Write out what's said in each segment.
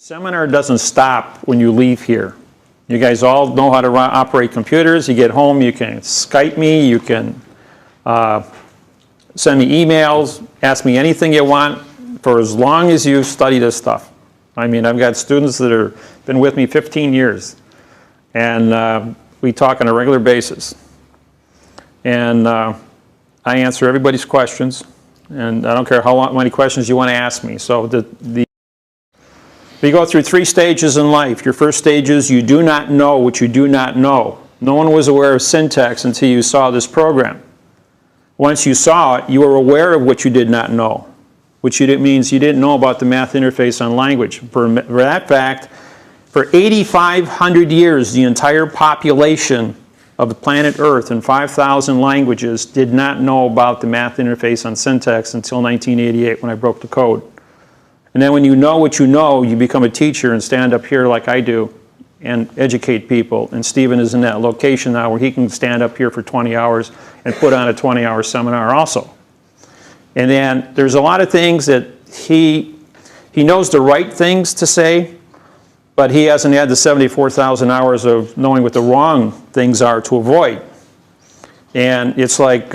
Seminar doesn't stop when you leave here. You guys all know how to operate computers. You get home, you can Skype me, you can send me emails, ask me anything you want for as long as you study this stuff. I mean, I've got students that have been with me 15 years, and we talk on a regular basis. And I answer everybody's questions, and I don't care how many questions you want to ask me. So we go through 3 stages in life. Your first stage is you do not know what you do not know. No one was aware of syntax until you saw this program. Once you saw it, you were aware of what you did not know, which means you didn't know about the math interface on language. For that fact, for 8,500 years, the entire population of the planet Earth in 5,000 languages did not know about the math interface on syntax until 1988 when I broke the code. And then when you know what you know, you become a teacher and stand up here like I do and educate people. And Stephen is in that location now where he can stand up here for 20 hours and put on a 20-hour seminar also. And then there's a lot of things that he knows the right things to say, but he hasn't had the 74,000 hours of knowing what the wrong things are to avoid. And it's like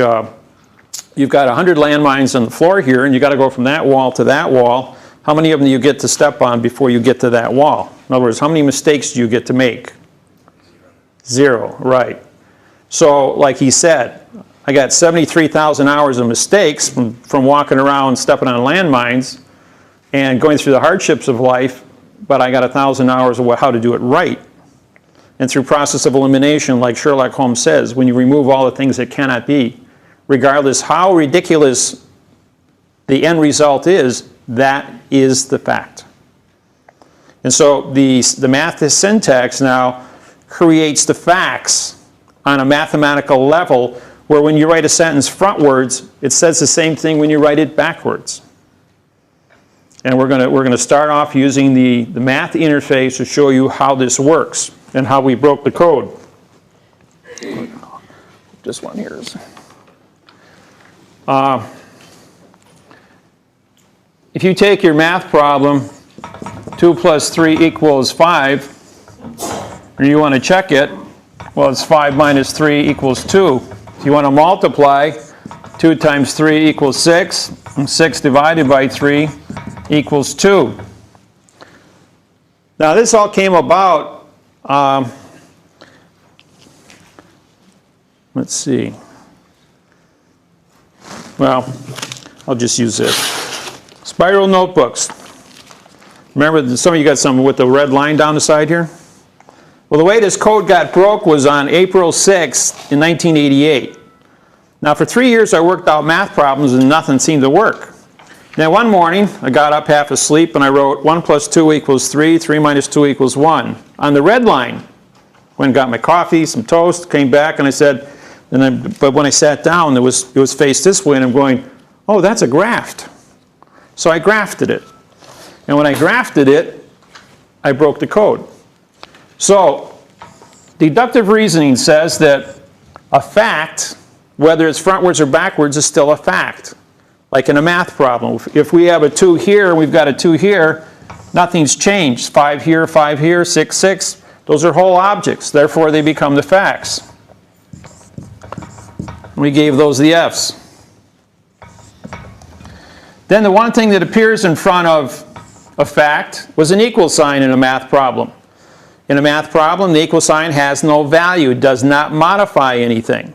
you've got 100 landmines on the floor here, and you've got to go from that wall to that wall. How many of them do you get to step on before you get to that wall? In other words, how many mistakes do you get to make? 0, right. So like he said, I got 73,000 hours of mistakes from walking around, stepping on landmines, and going through the hardships of life, but I got 1,000 hours of how to do it right. And through process of elimination, like Sherlock Holmes says, when you remove all the things that cannot be, regardless how ridiculous the end result is, that is the fact. And so the math syntax now creates the facts on a mathematical level where when you write a sentence frontwards, it says the same thing when you write it backwards. And we're going to start off using the math interface to show you how this works and how we broke the code. This one here is. If you take your math problem, 2 plus 3 equals 5, and you want to check it, well, it's 5 minus 3 equals 2. If you want to multiply, 2 times 3 equals 6, and 6 divided by 3 equals 2. Now, this all came about, let's see. Well, I'll just use this. Spiral notebooks. Remember, some of you got some with the red line down the side here? Well, the way this code got broke was on April 6th in 1988. Now, for 3 years, I worked out math problems and nothing seemed to work. Then one morning, I got up half asleep and I wrote 1 plus 2 equals 3, 3 minus 2 equals 1 on the red line. Went and got my coffee, some toast, came back and I said, but when I sat down, it was faced this way and I'm going, oh, that's a graft. So I grafted it. And when I grafted it, I broke the code. So deductive reasoning says that a fact, whether it's frontwards or backwards, is still a fact. Like in a math problem. If we have a 2 here and we've got a 2 here, nothing's changed. 5 here, 6, 6. Those are whole objects. Therefore, they become the facts. We gave those the F's. Then the one thing that appears in front of a fact was an equal sign in a math problem. In a math problem, the equal sign has no value. It does not modify anything.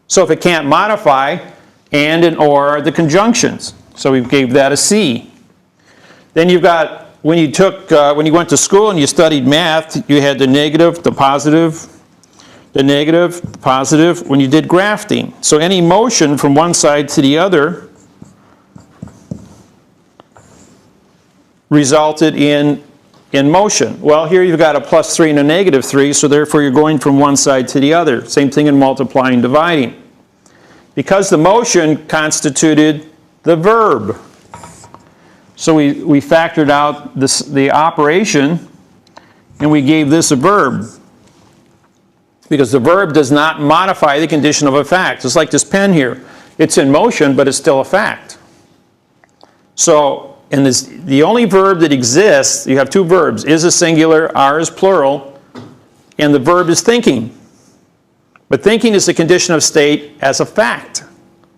So if it can't modify, and or are the conjunctions. So we gave that a C. Then you've got, when you went to school and you studied math, you had the negative, the positive, the negative, the positive, when you did grafting. So any motion from one side to the other resulted in motion. Well, here you've got a plus 3 and a negative 3, so therefore you're going from one side to the other. Same thing in multiplying and dividing. Because the motion constituted the verb. So we factored out the operation and we gave this a verb. Because the verb does not modify the condition of a fact. Just like this pen here. It's in motion, but it's still a fact. So and the only verb that exists, you have two verbs, is a singular, are is plural, and the verb is thinking. But thinking is the condition of state as a fact.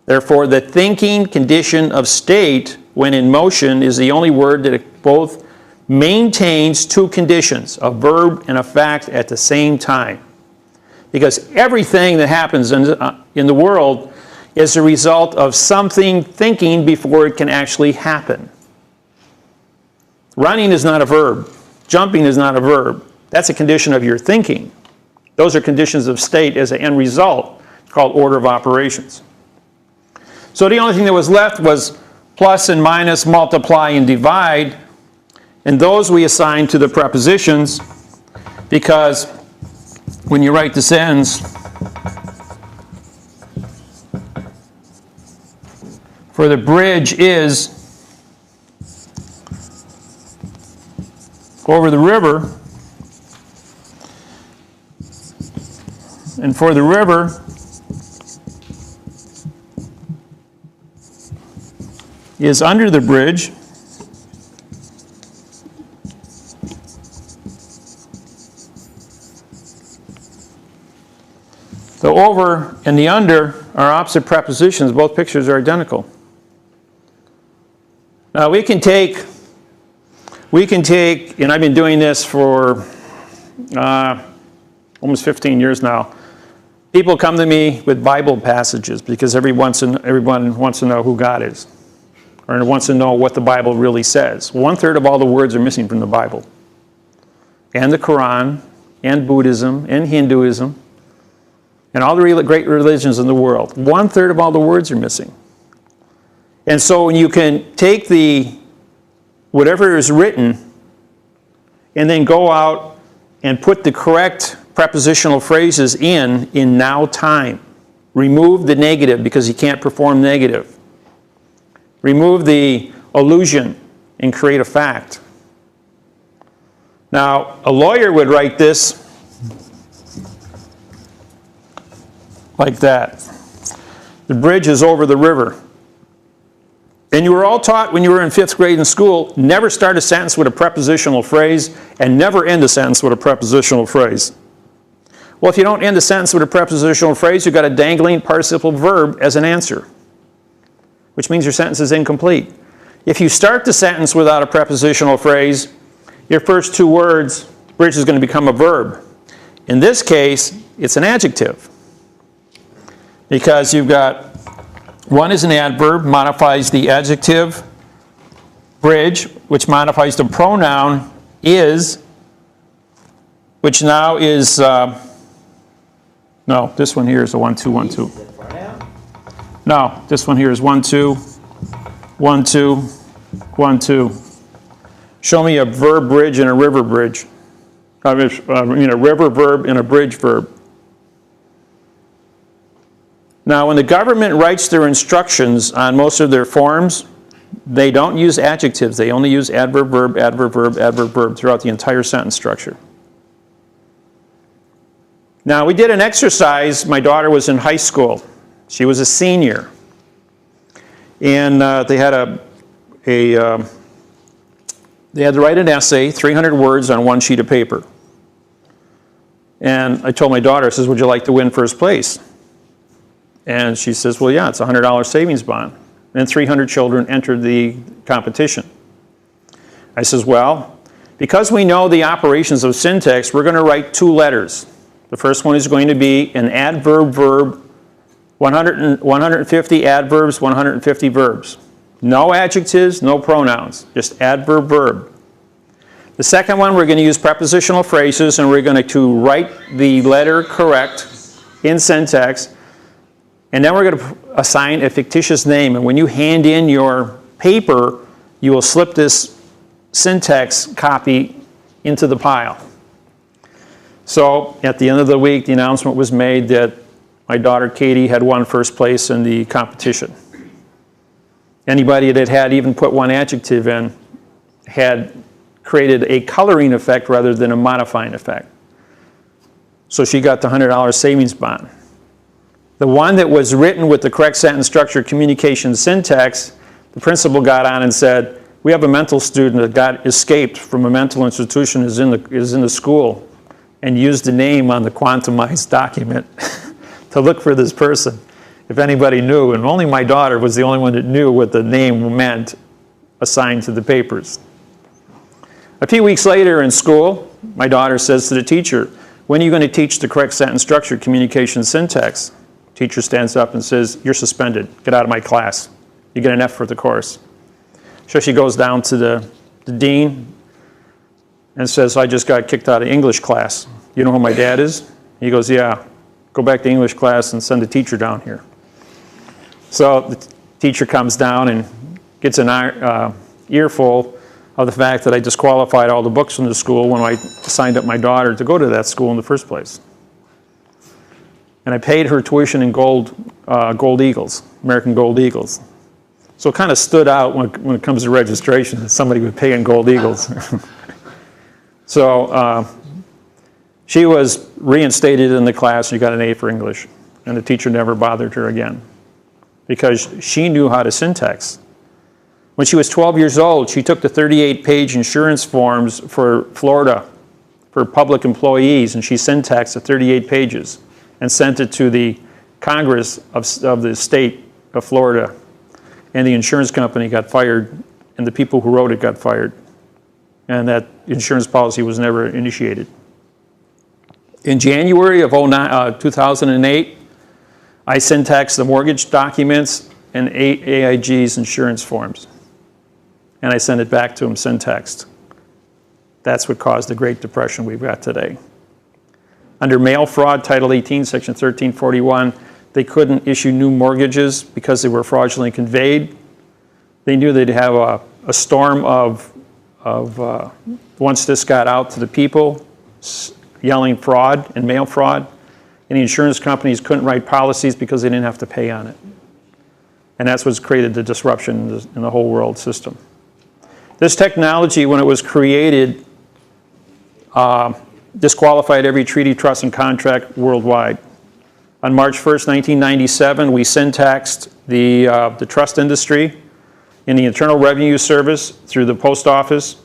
Therefore, the thinking condition of state, when in motion, is the only word that both maintains two conditions, a verb and a fact at the same time. Because everything that happens in the world is a result of something thinking before it can actually happen. Running is not a verb. Jumping is not a verb. That's a condition of your thinking. Those are conditions of state as an end result. It's called order of operations. So the only thing that was left was plus and minus, multiply and divide. And those we assign to the prepositions, because when you write the sentence, for the bridge is over the river, and for the river is under the bridge, the over and the under are opposite prepositions. Both pictures are identical. Now we can take, and I've been doing this for almost 15 years now. People come to me with Bible passages because everyone wants to know who God is, or wants to know what the Bible really says. 1/3 of all the words are missing from the Bible, and the Quran, and Buddhism, and Hinduism, and all the great religions in the world. 1/3 of all the words are missing. And so you can take whatever is written and then go out and put the correct prepositional phrases in now time. Remove the negative because you can't perform negative. Remove the allusion and create a fact. Now, a lawyer would write this like that. The bridge is over the river. And you were all taught when you were in 5th grade in school, never start a sentence with a prepositional phrase and never end a sentence with a prepositional phrase. Well, if you don't end a sentence with a prepositional phrase, you've got a dangling participle verb as an answer, which means your sentence is incomplete. If you start the sentence without a prepositional phrase, your first two words, bridge is going to become a verb. In this case, it's an adjective, because you've got one is an adverb, modifies the adjective, bridge, which modifies the pronoun is, which now is, no, this one here is a 1, 2, 1, 2. No, this one here is 1, 2, 1, 2, 1, 2. Show me a verb bridge and a river bridge. I mean a river verb and a bridge verb. Now, when the government writes their instructions on most of their forms, they don't use adjectives. They only use adverb, verb, adverb, verb, adverb, verb throughout the entire sentence structure. Now, we did an exercise. My daughter was in high school. She was a senior. And they had they had to write an essay, 300 words on one sheet of paper. And I told my daughter, I says, would you like to win first place? And she says, well, yeah, it's a $100 savings bond. And 300 children entered the competition. I says, well, because we know the operations of syntax, we're going to write 2 letters. The first one is going to be an adverb verb, 150 adverbs, 150 verbs. No adjectives, no pronouns, just adverb verb. The second one, we're going to use prepositional phrases, and we're going to write the letter correct in syntax. And then we're going to assign a fictitious name. And when you hand in your paper, you will slip this syntax copy into the pile. So at the end of the week, the announcement was made that my daughter Katie had won first place in the competition. Anybody that had even put one adjective in had created a coloring effect rather than a modifying effect. So she got the $100 savings bond. The one that was written with the correct sentence structure, communication syntax, the principal got on and said, We have a mental student that got escaped from a mental institution, is in the school, and used the name on the quantumized document to look for this person, if anybody knew. And only my daughter was the only one that knew what the name meant assigned to the papers. A few weeks later in school, my daughter says to the teacher, "When are you going to teach the correct sentence structure, communication syntax?" Teacher stands up and says, "You're suspended. Get out of my class. You get an F for the course." So she goes down to the dean and says, "I just got kicked out of English class. You know who my dad is?" He goes, "Yeah. Go back to English class and send the teacher down here." So the teacher comes down and gets an earful of the fact that I disqualified all the books from the school when I signed up my daughter to go to that school in the first place. And I paid her tuition in gold eagles, American gold eagles. So it kind of stood out when it comes to registration that somebody would pay in gold eagles. So she was reinstated in the class. She got an A for English. And the teacher never bothered her again because she knew how to syntax. When she was 12 years old, she took the 38-page insurance forms for Florida for public employees, and she syntaxed the 38 pages and sent it to the Congress of the state of Florida. And the insurance company got fired, and the people who wrote it got fired. And that insurance policy was never initiated. In January of 2008, I syntaxed the mortgage documents and AIG's insurance forms. And I sent it back to him syntaxed. That's what caused the Great Depression we've got today. Under mail fraud, Title 18, Section 1341, they couldn't issue new mortgages because they were fraudulently conveyed. They knew they'd have a storm of once this got out to the people, yelling fraud and mail fraud, and the insurance companies couldn't write policies because they didn't have to pay on it. And that's what's created the disruption in the whole world system. This technology, when it was created, disqualified every treaty, trust, and contract worldwide. On March 1st, 1997, we syntaxed the trust industry in the Internal Revenue Service through the post office.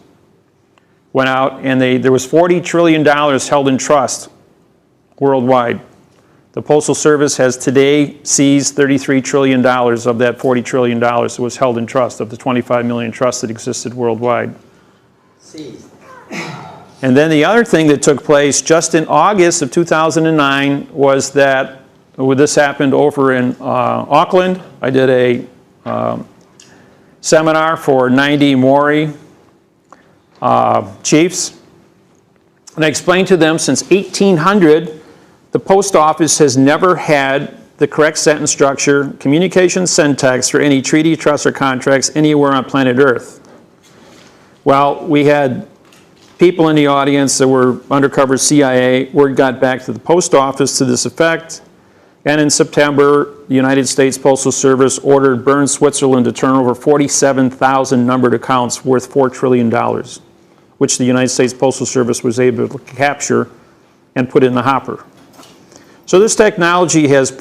Went out, and there was $40 trillion held in trust worldwide. The Postal Service has today seized $33 trillion of that $40 trillion that was held in trust, of the 25 million trusts that existed worldwide. Seized. And then the other thing that took place just in August of 2009 was that, this happened over in Auckland. I did a seminar for 90 Maori chiefs. And I explained to them since 1800, the post office has never had the correct sentence structure, communication syntax for any treaty, trust, or contracts anywhere on planet Earth. Well, we had people in the audience that were undercover CIA. Word got back to the post office to this effect. And in September, the United States Postal Service ordered Bern, Switzerland to turn over 47,000 numbered accounts worth $4 trillion, which the United States Postal Service was able to capture and put in the hopper. So this technology has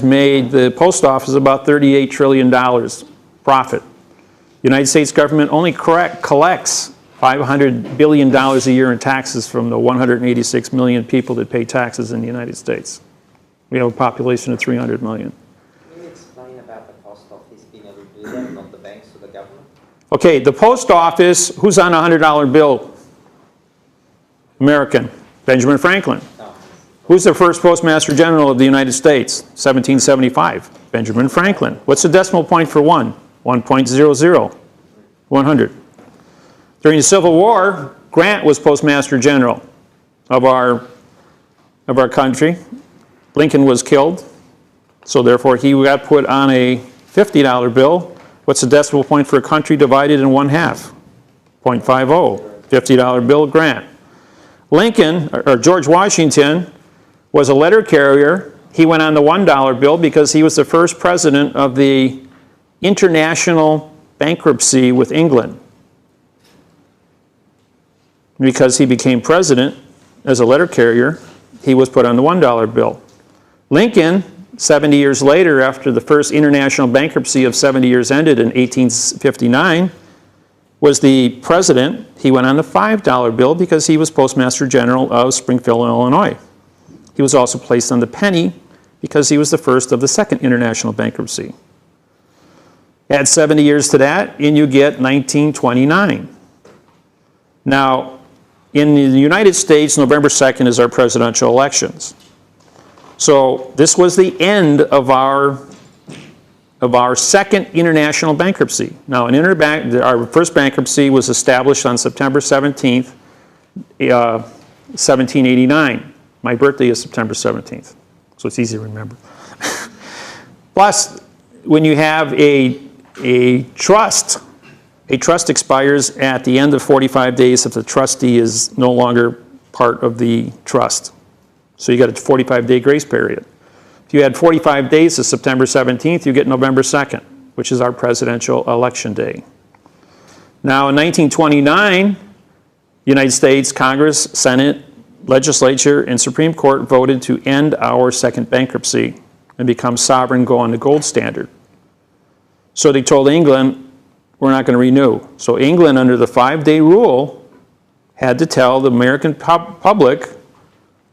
made the post office about $38 trillion profit. The United States government only collects $500 billion a year in taxes from the 186 million people that pay taxes in the United States. We have a population of 300 million. Can you explain about the post office being able to do that, not the banks or the government? Okay, the post office, who's on a $100 bill? American, Benjamin Franklin. No. Who's the first Postmaster General of the United States? 1775, Benjamin Franklin. What's the decimal point for 1? 1.00, 100. During the Civil War, Grant was Postmaster General of our country. Lincoln was killed, so therefore he got put on a $50 bill. What's the decimal point for a country divided in 1/2? 0.50, $50 bill, Grant. Lincoln, or George Washington, was a letter carrier. He went on the $1 bill because he was the first president of the international bankruptcy with England. Because he became president as a letter carrier, he was put on the $1 bill. Lincoln 70 years later, after the first international bankruptcy of 70 years ended in 1859, was the president. He went on the $5 bill because he was Postmaster General of Springfield, Illinois. He was also placed on the penny because he was the first of the second international bankruptcy. Add 70 years to that, and you get 1929. Now, in the United States, November 2nd is our presidential elections. So this was the end of our second international bankruptcy. Now, our first bankruptcy was established on September 17th, 1789. My birthday is September 17th, so it's easy to remember. Plus, when you have a trust expires at the end of 45 days if the trustee is no longer part of the trust. So you got a 45-day grace period. If you had 45 days to September 17th, you get November 2nd, which is our presidential election day. Now in 1929, United States Congress, Senate, Legislature, and Supreme Court voted to end our second bankruptcy and become sovereign, go on the gold standard. So they told England, we're not going to renew. So England, under the 5-day rule, had to tell the American public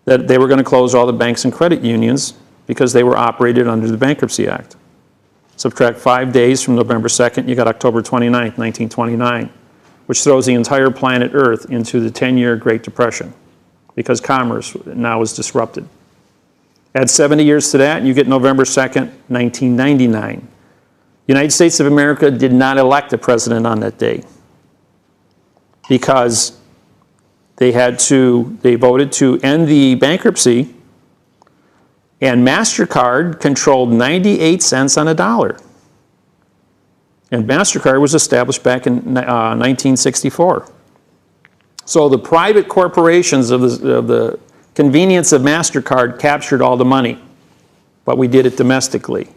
that they were going to close all the banks and credit unions because they were operated under the Bankruptcy Act. Subtract 5 days from November 2nd, you got October 29th, 1929, which throws the entire planet Earth into the 10-year Great Depression because commerce now is disrupted. Add 70 years to that, and you get November 2nd, 1999. United States of America did not elect a president on that day because they voted to end the bankruptcy, and MasterCard controlled 98 cents on a dollar. And MasterCard was established back in 1964. So the private corporations of the convenience of MasterCard captured all the money, but we did it domestically.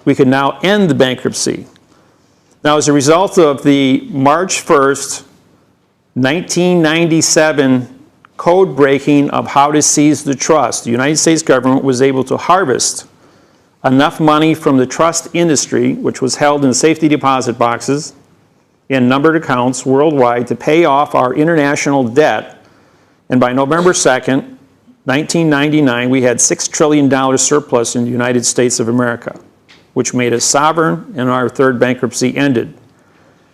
We can now end the bankruptcy. Now, as a result of the March 1st, 1997 code breaking of how to seize the trust, the United States government was able to harvest enough money from the trust industry, which was held in safety deposit boxes in numbered accounts worldwide, to pay off our international debt. And by November 2nd, 1999, we had $6 trillion surplus in the United States of America, which made us sovereign, and our third bankruptcy ended.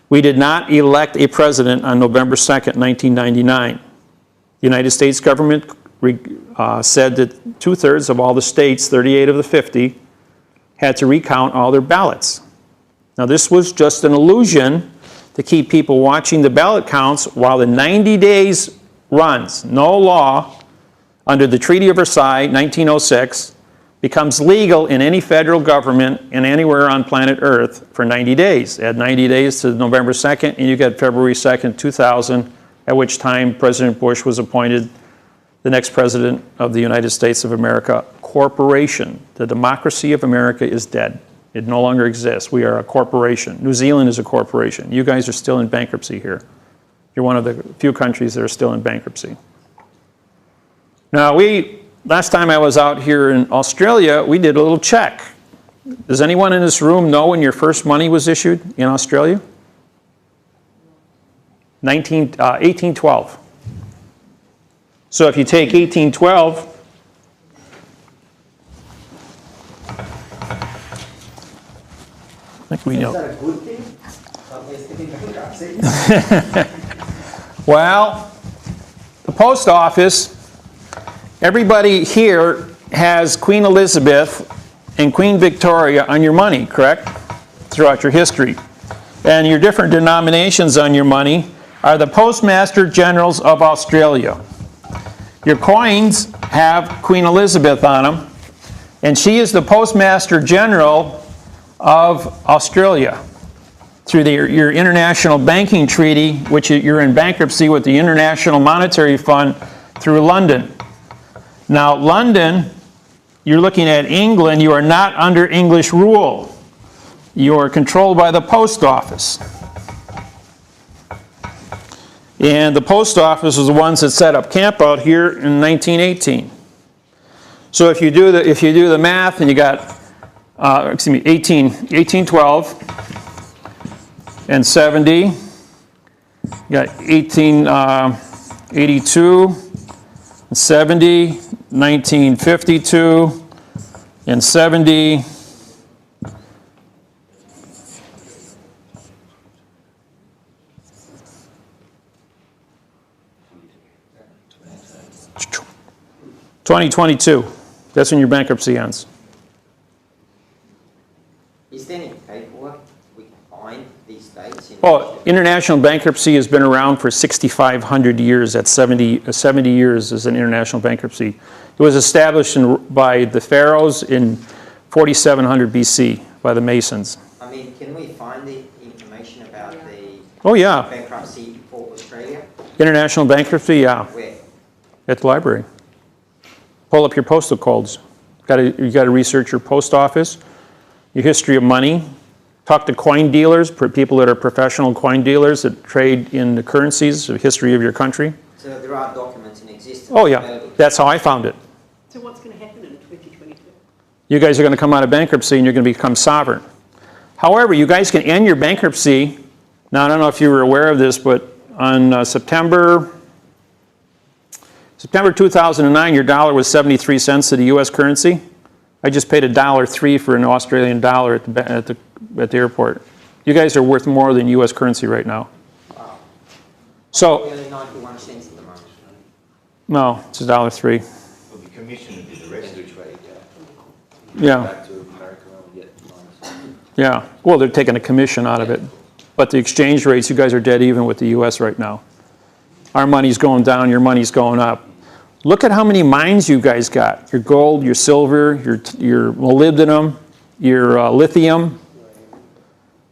We did not elect a president on November 2nd, 1999. The United States government said that 2/3 of all the states, 38 of the 50, had to recount all their ballots. Now this was just an illusion to keep people watching the ballot counts while the 90 days runs. No law under the Treaty of Versailles, 1906, becomes legal in any federal government and anywhere on planet Earth for 90 days. Add 90 days to November 2nd, and you get February 2nd, 2000, at which time President Bush was appointed the next president of the United States of America corporation. The democracy of America is dead. It no longer exists. We are a corporation. New Zealand is a corporation. You guys are still in bankruptcy here. You're one of the few countries that are still in bankruptcy. Now, last time I was out here in Australia, we did a little check. Does anyone in this room know when your first money was issued in Australia? 1812. So if you take 1812, I think we know. Is that a good thing? Well, the post office, everybody here has Queen Elizabeth and Queen Victoria on your money, correct? Throughout your history. And your different denominations on your money are the Postmaster Generals of Australia. Your coins have Queen Elizabeth on them, and she is the Postmaster General of Australia through your international banking treaty, which you're in bankruptcy with the International Monetary Fund through London. Now, London, you're looking at England, you are not under English rule. You are controlled by the post office. And the post office was the ones that set up camp out here in 1918. So if you do the math, and you got 1812 and 70, you got 1882 and 70, 1952 and 70. $2022. That's when your bankruptcy ends. Is there any paperwork we can find these dates? Oh, international bankruptcy has been around for 6,500 years. That's 70 years as an international bankruptcy. It was established by the pharaohs in 4700 BC by the Masons. I mean, can we find the information about the bankruptcy for Australia? International bankruptcy, yeah. Where? At the library. Pull up your postal codes. You got to research your post office, your history of money. Talk to coin dealers, people that are professional coin dealers that trade in the currencies, the history of your country. So there are documents in existence. Oh yeah, that's how I found it. So what's going to happen in 2022? You guys are going to come out of bankruptcy and you're going to become sovereign. However, you guys can end your bankruptcy. Now, I don't know if you were aware of this, but on September 2009, your dollar was 73 cents to the U.S. currency. I just paid $1.03 for an Australian dollar at the airport. You guys are worth more than U.S. currency right now. Wow. So, Nearly 91 cents at the moment. no, it's $1.03. Well, the commission would be the rest of trade, Yeah, back to America and get minus. yeah. Well, they're taking a commission out of it. But the exchange rates, you guys are dead even with the U.S. right now. Our money's going down, your money's going up. Look at how many mines you guys got. Your gold, your silver, your molybdenum, your lithium.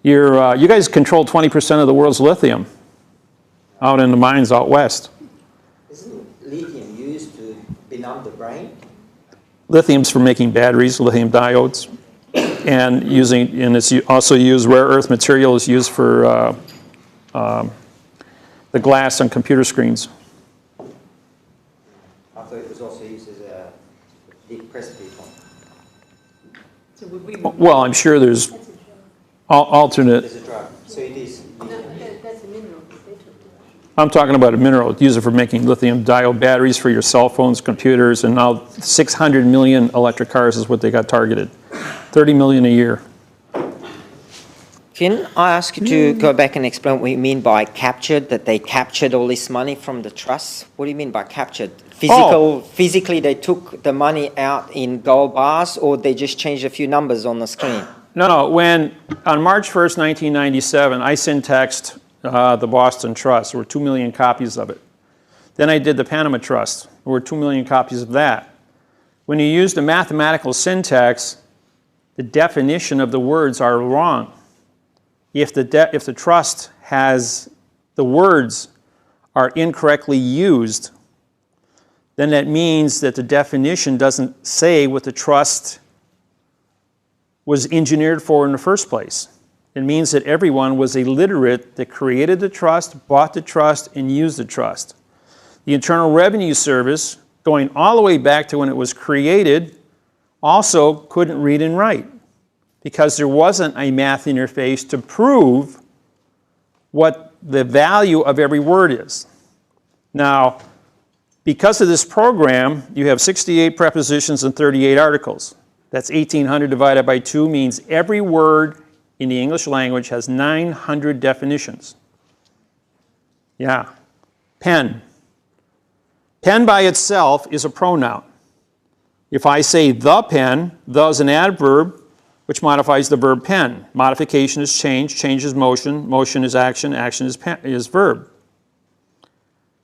You guys control 20% of the world's lithium out in the mines out west. Isn't lithium used to benumb the brain? Lithium's for making batteries, lithium diodes. And it's also used, rare earth material is used for the glass on computer screens. I thought it was also used as a depressed people. So would we? Well, I'm sure there's alternate. As a drug. So it is. No, that's a mineral that they took to. I'm talking about a mineral. Use it for making lithium diode batteries for your cell phones, computers, and now 600 million electric cars is what they got targeted. 30 million a year. Can I ask you to go back and explain what you mean by captured, that they captured all this money from the trusts? What do you mean by captured? Physically they took the money out in gold bars, or they just changed a few numbers on the screen? No, when on March 1st, 1997, I syntexed the Boston Trust. There were 2 million copies of it. Then I did the Panama Trust. There were 2 million copies of that. When you use the mathematical syntax, the definition of the words are wrong. If the trust has the words are incorrectly used, then that means that the definition doesn't say what the trust was engineered for in the first place. It means that everyone was illiterate that created the trust, bought the trust, and used the trust. The Internal Revenue Service, going all the way back to when it was created, also couldn't read and write, because there wasn't a math interface to prove what the value of every word is. Now, because of this program, you have 68 prepositions and 38 articles. That's 1,800 divided by 2 means every word in the English language has 900 definitions. Yeah. Pen. Pen by itself is a pronoun. If I say the pen, the is an adverb, which modifies the verb pen. Modification is change, change is motion, motion is action, action is verb.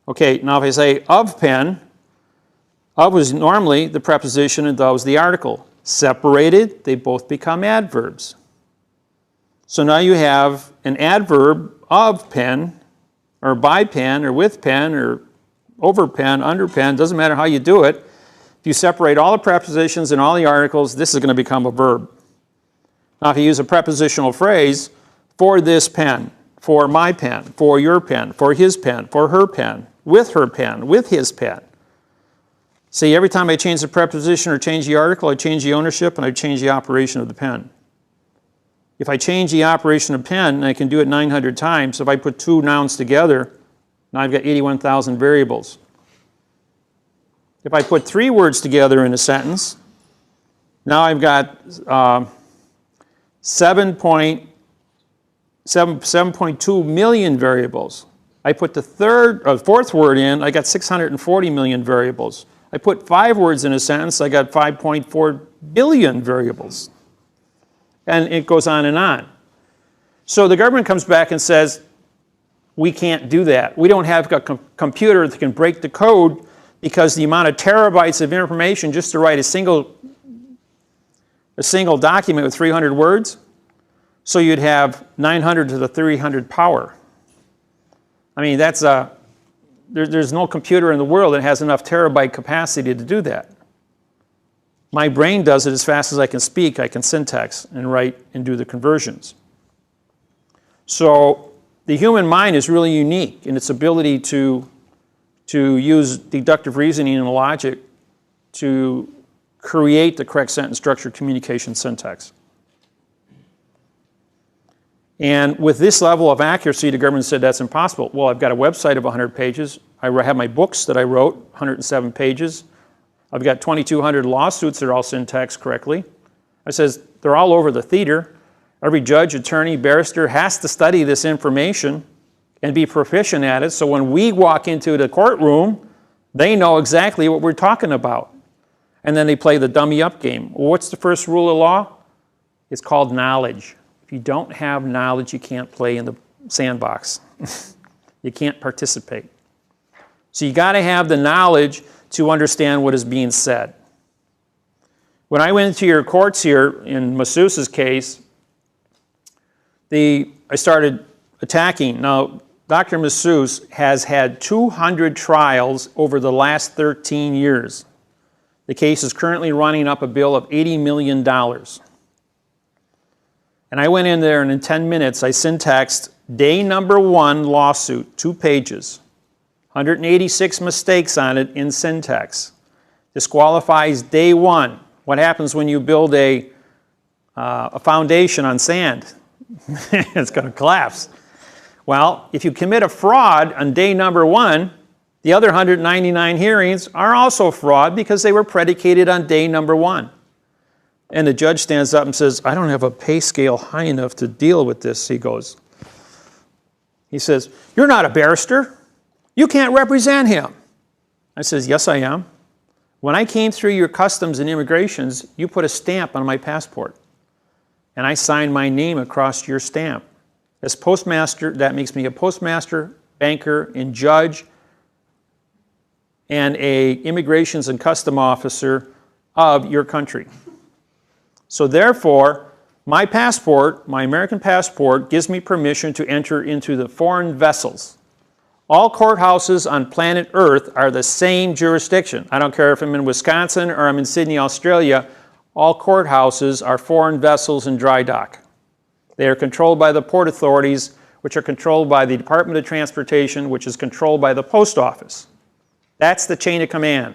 Okay, now if I say of pen, of was normally the preposition and the was the article. Separated, they both become adverbs. So now you have an adverb of pen, or by pen, or with pen, or over pen, under pen, doesn't matter how you do it. If you separate all the prepositions and all the articles, this is going to become a verb. Now, if you use a prepositional phrase, for this pen, for my pen, for your pen, for his pen, for her pen, with his pen, See, every time I change the preposition or change the article, I change the ownership and I change the operation of the pen. If I change the operation of pen, and I can do it 900 times, if I put two nouns together, now I've got 81,000 variables. If I put three words together in a sentence, now I've got 7.2 million variables. I put the fourth word in, I got 640 million variables. I put 5 words in a sentence, I got 5.4 billion variables. And it goes on and on. So the government comes back and says, we can't do that. We don't have a computer that can break the code because the amount of terabytes of information just to write a single document with 300 words, so you'd have 900 to the 300 power. I mean, there's no computer in the world that has enough terabyte capacity to do that. My brain does it as fast as I can speak. I can syntax and write and do the conversions. So the human mind is really unique in its ability to use deductive reasoning and logic to create the correct sentence structure, communication, syntax. And with this level of accuracy, the government said that's impossible. Well, I've got a website of 100 pages. I have my books that I wrote, 107 pages. I've got 2,200 lawsuits that are all syntaxed correctly. I says they're all over the theater. Every judge, attorney, barrister has to study this information and be proficient at it, so when we walk into the courtroom, they know exactly what we're talking about. And then they play the dummy up game. Well, what's the first rule of law? It's called knowledge. If you don't have knowledge, you can't play in the sandbox. You can't participate. So you got to have the knowledge to understand what is being said. When I went into your courts here, in Masous's case, I started attacking. Now, Dr. Masous has had 200 trials over the last 13 years. The case is currently running up a bill of $80 million. And I went in there and in 10 minutes I syntaxed day number 1 lawsuit, 2 pages, 186 mistakes on it in syntax. Disqualifies day 1. What happens when you build a foundation on sand? It's going to collapse. Well, if you commit a fraud on day number 1, the other 199 hearings are also fraud because they were predicated on day number 1. And the judge stands up and says, I don't have a pay scale high enough to deal with this. He says, you're not a barrister. You can't represent him. I says, yes, I am. When I came through your customs and immigrations, you put a stamp on my passport. And I signed my name across your stamp. As postmaster, that makes me a postmaster, banker, and judge, and a immigrations and custom officer of your country. So therefore, my passport, my American passport, gives me permission to enter into the foreign vessels. All courthouses on planet Earth are the same jurisdiction. I don't care if I'm in Wisconsin or I'm in Sydney, Australia. All courthouses are foreign vessels in dry dock. They are controlled by the port authorities, which are controlled by the Department of Transportation, which is controlled by the post office. That's the chain of command.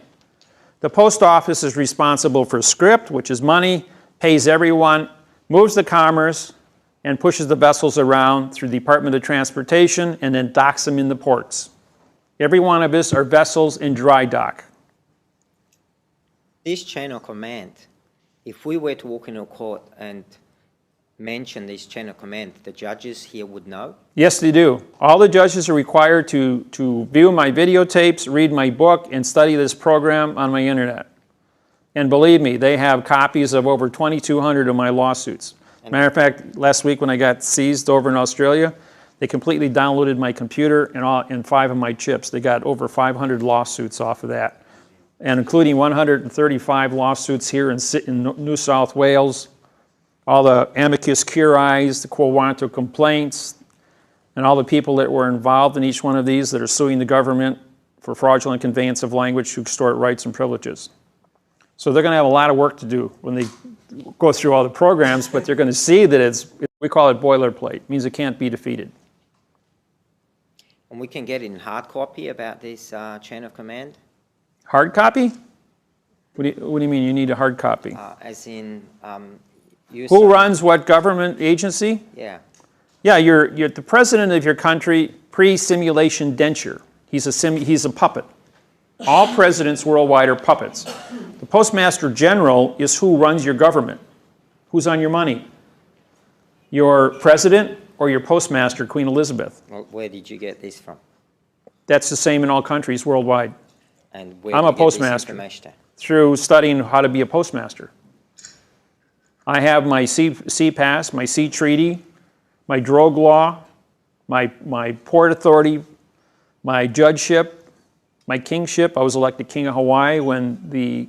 The post office is responsible for script, which is money, pays everyone, moves the commerce, and pushes the vessels around through the Department of Transportation and then docks them in the ports. Every one of us are vessels in dry dock. This chain of command, if we were to walk into a court and mention this chain of command, the judges here would know? Yes, they do. All the judges are required to view my videotapes, read my book, and study this program on my internet. And believe me, they have copies of over 2,200 of my lawsuits. Matter of fact, last week when I got seized over in Australia, they completely downloaded my computer and 5 of my chips. They got over 500 lawsuits off of that, and including 135 lawsuits here in New South Wales, all the amicus curiae, the quo warranto complaints, and all the people that were involved in each one of these that are suing the government for fraudulent conveyance of language to extort rights and privileges. So they're going to have a lot of work to do when they go through all the programs, but they're going to see that we call it boilerplate. It means it can't be defeated. And we can get in hard copy about this chain of command? Hard copy? What do you mean you need a hard copy? As in, you Who sign- runs what government agency? Yeah. Yeah, you're the president of your country, pre-simulation denture. He's a puppet. All presidents worldwide are puppets. The Postmaster General is who runs your government. Who's on your money? Your president or your postmaster, Queen Elizabeth? Well, where did you get this from? That's the same in all countries worldwide. And where I'm did a you get this postmaster. information? Through studying how to be a postmaster. I have my C.s.s.c.p.s.g.p, my sea treaty, my drogue law, my port authority, my judgeship, my kingship. I was elected king of Hawaii when the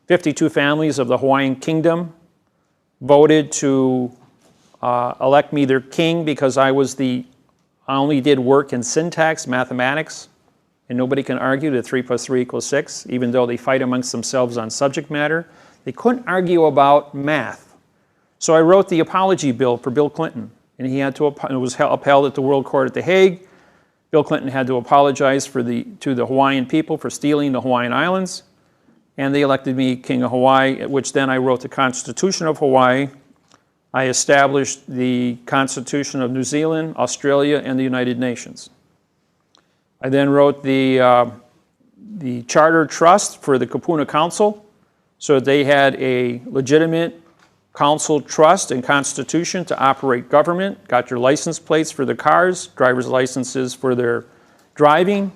52 families of the Hawaiian kingdom voted to elect me their king because I only did work in syntax, mathematics, and nobody can argue that 3 + 3 = 6, even though they fight amongst themselves on subject matter. They couldn't argue about math. So I wrote the apology bill for Bill Clinton, and it was upheld at the World Court at The Hague. Bill Clinton had to apologize to the Hawaiian people for stealing the Hawaiian Islands, and they elected me King of Hawaii, at which then I wrote the Constitution of Hawaii. I established the Constitution of New Zealand, Australia, and the United Nations. I then wrote the Charter Trust for the Kapuna Council, so that they had a legitimate council trust and constitution to operate government, got your license plates for the cars, driver's licenses for their driving,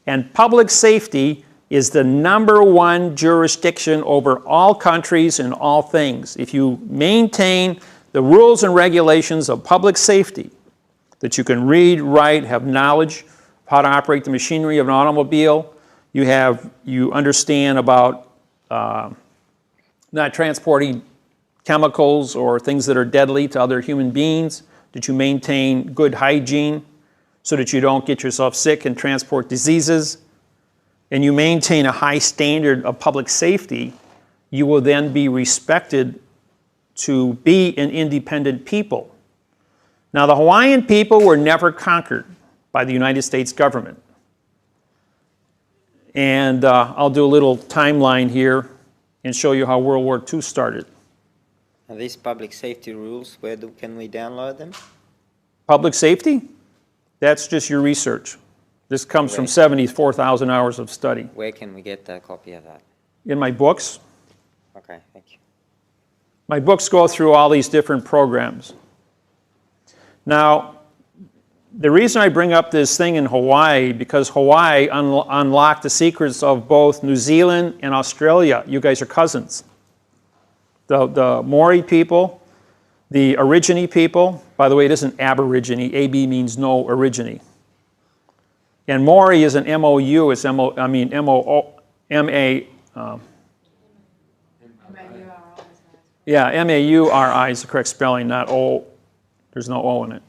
and public safety is the #1 jurisdiction over all countries and all things. If you maintain the rules and regulations of public safety, that you can read, write, have knowledge of how to operate the machinery of an automobile, you understand about not transporting chemicals or things that are deadly to other human beings, that you maintain good hygiene so that you don't get yourself sick and transport diseases, and you maintain a high standard of public safety, you will then be respected to be an independent people. Now, the Hawaiian people were never conquered by the United States government. And I'll do a little timeline here and show you how World War II started. Are these public safety rules, can we download them? Public safety? That's just your research. This comes from 74,000 hours of study. Where can we get a copy of that? In my books. Okay, thank you. My books go through all these different programs. Now, the reason I bring up this thing in Hawaii, because Hawaii unlocked the secrets of both New Zealand and Australia. You guys are cousins. The Maori people, the Aborigine people, by the way, it isn't Aborigine. AB means no origine. And Maori is an M-O-U, it's M-O-M-A, yeah, M-A-U-R-I is the correct spelling, not O. There's no O in it.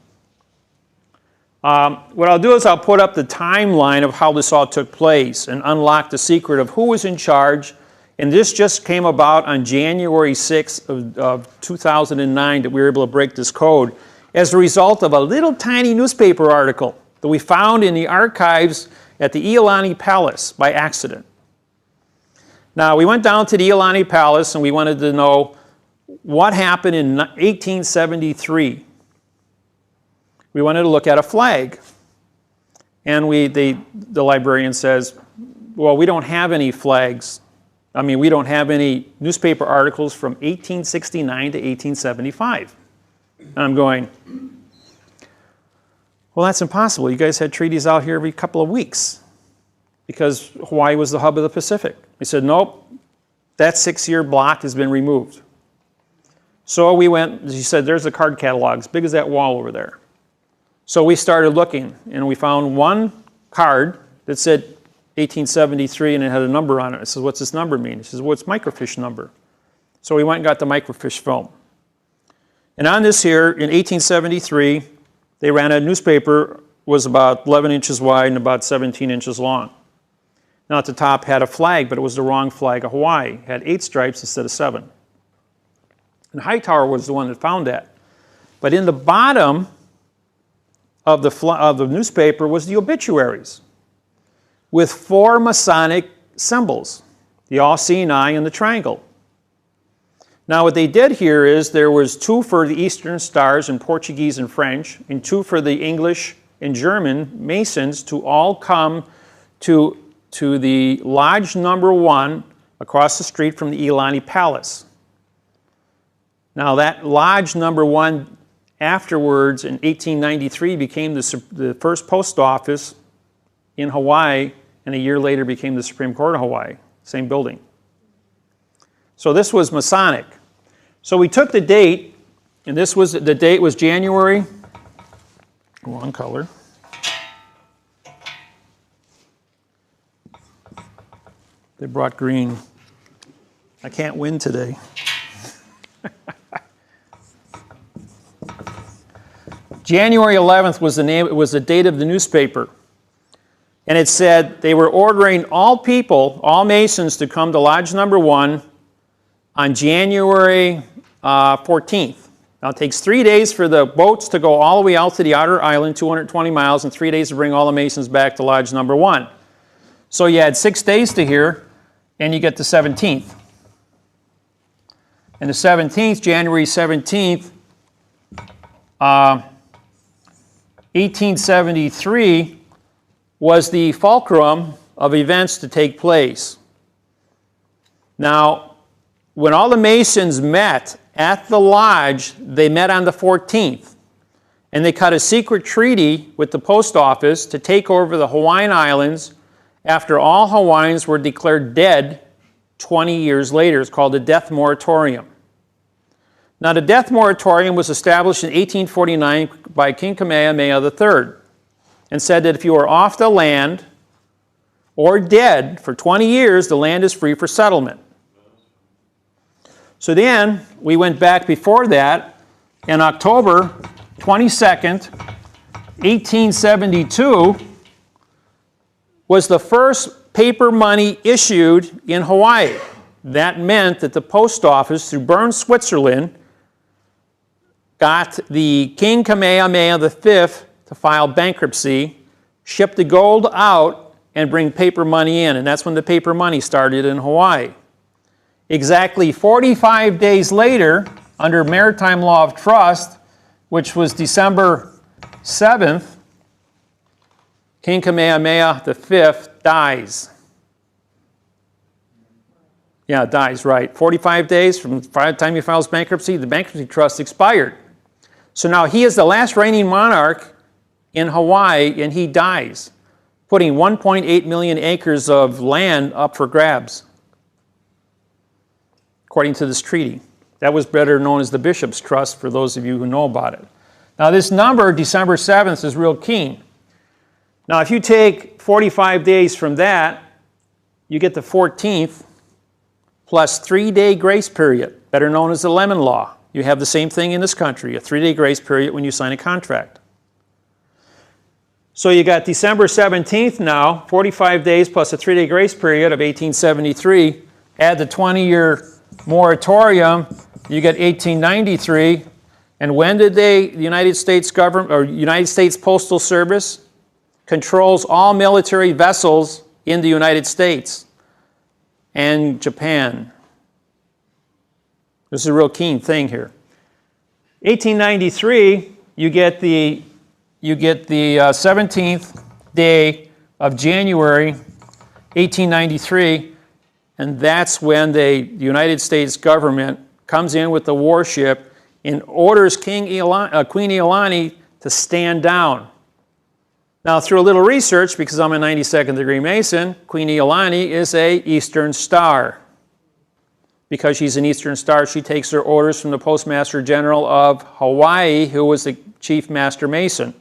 What I'll do is I'll put up the timeline of how this all took place and unlock the secret of who was in charge. And this just came about on January 6th of 2009 that we were able to break this code as a result of a little tiny newspaper article that we found in the archives at the Iolani Palace by accident. Now, we went down to the Iolani Palace and we wanted to know what happened in 1873. We wanted to look at a flag. And the librarian says, well, we don't have any flags. We don't have any newspaper articles from 1869 to 1875. And I'm going, well, that's impossible. You guys had treaties out here every couple of weeks because Hawaii was the hub of the Pacific. He said, nope, that 6-year block has been removed. So we went, he said, there's the card catalog, as big as that wall over there. So we started looking, and we found one card that said 1873, and it had a number on it. I said, what's this number mean? He says, well, it's microfiche number. So we went and got the microfiche film. And on this here, in 1873, they ran a newspaper, was about 11 inches wide and about 17 inches long. Now at the top had a flag, but it was the wrong flag of Hawaii. It had 8 stripes instead of 7. And Hightower was the one that found that. But in the bottom of the newspaper was the obituaries with 4 Masonic symbols. the all-seeing eye and the triangle. Now what they did here is there was 2 for the Eastern Stars in Portuguese and French, and 2 for the English and German Masons to all come to the Lodge number 1 across the street from the Iolani Palace. Now that Lodge number 1 afterwards in 1893 became the first post office in Hawaii, and a year later became the Supreme Court of Hawaii, same building. So this was Masonic. So we took the date, and the date was January, wrong color. They brought green. I can't win today. January 11th was the date of the newspaper. And it said they were ordering all people, all Masons, to come to Lodge number 1 on January 14th. Now it takes 3 days for the boats to go all the way out to the outer island, 220 miles, and 3 days to bring all the Masons back to Lodge number 1. So you had 6 days to here, and you get the 17th. And the 17th, January 17th, 1873, was the fulcrum of events to take place. Now, when all the Masons met at the lodge, they met on the 14th, and they cut a secret treaty with the post office to take over the Hawaiian Islands after all Hawaiians were declared dead 20 years later. It's called the Death Moratorium. Now, the Death Moratorium was established in 1849 by King Kamehameha III, and said that if you are off the land or dead for 20 years, the land is free for settlement. So then we went back before that, and October 22nd, 1872, was the first paper money issued in Hawaii. That meant that the post office, through Bern, Switzerland, got the King Kamehameha V to file bankruptcy, ship the gold out, and bring paper money in. And that's when the paper money started in Hawaii. Exactly 45 days later, under Maritime Law of Trust, which was December 7th, King Kamehameha V dies. Yeah, dies, right. 45 days from the time he files bankruptcy, the bankruptcy trust expired. So now he is the last reigning monarch in Hawaii, and he dies, putting 1.8 million acres of land up for grabs, according to this treaty. That was better known as the Bishop's Trust, for those of you who know about it. Now this number, December 7th, is real keen. Now if you take 45 days from that, you get the 14th, plus 3-day grace period, better known as the Lemon Law. You have the same thing in this country, a 3-day grace period when you sign a contract. So you got December 17th now, 45 days plus a 3-day grace period of 1873. Add the 20-year moratorium, you get 1893. And when did the United States government, or United States Postal Service, controls all military vessels in the United States and Japan? This is a real keen thing here. 1893, you get the 17th day of January, 1893, and that's when the United States government comes in with the warship and orders Queen Iolani to stand down. Now, through a little research, because I'm a 92nd degree Mason, Queen Iolani is an Eastern Star. Because she's an Eastern Star, she takes her orders from the Postmaster General of Hawaii, who was the Chief Master Mason.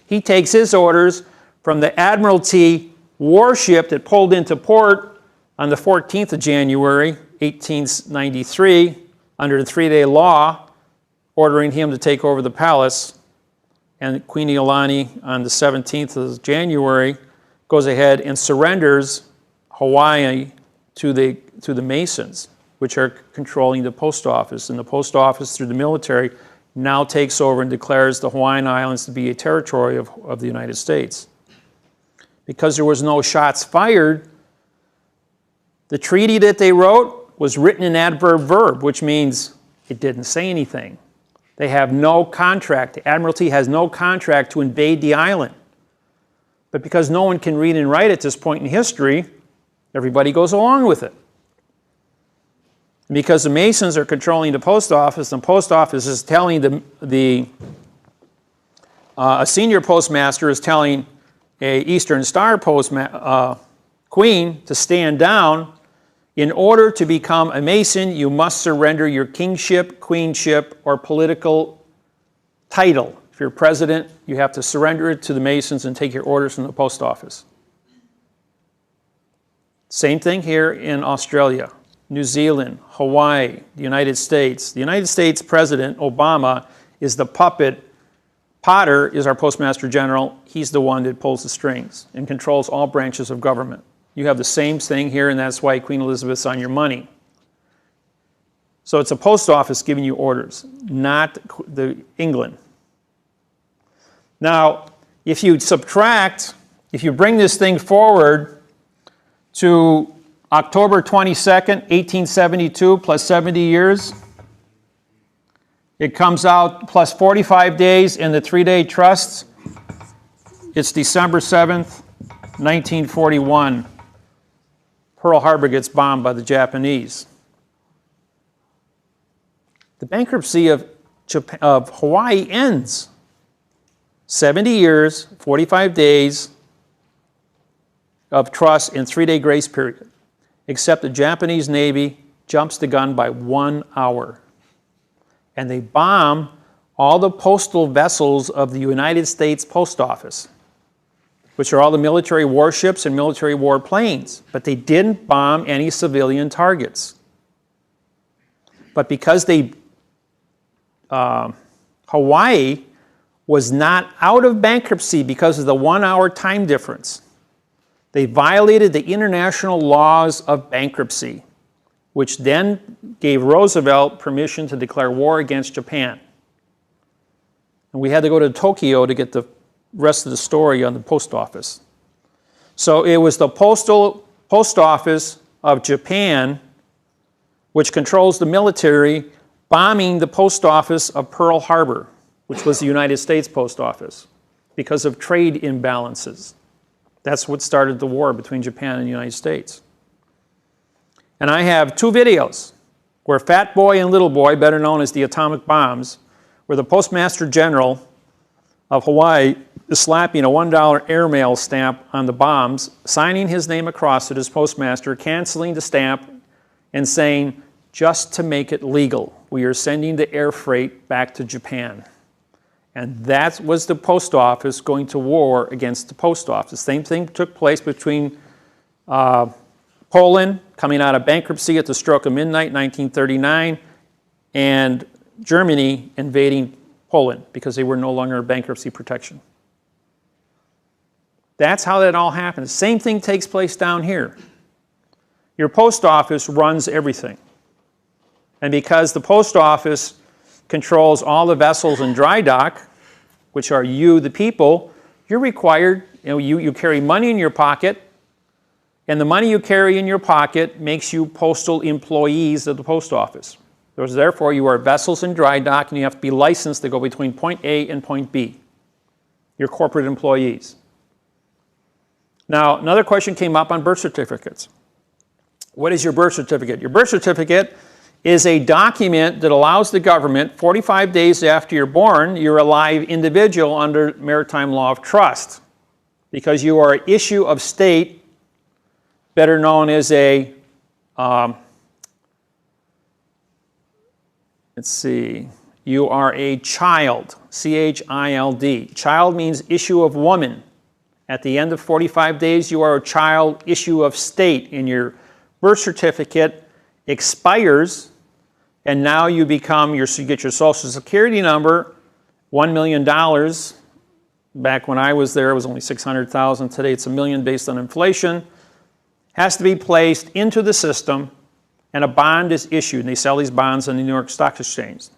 He takes his orders from the Admiralty warship that pulled into port on the 14th of January, 1893, under the 3-day law, ordering him to take over the palace. And Queen Iolani, on the 17th of January, goes ahead and surrenders Hawaii to the Masons, which are controlling the post office. And the post office, through the military, now takes over and declares the Hawaiian Islands to be a territory of the United States. Because there was no shots fired The treaty that they wrote was written in adverb verb, which means it didn't say anything. They have no contract. The Admiralty has no contract to invade the island. But because no one can read and write at this point in history, everybody goes along with it. And because the Masons are controlling the post office, and the post office is telling a senior postmaster is telling a Eastern Star queen to stand down. In order to become a Mason, you must surrender your kingship, queenship, or political title. If you're president, you have to surrender it to the Masons and take your orders from the post office. Same thing here in Australia, New Zealand, Hawaii, the United States. The United States President, Obama, is the puppet. Potter is our Postmaster General. He's the one that pulls the strings and controls all branches of government. You have the same thing here, and that's why Queen Elizabeth's on your money. So it's a post office giving you orders, not the England. Now, if you bring this thing forward to October 22nd, 1872, plus 70 years, it comes out plus 45 days in the 3-day trusts. It's December 7th, 1941. Pearl Harbor gets bombed by the Japanese. The bankruptcy of Hawaii ends. 70 years, 45 days of trust and 3-day grace period. Except the Japanese Navy jumps the gun by 1 hour. And they bomb all the postal vessels of the United States Post Office, which are all the military warships and military warplanes. But they didn't bomb any civilian targets. But because Hawaii was not out of bankruptcy because of the 1-hour time difference, they violated the international laws of bankruptcy, which then gave Roosevelt permission to declare war against Japan. And we had to go to Tokyo to get the rest of the story on the post office. So it was the post office of Japan, which controls the military, bombing the post office of Pearl Harbor, which was the United States Post Office, because of trade imbalances. That's what started the war between Japan and the United States. And I have 2 videos where Fat Boy and Little Boy, better known as the atomic bombs, where the Postmaster General of Hawaii is slapping a $1 airmail stamp on the bombs, signing his name across it as postmaster, canceling the stamp, and saying, just to make it legal, we are sending the air freight back to Japan. And that was the post office going to war against the post office. Same thing took place between Poland, coming out of bankruptcy at the stroke of midnight, 1939, and Germany invading Poland because they were no longer in bankruptcy protection. That's how that all happened. The same thing takes place down here. Your post office runs everything. And because the post office controls all the vessels in dry dock, which are you, the people, you're required, you carry money in your pocket, and the money you carry in your pocket makes you postal employees of the post office. Therefore, you are vessels in dry dock, and you have to be licensed to go between point A and point B. You're corporate employees. Now, another question came up on birth certificates. What is your birth certificate? Your birth certificate is a document that allows the government, 45 days after you're born, you're a live individual under maritime law of trust, because you are an issue of state, better known as a, you are a child, C-H-I-L-D. Child means issue of woman. At the end of 45 days, you are a child, issue of state, and your birth certificate expires, and now you become you get your Social Security number. $1 million. Back when I was there, it was only $600,000. Today, it's $1 million based on inflation. Has to be placed into the system, and a bond is issued. And they sell these bonds on the New York Stock Exchange.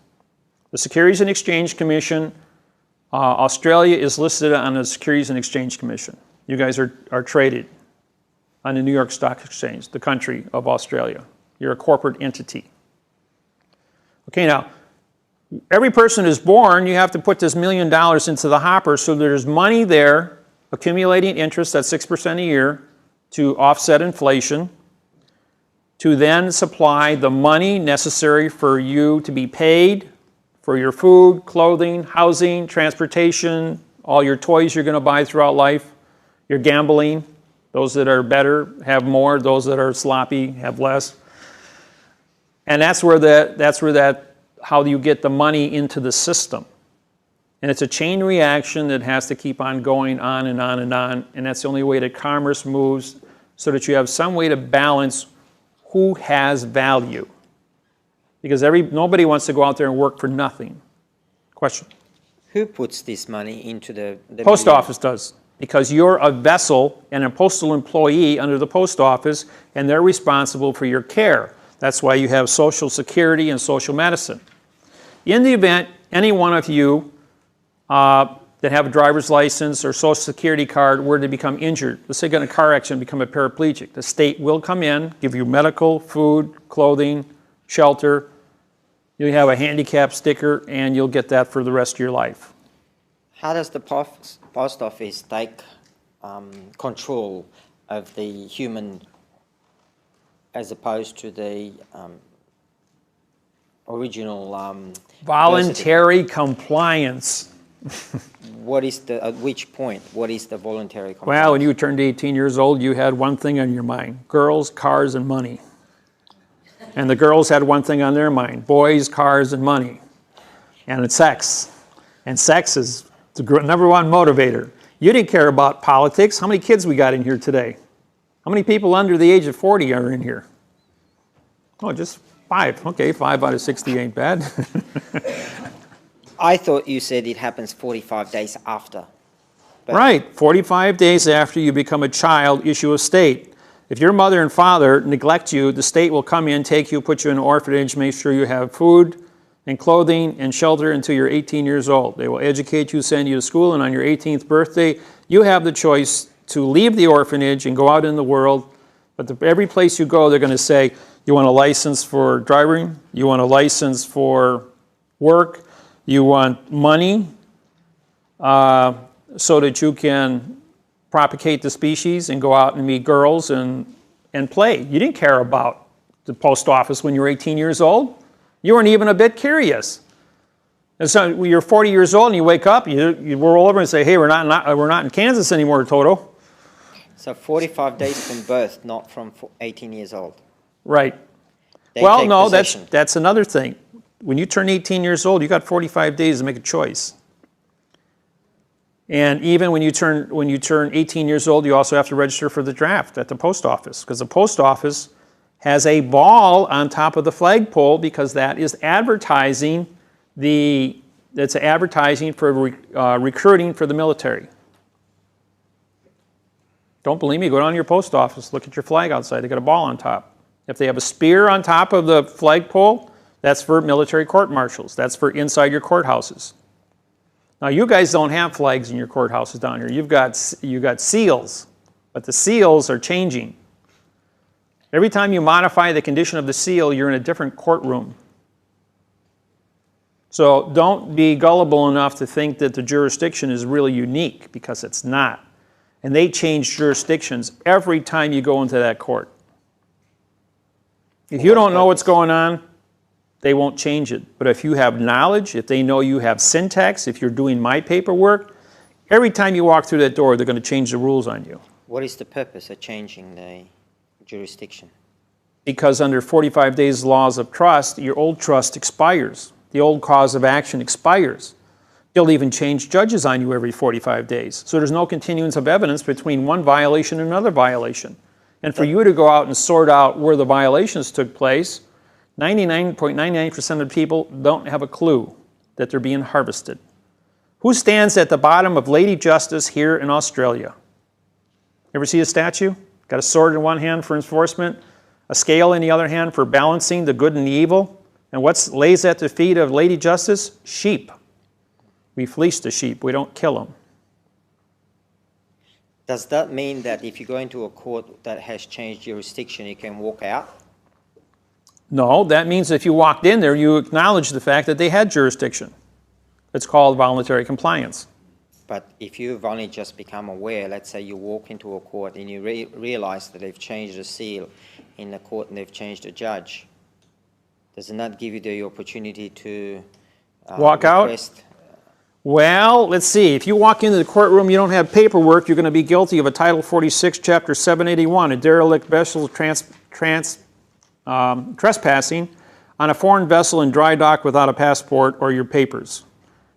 The Securities and Exchange Commission, Australia is listed on the Securities and Exchange Commission. You guys are traded. on the New York Stock Exchange, the country of Australia. You're a corporate entity. Okay, now, every person is born, you have to put this $1 million into the hopper, so there's money there, accumulating interest at 6% a year to offset inflation, to then supply the money necessary for you to be paid for your food, clothing, housing, transportation, all your toys you're going to buy throughout life, your gambling. Those that are better have more, those that are sloppy have less. And that's where how you get the money into the system. And it's a chain reaction that has to keep on going on and on and on. And that's the only way that commerce moves, so that you have some way to balance who has value. Because nobody wants to go out there and work for nothing. Question? Who puts this money into the Post million? office does. Because you're a vessel and a postal employee under the post office, and they're responsible for your care. That's why you have Social Security and social medicine. In the event any one of you that have a driver's license or Social Security card were to become injured, let's say get in a car accident and become a paraplegic, the state will come in, give you medical, food, clothing, shelter. You'll have a handicap sticker, and you'll get that for the rest of your life. How does the post office take control of the human as opposed to the original Voluntary compliance. What is at which point? What is the voluntary compliance? Well, when you turned 18 years old, you had one thing on your mind: girls, cars, and money. And the girls had one thing on their mind: boys, cars, and money. And it's sex. And sex is the number one motivator. You didn't care about politics. How many kids we got in here today? How many people under the age of 40 are in here? Oh, just 5. Okay, 5 out of 60 ain't bad. I thought you said it happens 45 days after. But Right, 45 days after you become a child, issue a state. If your mother and father neglect you, the state will come in, take you, put you in an orphanage, make sure you have food and clothing and shelter until you're 18 years old. They will educate you, send you to school, and on your 18th birthday, you have the choice to leave the orphanage and go out in the world. But every place you go, they're going to say, you want a license for driving, you want a license for work, you want money so that you can propagate the species and go out and meet girls and play. You didn't care about the post office when you were 18 years old. You weren't even a bit curious. And so when you're 40 years old and you wake up, you roll over and say, hey, we're not in Kansas anymore, Toto. so 45 days from birth, not from 18 years old. Right. They Well, take no, possession. that's another thing. When you turn 18 years old, you got 45 days to make a choice. And even when you turn 18 years old, you also have to register for the draft at the post office, because the post office has a ball on top of the flagpole, because that is advertising for recruiting for the military. Don't believe me? Go down to your post office, look at your flag outside. They got a ball on top. If they have a spear on top of the flagpole, that's for military court-martials. That's for inside your courthouses. Now, you guys don't have flags in your courthouses down here. You've got seals, but the seals are changing. Every time you modify the condition of the seal, you're in a different courtroom. So don't be gullible enough to think that the jurisdiction is really unique, because it's not. And they change jurisdictions every time you go into that court. If you don't know what's going on, they won't change it. But if you have knowledge, if they know you have syntax, if you're doing my paperwork, every time you walk through that door, they're going to change the rules on you. What is the purpose of changing the jurisdiction? Because under 45 days laws of trust, your old trust expires. The old cause of action expires. They'll even change judges on you every 45 days. So there's no continuance of evidence between one violation and another violation. And for you to go out and sort out where the violations took place, 99.99% of people don't have a clue that they're being harvested. Who stands at the bottom of Lady Justice here in Australia? Ever see a statue? Got a sword in one hand for enforcement, a scale in the other hand for balancing the good and the evil. And what lays at the feet of Lady Justice? Sheep. We fleece the sheep. We don't kill them. Does that mean that if you go into a court that has changed jurisdiction, you can walk out? No, that means if you walked in there, you acknowledge the fact that they had jurisdiction. It's called voluntary compliance. But if you've only just become aware, let's say you walk into a court and you realize that they've changed the seal in the court and they've changed the judge, doesn't that give you the opportunity to Walk out? request? Well, let's see. If you walk into the courtroom, you don't have paperwork, you're going to be guilty of a Title 46, Chapter 781, a derelict vessel trespassing on a foreign vessel in dry dock without a passport or your papers.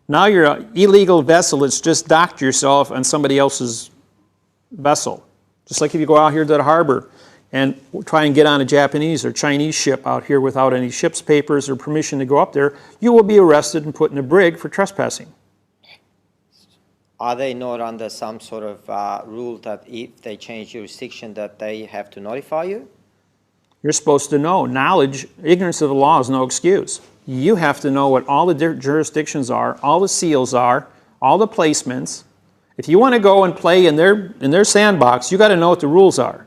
Now you're an illegal vessel that's just docked yourself on somebody else's vessel. Just like if you go out here to the harbor and try and get on a Japanese or Chinese ship out here without any ship's papers or permission to go up there, you will be arrested and put in a brig for trespassing. Are they not under some sort of rule that if they change jurisdiction that they have to notify you? You're supposed to know. Knowledge, ignorance of the law is no excuse. You have to know what all the jurisdictions are, all the seals are, all the placements. If you want to go and play in their sandbox, you got to know what the rules are.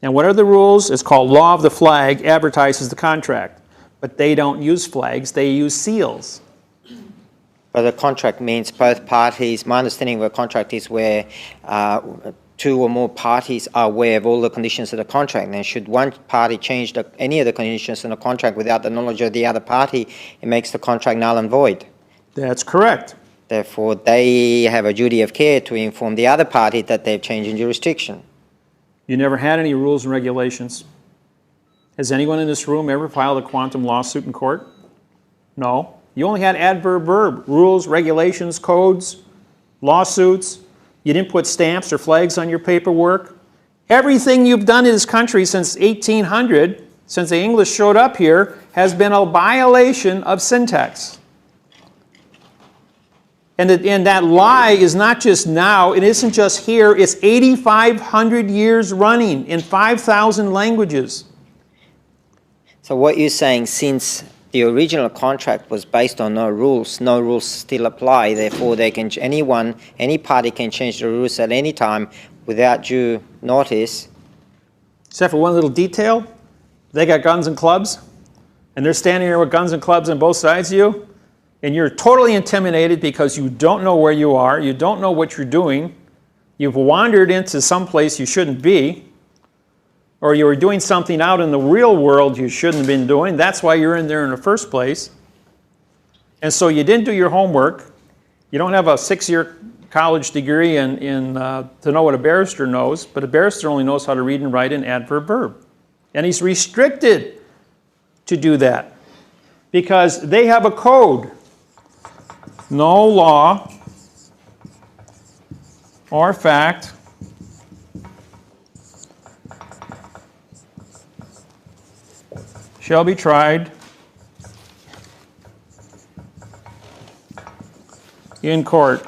And what are the rules? It's called law of the flag, advertises the contract. But they don't use flags, they use seals. But the contract means both parties. My understanding of a contract is where two or more parties are aware of all the conditions of the contract. And should one party change any of the conditions in the contract without the knowledge of the other party, it makes the contract null and void. That's correct. Therefore, they have a duty of care to inform the other party that they've changed in jurisdiction. You never had any rules and regulations. Has anyone in this room ever filed a quantum lawsuit in court? No. You only had adverb-verb, rules, regulations, codes, lawsuits. You didn't put stamps or flags on your paperwork. Everything you've done in this country since 1800, since the English showed up here, has been a violation of syntax. And that lie is not just now, it isn't just here, it's 8,500 years running in 5,000 languages. So what you're saying, since the original contract was based on no rules still apply, therefore any party can change the rules at any time without due notice. Except for one little detail, they got guns and clubs, and they're standing there with guns and clubs on both sides of you, and you're totally intimidated because you don't know where you are, you don't know what you're doing, you've wandered into some place you shouldn't be, or you were doing something out in the real world you shouldn't have been doing. That's why you're in there in the first place. And so you didn't do your homework. You don't have a 6-year college degree to know what a barrister knows, but a barrister only knows how to read and write an adverb-verb. And he's restricted to do that because they have a code. No law or fact shall be tried in court.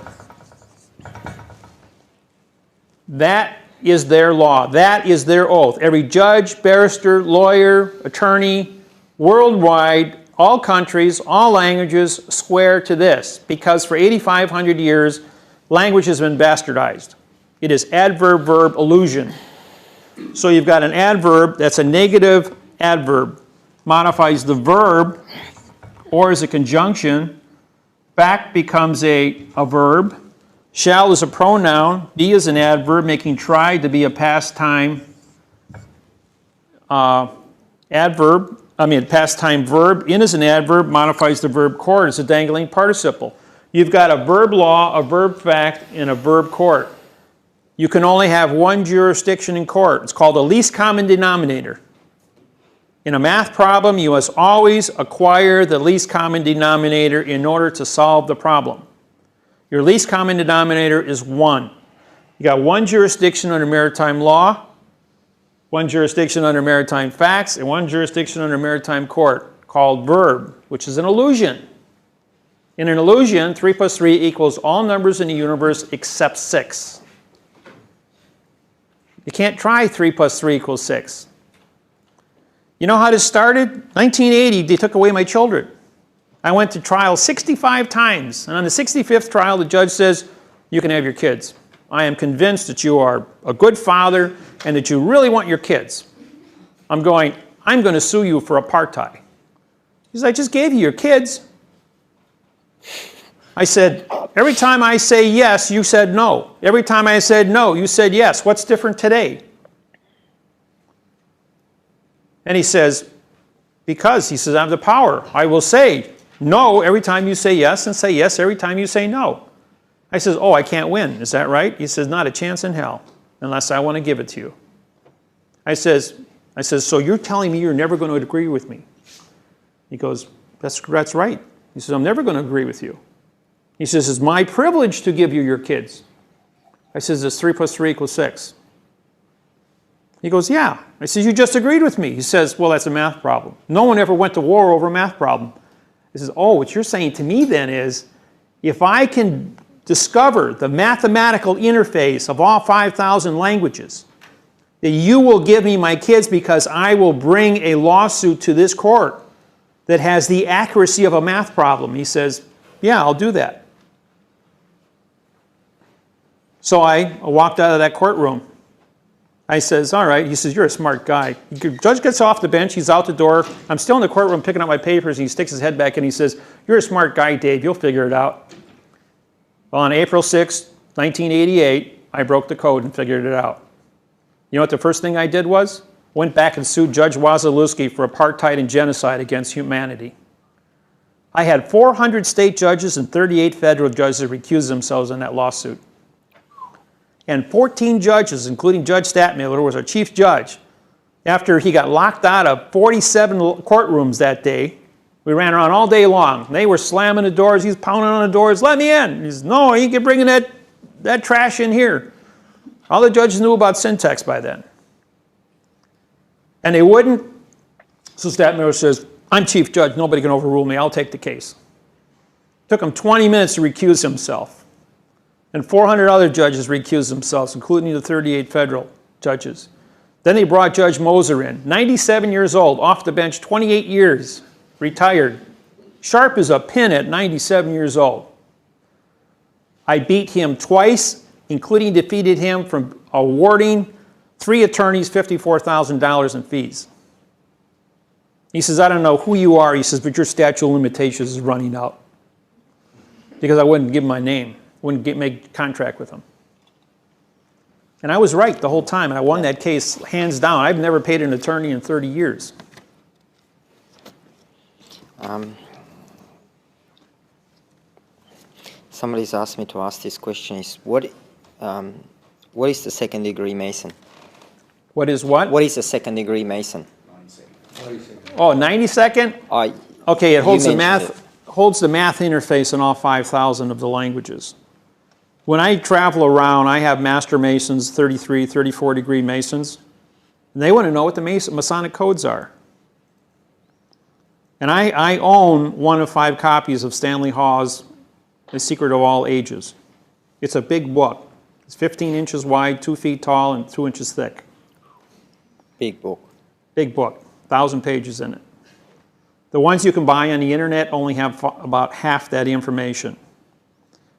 That is their law. That is their oath. Every judge, barrister, lawyer, attorney, worldwide, all countries, all languages swear to this because for 8,500 years, language has been bastardized. It is adverb-verb illusion. So you've got an adverb that's a negative adverb. Modifies the verb or as a conjunction. Fact becomes a verb. Shall is a pronoun. Be is an adverb, making try to be a past time past time verb. In is an adverb, modifies the verb court. It's a dangling participle. You've got a verb law, a verb fact, and a verb court. You can only have one jurisdiction in court. It's called the least common denominator. In a math problem, you must always acquire the least common denominator in order to solve the problem. Your least common denominator is 1. You got one jurisdiction under maritime law, one jurisdiction under maritime facts, and one jurisdiction under maritime court called verb, which is an illusion. In an illusion, 3 plus 3 equals all numbers in the universe except 6. You can't try 3 plus 3 equals 6. You know how this started? 1980, they took away my children. I went to trial 65 times, and on the 65th trial, the judge says, you can have your kids. I am convinced that you are a good father and that you really want your kids. I'm going to sue you for apartheid. He says, I just gave you your kids. I said, every time I say yes, you said no. Every time I said no, you said yes. What's different today? And he says, because, he says, I have the power. I will say no every time you say yes and say yes every time you say no. I says, oh, I can't win. Is that right? He says, not a chance in hell unless I want to give it to you. I says, so you're telling me you're never going to agree with me? He goes, that's right. He says, I'm never going to agree with you. He says, it's my privilege to give you your kids. I says, it's 3 + 3 = 6. He goes, yeah. I says, you just agreed with me. He says, well, that's a math problem. No one ever went to war over a math problem. He says, oh, what you're saying to me then is, if I can discover the mathematical interface of all 5,000 languages, that you will give me my kids because I will bring a lawsuit to this court that has the accuracy of a math problem. He says, yeah, I'll do that. So I walked out of that courtroom. I says, all right. He says, you're a smart guy. The judge gets off the bench. He's out the door. I'm still in the courtroom picking up my papers, and he sticks his head back and he says, you're a smart guy, Dave. You'll figure it out. Well, on April 6, 1988, I broke the code and figured it out. You know what the first thing I did was? Went back and sued Judge Wasilewski for apartheid and genocide against humanity. I had 400 state judges and 38 federal judges recuse themselves in that lawsuit. And 14 judges, including Judge Statmiller, who was our chief judge, after he got locked out of 47 courtrooms that day, we ran around all day long. They were slamming the doors. He's pounding on the doors. Let me in. He says, no, you ain't bringing that trash in here. All the judges knew about syntax by then. And they wouldn't. So Statmiller says, I'm chief judge. Nobody can overrule me. I'll take the case. Took him 20 minutes to recuse himself. And 400 other judges recused themselves, including the 38 federal judges. Then they brought Judge Moser in, 97 years old, off the bench, 28 years, retired. Sharp as a pin at 97 years old. I beat him twice, including defeated him from awarding 3 attorneys $54,000 in fees. He says, I don't know who you are. He says, but your statute of limitations is running out. Because I wouldn't give him my name. Wouldn't make contract with him. And I was right the whole time, and I won that case hands down. I've never paid an attorney in 30 years. Somebody's asked me to ask this question: what is the second-degree Mason? What is what? What is a second-degree Mason? 90 seconds. Oh, 90-second? Okay, it holds the math interface in all 5,000 of the languages. When I travel around, I have master masons, 33, 34-degree masons, and they want to know what the Masonic codes are. And I own 1 of 5 copies of Stanley Hawes' The Secret of All Ages. It's a big book. It's 15 inches wide, 2 feet tall, and 2 inches thick. Big book. Big book, 1,000 pages in it. The ones you can buy on the internet only have about half that information.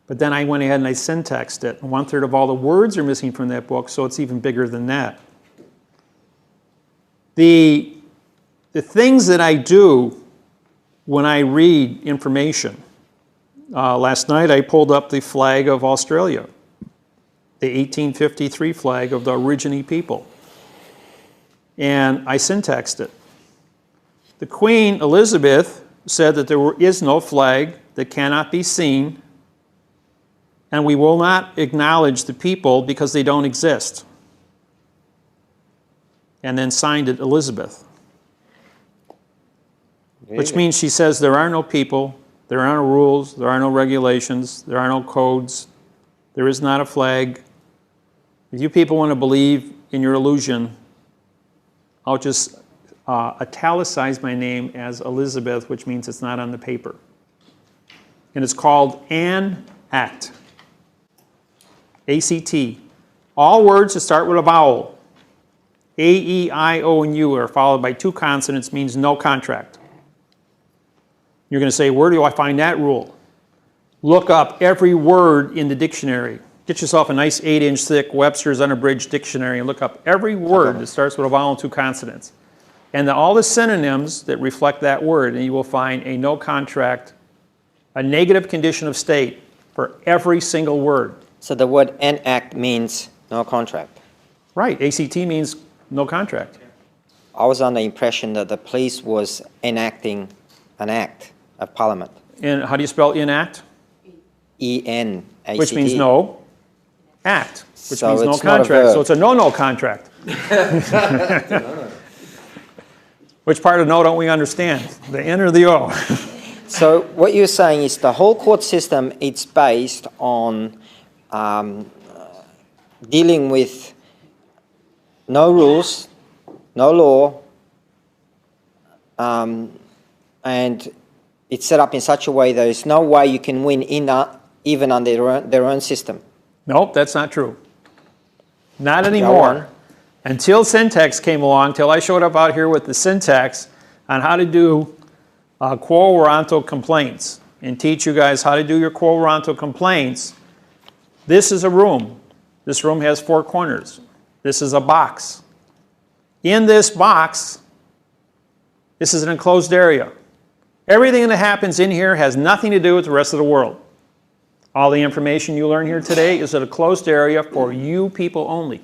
But then I went ahead and I syntaxed it. 1/3 of all the words are missing from that book, so it's even bigger than that. The things that I do when I read information. Last night I pulled up the flag of Australia, the 1853 flag of the Aborigine people. And I syntaxed it. The Queen Elizabeth said that there is no flag that cannot be seen, and we will not acknowledge the people because they don't exist. And then signed it Elizabeth. Really? Which means she says there are no people, there are no rules, there are no regulations, there are no codes, there is not a flag. If you people want to believe in your illusion, I'll just italicize my name as Elizabeth, which means it's not on the paper. And it's called an act. A-C-T. All words that start with a vowel, A, E, I, O, and U, are followed by 2 consonants, means no contract. You're going to say, where do I find that rule? Look up every word in the dictionary. Get yourself a nice 8-inch thick Webster's Unabridged Dictionary and look up every word that starts with a vowel and 2 consonants. And all the synonyms that reflect that word, and you will find a no contract, a negative condition of state for every single word. So the word enact means no contract. Right, ACT means no contract. I was under the impression that the police was enacting an act of Parliament. And how do you spell enact? E-N-A-C-T. Which means no act, which So means no it's not a contract. verb. So it's a no-no contract. Which part of no don't we understand? The N or the O? So what you're saying is the whole court system, it's based on dealing with no rules, no law, and it's set up in such a way there is no way you can win even under their own system. Nope, that's not true. Not Go anymore. on. Until syntax came along, till I showed up out here with the syntax on how to do quo warranto complaints and teach you guys how to do your quo warranto complaints. This is a room. This room has 4 corners. This is a box. In this box, this is an enclosed area. Everything that happens in here has nothing to do with the rest of the world. All the information you learn here today is in a closed area for you people only.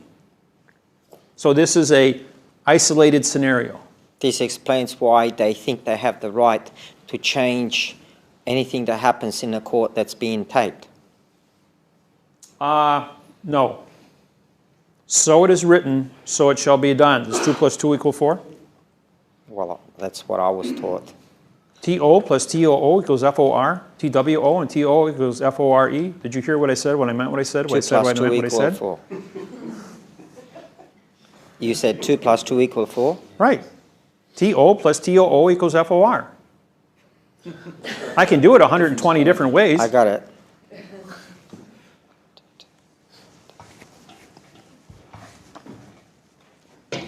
So this is a isolated scenario. This explains why they think they have the right to change anything that happens in the court that's being taped. No. So it is written, so it shall be done. Does 2 plus 2 equal 4? Well, that's what I was taught. TO plus TOO equals FOR. TWO and TO equals FORE. Did you hear what I said when I meant what I said? 2 What I said plus when I 2 meant what I equal said? 4. You said 2 plus 2 equal 4? Right. TO plus TOO equals FOR. I can do it 120 different ways. I got it. I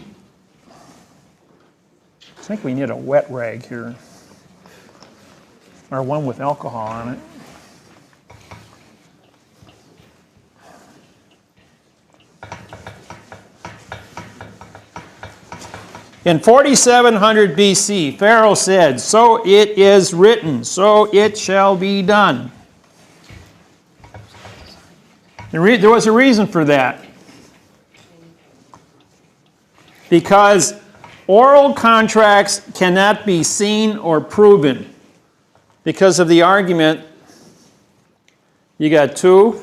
think we need a wet rag here, or one with alcohol on it. In 4700 BC, Pharaoh said, "So it is written, so it shall be done." There was a reason for that. Because oral contracts cannot be seen or proven because of the argument, you got 2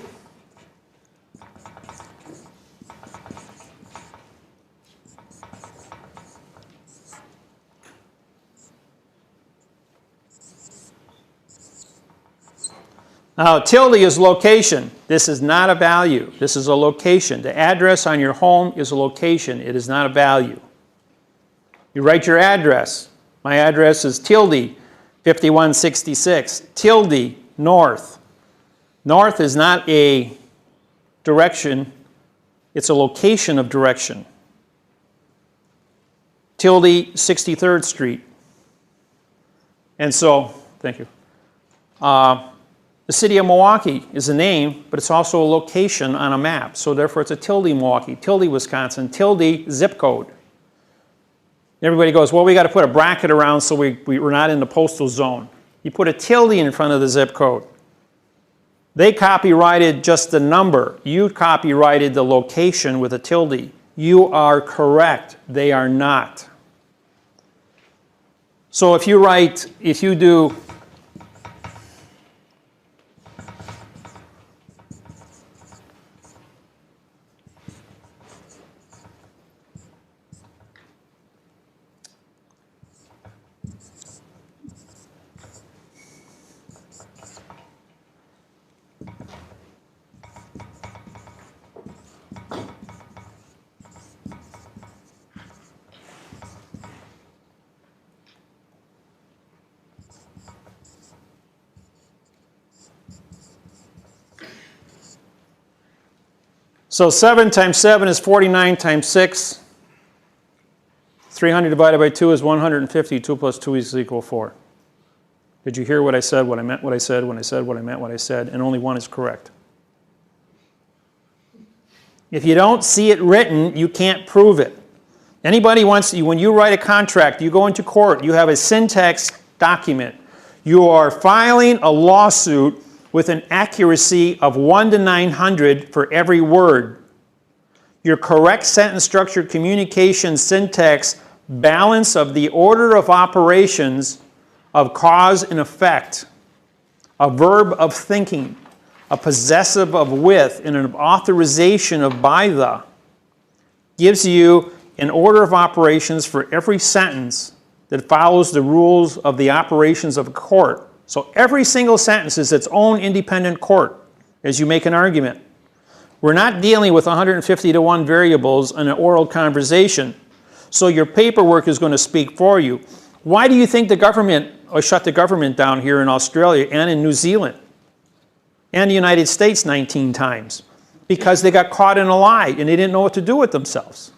Now, tilde is location. This is not a value. This is a location. The address on your home is a location. It is not a value. You write your address. My address is tilde 5166. Tilde north. North is not a direction. It's a location of direction. Tilde 63rd Street. And so, thank you. The city of Milwaukee is a name, but it's also a location on a map. So therefore, it's a tilde Milwaukee, tilde Wisconsin, tilde zip code. Everybody goes, well, we got to put a bracket around so we're not in the postal zone. You put a tilde in front of the zip code. They copyrighted just the number. You copyrighted the location with a tilde. You are correct. They are not. So if you do So 7 times 7 is 49 times 6. 300 divided by 2 is 150. 2 plus 2 is equal 4. Did you hear what I said, what I meant, what I said, when I said what I meant, what I said? And only one is correct. If you don't see it written, you can't prove it. Anybody wants, when you write a contract, you go into court, you have a syntax document. You are filing a lawsuit with an accuracy of 1 to 900 for every word. Your correct sentence structure, communication, syntax, balance of the order of operations of cause and effect, a verb of thinking, a possessive of with, and an authorization of by the, gives you an order of operations for every sentence that follows the rules of the operations of a court. So every single sentence is its own independent court as you make an argument. We're not dealing with 150 to 1 variables in an oral conversation, so your paperwork is going to speak for you. Why do you think the government shut the government down here in Australia and in New Zealand and the United States 19 times? Because they got caught in a lie and they didn't know what to do with themselves.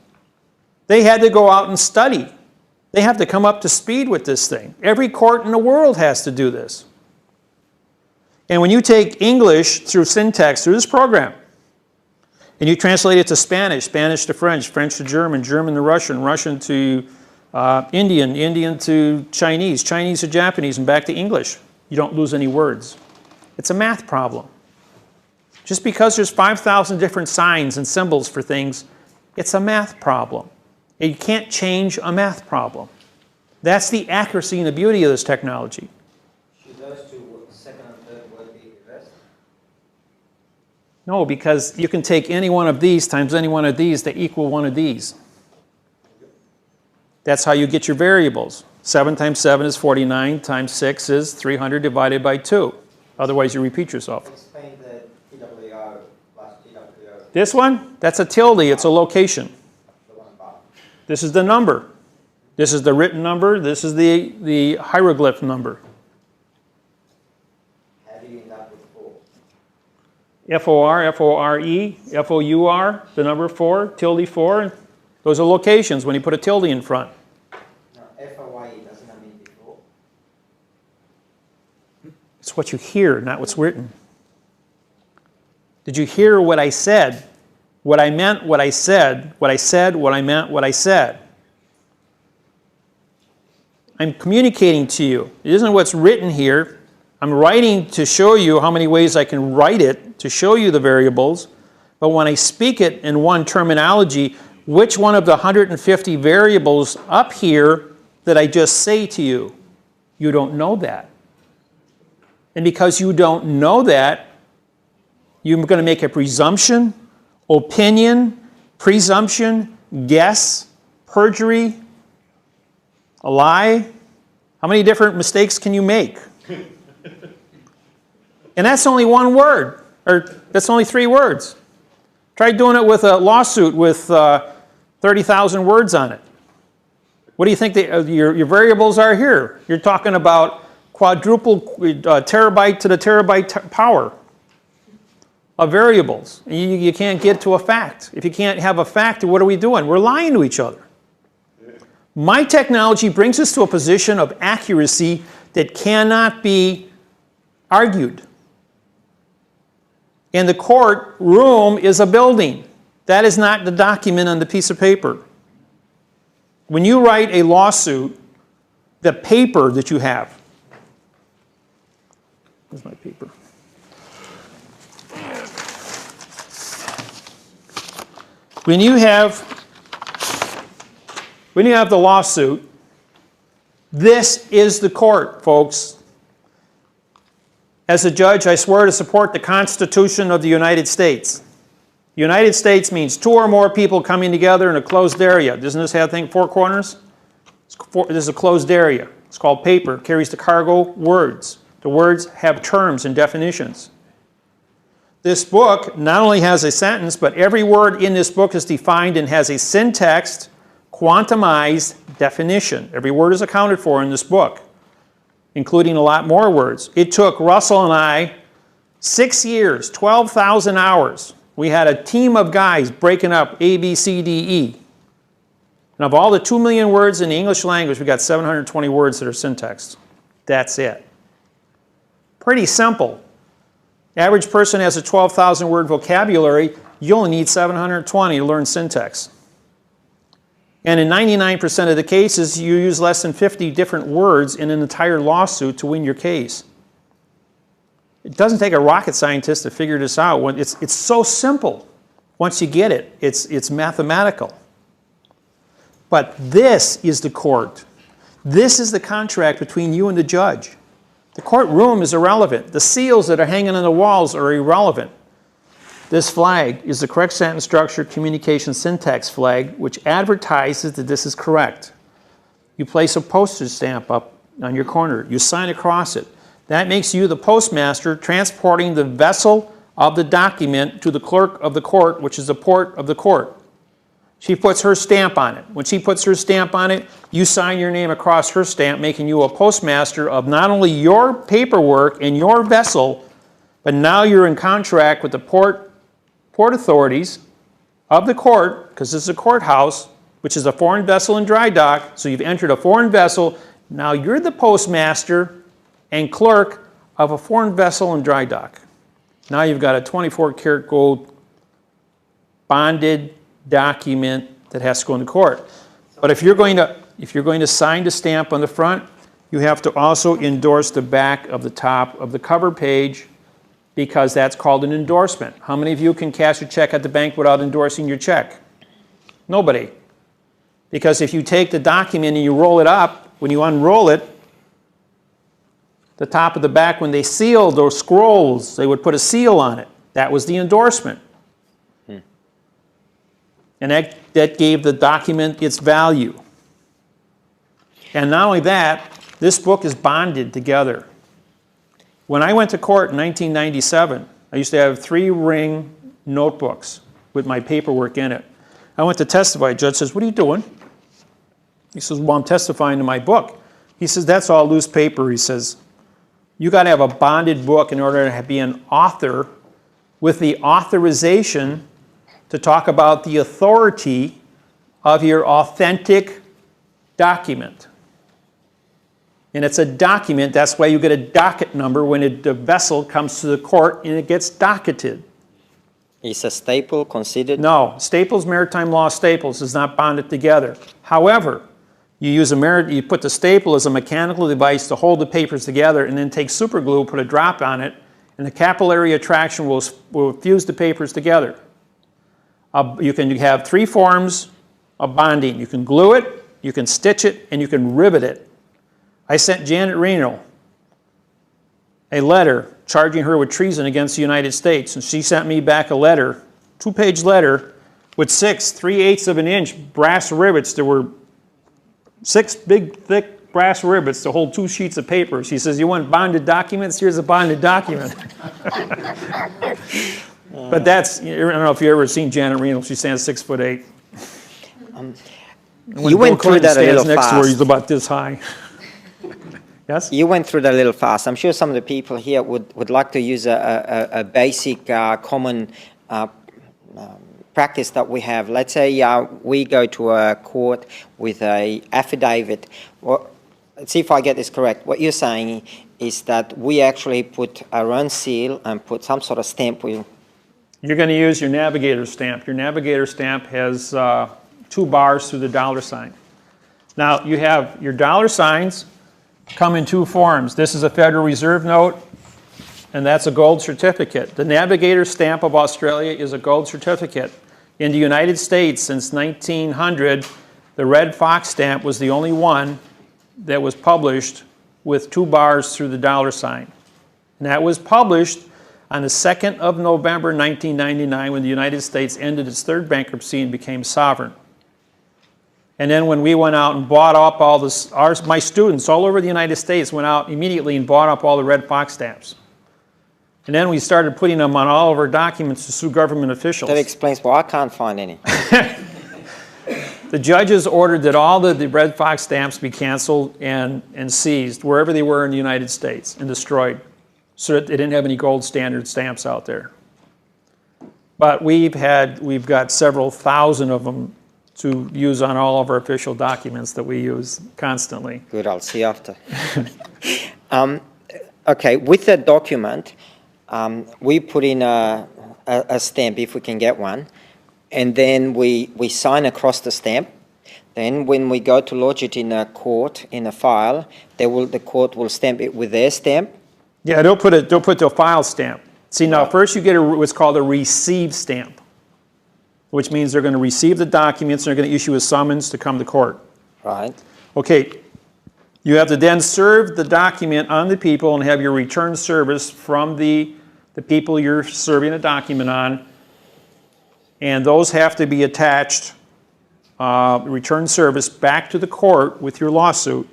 They had to go out and study. They have to come up to speed with this thing. Every court in the world has to do this. And when you take English through syntax, through this program, and you translate it to Spanish, Spanish to French, French to German, German to Russian, Russian to Indian, Indian to Chinese, Chinese to Japanese, and back to English, you don't lose any words. It's a math problem. Just because there's 5,000 different signs and symbols for things, it's a math problem. And you can't change a math problem. That's the accuracy and the beauty of this technology. Should those two, second and third word, be reversed? No, because you can take any one of these times any one of these to equal one of these. That's how you get your variables. 7 times 7 is 49, times 6 is 300 divided by 2. Otherwise, you repeat yourself. Explain the TWO plus TWO. This one, that's a tilde, it's a location. The one above. This is the number. This is the written number, this is the hieroglyph number. How do you end up with 4? F-O-R, F-O-R-E, F-O-U-R, the number 4, tilde 4. Those are locations when you put a tilde in front. No, F-O-Y-E, doesn't that mean before? It's what you hear, not what's written. Did you hear what I said? What I meant, what I said, what I said, what I meant, what I said. I'm communicating to you. It isn't what's written here. I'm writing to show you how many ways I can write it, to show you the variables. But when I speak it in one terminology, which one of the 150 variables up here that I just say to you? You don't know that. And because you don't know that, you're going to make a presumption, opinion, presumption, guess, perjury, a lie. How many different mistakes can you make? And that's only one word, or that's only 3 words. Try doing it with a lawsuit with 30,000 words on it. What do you think your variables are here? You're talking about quadruple terabyte to the terabyte power of variables. You can't get to a fact. If you can't have a fact, what are we doing? We're lying to each other. My technology brings us to a position of accuracy that cannot be argued. And the courtroom is a building. That is not the document on the piece of paper. When you write a lawsuit, the paper that you have, where's my paper? When you have the lawsuit, this is the court, folks. As a judge, I swear to support the Constitution of the United States. The United States means 2 or more people coming together in a closed area. Doesn't this have 4 corners? This is a closed area. It's called paper. It carries the cargo words. The words have terms and definitions. This book not only has a sentence, but every word in this book is defined and has a syntaxed, quantumized definition. Every word is accounted for in this book, including a lot more words. It took Russell and I 6 years, 12,000 hours. We had a team of guys breaking up A, B, C, D, E. And of all the 2 million words in the English language, we got 720 words that are syntaxed. That's it. Pretty simple. Average person has a 12,000 word vocabulary. You only need 720 to learn syntax. And in 99% of the cases, you use less than 50 different words in an entire lawsuit to win your case. It doesn't take a rocket scientist to figure this out. It's so simple. Once you get it, it's mathematical. But this is the court. This is the contract between you and the judge. The courtroom is irrelevant. The seals that are hanging on the walls are irrelevant. This flag is the correct sentence structure communication syntax flag, which advertises that this is correct. You place a postage stamp up on your corner. You sign across it. That makes you the postmaster transporting the vessel of the document to the clerk of the court, which is the port of the court. She puts her stamp on it. When she puts her stamp on it, you sign your name across her stamp, making you a postmaster of not only your paperwork and your vessel, but now you're in contract with the port authorities of the court, because this is a courthouse, which is a foreign vessel in dry dock, so you've entered a foreign vessel. Now you're the postmaster and clerk of a foreign vessel in dry dock. Now you've got a 24-karat gold bonded document that has to go into court. But if you're going to sign the stamp on the front, you have to also endorse the back of the top of the cover page, because that's called an endorsement. How many of you can cash a check at the bank without endorsing your check? Nobody. Because if you take the document and you roll it up, when you unroll it, the top of the back, when they sealed those scrolls, they would put a seal on it. That was the endorsement. And that gave the document its value. And not only that, this book is bonded together. When I went to court in 1997, I used to have 3-ring notebooks with my paperwork in it. I went to testify. The judge says, "What are you doing?" He says, "Well, I'm testifying to my book." He says, "That's all loose paper." He says, "You got to have a bonded book in order to be an author with the authorization to talk about the authority of your authentic document." And it's a document. That's why you get a docket number when the vessel comes to the court and it gets docketed. Is a staple considered? No, Staples Maritime Law Staples is not bonded together. However, you put the staple as a mechanical device to hold the papers together, and then take super glue, put a drop on it, and the capillary attraction will fuse the papers together. You can have 3 forms of bonding. You can glue it, you can stitch it, and you can rivet it. I sent Janet Reno a letter charging her with treason against the United States, and she sent me back a letter, 2-page letter, with 6 3/8 of an inch brass rivets. There were 6 big, thick brass rivets to hold 2 sheets of paper. She says, "You want bonded documents? Here's a bonded document." But that's, I don't know if you've ever seen Janet Reno. She stands 6'8". You went through that a little next to her, he's fast. about this high. Yes? You went through that a little fast. I'm sure some of the people here would like to use a basic, common practice that we have. Let's say we go to a court with a affidavit. Well, let's see if I get this correct. What you're saying is that we actually put our own seal and put some sort of stamp. You're going to use your navigator stamp. Your navigator stamp has 2 bars through the dollar sign. Now, you have your dollar signs come in 2 forms. This is a Federal Reserve note, and that's a gold certificate. The navigator stamp of Australia is a gold certificate. In the United States, since 1900, the red fox stamp was the only one that was published with 2 bars through the dollar sign. And that was published on the 2nd of November, 1999, when the United States ended its 3rd bankruptcy and became sovereign. And then when we went out and bought up all this, my students all over the United States went out immediately and bought up all the red fox stamps. And then we started putting them on all of our documents to sue government officials. That explains why I can't find any. The judges ordered that all the red fox stamps be canceled and seized wherever they were in the United States and destroyed, so that they didn't have any gold standard stamps out there. But we've got several thousand of them to use on all of our official documents that we use constantly. Good, I'll see after. Okay, with that document, we put in a stamp if we can get one, and then we sign across the stamp. Then when we go to lodge it in a court, in a file, the court will stamp it with their stamp. Yeah, they'll put the file stamp. See, now first you get what's called a receive stamp, which means they're going to receive the documents and they're going to issue a summons to come to court. Right. Okay, you have to then serve the document on the people and have your return service from the people you're serving a document on, and those have to be attached, return service back to the court with your lawsuit,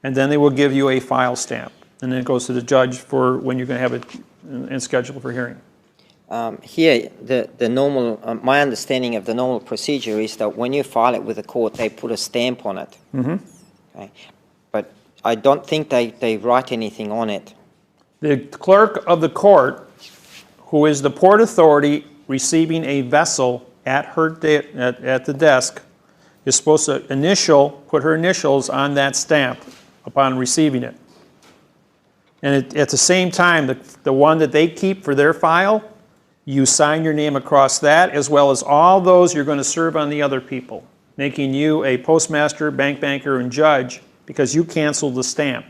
and then they will give you a file stamp, and then it goes to the judge for when you're going to have it and schedule for hearing. Here, the normal, my understanding of the normal procedure is that when you file it with the court, they put a stamp on it. Mm-hmm. Okay. But I don't think they write anything on it. The clerk of the court, who is the port authority receiving a vessel at the desk, is supposed to put her initials on that stamp upon receiving it. And at the same time, the one that they keep for their file, you sign your name across that, as well as all those you're going to serve on the other people, making you a postmaster, bank banker, and judge because you canceled the stamp.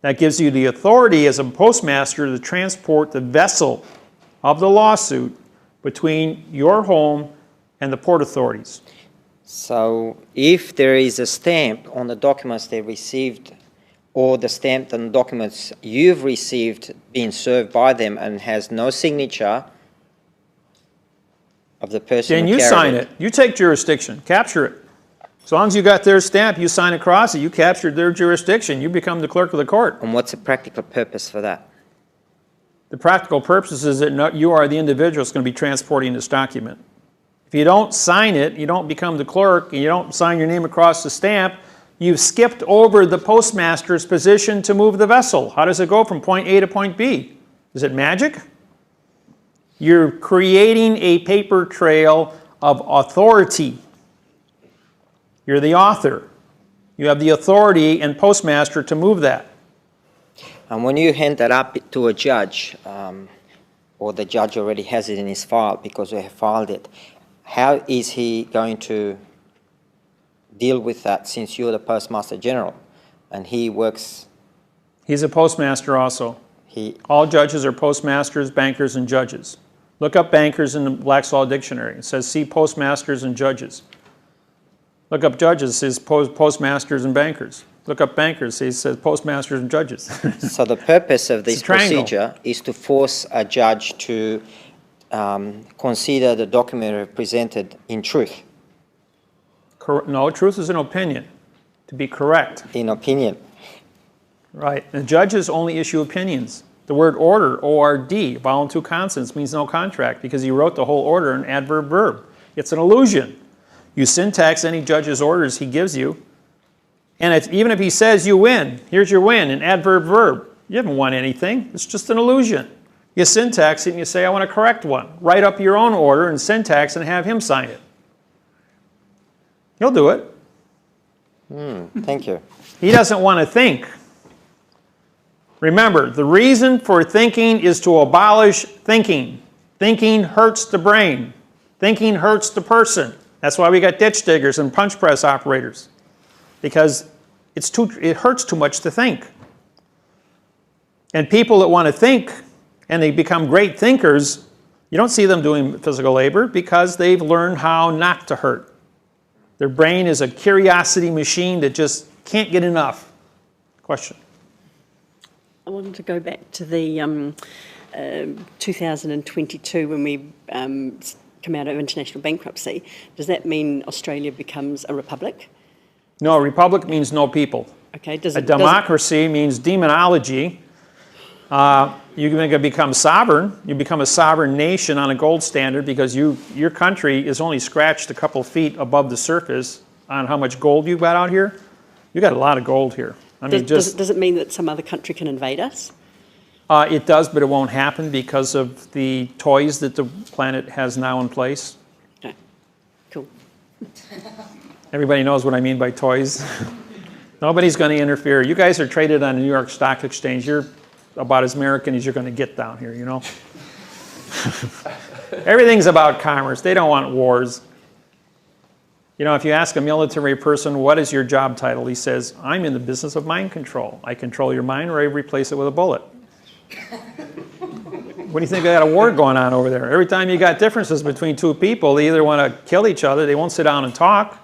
That gives you the authority as a postmaster to transport the vessel of the lawsuit between your home and the port authorities. So if there is a stamp on the documents they received, or the stamp on the documents you've received being served by them and has no signature of the person Then who you carried sign it. You take jurisdiction. Capture it. As long as you got their stamp, you sign across it, you captured their jurisdiction, you become the clerk of the court. And what's the practical purpose for that? The practical purpose is that you are the individual that's going to be transporting this document. If you don't sign it, you don't become the clerk, and you don't sign your name across the stamp, you've skipped over the postmaster's position to move the vessel. How does it go from point A to point B? Is it magic? You're creating a paper trail of authority. You're the author. You have the authority and postmaster to move that. And when you hand that up to a judge, or the judge already has it in his file because you have filed it, how is he going to deal with that since you're the Postmaster General and he works? He's a postmaster also. All judges are postmasters, bankers, and judges. Look up bankers in the Black's Law Dictionary. It says see postmasters and judges. Look up judges, it says postmasters and bankers. Look up bankers, it says postmasters and judges. So the purpose of this procedure is to force a judge to consider the document presented in truth. No, truth is an opinion, to be correct. In opinion. Right. And judges only issue opinions. The word order, O-R-D, vowel and two consonants, means no contract because he wrote the whole order in adverb verb. It's an illusion. You syntax any judge's orders he gives you, and even if he says you win, here's your win, an adverb verb, you haven't won anything. It's just an illusion. You syntax it and you say, I want to correct one. Write up your own order and syntax and have him sign it. He'll do it. Thank you. He doesn't want to think. Remember, the reason for thinking is to abolish thinking. Thinking hurts the brain. Thinking hurts the person. That's why we got ditch diggers and punch press operators, because it hurts too much to think. And people that want to think and they become great thinkers, you don't see them doing physical labor because they've learned how not to hurt. Their brain is a curiosity machine that just can't get enough. Question? I wanted to go back to the 2022 when we come out of international bankruptcy. Does that mean Australia becomes a republic? No, a republic means no people. Okay. A democracy means demonology. You're going to become sovereign. You become a sovereign nation on a gold standard because your country is only scratched a couple feet above the surface on how much gold you've got out here. You got a lot of gold here. I mean, does it mean that some other country can invade us? It does, but it won't happen because of the toys that the planet has now in place. Okay, cool. Everybody knows what I mean by toys. Nobody's going to interfere. You guys are traded on the New York Stock Exchange. You're about as American as you're going to get down here, you know. Everything's about commerce. They don't want wars. You know, if you ask a military person, what is your job title? He says, I'm in the business of mind control. I control your mind or I replace it with a bullet. What do you think? They got a war going on over there? Every time you got differences between two people, they either want to kill each other, they won't sit down and talk.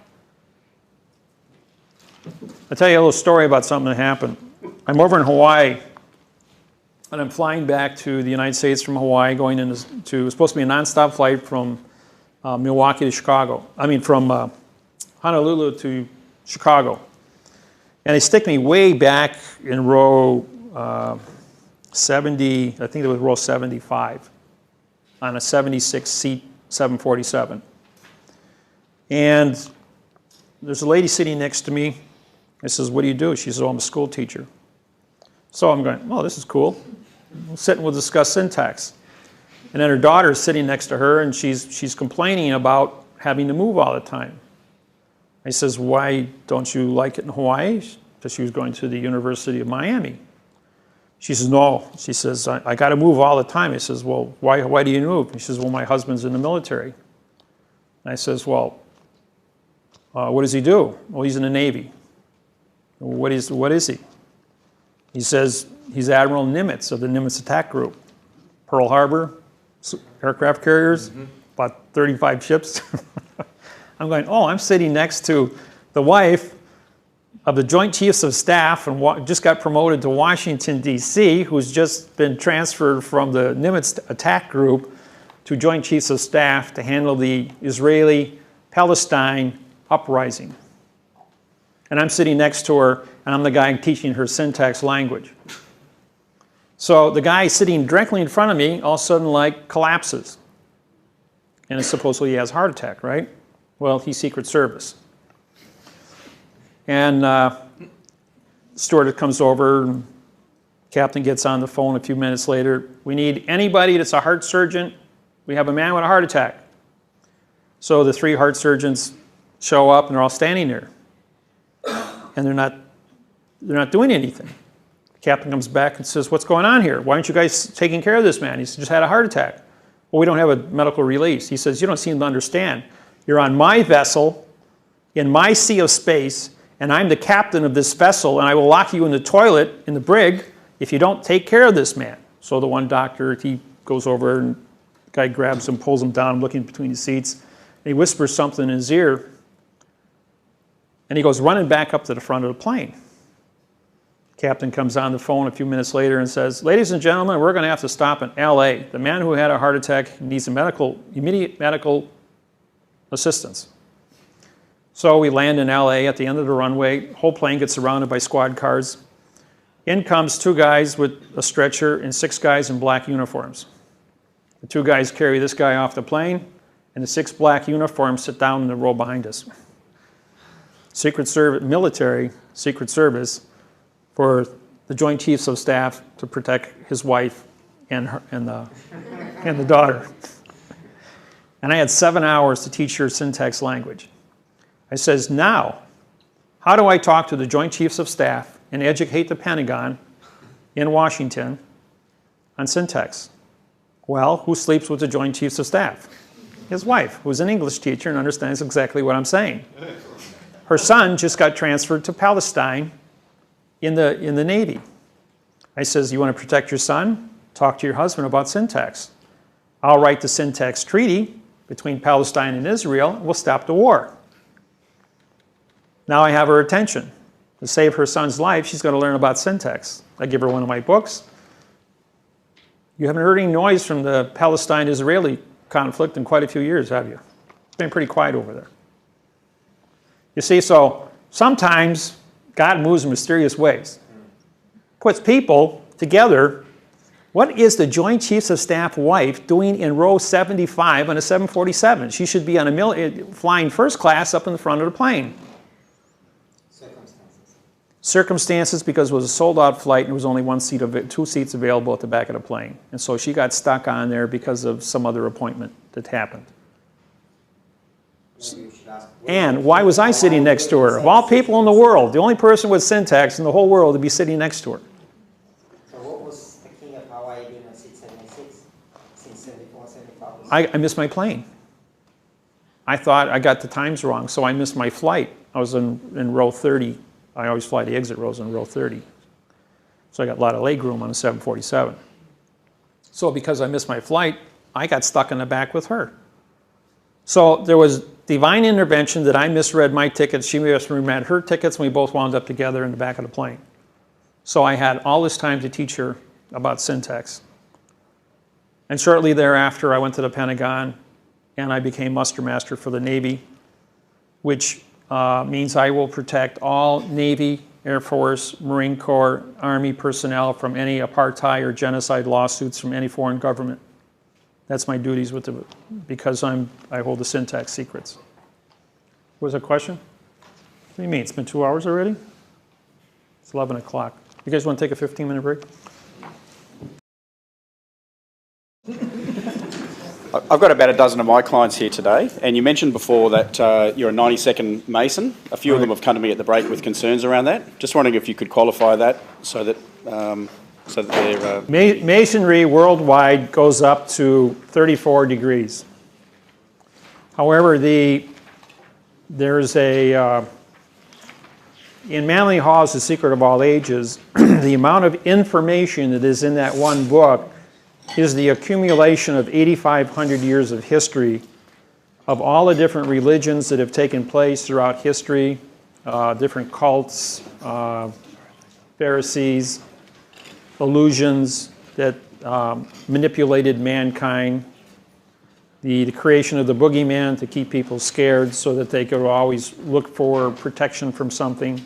I'll tell you a little story about something that happened. I'm over in Hawaii, and I'm flying back to the United States from Hawaii, going into, it was supposed to be a nonstop flight from Milwaukee to Chicago. I mean, from Honolulu to Chicago. And they stick me way back in row 70, I think it was row 75, on a 76-seat 747. And there's a lady sitting next to me. I says, what do you do? She says, oh, I'm a school teacher. So I'm going, oh, this is cool. We'll sit and we'll discuss syntax. And then her daughter is sitting next to her, and she's complaining about having to move all the time. I says, why don't you like it in Hawaii? Because she was going to the University of Miami. She says, no. She says, I got to move all the time. I says, well, why do you move? She says, well, my husband's in the military. And I says, well, what does he do? Well, he's in the Navy. What is he? He says, he's Admiral Nimitz of the Nimitz Attack Group. Pearl Harbor, aircraft carriers, about 35 ships. I'm going, oh, I'm sitting next to the wife of the Joint Chiefs of Staff and just got promoted to Washington, D.C., who's just been transferred from the Nimitz Attack Group to Joint Chiefs of Staff to handle the Israeli-Palestine uprising. And I'm sitting next to her, and I'm the guy teaching her syntax language. So the guy sitting directly in front of me all of a sudden like collapses. And it's supposedly he has a heart attack, right? Well, he's Secret Service. And stewardess comes over, captain gets on the phone a few minutes later. We need anybody that's a heart surgeon. We have a man with a heart attack. So the 3 heart surgeons show up, and they're all standing there. And they're not doing anything. The captain comes back and says, what's going on here? Why aren't you guys taking care of this man? He just had a heart attack. Well, we don't have a medical release. He says, you don't seem to understand. You're on my vessel, in my sea of space, and I'm the captain of this vessel, and I will lock you in the toilet in the brig if you don't take care of this man. So the one doctor, he goes over, and the guy grabs him, pulls him down, looking between the seats, and he whispers something in his ear, and he goes running back up to the front of the plane. Captain comes on the phone a few minutes later and says, ladies and gentlemen, we're going to have to stop in L.A. The man who had a heart attack needs immediate medical assistance. So we land in L.A. at the end of the runway. Whole plane gets surrounded by squad cars. In comes 2 guys with a stretcher and 6 guys in black uniforms. The 2 guys carry this guy off the plane, and the 6 black uniforms sit down in the row behind us. Secret Service, military Secret Service, for the Joint Chiefs of Staff to protect his wife and the daughter. And I had 7 hours to teach her syntax language. I says, now, how do I talk to the Joint Chiefs of Staff and educate the Pentagon in Washington on syntax? Well, who sleeps with the Joint Chiefs of Staff? His wife, who's an English teacher and understands exactly what I'm saying. Her son just got transferred to Palestine in the Navy. I says, you want to protect your son? Talk to your husband about syntax. I'll write the syntax treaty between Palestine and Israel, and we'll stop the war. Now I have her attention. To save her son's life, she's going to learn about syntax. I give her one of my books. You haven't heard any noise from the Palestine-Israeli conflict in quite a few years, have you? It's been pretty quiet over there. You see, so sometimes God moves in mysterious ways. Puts people together. What is the Joint Chiefs of Staff wife doing in row 75 on a 747? She should be on flying first class up in the front of the plane. Circumstances, because it was a sold-out flight and there was only 2 seats available at the back of the plane. And so she got stuck on there because of some other appointment that happened. And why was I sitting next to her? Of all people in the world, the only person with syntax in the whole world to be sitting next to her. So what was I missed my plane. I thought I got the times wrong, so I missed my flight. I was in row 30. I always fly the exit rows in row 30. So I got a lot of leg room on the 747. So because I missed my flight, I got stuck in the back with her. So there was divine intervention that I misread my tickets, she misread her tickets, and we both wound up together in the back of the plane. So I had all this time to teach her about syntax. And shortly thereafter, I went to the Pentagon, and I became muster master for the Navy, which means I will protect all Navy, Air Force, Marine Corps, Army personnel from any apartheid or genocide lawsuits from any foreign government. That's my duties because I hold the syntax secrets. Was there a question? What do you mean? It's been 2 hours already? It's 11 o'clock. You guys want to take a 15-minute break? I've got about a dozen of my clients here today, and you mentioned before that you're a 90-second Mason. A few of them have come to me at the break with concerns around that. Just wondering if you could qualify that so that they're... Masonry worldwide goes up to 34 degrees. However, there's a... in Manly Hall's The Secret of All Ages, the amount of information that is in that one book is the accumulation of 8,500 years of history of all the different religions that have taken place throughout history, different cults, Pharisees, illusions that manipulated mankind, the creation of the boogeyman to keep people scared so that they could always look for protection from something.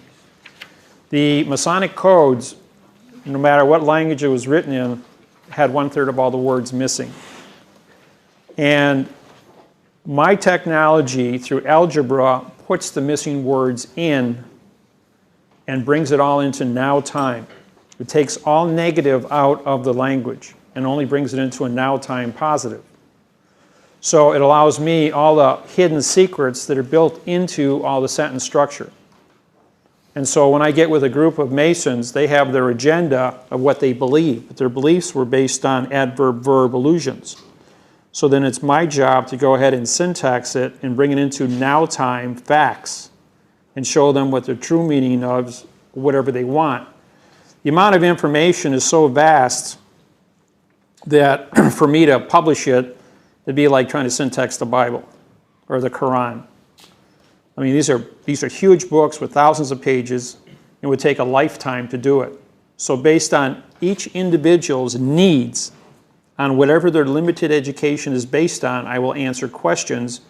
The Masonic codes, no matter what language it was written in, had 1/3 of all the words missing. And my technology through algebra puts the missing words in and brings it all into now time. It takes all negative out of the language and only brings it into a now time positive. So it allows me all the hidden secrets that are built into all the sentence structure. And so when I get with a group of Masons, they have their agenda of what they believe, but their beliefs were based on adverb-verb illusions. So then it's my job to go ahead and syntax it and bring it into now-time facts and show them what the true meaning of whatever they want. The amount of information is so vast that for me to publish it, it'd be like trying to syntax the Bible or the Quran. I mean, these are huge books with thousands of pages. It would take a lifetime to do it. So based on each individual's needs, on whatever their limited education is based on, I will answer questions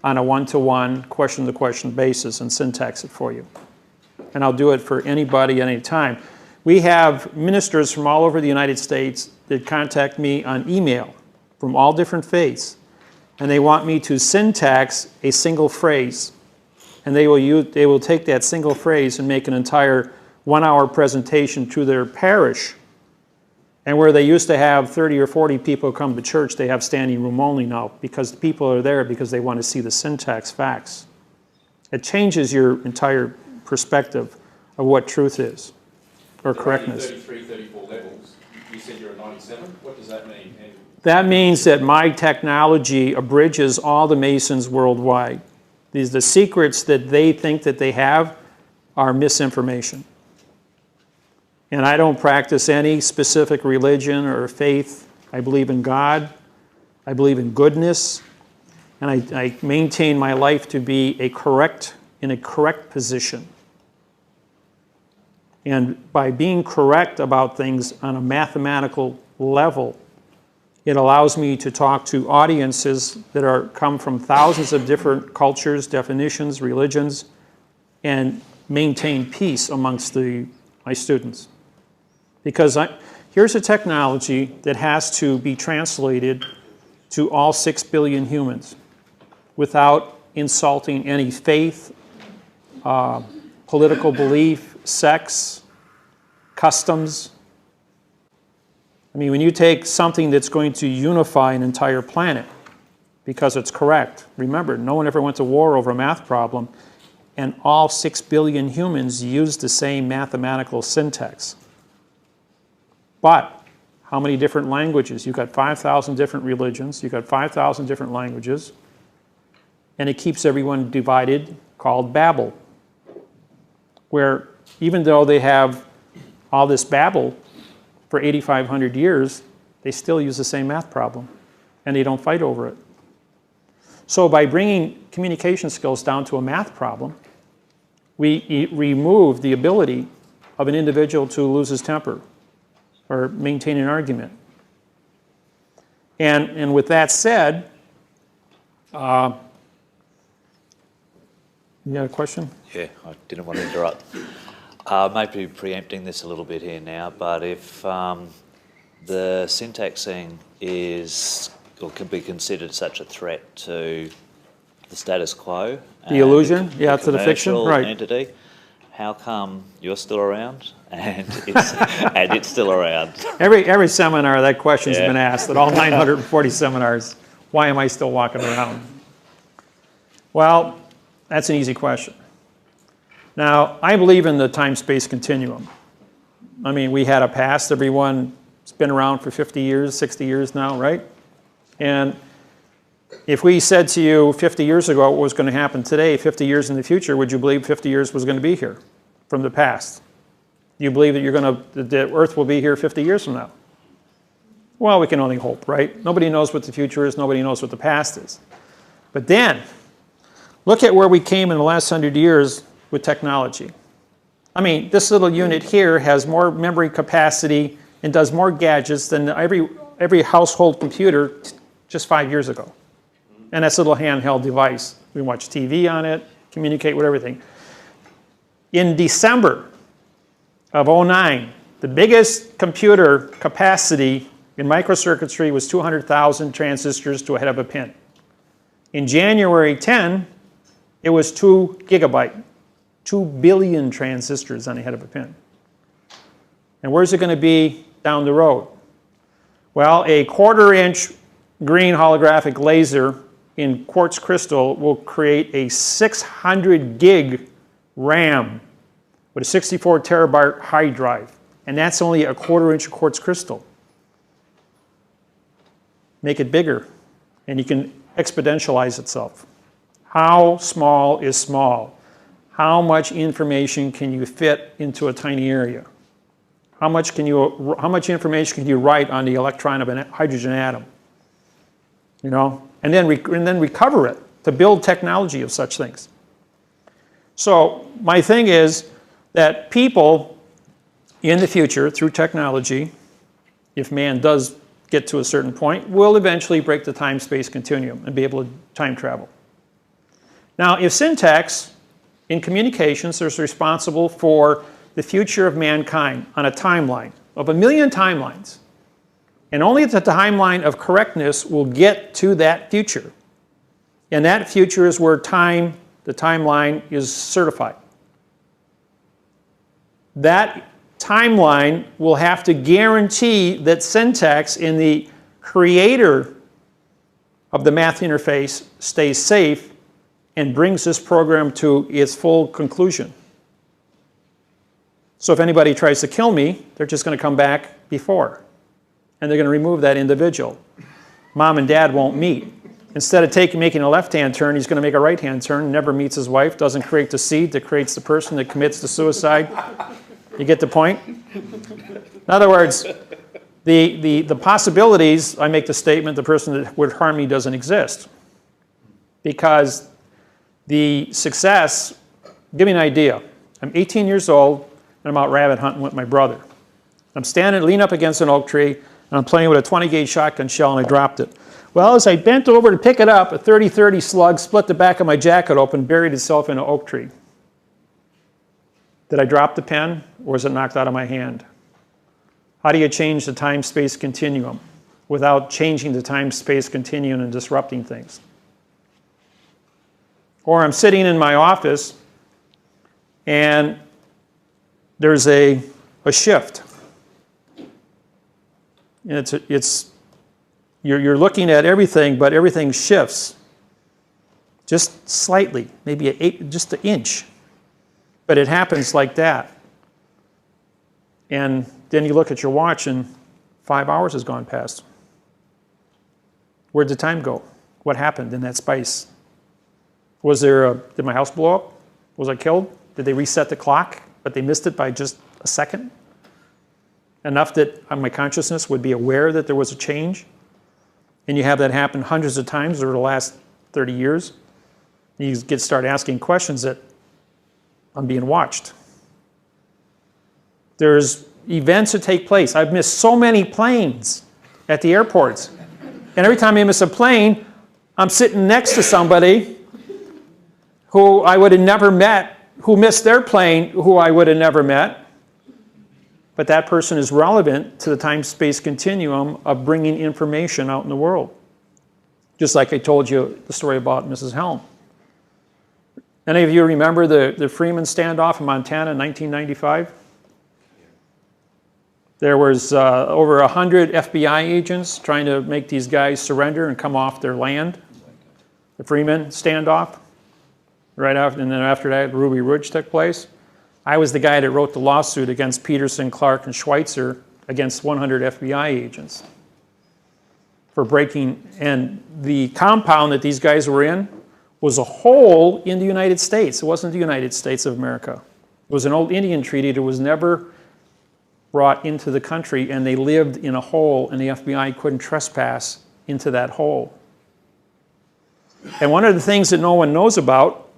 on a one-to-one, question-to-question basis and syntax it for you. And I'll do it for anybody at any time. We have ministers from all over the United States that contact me on email from all different faiths, and they want me to syntax a single phrase. And they will take that single phrase and make an entire 1-hour presentation to their parish. And where they used to have 30 or 40 people come to church, they have standing room only now because the people are there because they want to see the syntax facts. It changes your entire perspective of what truth is, or correctness. 33, 34 levels. You said you're a 97. What does that mean? That means that my technology abridges all the Masons worldwide. The secrets that they think that they have are misinformation. And I don't practice any specific religion or faith. I believe in God. I believe in goodness. And I maintain my life to be in a correct position. And by being correct about things on a mathematical level, it allows me to talk to audiences that come from thousands of different cultures, definitions, religions, and maintain peace amongst my students. Because here's a technology that has to be translated to all 6 billion humans without insulting any faith, political belief, sex, customs. I mean, when you take something that's going to unify an entire planet because it's correct. Remember, no one ever went to war over a math problem, and all 6 billion humans use the same mathematical syntax. But how many different languages? You've got 5,000 different religions. You've got 5,000 different languages. And it keeps everyone divided, called Babel, where even though they have all this Babel for 8,500 years, they still use the same math problem, and they don't fight over it. So by bringing communication skills down to a math problem, we remove the ability of an individual to lose his temper or maintain an argument. And with that said, you got a question? Yeah, I didn't want to interrupt. Maybe preempting this a little bit here now, but if the syntaxing is or can be considered such a threat to the status quo, The illusion, yeah, to the fiction, commercial right. entity, how come you're still around and it's still around? Every seminar that question's Yeah. been asked, at all 940 seminars, why am I still walking around? Well, that's an easy question. Now, I believe in the time-space continuum. I mean, we had a past, everyone's been around for 50 years, 60 years now, right? And if we said to you 50 years ago what was going to happen today, 50 years in the future, would you believe 50 years was going to be here from the past? Do you believe that the Earth will be here 50 years from now? Well, we can only hope, right? Nobody knows what the future is. Nobody knows what the past is. But then, look at where we came in the last 100 years with technology. I mean, this little unit here has more memory capacity and does more gadgets than every household computer just 5 years ago. And that's a little handheld device. We watch TV on it, communicate with everything. In December of 2009, the biggest computer capacity in microcircuitry was 200,000 transistors to a head of a pin. In January 10, it was 2 gigabyte, 2 billion transistors on the head of a pin. And where's it going to be down the road? Well, a 1/4-inch green holographic laser in quartz crystal will create a 600 gig RAM with a 64 terabyte hard drive. And that's only a 1/4-inch quartz crystal. Make it bigger, and you can exponentialize itself. How small is small? How much information can you fit into a tiny area? How much information can you write on the electron of a hydrogen atom? You know, and then recover it to build technology of such things. So my thing is that people in the future, through technology, if man does get to a certain point, will eventually break the time-space continuum and be able to time travel. Now, if syntax in communications is responsible for the future of mankind on a timeline of 1 million timelines, and only the timeline of correctness will get to that future. And that future is where the timeline is certified. That timeline will have to guarantee that syntax in the creator of the math interface stays safe and brings this program to its full conclusion. So if anybody tries to kill me, they're just going to come back before. And they're going to remove that individual. Mom and dad won't meet. Instead of making a left-hand turn, he's going to make a right-hand turn, never meets his wife, doesn't create the seed that creates the person that commits the suicide. You get the point? In other words, the possibilities, I make the statement, the person that would harm me doesn't exist. Because the success, give me an idea. I'm 18 years old, and I'm out rabbit hunting with my brother. I'm leaning up against an oak tree, and I'm playing with a 20-gauge shotgun shell, and I dropped it. Well, as I bent over to pick it up, a 30-30 slug split the back of my jacket open, buried itself in an oak tree. Did I drop the pen, or was it knocked out of my hand? How do you change the time-space continuum without changing the time-space continuum and disrupting things? Or I'm sitting in my office, and there's a shift. And you're looking at everything, but everything shifts just slightly, maybe just an inch. But it happens like that. And then you look at your watch, and 5 hours has gone past. Where'd the time go? What happened in that space? Did my house blow up? Was I killed? Did they reset the clock, but they missed it by just a second? Enough that my consciousness would be aware that there was a change? And you have that happen hundreds of times over the last 30 years. You start asking questions that I'm being watched. There's events that take place. I've missed so many planes at the airports. And every time I miss a plane, I'm sitting next to somebody who I would have never met, who missed their plane, who I would have never met. But that person is relevant to the time-space continuum of bringing information out in the world. Just like I told you the story about Mrs. Helm. Any of you remember the Freeman standoff in Montana in 1995? There was over 100 FBI agents trying to make these guys surrender and come off their land. The Freeman standoff. Right after, and then after that, Ruby Ridge took place. I was the guy that wrote the lawsuit against Peterson, Clark, and Schweitzer against 100 FBI agents for breaking. And the compound that these guys were in was a hole in the United States. It wasn't the United States of America. It was an old Indian treaty that was never brought into the country, and they lived in a hole, and the FBI couldn't trespass into that hole. And one of the things that no one knows about,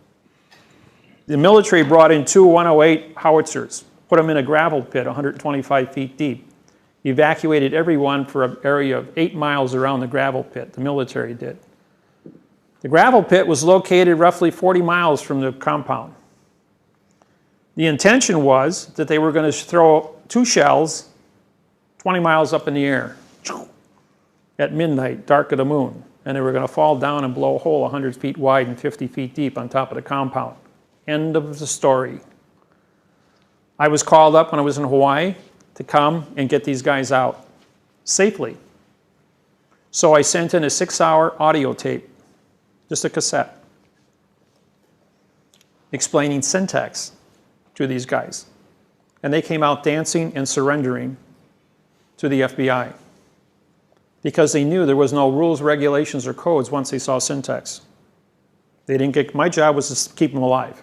the military brought in 2 108 howitzers, put them in a gravel pit 125 feet deep, evacuated everyone for an area of 8 miles around the gravel pit. The military did. The gravel pit was located roughly 40 miles from the compound. The intention was that they were going to throw 2 shells 20 miles up in the air at midnight, dark of the moon, and they were going to fall down and blow a hole 100 feet wide and 50 feet deep on top of the compound. End of the story. I was called up when I was in Hawaii to come and get these guys out safely. So I sent in a 6-hour audio tape, just a cassette, explaining syntax to these guys. And they came out dancing and surrendering to the FBI because they knew there was no rules, regulations, or codes once they saw syntax. They didn't get, my job was to keep them alive.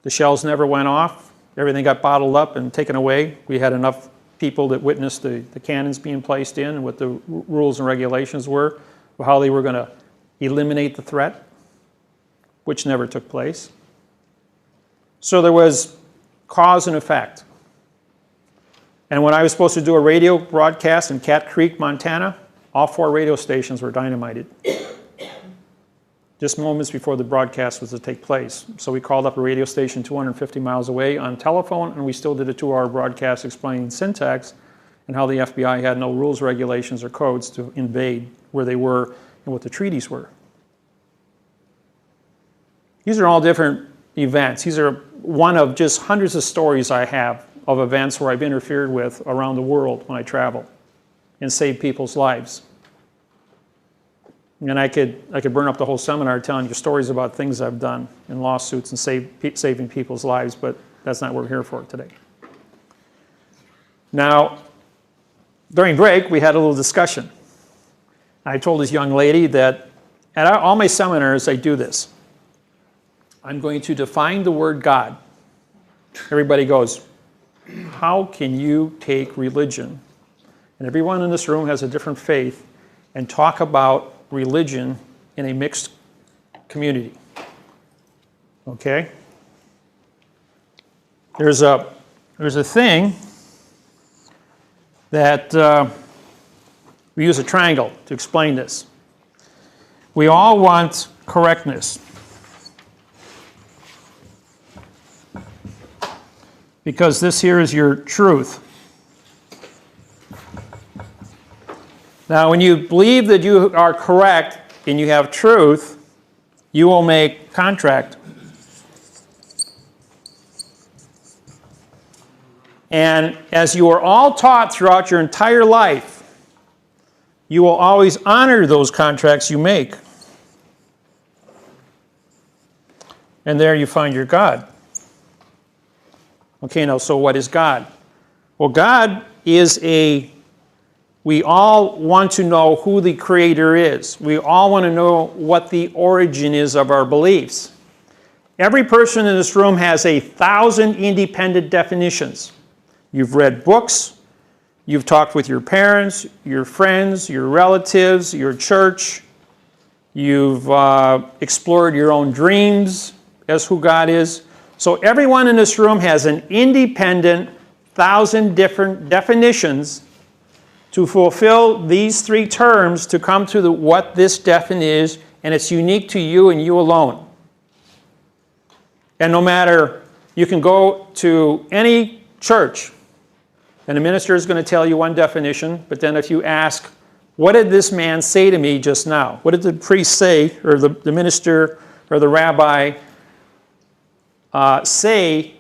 The shells never went off. Everything got bottled up and taken away. We had enough people that witnessed the cannons being placed in and what the rules and regulations were, how they were going to eliminate the threat, which never took place. So there was cause and effect. And when I was supposed to do a radio broadcast in Cat Creek, Montana, all 4 radio stations were dynamited. Just moments before the broadcast was to take place. So we called up a radio station 250 miles away on telephone, and we still did a 2-hour broadcast explaining syntax and how the FBI had no rules, regulations, or codes to invade where they were and what the treaties were. These are all different events. These are one of just hundreds of stories I have of events where I've interfered with around the world when I travel and saved people's lives. And I could burn up the whole seminar telling you stories about things I've done in lawsuits and saving people's lives, but that's not what we're here for today. Now, during break, we had a little discussion. I told this young lady that at all my seminars, I do this. I'm going to define the word God. Everybody goes, how can you take religion, and everyone in this room has a different faith, and talk about religion in a mixed community? Okay? There's a thing that we use a triangle to explain this. We all want correctness. Because this here is your truth. Now, when you believe that you are correct and you have truth, you will make contract. And as you are all taught throughout your entire life, you will always honor those contracts you make. And there you find your God. Okay, now, so what is God? Well, God we all want to know who the Creator is. We all want to know what the origin is of our beliefs. Every person in this room has 1,000 independent definitions. You've read books, you've talked with your parents, your friends, your relatives, your church, you've explored your own dreams as who God is. So everyone in this room has an independent 1,000 different definitions to fulfill these 3 terms to come to what this definition is, and it's unique to you and you alone. And no matter, you can go to any church, and the minister is going to tell you one definition, but then if you ask, what did this man say to me just now? What did the priest say, or the minister, or the rabbi say?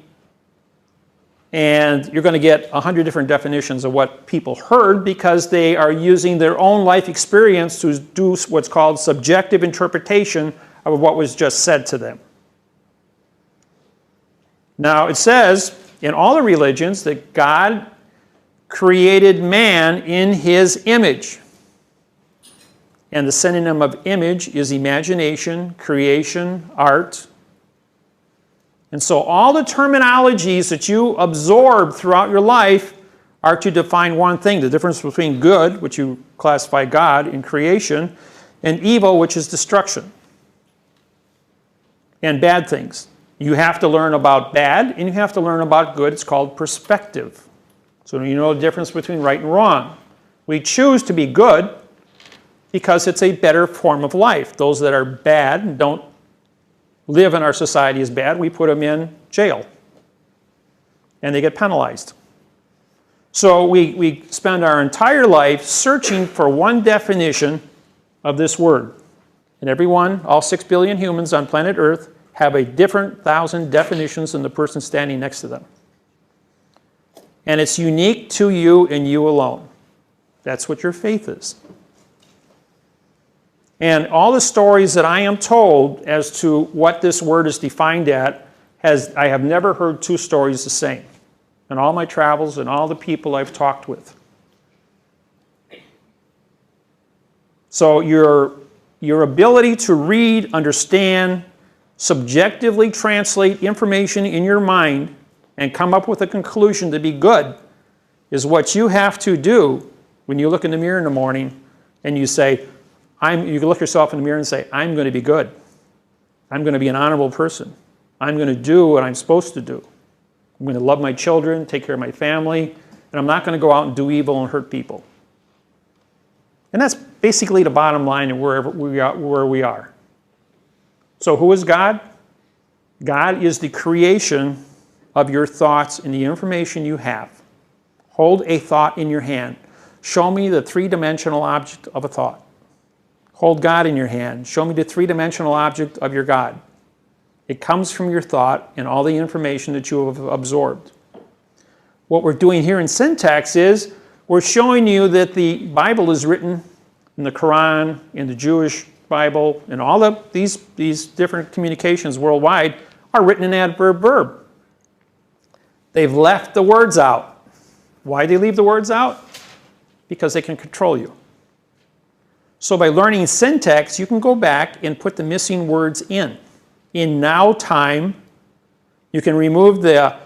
And you're going to get 100 different definitions of what people heard because they are using their own life experience to do what's called subjective interpretation of what was just said to them. Now, it says in all the religions that God created man in his image. And the synonym of image is imagination, creation, art. And so all the terminologies that you absorb throughout your life are to define one thing, the difference between good, which you classify God in creation, and evil, which is destruction, and bad things. You have to learn about bad, and you have to learn about good. It's called perspective. So you know the difference between right and wrong. We choose to be good because it's a better form of life. Those that are bad and don't live in our society as bad, we put them in jail. And they get penalized. So we spend our entire life searching for one definition of this word. And everyone, all 6 billion humans on planet Earth, have a different 1,000 definitions than the person standing next to them. And it's unique to you and you alone. That's what your faith is. And all the stories that I am told as to what this word is defined at, I have never heard 2 stories the same in all my travels and all the people I've talked with. So your ability to read, understand, subjectively translate information in your mind and come up with a conclusion to be good is what you have to do when you look in the mirror in the morning and you say, you can look yourself in the mirror and say, I'm going to be good. I'm going to be an honorable person. I'm going to do what I'm supposed to do. I'm going to love my children, take care of my family, and I'm not going to go out and do evil and hurt people. And that's basically the bottom line of where we are. So who is God? God is the creation of your thoughts and the information you have. Hold a thought in your hand. Show me the 3-dimensional object of a thought. Hold God in your hand. Show me the 3-dimensional object of your God. It comes from your thought and all the information that you have absorbed. What we're doing here in syntax is we're showing you that the Bible is written in the Quran, in the Jewish Bible, and all these different communications worldwide are written in adverb verb. They've left the words out. Why do they leave the words out? Because they can control you. So by learning syntax, you can go back and put the missing words in. In now time, you can remove the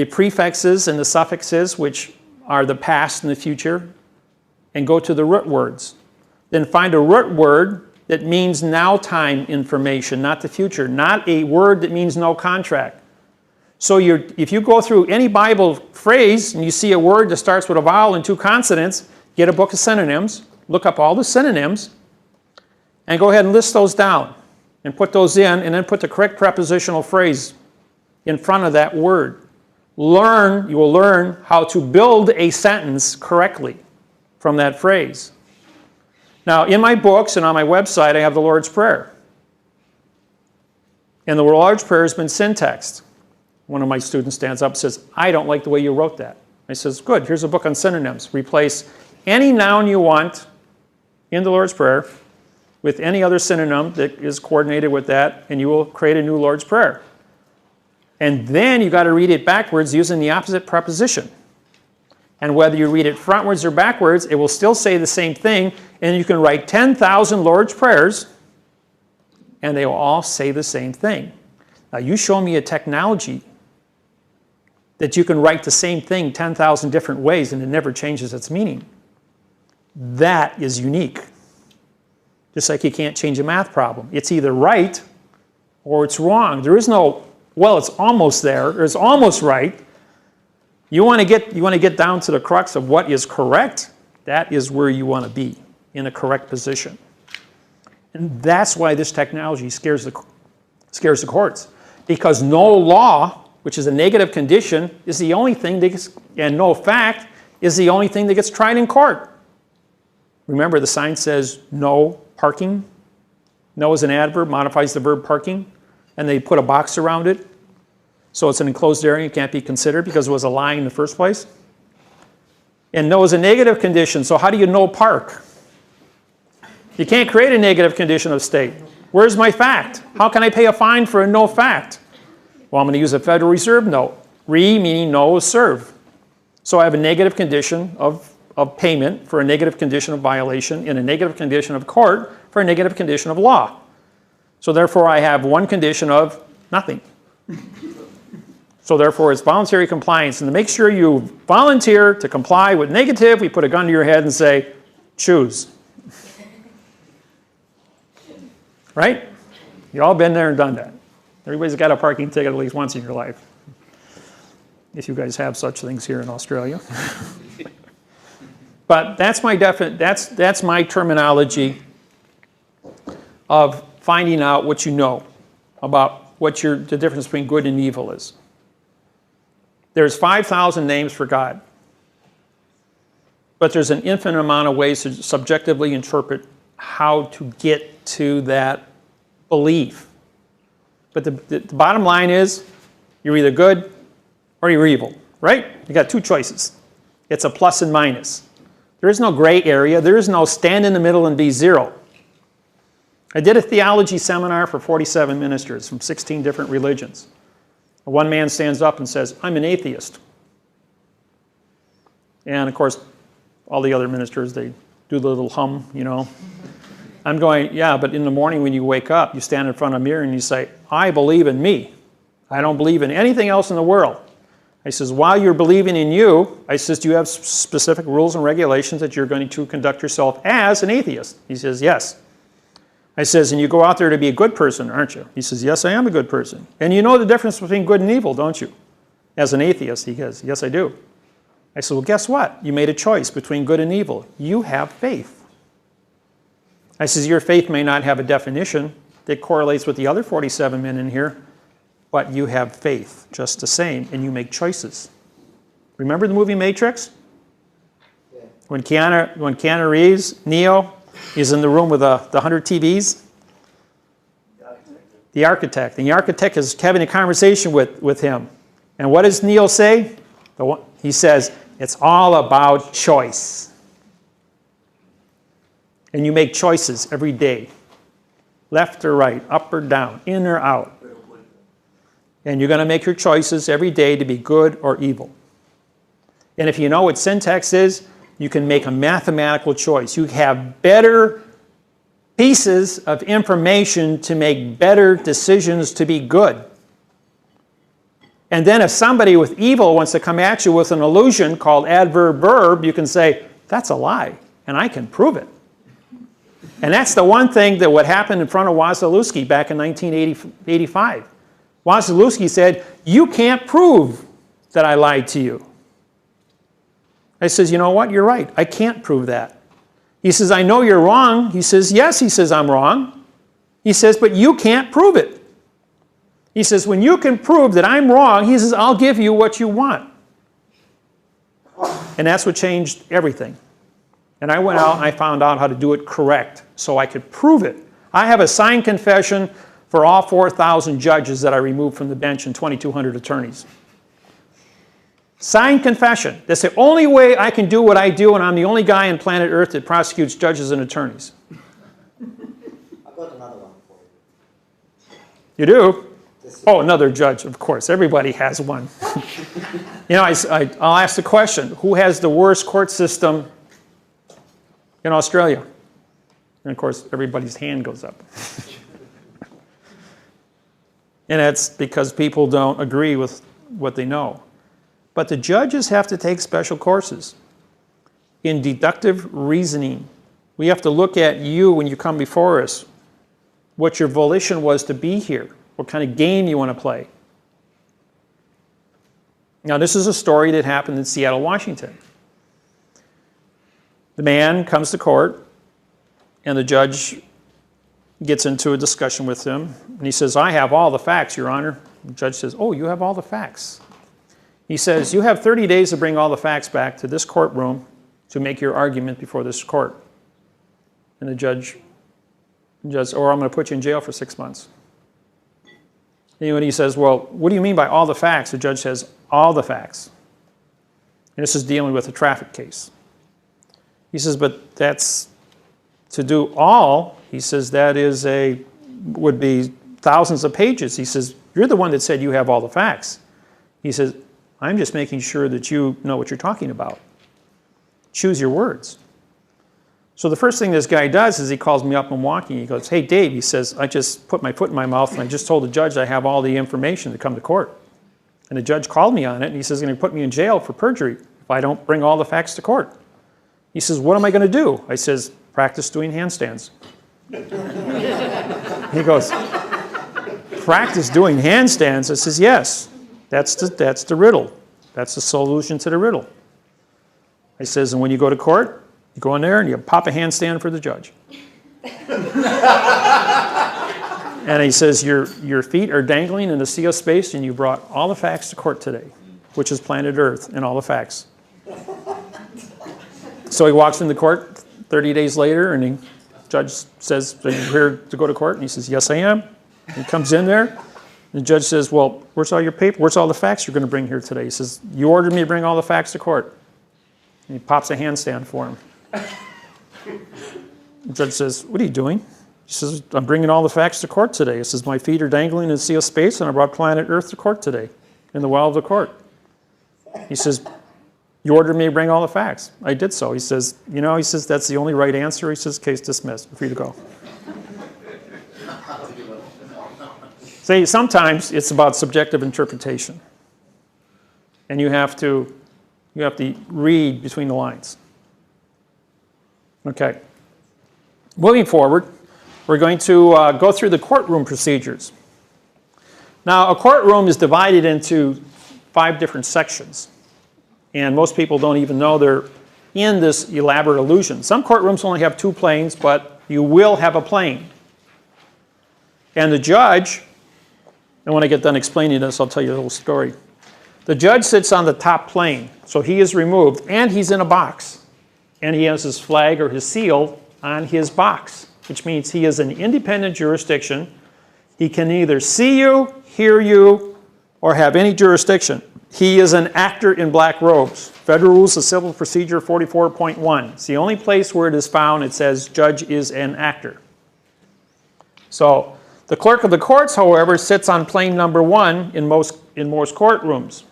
prefixes and the suffixes, which are the past and the future, and go to the root words. Then find a root word that means now time information, not the future, not a word that means no contract. So if you go through any Bible phrase and you see a word that starts with a vowel and 2 consonants, get a book of synonyms, look up all the synonyms, and go ahead and list those down and put those in, and then put the correct prepositional phrase in front of that word. You will learn how to build a sentence correctly from that phrase. Now, in my books and on my website, I have the Lord's Prayer. And the Lord's Prayer has been syntaxed. One of my students stands up and says, I don't like the way you wrote that. I says, good, here's a book on synonyms. Replace any noun you want in the Lord's Prayer with any other synonym that is coordinated with that, and you will create a new Lord's Prayer. And then you've got to read it backwards using the opposite preposition. And whether you read it frontwards or backwards, it will still say the same thing. And you can write 10,000 Lord's Prayers, and they will all say the same thing. Now, you show me a technology that you can write the same thing 10,000 different ways and it never changes its meaning. That is unique. Just like you can't change a math problem. It's either right or it's wrong. There is no, well, it's almost there, or it's almost right. You want to get down to the crux of what is correct. That is where you want to be, in a correct position. And that's why this technology scares the courts. Because no law, which is a negative condition, is the only thing that gets, and no fact is the only thing that gets tried in court. Remember, the sign says no parking. No is an adverb, modifies the verb parking, and they put a box around it. So it's an enclosed area, it can't be considered because it was a lie in the first place. And no is a negative condition, so how do you no park? You can't create a negative condition of state. Where's my fact? How can I pay a fine for a no fact? Well, I'm going to use a Federal Reserve note. Re meaning no is serve. So I have a negative condition of payment for a negative condition of violation and a negative condition of court for a negative condition of law. So therefore I have one condition of nothing. So therefore it's voluntary compliance. And to make sure you volunteer to comply with negative, we put a gun to your head and say, choose. Right? You've all been there and done that. Everybody's got a parking ticket at least once in your life. If you guys have such things here in Australia. But that's my terminology of finding out what you know about what the difference between good and evil is. There's 5,000 names for God. But there's an infinite amount of ways to subjectively interpret how to get to that belief. But the bottom line is, you're either good or you're evil, right? You got two choices. It's a plus and minus. There is no gray area. There is no stand in the middle and be zero. I did a theology seminar for 47 ministers from 16 different religions. One man stands up and says, I'm an atheist. And of course, all the other ministers, they do the little hum, you know. I'm going, yeah, but in the morning when you wake up, you stand in front of a mirror and you say, I believe in me. I don't believe in anything else in the world. I says, while you're believing in you, I says, do you have specific rules and regulations that you're going to conduct yourself as an atheist? He says, yes. I says, and you go out there to be a good person, aren't you? He says, yes, I am a good person. And you know the difference between good and evil, don't you? As an atheist, he goes, yes, I do. I said, well, guess what? You made a choice between good and evil. You have faith. I says, your faith may not have a definition that correlates with the other 47 men in here, but you have faith just the same, and you make choices. Remember the movie Matrix? Yeah. When Keanu Reeves, Neo, is in the room with the 100 TVs? The architect. And the architect is having a conversation with him. And what does Neo say? He says, it's all about choice. And you make choices every day. Left or right, up or down, in or out. And you're going to make your choices every day to be good or evil. And if you know what syntax is, you can make a mathematical choice. You have better pieces of information to make better decisions to be good. And then if somebody with evil wants to come at you with an illusion called adverb verb, you can say, that's a lie, and I can prove it. And that's the one thing that would happen in front of Wasilewski back in 1985. Wasilewski said, you can't prove that I lied to you. I says, you know what? You're right. I can't prove that. He says, I know you're wrong. He says, yes. He says, I'm wrong. He says, but you can't prove it. He says, when you can prove that I'm wrong, he says, I'll give you what you want. And that's what changed everything. And I went out and I found out how to do it correct so I could prove it. I have a signed confession for all 4,000 judges that I removed from the bench and 2,200 attorneys. Signed confession. That's the only way I can do what I do, and I'm the only guy on planet Earth that prosecutes judges and attorneys. I've got another one for you. You do? Oh, another judge, of course. Everybody has one. You know, I'll ask the question, who has the worst court system in Australia? And of course, everybody's hand goes up. And that's because people don't agree with what they know. But the judges have to take special courses in deductive reasoning. We have to look at you when you come before us, what your volition was to be here, what kind of game you want to play. Now, this is a story that happened in Seattle, Washington. The man comes to court, and the judge gets into a discussion with him, and he says, I have all the facts, Your Honor. The judge says, oh, you have all the facts. He says, you have 30 days to bring all the facts back to this courtroom to make your argument before this court. And the judge, or I'm going to put you in jail for 6 months. And when he says, well, what do you mean by all the facts? The judge says, all the facts. And this is dealing with a traffic case. He says, but that's to do all, he says, that would be thousands of pages. He says, you're the one that said you have all the facts. He says, I'm just making sure that you know what you're talking about. Choose your words. So the first thing this guy does is he calls me up and walking. He goes, hey, Dave, he says, I just put my foot in my mouth and I just told the judge I have all the information to come to court. And the judge called me on it and he says he's going to put me in jail for perjury if I don't bring all the facts to court. He says, what am I going to do? I says, practice doing handstands. He goes, practice doing handstands? I says, yes, that's the riddle. That's the solution to the riddle. I says, and when you go to court, you go in there and you pop a handstand for the judge. And he says, your feet are dangling in the sea of space and you brought all the facts to court today, which is planet Earth and all the facts. So he walks into court 30 days later and the judge says, are you here to go to court? And he says, yes, I am. And he comes in there. And the judge says, well, where's all your paper? Where's all the facts you're going to bring here today? He says, you ordered me to bring all the facts to court. And he pops a handstand for him. The judge says, what are you doing? He says, I'm bringing all the facts to court today. He says, my feet are dangling in the sea of space and I brought planet Earth to court today in the well of the court. He says, you ordered me to bring all the facts. I did so. He says, that's the only right answer. He says, case dismissed. Free to go. See, sometimes it's about subjective interpretation. And you have to read between the lines. Okay. Moving forward, we're going to go through the courtroom procedures. Now, a courtroom is divided into 5 different sections. And most people don't even know they're in this elaborate illusion. Some courtrooms only have 2 planes, but you will have a plane. And the judge, and when I get done explaining this, I'll tell you a little story. The judge sits on the top plane, so he is removed, and he's in a box. And he has his flag or his seal on his box, which means he is an independent jurisdiction. He can neither see you, hear you, or have any jurisdiction. He is an actor in black robes. Federal Rules of Civil Procedure 44.1. It's the only place where it is found it says judge is an actor. So the clerk of the courts, however, sits on plane number 1 in most courtrooms.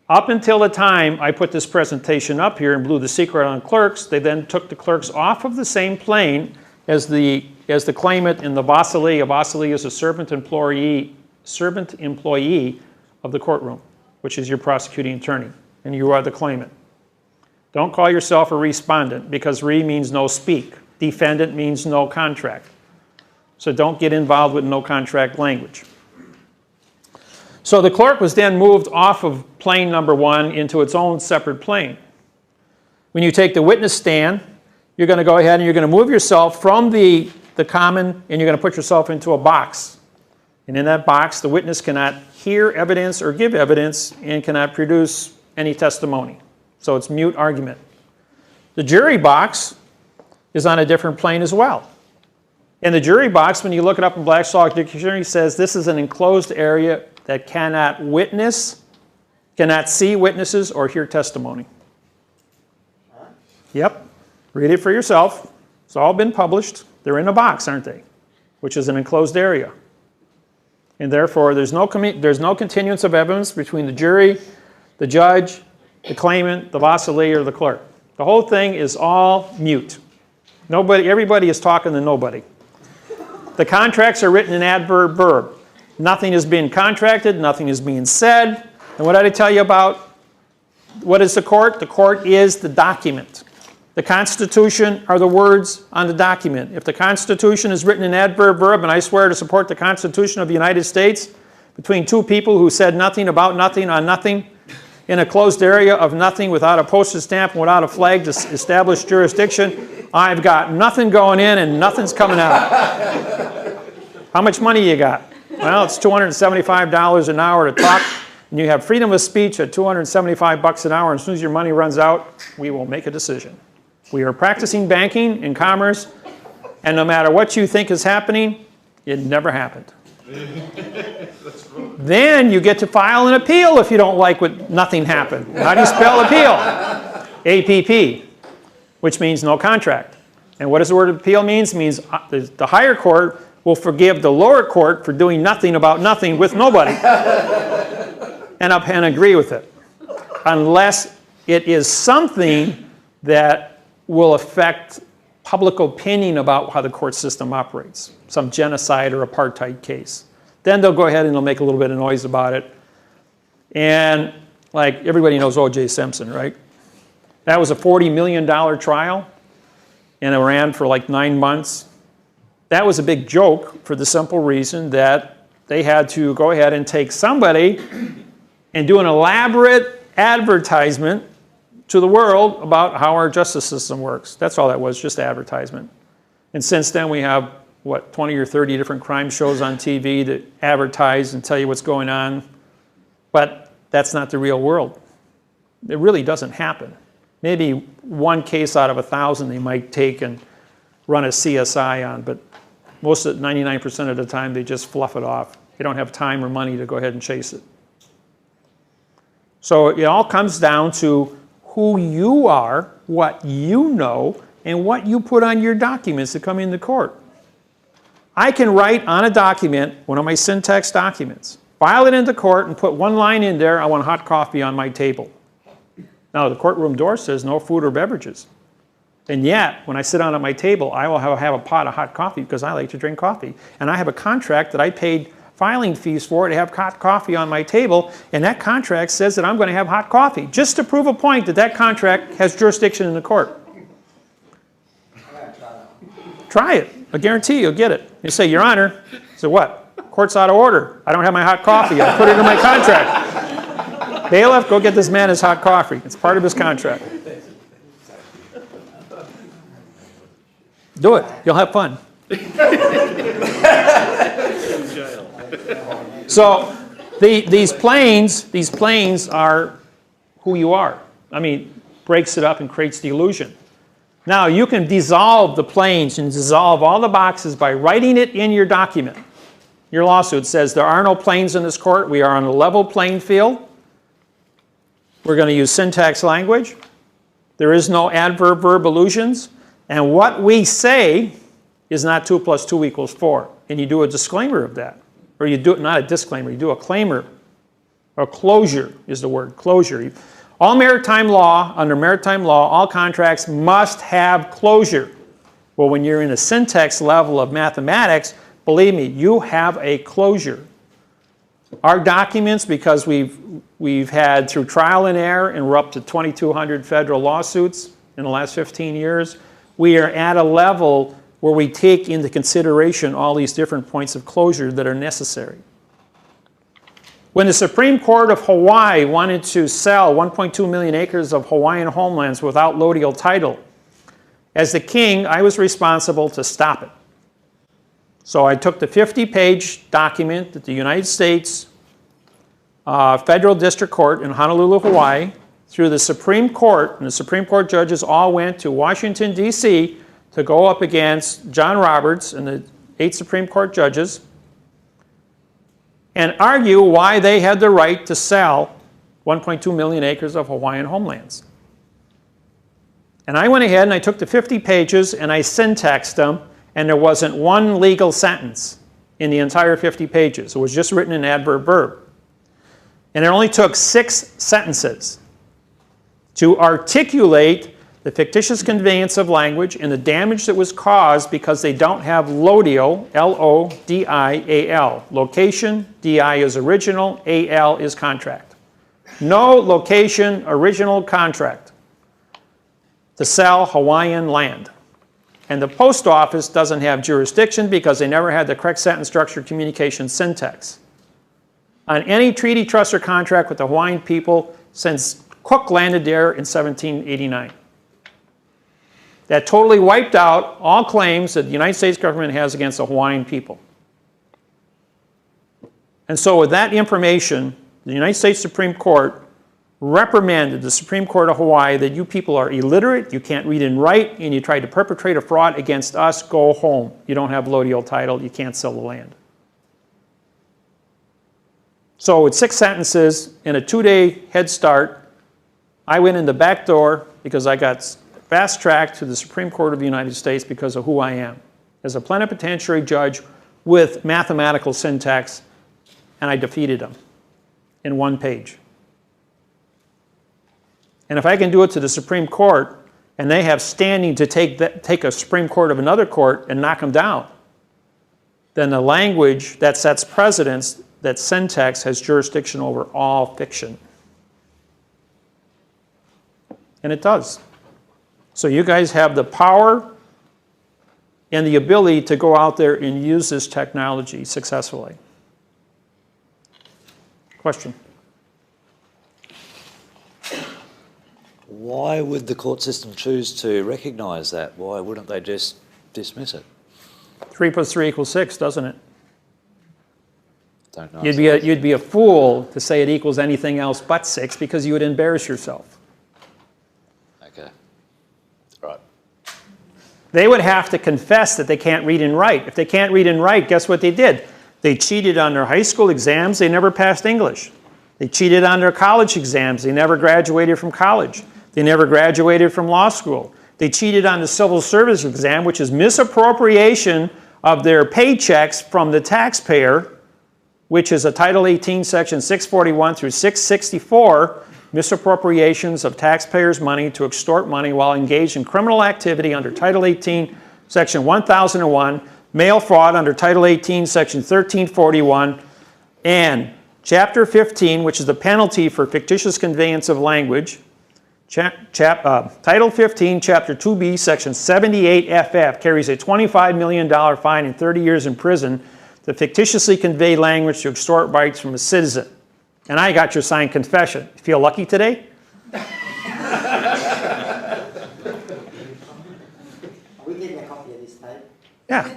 Up until the time I put this presentation up here and blew the secret on clerks, they then took the clerks off of the same plane as the claimant in the basilee. A basilee is a servant employee of the courtroom, which is your prosecuting attorney, and you are the claimant. Don't call yourself a respondent, because re means no speak. Defendant means no contract. So don't get involved with no contract language. So the clerk was then moved off of plane number 1 into its own separate plane. When you take the witness stand, you're going to go ahead and you're going to move yourself from the common, and you're going to put yourself into a box. And in that box, the witness cannot hear evidence or give evidence and cannot produce any testimony. So it's mute argument. The jury box is on a different plane as well. And the jury box, when you look it up in Black's Law Dictionary, says this is an enclosed area that cannot see witnesses or hear testimony. Yep. Read it for yourself. It's all been published. They're in a box, aren't they? Which is an enclosed area. And therefore, there's no continuance of evidence between the jury, the judge, the claimant, the vassal or the clerk. The whole thing is all mute. Everybody is talking to nobody. The contracts are written in adverb verb. Nothing is being contracted, nothing is being said. And what did I tell you about what is the court? The court is the document. The Constitution are the words on the document. If the Constitution is written in adverb verb, and I swear to support the Constitution of the United States, between two people who said nothing about nothing on nothing, in a closed area of nothing, without a postage stamp and without a flag to establish jurisdiction, I've got nothing going in and nothing's coming out. How much money you got? Well, it's $275 an hour to talk, and you have freedom of speech at $275 an hour, and as soon as your money runs out, we will make a decision. We are practicing banking and commerce, and no matter what you think is happening, it never happened. Then you get to file an appeal if you don't like what nothing happened. How do you spell appeal? APP, which means no contract. And what does the word appeal mean? It means the higher court will forgive the lower court for doing nothing about nothing with nobody and agree with it. Unless it is something that will affect public opinion about how the court system operates, some genocide or apartheid case. Then they'll go ahead and they'll make a little bit of noise about it. And like everybody knows O.J. Simpson, right? That was a $40 million trial, and it ran for like 9 months. That was a big joke for the simple reason that they had to go ahead and take somebody and do an elaborate advertisement to the world about how our justice system works. That's all that was, just advertisement. And since then we have, what, 20 or 30 different crime shows on TV that advertise and tell you what's going on. But that's not the real world. It really doesn't happen. Maybe one case out of 1,000 they might take and run a CSI on, but most of 99% of the time they just fluff it off. They don't have time or money to go ahead and chase it. So it all comes down to who you are, what you know, and what you put on your documents that come into court. I can write on a document, one of my syntax documents, file it into court and put one line in there, I want hot coffee on my table. Now the courtroom door says no food or beverages. And yet, when I sit down at my table, I will have a pot of hot coffee because I like to drink coffee. And I have a contract that I paid filing fees for to have hot coffee on my table, and that contract says that I'm going to have hot coffee, just to prove a point that that contract has jurisdiction in the court. Try it. I guarantee you'll get it. You say, Your Honor, so what? Court's out of order. I don't have my hot coffee. I put it in my contract. Bailiff, go get this man his hot coffee. It's part of his contract. Do it. You'll have fun. So these planes are who you are. I mean, breaks it up and creates the illusion. Now, you can dissolve the planes and dissolve all the boxes by writing it in your document. Your lawsuit says there are no planes in this court. We are on a level playing field. We're going to use syntax language. There is no adverb-verb illusions. And what we say is not 2 + 2 = 4. And you do a disclaimer of that. Or you do it, not a disclaimer, you do a claimer. Or closure is the word, closure. All maritime law, under maritime law, all contracts must have closure. Well, when you're in a syntax level of mathematics, believe me, you have a closure. Our documents, because we've had through trial and error, and we're up to 2,200 federal lawsuits in the last 15 years, we are at a level where we take into consideration all these different points of closure that are necessary. When the Supreme Court of Hawaii wanted to sell 1.2 million acres of Hawaiian homelands without lodial title, as the king, I was responsible to stop it. So I took the 50-page document that the United States Federal District Court in Honolulu, Hawaii, through the Supreme Court, and the Supreme Court judges all went to Washington, D.C. to go up against John Roberts and the 8 Supreme Court judges and argue why they had the right to sell 1.2 million acres of Hawaiian homelands. And I went ahead and I took the 50 pages and I syntaxed them, and there wasn't one legal sentence in the entire 50 pages. It was just written in adverb verb. And it only took 6 sentences to articulate the fictitious conveyance of language and the damage that was caused because they don't have LODIAL, L-O-D-I-A-L. Location, D-I is original, A-L is contract. No location, original contract to sell Hawaiian land. And the post office doesn't have jurisdiction because they never had the correct sentence structure communication syntax on any treaty, trust, or contract with the Hawaiian people since Cook landed there in 1789. That totally wiped out all claims that the United States government has against the Hawaiian people. And so with that information, the United States Supreme Court reprimanded the Supreme Court of Hawaii that you people are illiterate, you can't read and write, and you tried to perpetrate a fraud against us, go home. You don't have LODIAL title, you can't sell the land. So with 6 sentences and a 2-day head start, I went in the back door because I got fast-tracked to the Supreme Court of the United States because of who I am, as a plenipotentiary judge with mathematical syntax, and I defeated them in 1 page. And if I can do it to the Supreme Court, and they have standing to take a Supreme Court of another court and knock them down, then the language that sets precedents, that syntax has jurisdiction over all fiction. And it does. So you guys have the power and the ability to go out there and use this technology successfully. Question? Why would the court system choose to recognise that? Why wouldn't they just dismiss it? 3 + 3 = 6, doesn't it? Don't know. You'd be a fool to say it equals anything else but 6 because you would embarrass yourself. Okay. Right. They would have to confess that they can't read and write. If they can't read and write, guess what they did? They cheated on their high school exams. They never passed English. They cheated on their college exams. They never graduated from college. They never graduated from law school. They cheated on the civil service exam, which is misappropriation of their paychecks from the taxpayer, which is a Title 18, Section 641 through 664, misappropriations of taxpayers' money to extort money while engaged in criminal activity under Title 18, Section 1001, mail fraud under Title 18, Section 1341, and Chapter 15, which is the penalty for fictitious conveyance of language, Title 15, Chapter 2B, Section 78 FF carries a $25 million fine and 30 years in prison to fictitiously convey language to extort rights from a citizen. And I got your signed confession. Feel lucky today? Are we getting a copy of this tape? Yeah.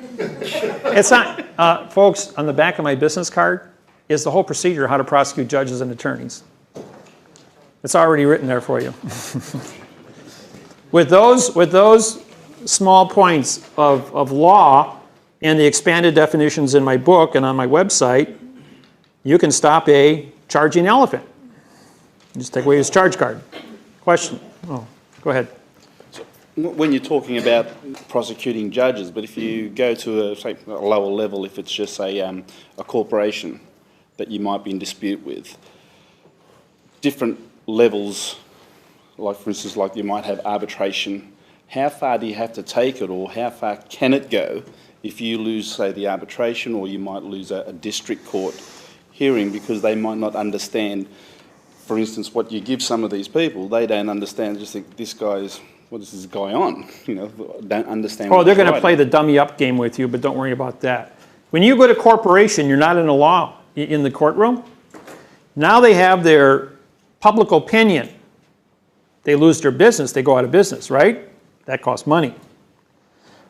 It's not, folks, on the back of my business card is the whole procedure how to prosecute judges and attorneys. It's already written there for you. With those small points of law and the expanded definitions in my book and on my website, you can stop a charging elephant. Just take away his charge card. Question? Oh, go ahead. When you're talking about prosecuting judges, but if you go to say a lower level, if it's just a corporation that you might be in dispute with, different levels, like for instance, like you might have arbitration, how far do you have to take it, or how far can it go if you lose, say, the arbitration, or you might lose a district court hearing because they might not understand, for instance, what you give some of these people, they don't understand, just think, this guy's, what is this guy on? You know, don't understand. Oh, they're going to play the dummy up game with you, but don't worry about that. When you go to corporation, you're not in the law, in the courtroom. Now they have their public opinion. They lose their business, they go out of business, right? That costs money.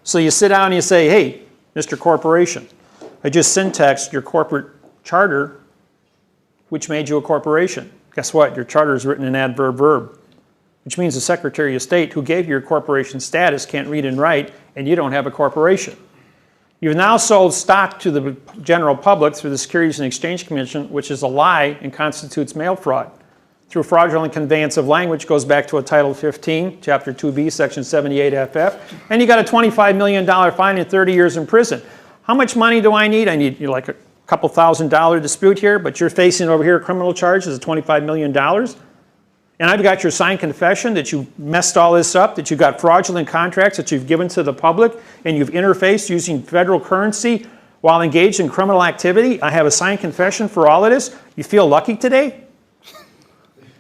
So you sit down and you say, hey, Mr. Corporation, I just syntaxed your corporate charter, which made you a corporation. Guess what? Your charter is written in adverb verb, which means the Secretary of State who gave you your corporation status can't read and write, and you don't have a corporation. You've now sold stock to the general public through the Securities and Exchange Commission, which is a lie and constitutes mail fraud. Through fraudulent conveyance of language goes back to a Title 15, Chapter 2B, Section 78 FF, and you got a $25 million fine and 30 years in prison. How much money do I need? I need like couple $1,000 dispute here, but you're facing over here criminal charges of $25 million. And I've got your signed confession that you messed all this up, that you've got fraudulent contracts that you've given to the public, and you've interfaced using federal currency while engaged in criminal activity. I have a signed confession for all of this. You feel lucky today?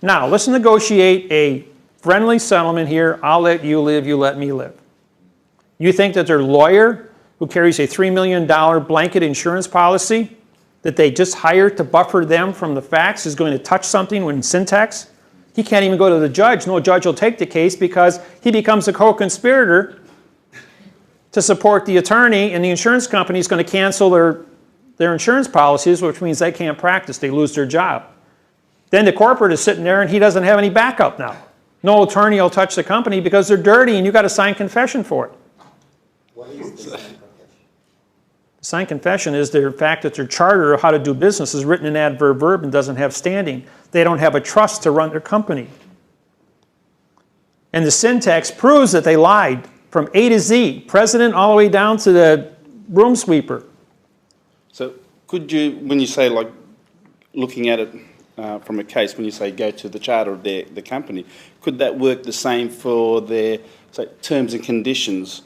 Now, let's negotiate a friendly settlement here. I'll let you live, you let me live. You think that their lawyer, who carries a $3 million blanket insurance policy that they just hired to buffer them from the facts, is going to touch something when syntax? He can't even go to the judge. No judge will take the case because he becomes a co-conspirator to support the attorney, and the insurance company is going to cancel their insurance policies, which means they can't practice. They lose their job. Then the corporate is sitting there and he doesn't have any backup now. No attorney will touch the company because they're dirty and you got to sign confession for it. What is the signed confession? The signed confession is the fact that their charter of how to do business is written in adverb verb and doesn't have standing. They don't have a trust to run their company. And the syntax proves that they lied from A to Z, president all the way down to the room sweeper. So could you, when you say like looking at it from a case, when you say go to the charter of the company, could that work the same for their terms and conditions?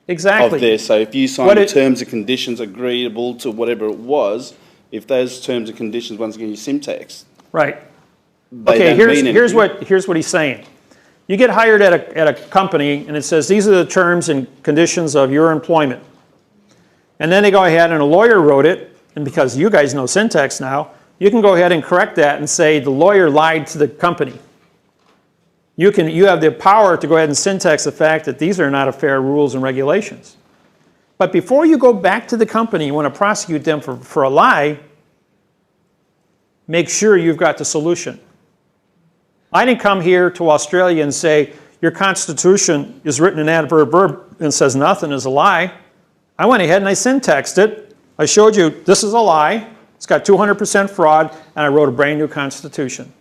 Exactly. Of there. So if you sign the terms and conditions agreeable to whatever it was, if those terms and conditions, once again, you syntax. Right. Okay, here's what he's saying. You get hired at a company and it says these are the terms and conditions of your employment. And then they go ahead and a lawyer wrote it, and because you guys know syntax now, you can go ahead and correct that and say the lawyer lied to the company. You have the power to go ahead and syntax the fact that these are not fair rules and regulations. But before you go back to the company, you want to prosecute them for a lie, make sure you've got the solution. I didn't come here to Australia and say, your Constitution is written in adverb verb and says nothing is a lie. I went ahead and I syntaxed it. I showed you this is a lie. It's got 200% fraud, and I wrote a brand new Constitution.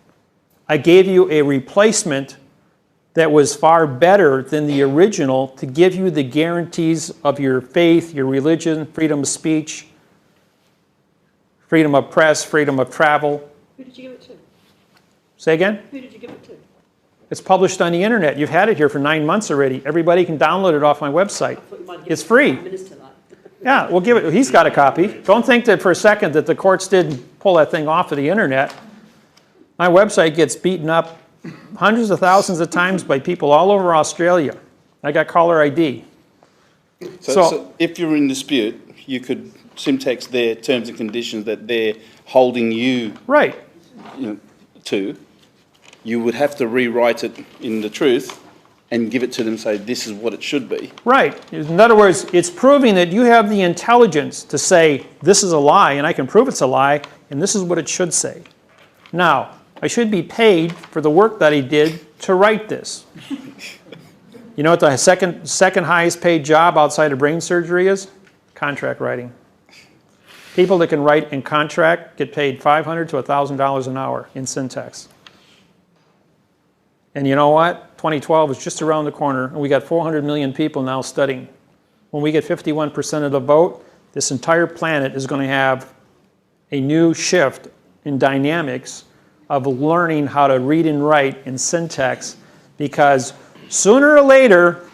I gave you a replacement that was far better than the original to give you the guarantees of your faith, your religion, freedom of speech, freedom of press, freedom of travel. Who did you give it to? Say again? Who did you give it to? It's published on the internet. You've had it here for 9 months already. Everybody can download it off my website. It's free. Yeah, we'll give it. He's got a copy. Don't think that for a second that the courts didn't pull that thing off of the internet. My website gets beaten up hundreds of thousands of times by people all over Australia. I got caller ID. So if you're in dispute, you could syntax their terms and conditions that they're holding you, right, to. You would have to rewrite it in the truth and give it to them and say, this is what it should be. Right. In other words, it's proving that you have the intelligence to say, this is a lie, and I can prove it's a lie, and this is what it should say. Now, I should be paid for the work that I did to write this. You know what the second highest paid job outside of brain surgery is? Contract writing. People that can write in contract get paid $500 to $1,000 an hour in syntax. And you know what? 2012 is just around the corner, and we got 400 million people now studying. When we get 51% of the vote, this entire planet is going to have a new shift in dynamics of learning how to read and write in syntax, because sooner or later,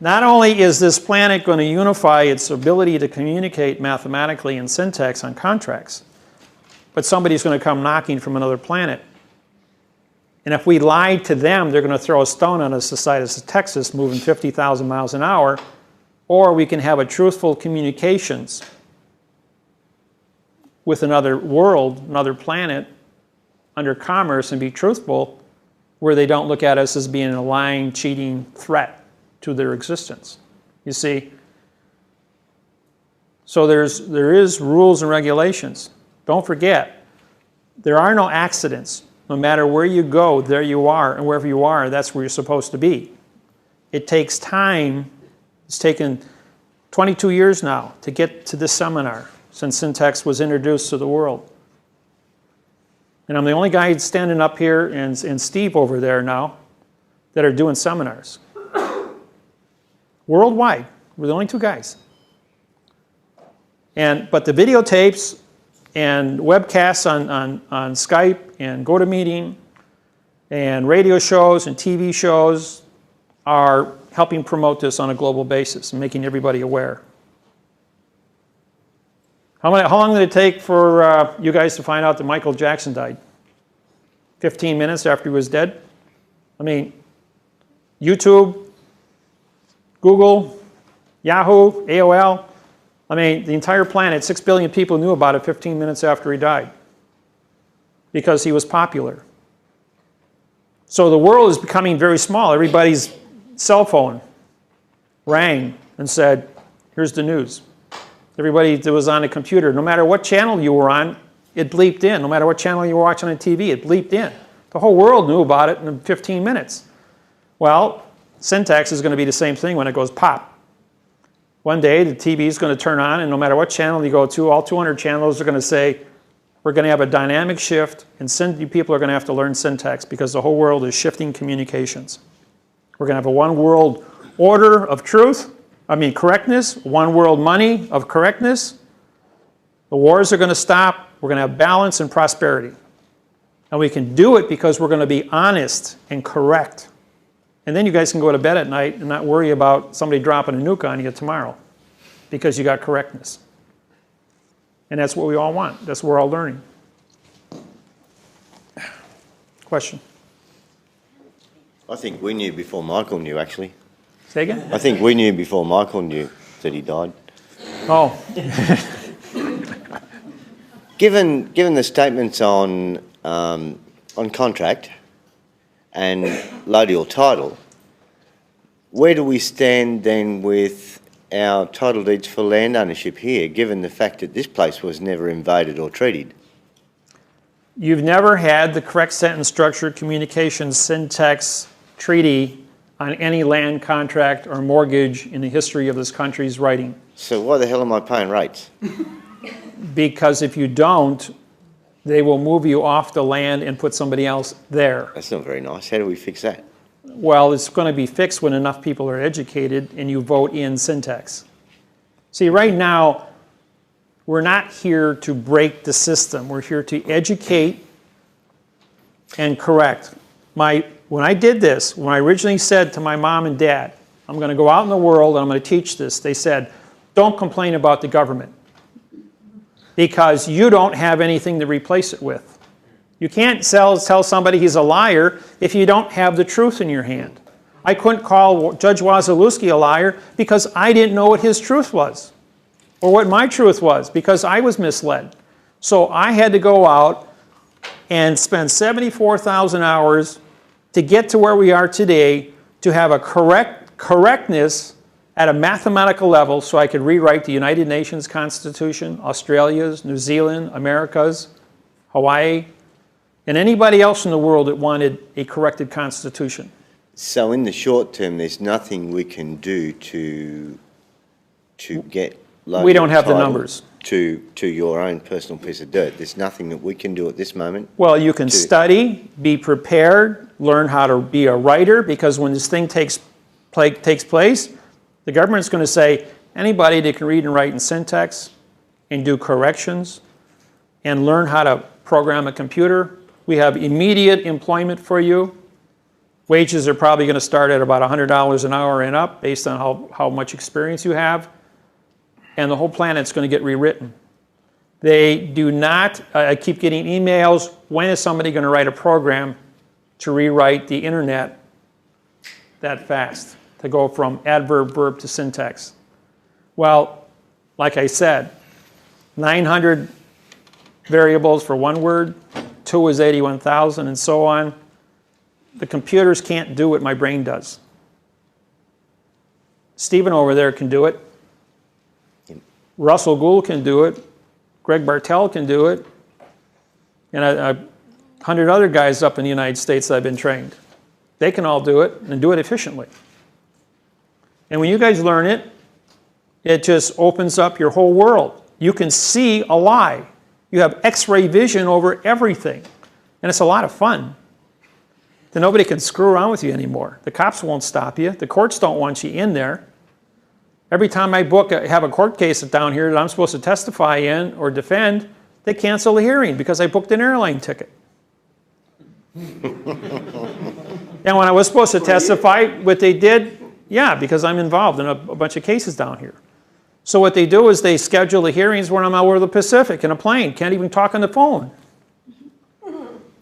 not only is this planet going to unify its ability to communicate mathematically in syntax on contracts, but somebody's going to come knocking from another planet. And if we lie to them, they're going to throw a stone on us the size of Texas moving 50,000 miles an hour, or we can have a truthful communications with another world, another planet, under commerce and be truthful, where they don't look at us as being a lying, cheating threat to their existence. You see? So there is rules and regulations. Don't forget, there are no accidents. No matter where you go, there you are, and wherever you are, that's where you're supposed to be. It takes time. It's taken 22 years now to get to this seminar since syntax was introduced to the world. And I'm the only guy standing up here, and Steve over there now, that are doing seminars. Worldwide, we're the only two guys. But the videotapes and webcasts on Skype and GoToMeeting and radio shows and TV shows are helping promote this on a global basis and making everybody aware. How long did it take for you guys to find out that Michael Jackson died? 15 minutes after he was dead? I mean, YouTube, Google, Yahoo, AOL. I mean, the entire planet, 6 billion people knew about it 15 minutes after he died because he was popular. So the world is becoming very small. Everybody's cell phone rang and said, here's the news. Everybody that was on a computer, no matter what channel you were on, it bleeped in. No matter what channel you were watching on TV, it bleeped in. The whole world knew about it in 15 minutes. Well, syntax is going to be the same thing when it goes pop. One day, the TV is going to turn on, and no matter what channel you go to, all 200 channels are going to say, we're going to have a dynamic shift, and you people are going to have to learn syntax because the whole world is shifting communications. We're going to have a one world order of correctness, one world money of correctness. The wars are going to stop. We're going to have balance and prosperity. And we can do it because we're going to be honest and correct. And then you guys can go to bed at night and not worry about somebody dropping a nuke on you tomorrow because you got correctness. And that's what we all want. That's what we're all learning. Question? I think we knew before Michael knew, actually. Say again? I think we knew before Michael knew that he died. Oh. Given the statements on contract and Lodial title, where do we stand then with our title deeds for land ownership here, given the fact that this place was never invaded or treated? You've never had the correct sentence structure, communication, syntax, treaty on any land contract or mortgage in the history of this country's writing. So why the hell am I paying rates? Because if you don't, they will move you off the land and put somebody else there. That's not very nice. How do we fix that? Well, it's going to be fixed when enough people are educated and you vote in syntax. See, right now, we're not here to break the system. We're here to educate and correct. When I did this, when I originally said to my mom and dad, I'm going to go out in the world and I'm going to teach this, they said, don't complain about the government because you don't have anything to replace it with. You can't tell somebody he's a liar if you don't have the truth in your hand. I couldn't call Judge Wasilewski a liar because I didn't know what his truth was or what my truth was because I was misled. So I had to go out and spend 74,000 hours to get to where we are today to have a correctness at a mathematical level so I could rewrite the United Nations Constitution, Australia's, New Zealand, America's, Hawaii, and anybody else in the world that wanted a corrected constitution. So in the short term, there's nothing we can do to get we don't have the numbers to your own personal piece of dirt. There's nothing that we can do at this moment. Well, you can study, be prepared, learn how to be a writer, because when this thing takes place, the government's going to say anybody that can read and write in syntax and do corrections and learn how to program a computer, we have immediate employment for you. Wages are probably going to start at about $100 an hour and up based on how much experience you have. And the whole planet's going to get rewritten. They do not, I keep getting emails, when is somebody going to write a program to rewrite the internet that fast, to go from adverb, verb to syntax? Well, like I said, 900 variables for one word, 2 is 81,000, and so on. The computers can't do what my brain does. Stephen over there can do it. Russell Gould can do it. Greg Bartell can do it. And 100 other guys up in the United States that I've been trained. They can all do it and do it efficiently. And when you guys learn it, it just opens up your whole world. You can see a lie. You have X-ray vision over everything. And it's a lot of fun. Then nobody can screw around with you anymore. The cops won't stop you. The courts don't want you in there. Every time I have a court case down here that I'm supposed to testify in or defend, they cancel the hearing because I booked an airline ticket. And when I was supposed to testify, what they did, yeah, because I'm involved in a bunch of cases down here. So what they do is they schedule the hearings when I'm out over the Pacific in a plane, can't even talk on the phone.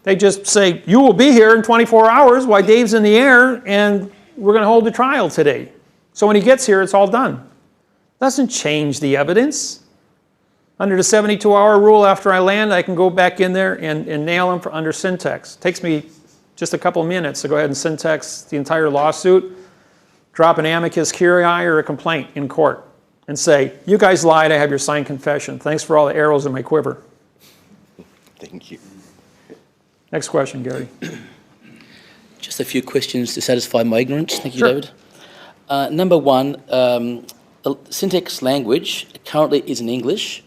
They just say, you will be here in 24 hours while Dave's in the air, and we're going to hold the trial today. So when he gets here, it's all done. Doesn't change the evidence. Under the 72-hour rule, after I land, I can go back in there and nail him under syntax. Takes me just a couple of minutes to go ahead and syntax the entire lawsuit, drop an amicus curiae or a complaint in court, and say, you guys lied, I have your signed confession. Thanks for all the arrows in my quiver. Thank you. Next question, Gary. Just a few questions to satisfy my ignorance. Thank you, Sure. David. Number one, the syntax language currently is in English.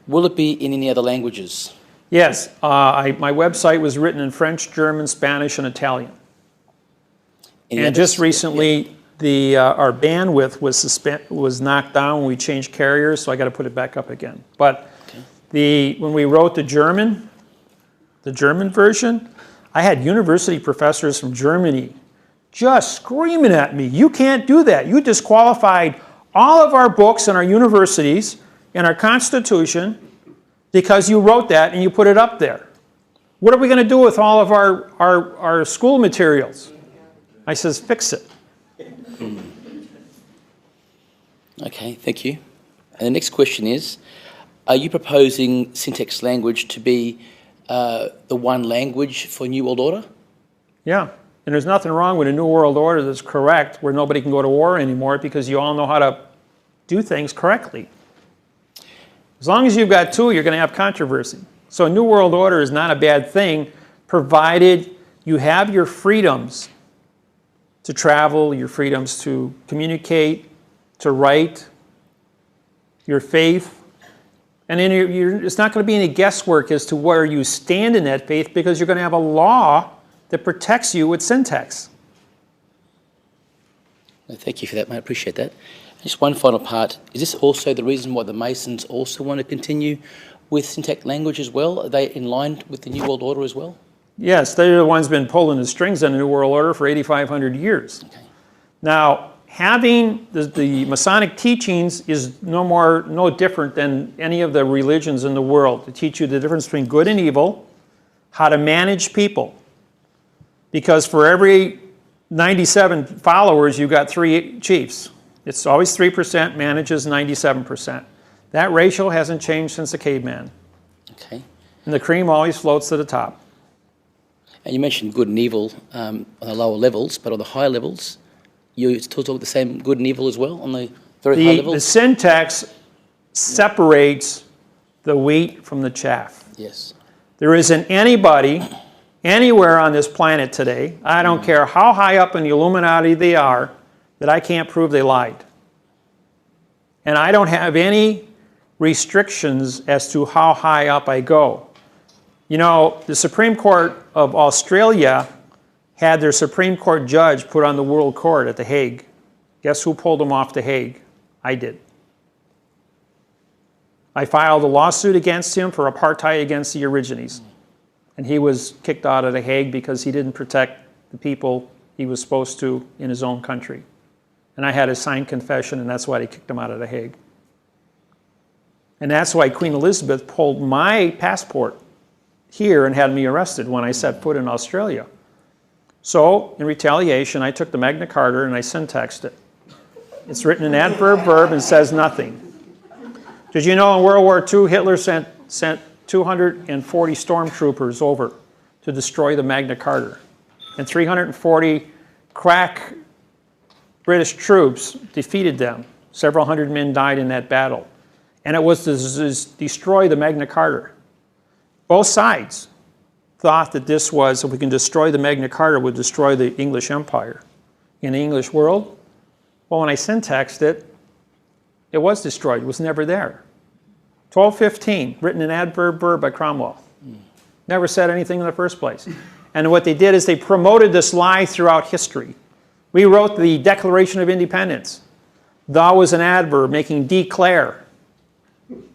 Will it be in any other languages? Yes, my website was written in French, German, Spanish, and Italian. Any And others? just recently, our bandwidth was knocked down when we changed carriers, so I got to put it back up again. But when we wrote the German version, I had university professors from Germany just screaming at me, you can't do that. You disqualified all of our books in our universities and our Constitution because you wrote that and you put it up there. What are we going to do with all of our school materials? I says, fix it. Okay, thank you. And the next question is, are you proposing syntax language to be the one language for New World Order? Yeah, and there's nothing wrong with a New World Order that's correct where nobody can go to war anymore because you all know how to do things correctly. As long as you've got two, you're going to have controversy. So a New World Order is not a bad thing, provided you have your freedoms to travel, your freedoms to communicate, to write, your faith. And then it's not going to be any guesswork as to where you stand in that faith because you're going to have a law that protects you with syntax. Thank you for that, mate. I appreciate that. Just one final part. Is this also the reason why the Masons also want to continue with syntax language as well? Are they in line with the New World Order as well? Yes, they're the ones been pulling the strings on the New World Order for 8,500 years. Okay. Now, having the Masonic teachings is no different than any of the religions in the world. To teach you the difference between good and evil, how to manage people. Because for every 97 followers, you've got 3 chiefs. It's always 3% manages 97%. That ratio hasn't changed since the caveman. Okay. And the cream always floats to the top. And you mentioned good and evil on the lower levels, but on the higher levels, you still talk the same good and evil as well on the very high The levels? syntax separates the wheat from the chaff. Yes. There isn't anybody anywhere on this planet today, I don't care how high up in the Illuminati they are, that I can't prove they lied. And I don't have any restrictions as to how high up I go. You know, the Supreme Court of Australia had their Supreme Court judge put on the World Court at The Hague. Guess who pulled him off The Hague? I did. I filed a lawsuit against him for apartheid against the Aborigines. And he was kicked out of The Hague because he didn't protect the people he was supposed to in his own country. And I had a signed confession, and that's why they kicked him out of The Hague. And that's why Queen Elizabeth pulled my passport here and had me arrested when I set foot in Australia. So, in retaliation, I took the Magna Carta and I syntaxed it. It's written in adverb verb and says nothing. Did you know in World War II, Hitler sent 240 stormtroopers over to destroy the Magna Carta? And 340 crack British troops defeated them. Several hundred men died in that battle. And it was to destroy the Magna Carta. Both sides thought that this was, if we can destroy the Magna Carta, would destroy the English Empire. In the English world, well, when I syntaxed it, it was destroyed. It was never there. 1215, written in adverb verb by Cromwell. Never said anything in the first place. And what they did is they promoted this lie throughout history. We wrote the Declaration of Independence. Thou is an adverb making declare.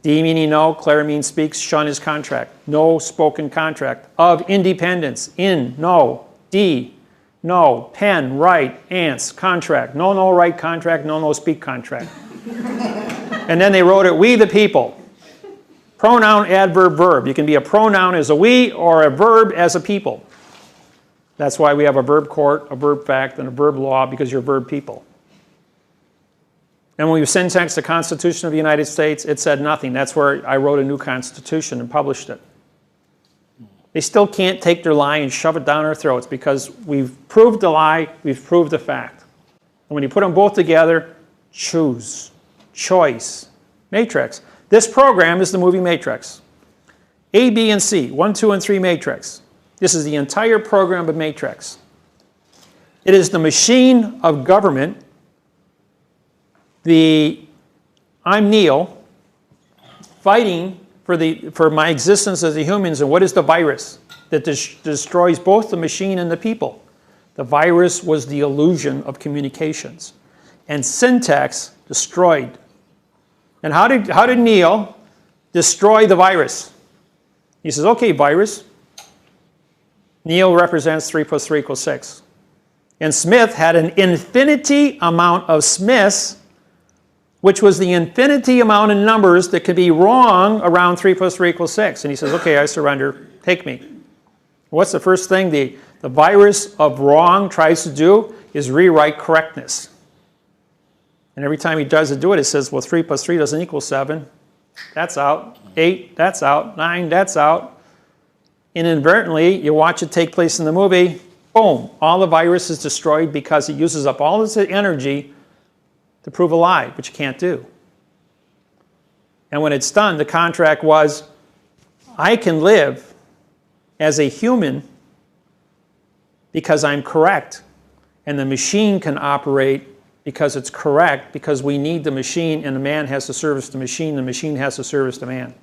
D meaning no, clare means speaks, shun is contract. No spoken contract. Of independence, in, no. D, no. Pen, write, ants, contract. No, no, write contract, no, no, speak contract. And then they wrote it, we the people. Pronoun, adverb, verb. You can be a pronoun as a we or a verb as a people. That's why we have a verb court, a verb fact, and a verb law, because you're verb people. And when we syntaxed the Constitution of the United States, it said nothing. That's where I wrote a new Constitution and published it. They still can't take their lie and shove it down our throats because we've proved the lie, we've proved the fact. And when you put them both together, choose, choice, matrix. This program is the movie Matrix. A, B, and C, 1, 2, and 3 matrix. This is the entire program of Matrix. It is the machine of government. I'm Neil, fighting for my existence as a human. And what is the virus that destroys both the machine and the people? The virus was the illusion of communications. And syntax destroyed. And how did Neil destroy the virus? He says, okay, virus. Neil represents 3 plus 3 equals 6. And Smith had an infinity amount of Smiths, which was the infinity amount of numbers that could be wrong around 3 plus 3 equals 6. And he says, okay, I surrender. Take me. What's the first thing the virus of wrong tries to do is rewrite correctness. And every time he does do it, it says, well, 3 plus 3 doesn't equal 7. That's out. 8, that's out. 9, that's out. Inadvertently, you watch it take place in the movie, boom, all the virus is destroyed because it uses up all its energy to prove a lie, which you can't do. And when it's done, the contract was, I can live as a human because I'm correct, and the machine can operate because it's correct, because we need the machine, and the man has to service the machine has to service the man.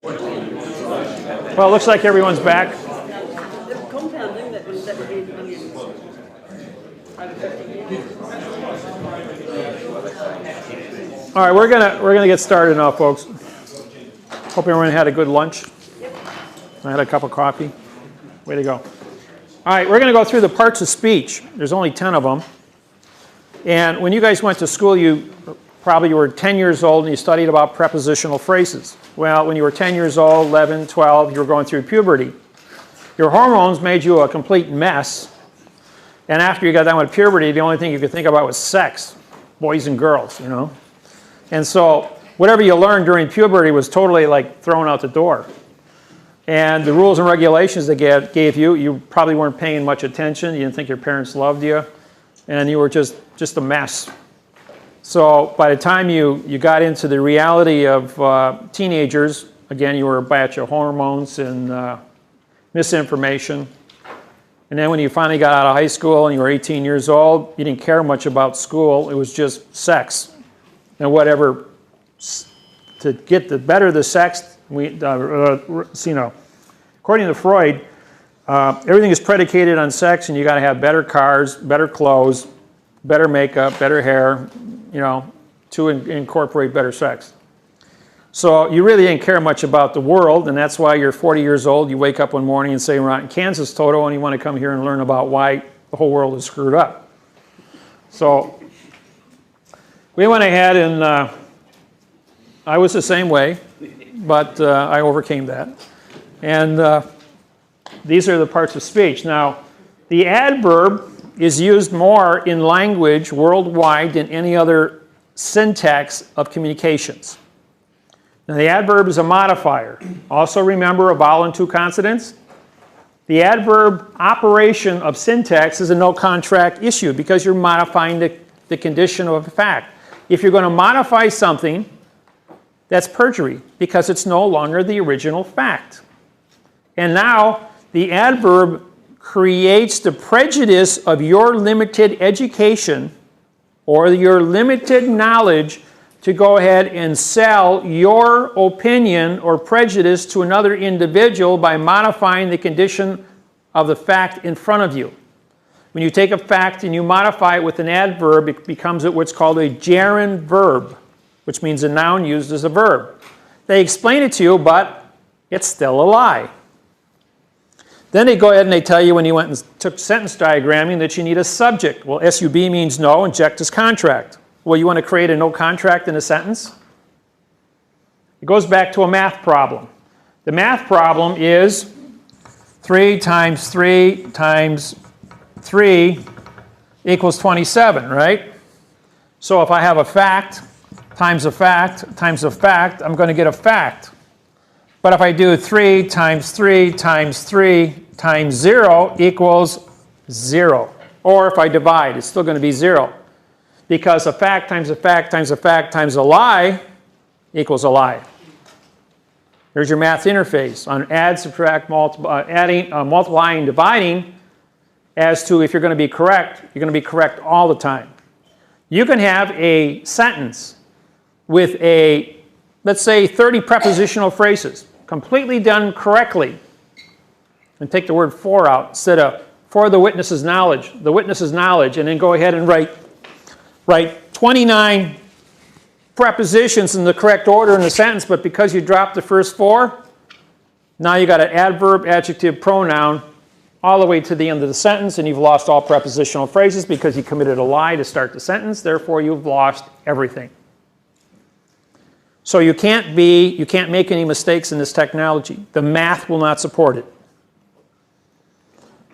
Well, it looks like everyone's back. Compounding, that would be millions over 50 years. All right, we're gonna get started now, folks. Hope everyone had a good lunch. I had a cup of coffee. Way to go. All right, we're going to go through the parts of speech. There's only 10 of them. And when you guys went to school, you were 10 years old and you studied about prepositional phrases. Well, when you were 10 years old, 11, 12, you were going through puberty. Your hormones made you a complete mess. And after you got done with puberty, the only thing you could think about was sex. Boys and girls, you know. And so whatever you learned during puberty was totally like thrown out the door. And the rules and regulations they gave you, you probably weren't paying much attention. You didn't think your parents loved you. And you were just a mess. So by the time you got into the reality of teenagers, again, you were a batch of hormones and misinformation. And then when you finally got out of high school and you were 18 years old, you didn't care much about school. It was just sex. And whatever, to get the better the sex, according to Freud, everything is predicated on sex, and you got to have better cars, better clothes, better makeup, better hair, to incorporate better sex. So you really didn't care much about the world, and that's why you're 40 years old. You wake up one morning and say, we're out in Kansas, Toto, and you want to come here and learn about why the whole world is screwed up. So we went ahead and I was the same way. But I overcame that. And these are the parts of speech. Now, the adverb is used more in language worldwide than any other syntax of communications. Now, the adverb is a modifier. Also remember a vowel and 2 consonants. The adverb operation of syntax is a no contract issue because you're modifying the condition of a fact. If you're going to modify something, that's perjury because it's no longer the original fact. And now the adverb creates the prejudice of your limited education or your limited knowledge to go ahead and sell your opinion or prejudice to another individual by modifying the condition of the fact in front of you. When you take a fact and you modify it with an adverb, it becomes what's called a gerund verb, which means a noun used as a verb. They explain it to you, but it's still a lie. Then they go ahead and they tell you when you went and took sentence diagramming that you need a subject. Well, SUB means no, and JECT is contract. Well, you want to create a no contract in a sentence? It goes back to a math problem. The math problem is 3 times 3 times 3 equals 27, right? So if I have a fact times a fact times a fact, I'm going to get a fact. But if I do 3 times 3 times 3 times 0 equals 0. Or if I divide, it's still going to be 0. Because a fact times a fact times a fact times a lie equals a lie. There's your math interface on add, subtract, multiplying, dividing. As to if you're going to be correct, you're going to be correct all the time. You can have a sentence with a, let's say, 30 prepositional phrases, completely done correctly. And take the word for out instead of for the witness's knowledge, and then go ahead and write 29 prepositions in the correct order in the sentence, but because you dropped the first 4, now you got an adverb, adjective, pronoun, all the way to the end of the sentence, and you've lost all prepositional phrases because you committed a lie to start the sentence. Therefore, you've lost everything. So you can't make any mistakes in this technology. The math will not support it.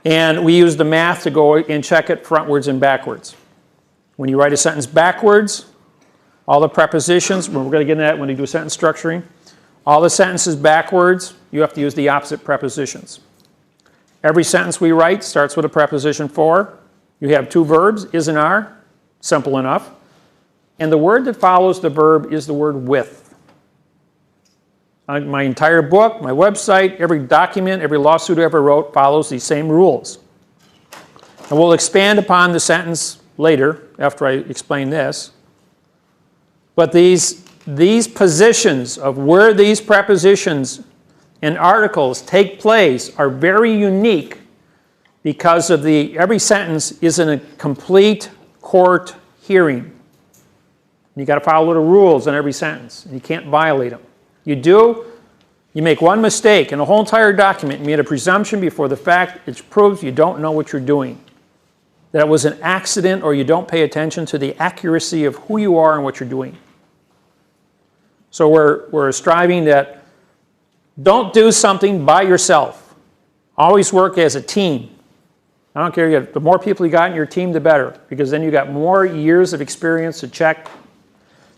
And we use the math to go and check it frontwards and backwards. When you write a sentence backwards, all the prepositions, we're going to get into that when we do sentence structuring, all the sentences backwards, you have to use the opposite prepositions. Every sentence we write starts with a preposition for. You have 2 verbs, is and are, simple enough. And the word that follows the verb is the word with. My entire book, my website, every document, every lawsuit I ever wrote follows these same rules. And we'll expand upon the sentence later after I explain this. But these positions of where these prepositions and articles take place are very unique because of every sentence is in a complete court hearing. You got to follow the rules in every sentence, and you can't violate them. You do, you make one mistake in the whole entire document, you made a presumption before the fact, it proves you don't know what you're doing. That it was an accident or you don't pay attention to the accuracy of who you are and what you're doing. So we're striving that don't do something by yourself. Always work as a team. I don't care, the more people you got in your team, the better, because then you got more years of experience to check.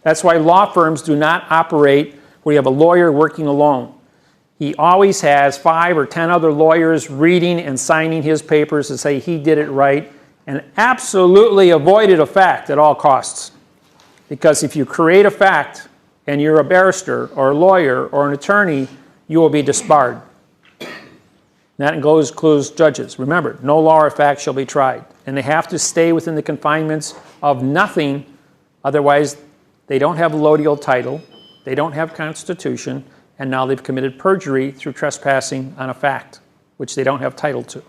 That's why law firms do not operate where you have a lawyer working alone. He always has 5 or 10 other lawyers reading and signing his papers to say he did it right, and absolutely avoided a fact at all costs. Because if you create a fact and you're a barrister or a lawyer or an attorney, you will be disbarred. That includes judges. Remember, no law or fact shall be tried. And they have to stay within the confinements of nothing. Otherwise, they don't have a lodial title, they don't have constitution, and now they've committed perjury through trespassing on a fact, which they don't have title to.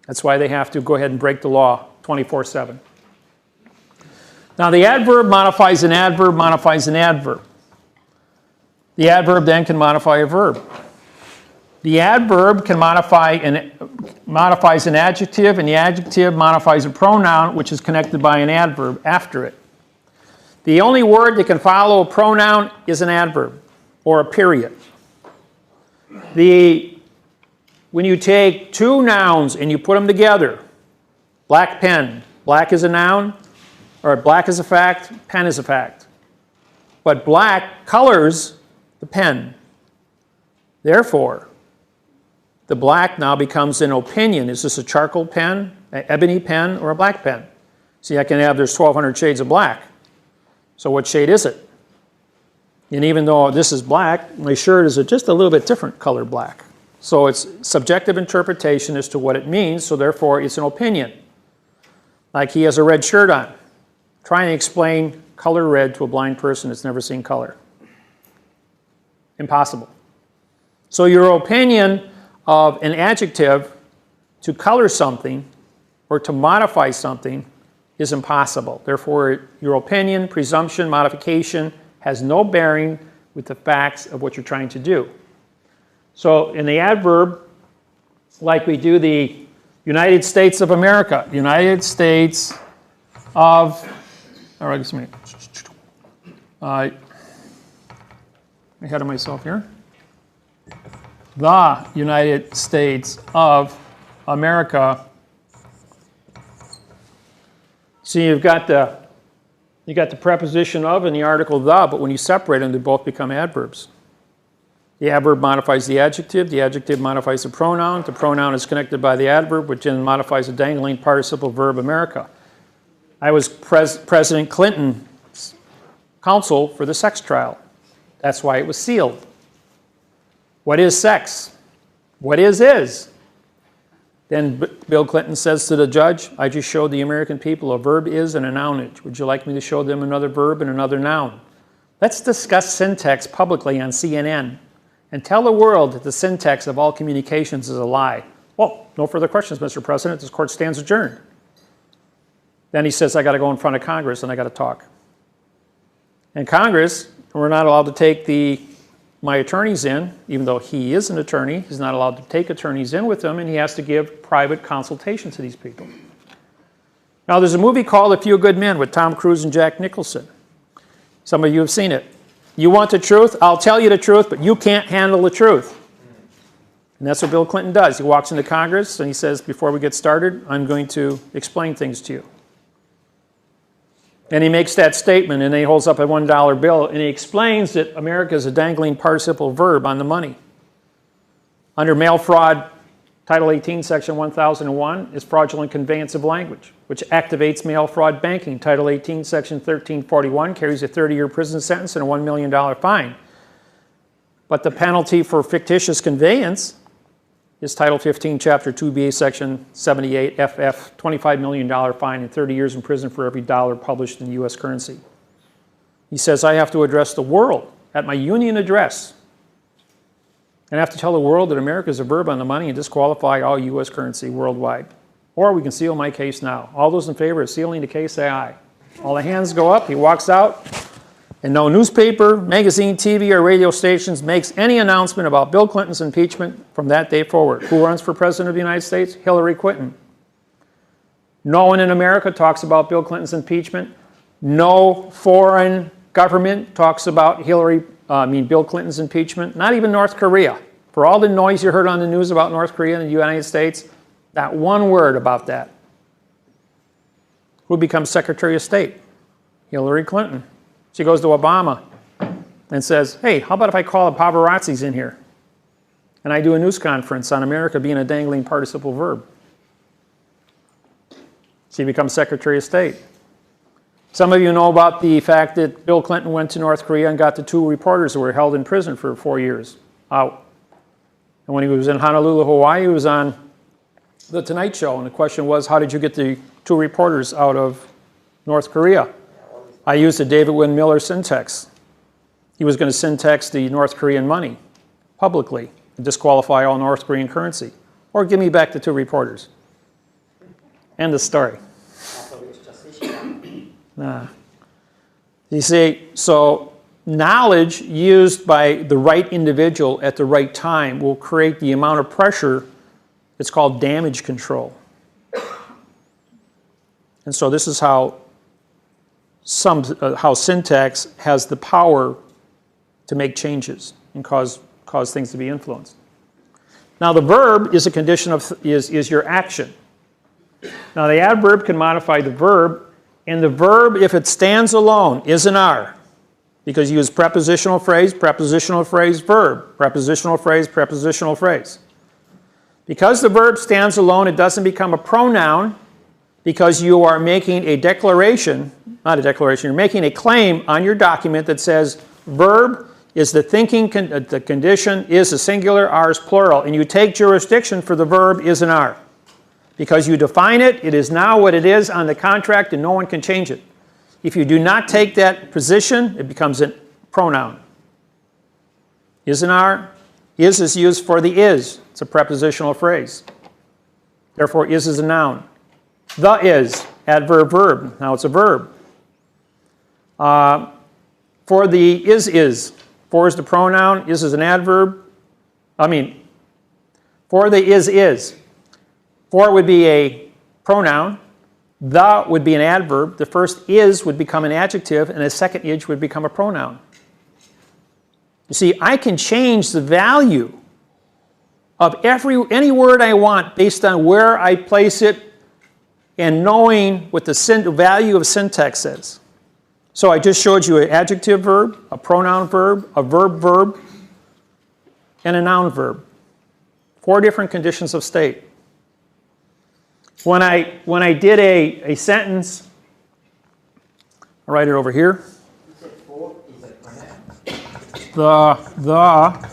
That's why they have to go ahead and break the law 24/7. Now, the adverb modifies an adverb, modifies an adverb. The adverb then can modify a verb. The adverb can modifies an adjective, and the adjective modifies a pronoun, which is connected by an adverb after it. The only word that can follow a pronoun is an adverb, or a period. When you take 2 nouns and you put them together, black pen, black is a noun, or black is a fact, pen is a fact. But black colors the pen. Therefore, the black now becomes an opinion. Is this a charcoal pen, an ebony pen, or a black pen? See, there's 1,200 shades of black. So what shade is it? And even though this is black, my shirt is just a little bit different color black. So it's subjective interpretation as to what it means, so therefore it's an opinion. Like he has a red shirt on. Trying to explain color red to a blind person that's never seen color. Impossible. So your opinion of an adjective to color something, or to modify something is impossible. Therefore, your opinion, presumption, modification has no bearing with the facts of what you're trying to do. So in the adverb, like we do the United States of America, United States of, all right, excuse me, ahead of myself here. The United States of America. See, you've got the preposition of and the article the, but when you separate them, they both become adverbs. The adverb modifies the adjective modifies the pronoun is connected by the adverb, which then modifies the dangling participle verb America. I was President Clinton's counsel for the sex trial. That's why it was sealed. What is sex? What is? Then Bill Clinton says to the judge, I just showed the American people a verb is and a noun is. Would you like me to show them another verb and another noun? Let's discuss syntax publicly on CNN and tell the world that the syntax of all communications is a lie. Well, no further questions, Mr. President. This court stands adjourned. Then he says, I got to go in front of Congress and I got to talk. And Congress, we're not allowed to take my attorneys in, even though he is an attorney. He's not allowed to take attorneys in with him, and he has to give private consultation to these people. Now, there's a movie called A Few Good Men with Tom Cruise and Jack Nicholson. Some of you have seen it. You want the truth? I'll tell you the truth, but you can't handle the truth. And that's what Bill Clinton does. He walks into Congress and he says, before we get started, I'm going to explain things to you. And he makes that statement, and he holds up a $1 bill, and he explains that America is a dangling participle verb on the money. Under mail fraud, Title 18, Section 1001 is fraudulent conveyance of language, which activates mail fraud banking. Title 18, Section 1341 carries a 30-year prison sentence and a $1 million fine. But the penalty for fictitious conveyance is Title 15, Chapter 2B, Section 78, FF, $25 million fine and 30 years in prison for every dollar published in U.S. currency. He says, I have to address the world at my union address. And I have to tell the world that America is a verb on the money and disqualify all U.S. currency worldwide. Or we can seal my case now. All those in favor of sealing the case, say aye. All the hands go up. He walks out. And no newspaper, magazine, TV, or radio stations makes any announcement about Bill Clinton's impeachment from that day forward. Who runs for president of the United States? Hillary Clinton. No one in America talks about Bill Clinton's impeachment. No foreign government talks about Bill Clinton's impeachment. Not even North Korea. For all the noise you heard on the news about North Korea and the United States, not one word about that. Who becomes Secretary of State? Hillary Clinton. She goes to Obama and says, hey, how about if I call the paparazzis in here and I do a news conference on America being a dangling participle verb? She becomes Secretary of State. Some of you know about the fact that Bill Clinton went to North Korea and got the 2 reporters who were held in prison for 4 years out. And when he was in Honolulu, Hawaii, he was on The Tonight Show, and the question was, how did you get the 2 reporters out of North Korea? I used the David-Wynn Miller syntax. He was going to syntax the North Korean money publicly and disqualify all North Korean currency. Or give me back the 2 reporters. End of story. You see, so knowledge used by the right individual at the right time will create the amount of pressure that's called damage control. And so this is how syntax has the power to make changes and cause things to be influenced. Now the verb is a condition of, is your action. Now the adverb can modify the verb, and the verb, if it stands alone, is an R. Because you use prepositional phrase, verb, prepositional phrase. Because the verb stands alone, it doesn't become a pronoun, because you are making a declaration, not a declaration, you're making a claim on your document that says verb is the thinking, the condition is a singular, R is plural, and you take jurisdiction for the verb is an R. Because you define it, it is now what it is on the contract and no one can change it. If you do not take that position, it becomes a pronoun. Is an R. Is used for the is. It's a prepositional phrase. Therefore, is a noun. The is, adverb, verb. Now it's a verb. For the is. For is the pronoun, is an adverb. For the is. For would be a pronoun. The would be an adverb. The first is would become an adjective, and the second is would become a pronoun. You see, I can change the value of any word I want based on where I place it and knowing what the value of syntax is. So I just showed you an adjective verb, a pronoun verb, a verb, and a noun verb. 4 different conditions of state. When I did a sentence, I'll write it over here. The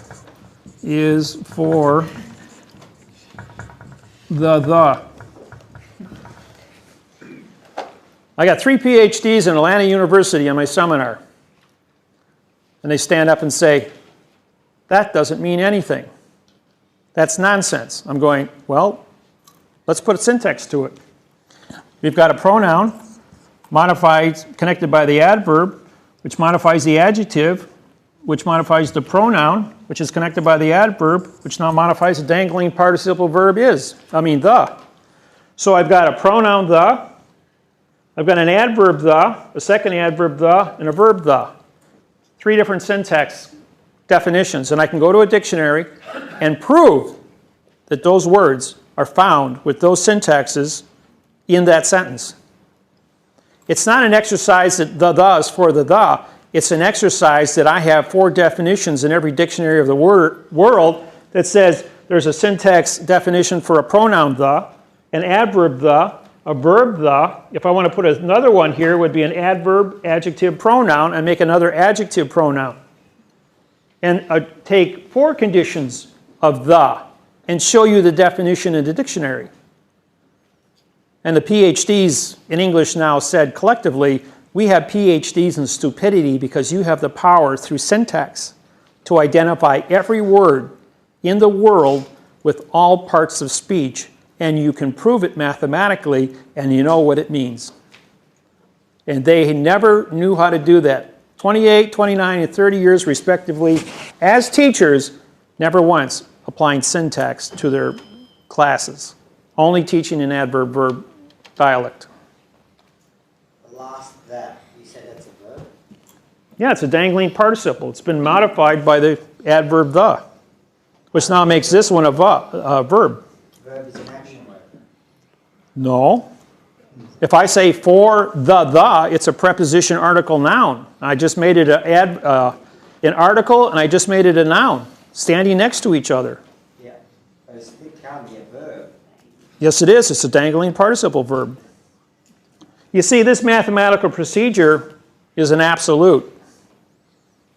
is for the. I got 3 PhDs in Atlanta University in my seminar. And they stand up and say, that doesn't mean anything. That's nonsense. I'm going, well, let's put a syntax to it. We've got a pronoun modified, connected by the adverb, which modifies the adjective, which modifies the pronoun, which is connected by the adverb, which now modifies the dangling participle verb the. So I've got a pronoun the, I've got an adverb the, a second adverb the, and a verb the. 3 different syntax definitions. And I can go to a dictionary and prove that those words are found with those syntaxes in that sentence. It's not an exercise that the is for the. It's an exercise that I have 4 definitions in every dictionary of the world that says there's a syntax definition for a pronoun the, an adverb the, a verb the. If I want to put another one here, it would be an adverb, adjective, pronoun, and make another adjective pronoun. And take 4 conditions of the and show you the definition in the dictionary. And the PhDs in English now said collectively, we have PhDs in stupidity because you have the power through syntax to identify every word in the world with all parts of speech, and you can prove it mathematically, and you know what it means. And they never knew how to do that. 28, 29, and 30 years respectively, as teachers, never once applying syntax to their classes, only teaching an adverb-verb dialect. The last that, you said that's a verb? Yeah, it's a dangling participle. It's been modified by the adverb the, which now makes this one a verb. Verb is an action word. No. If I say for the, it's a preposition article noun. I just made it an article, and I just made it a noun, standing next to each other. Yeah, but it can't be a verb. Yes, it is. It's a dangling participle verb. You see, this mathematical procedure is an absolute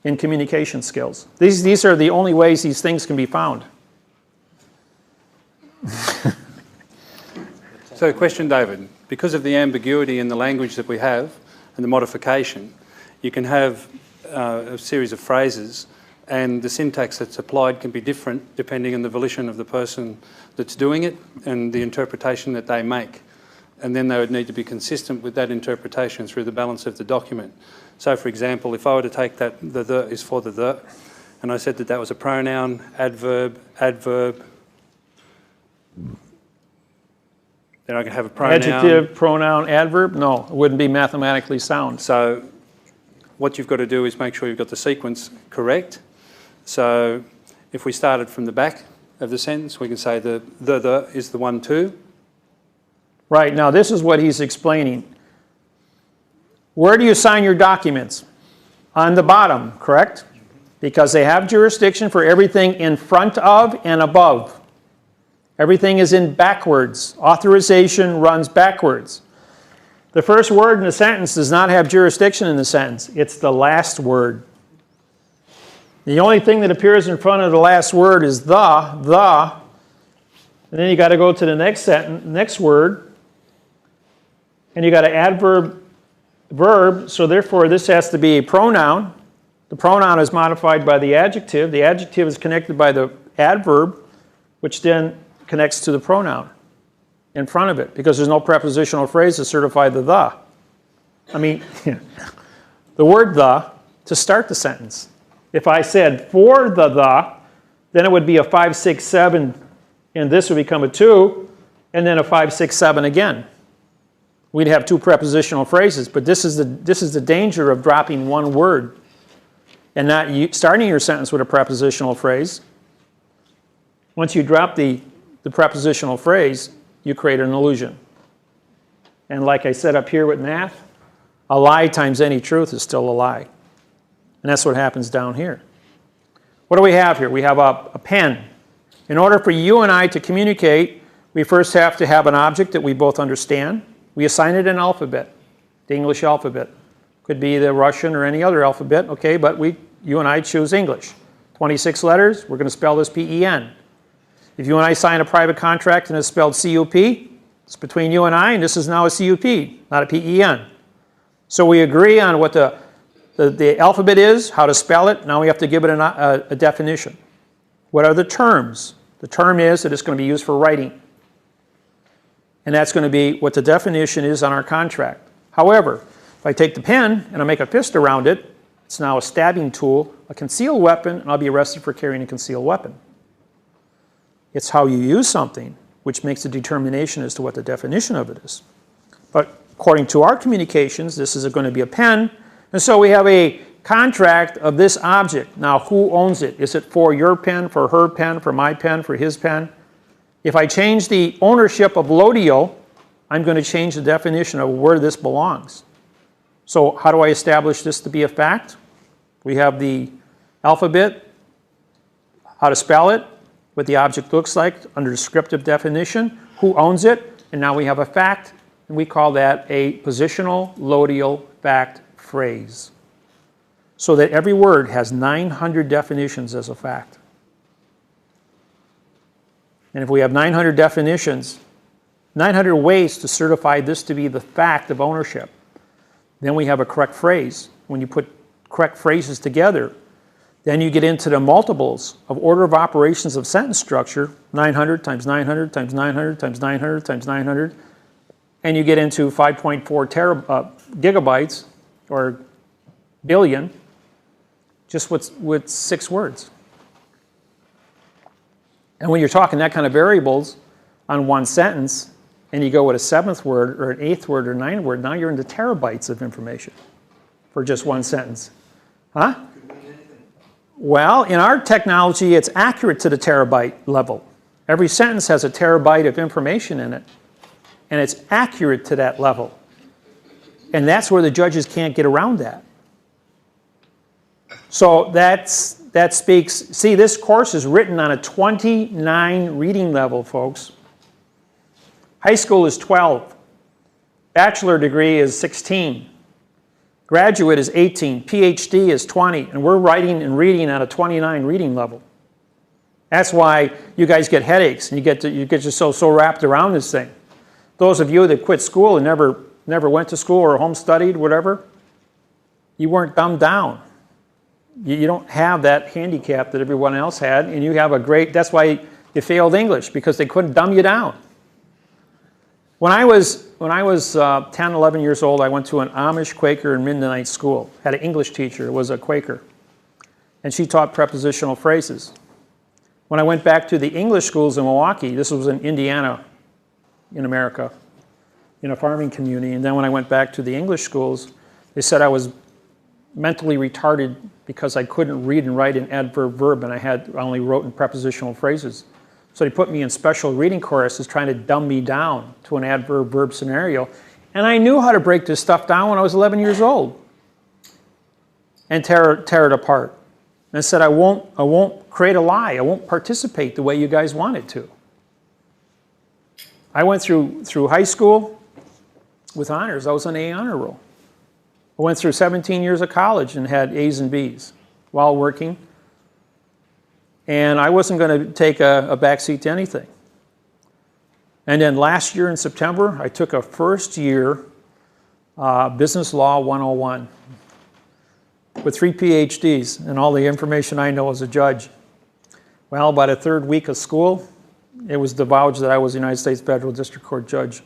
in communication skills. These are the only ways these things can be found. So question, David. Because of the ambiguity in the language that we have and the modification, you can have a series of phrases, and the syntax that's applied can be different depending on the volition of the person that's doing it and the interpretation that they make. And then they would need to be consistent with that interpretation through the balance of the document. So, for example, if I were to take that the is for the, and I said that that was a pronoun, adverb, then I can have a pronoun. Adjective, pronoun, adverb? No, it wouldn't be mathematically sound. So what you've got to do is make sure you've got the sequence correct. So if we started from the back of the sentence, we can say the is the 1, 2. Right, now this is what he's explaining. Where do you sign your documents? On the bottom, correct? Because they have jurisdiction for everything in front of and above. Everything is in backwards. Authorization runs backwards. The first word in the sentence does not have jurisdiction in the sentence. It's the last word. The only thing that appears in front of the last word is the, and then you got to go to the next sentence, next word, and you got to adverb, verb, so therefore this has to be a pronoun. The pronoun is modified by the adjective. The adjective is connected by the adverb, which then connects to the pronoun. in front of it because there's no prepositional phrase to certify the. I mean, the word the to start the sentence. If I said for the, then it would be a 5, 6, 7, and this would become a 2, and then a 5, 6, 7 again. We'd have 2 prepositional phrases, but this is the danger of dropping one word and not starting your sentence with a prepositional phrase. Once you drop the prepositional phrase, you create an illusion. And like I said up here with math, a lie times any truth is still a lie. And that's what happens down here. What do we have here? We have a pen. In order for you and I to communicate, we first have to have an object that we both understand. We assign it an alphabet, the English alphabet. Could be the Russian or any other alphabet, okay, but you and I choose English. 26 letters, we're going to spell this P-E-N. If you and I sign a private contract and it's spelled C-U-P, it's between you and I, and this is now a C-U-P, not a P-E-N. So we agree on what the alphabet is, how to spell it. Now we have to give it a definition. What are the terms? The term is that it's going to be used for writing. And that's going to be what the definition is on our contract. However, if I take the pen and I make a fist around it, it's now a stabbing tool, a concealed weapon, and I'll be arrested for carrying a concealed weapon. It's how you use something which makes a determination as to what the definition of it is. But according to our communications, this is going to be a pen, and so we have a contract of this object. Now, who owns it? Is it for your pen, for her pen, for my pen, for his pen? If I change the ownership of Lodio, I'm going to change the definition of where this belongs. So how do I establish this to be a fact? We have the alphabet, how to spell it, what the object looks like under descriptive definition, who owns it, and now we have a fact, and we call that a positional Lodial fact phrase. So that every word has 900 definitions as a fact. And if we have 900 definitions, 900 ways to certify this to be the fact of ownership, then we have a correct phrase. When you put correct phrases together, then you get into the multiples of order of operations of sentence structure, 900 times 900 times 900 times 900 times 900, and you get into 5.4 gigabytes or billion just with 6 words. And when you're talking that kind of variables on one sentence, and you go with a 7th word or an 8th word or 9th word, now you're into terabytes of information for just one sentence. Huh? Well, in our technology, it's accurate to the terabyte level. Every sentence has a terabyte of information in it, and it's accurate to that level. And that's where the judges can't get around that. So that speaks, see, this course is written on a 29 reading level, folks. High school is 12. Bachelor degree is 16. Graduate is 18. PhD is 20. And we're writing and reading on a 29 reading level. That's why you guys get headaches and you get yourself so wrapped around this thing. Those of you that quit school and never went to school or home studied, whatever, you weren't dumbed down. You don't have that handicap that everyone else had, and you have a great, that's why you failed English, because they couldn't dumb you down. When I was 10, 11 years old, I went to an Amish Quaker and Mennonite school. Had an English teacher, was a Quaker, and she taught prepositional phrases. When I went back to the English schools in Milwaukee, this was in Indiana, in America, in a farming community, and then when I went back to the English schools, they said I was mentally retarded because I couldn't read and write an adverb verb, and I only wrote in prepositional phrases. So they put me in special reading courses trying to dumb me down to an adverb verb scenario. And I knew how to break this stuff down when I was 11 years old and tear it apart. And I said, I won't create a lie. I won't participate the way you guys wanted to. I went through high school with honors. I was on A honor roll. I went through 17 years of college and had A's and B's while working. And I wasn't going to take a backseat to anything. And then last year in September, I took a first year Business Law 101 with 3 PhDs and all the information I know as a judge. Well, by the 3rd week of school, it was divulged that I was a United States Federal District Court judge.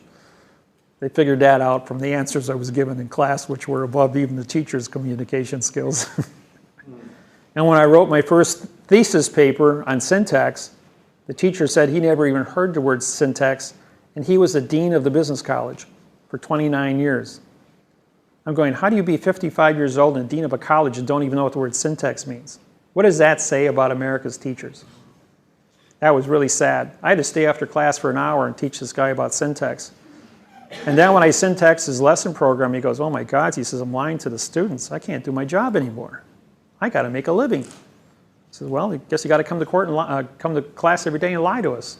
They figured that out from the answers I was given in class, which were above even the teacher's communication skills. And when I wrote my first thesis paper on syntax, the teacher said he never even heard the word syntax, and he was the dean of the business college for 29 years. I'm going, how do you be 55 years old and dean of a college and don't even know what the word syntax means? What does that say about America's teachers? That was really sad. I had to stay after class for an hour and teach this guy about syntax. And then when I syntaxed his lesson program, he goes, oh my God, he says, I'm lying to the students. I can't do my job anymore. I got to make a living. He says, well, I guess you got to come to court and come to class every day and lie to us.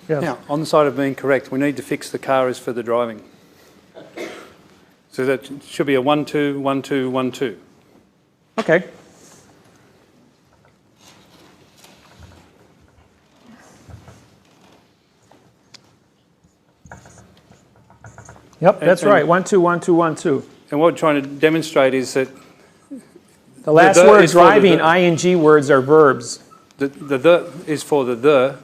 Yes. Now, on the side of being correct, we need to fix the car is for the driving. So that should be a 1, 2, 1, 2, 1, 2. Okay. Yep, that's right. 1, 2, 1, 2, 1, 2. And what we're trying to demonstrate is that the last word driving, ing words are verbs. The is for the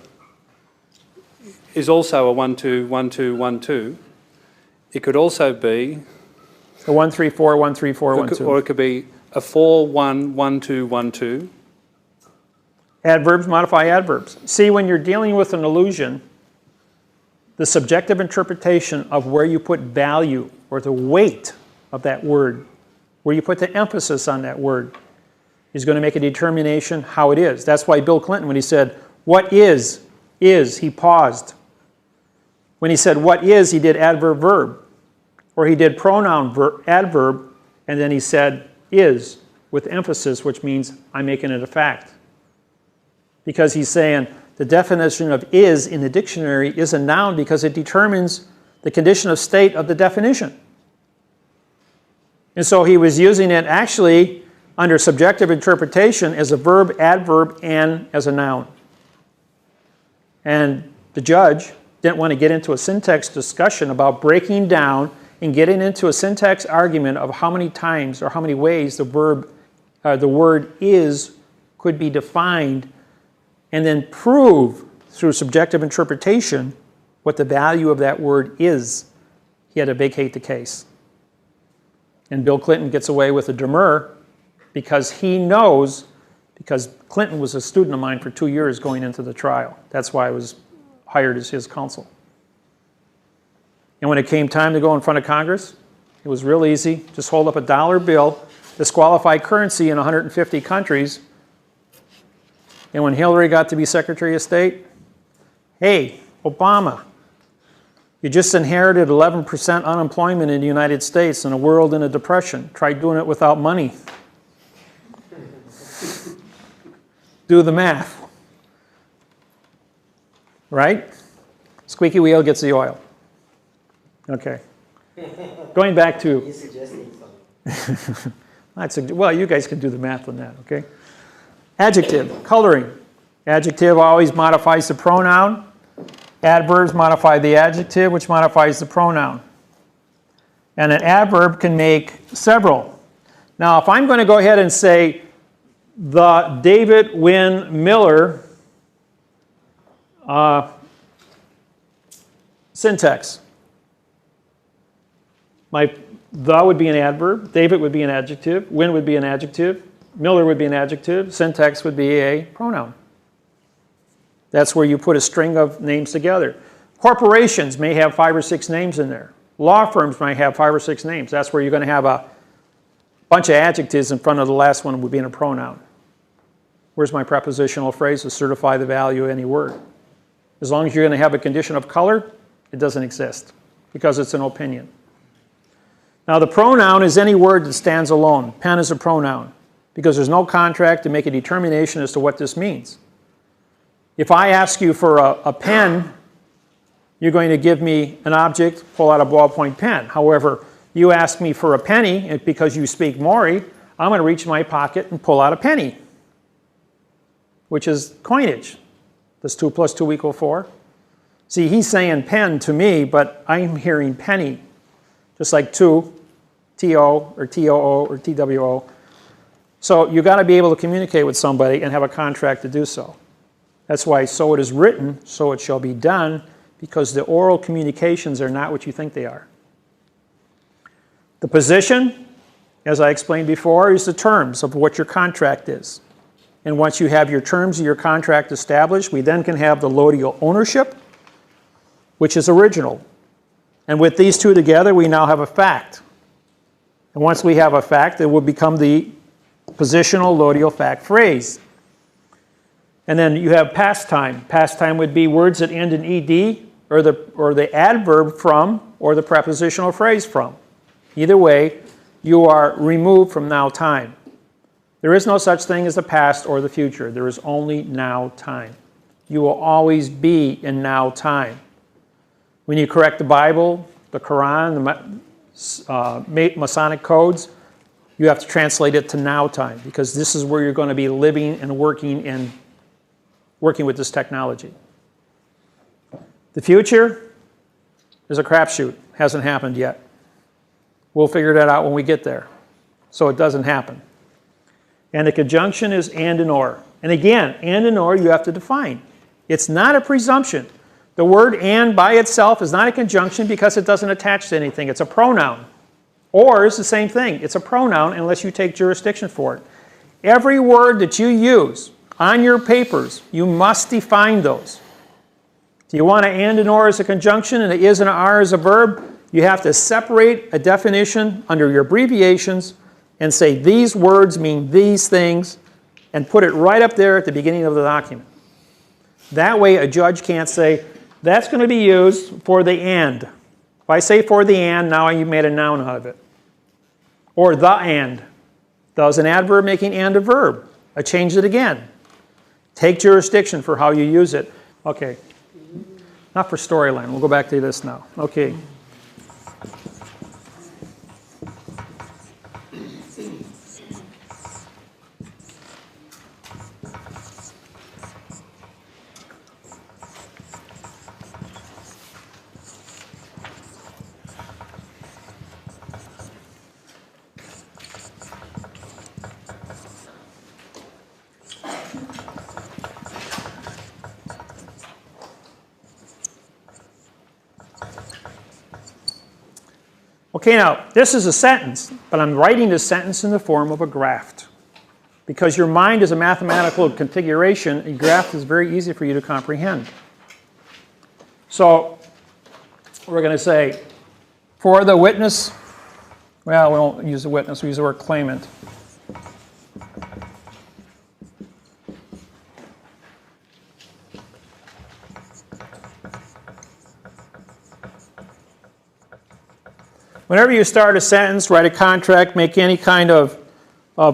is also a 1, 2, 1, 2, 1, 2. It could also be a 1, 3, 4, 1, 3, 4, 1, 2. Or it could be a 4, 1, 1, 2, 1, 2. Adverbs modify adverbs. See, when you're dealing with an illusion, the subjective interpretation of where you put value or the weight of that word, where you put the emphasis on that word, is going to make a determination how it is. That's why Bill Clinton, when he said, what is, he paused. When he said, what is, he did adverb verb. Or he did pronoun adverb, and then he said, is, with emphasis, which means I'm making it a fact. Because he's saying the definition of is in the dictionary is a noun because it determines the condition of state of the definition. And so he was using it actually under subjective interpretation as a verb, adverb, and as a noun. And the judge didn't want to get into a syntax discussion about breaking down and getting into a syntax argument of how many times or how many ways the word is could be defined, and then prove through subjective interpretation what the value of that word is. He had to vacate the case. And Bill Clinton gets away with a demur because he knows, because Clinton was a student of mine for 2 years going into the trial. That's why I was hired as his counsel. And when it came time to go in front of Congress, it was real easy. Just hold up a dollar bill, disqualify currency in 150 countries. And when Hillary got to be Secretary of State, hey, Obama, you just inherited 11% unemployment in the United States and a world in a depression. Try doing it without money. Do the math. Right? Squeaky wheel gets the oil. Okay. Going back to... You're suggesting something. Well, you guys can do the math on that, okay? Adjective, coloring. Adjective always modifies the pronoun. Adverbs modify the adjective, which modifies the pronoun. And an adverb can make several. Now, if I'm going to go ahead and say, the David-Wynn Miller syntax. The would be an adverb, David would be an adjective, Wynn would be an adjective, Miller would be an adjective, syntax would be a pronoun. That's where you put a string of names together. Corporations may have 5 or 6 names in there. Law firms might have 5 or 6 names. That's where you're going to have a bunch of adjectives in front of the last one would be in a pronoun. Where's my prepositional phrase to certify the value of any word? As long as you're going to have a condition of color, it doesn't exist because it's an opinion. Now, the pronoun is any word that stands alone. Pen is a pronoun because there's no contract to make a determination as to what this means. If I ask you for a pen, you're going to give me an object, pull out a ballpoint pen. However, you ask me for a penny, and because you speak Maori, I'm going to reach in my pocket and pull out a penny, which is coinage. Does 2 plus 2 equal 4? See, he's saying pen to me, but I'm hearing penny, just like 2, T-O, or T-O-O, or T-W-O. So you've got to be able to communicate with somebody and have a contract to do so. That's why so it is written, so it shall be done, because the oral communications are not what you think they are. The position, as I explained before, is the terms of what your contract is. And once you have your terms of your contract established, we then can have the lodial ownership, which is original. And with these two together, we now have a fact. And once we have a fact, it will become the positional lodial fact phrase. And then you have past time. Past time would be words that end in ed, or the adverb from, or the prepositional phrase from. Either way, you are removed from now time. There is no such thing as the past or the future. There is only now time. You will always be in now time. When you correct the Bible, the Quran, the Masonic codes, you have to translate it to now time, because this is where you're going to be living and working with this technology. The future is a crapshoot. Hasn't happened yet. We'll figure that out when we get there. So it doesn't happen. And the conjunction is and or. And again, and or you have to define. It's not a presumption. The word and by itself is not a conjunction because it doesn't attach to anything. It's a pronoun. Or is the same thing. It's a pronoun unless you take jurisdiction for it. Every word that you use on your papers, you must define those. Do you want an or as a conjunction and an is and an are as a verb? You have to separate a definition under your abbreviations and say these words mean these things and put it right up there at the beginning of the document. That way a judge can't say, that's going to be used for the and. If I say for the and, now you've made a noun out of it. Or the and. Does an adverb making and a verb? I changed it again. Take jurisdiction for how you use it. Okay. Not for storyline. We'll go back to this now. Okay. Okay, now, this is a sentence, but I'm writing this sentence in the form of a graph. Because your mind is a mathematical configuration, a graph is very easy for you to comprehend. So, we're going to say, for the witness, well, we won't use the witness, we use the word claimant. Whenever you start a sentence, write a contract, make any kind of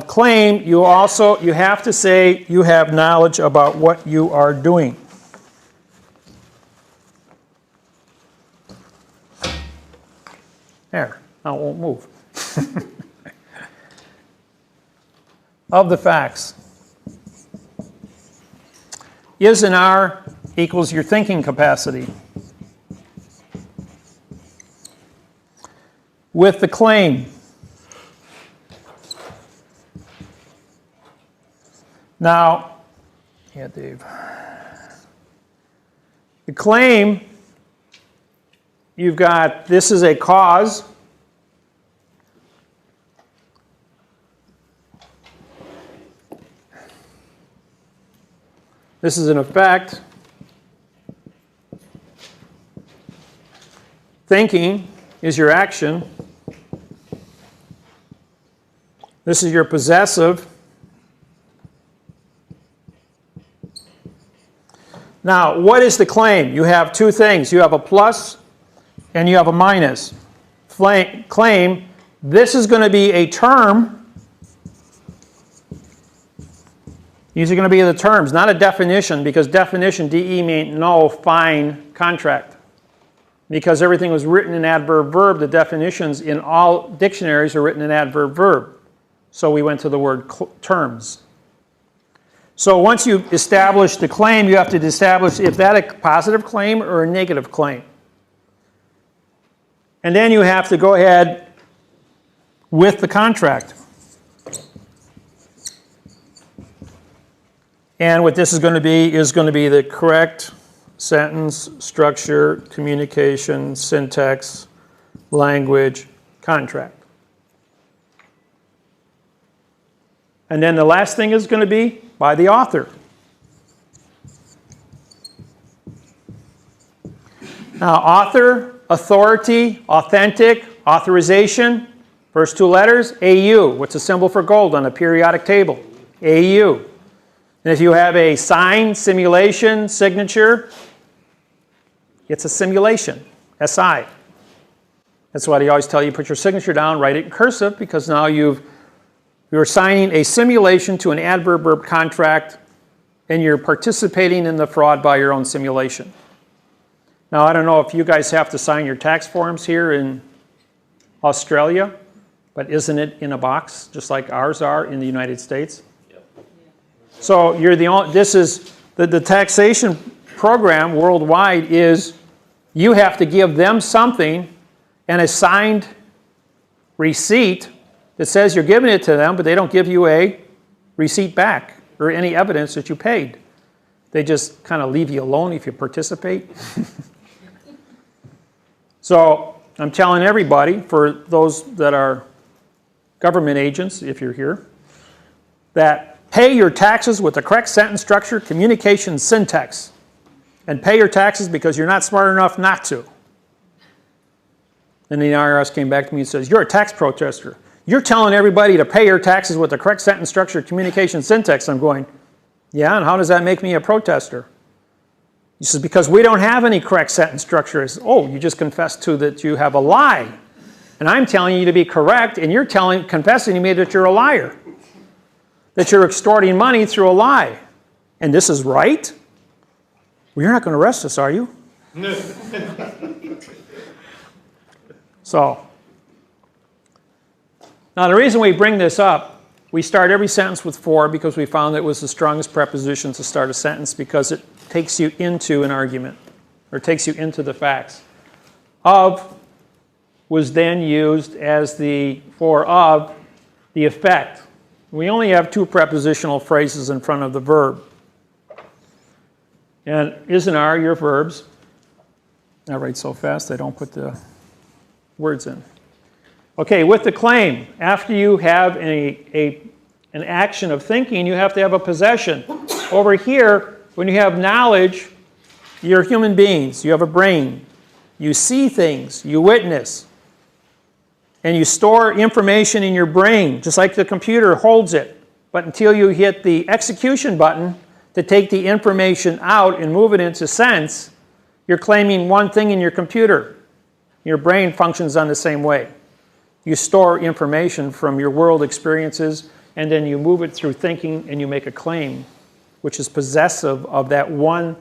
claim, you have to say you have knowledge about what you are doing. There, now it won't move. Of the facts. Is and are equals your thinking capacity. With the claim. Now, yeah, Dave. The claim, you've got, this is a cause. This is an effect. Thinking is your action. This is your possessive. Now, what is the claim? You have two things. You have a plus and you have a minus. Claim, this is going to be a term. These are going to be the terms, not a definition, because definition, DE, means no, fine, contract. Because everything was written in adverb verb, the definitions in all dictionaries are written in adverb verb. So we went to the word terms. So once you establish the claim, you have to establish if that a positive claim or a negative claim. And then you have to go ahead with the contract. And what this is going to be the correct sentence, structure, communication, syntax, language, contract. And then the last thing is going to be by the author. Now, author, authority, authentic, authorization, first two letters, AU. What's the symbol for gold on a periodic table? AU. And if you have a sign, simulation, signature, it's a simulation, SI. That's why they always tell you put your signature down, write it in cursive, because now you're signing a simulation to an adverb contract, and you're participating in the fraud by your own simulation. Now, I don't know if you guys have to sign your tax forms here in Australia, but isn't it in a box, just like ours are in the United States? Yep. So you're the only, this is, the taxation program worldwide is you have to give them something, and a signed receipt that says you're giving it to them, but they don't give you a receipt back or any evidence that you paid. They just kind of leave you alone if you participate. So I'm telling everybody, for those that are government agents, if you're here, that pay your taxes with the correct sentence structure, communication, syntax. And pay your taxes because you're not smart enough not to. And the IRS came back to me and says, you're a tax protester. You're telling everybody to pay your taxes with the correct sentence structure, communication, syntax. I'm going, yeah, and how does that make me a protester? He says, because we don't have any correct sentence structure. I said, oh, you just confessed to that you have a lie. And I'm telling you to be correct, and you're confessing to me that you're a liar. That you're extorting money through a lie. And this is right? Well, you're not going to arrest us, are you? So, now the reason we bring this up, we start every sentence with for because we found that it was the strongest preposition to start a sentence because it takes you into an argument, or takes you into the facts. Of was then used as the for of the effect. We only have two prepositional phrases in front of the verb. And is and are your verbs. I write so fast I don't put the words in. Okay, with the claim, after you have an action of thinking, you have to have a possession. Over here, when you have knowledge, you're human beings. You have a brain. You see things. You witness. And you store information in your brain, just like the computer holds it. But until you hit the execution button to take the information out and move it into sense, you're claiming one thing in your computer. Your brain functions on the same way. You store information from your world experiences, and then you move it through thinking, and you make a claim, which is possessive of that one,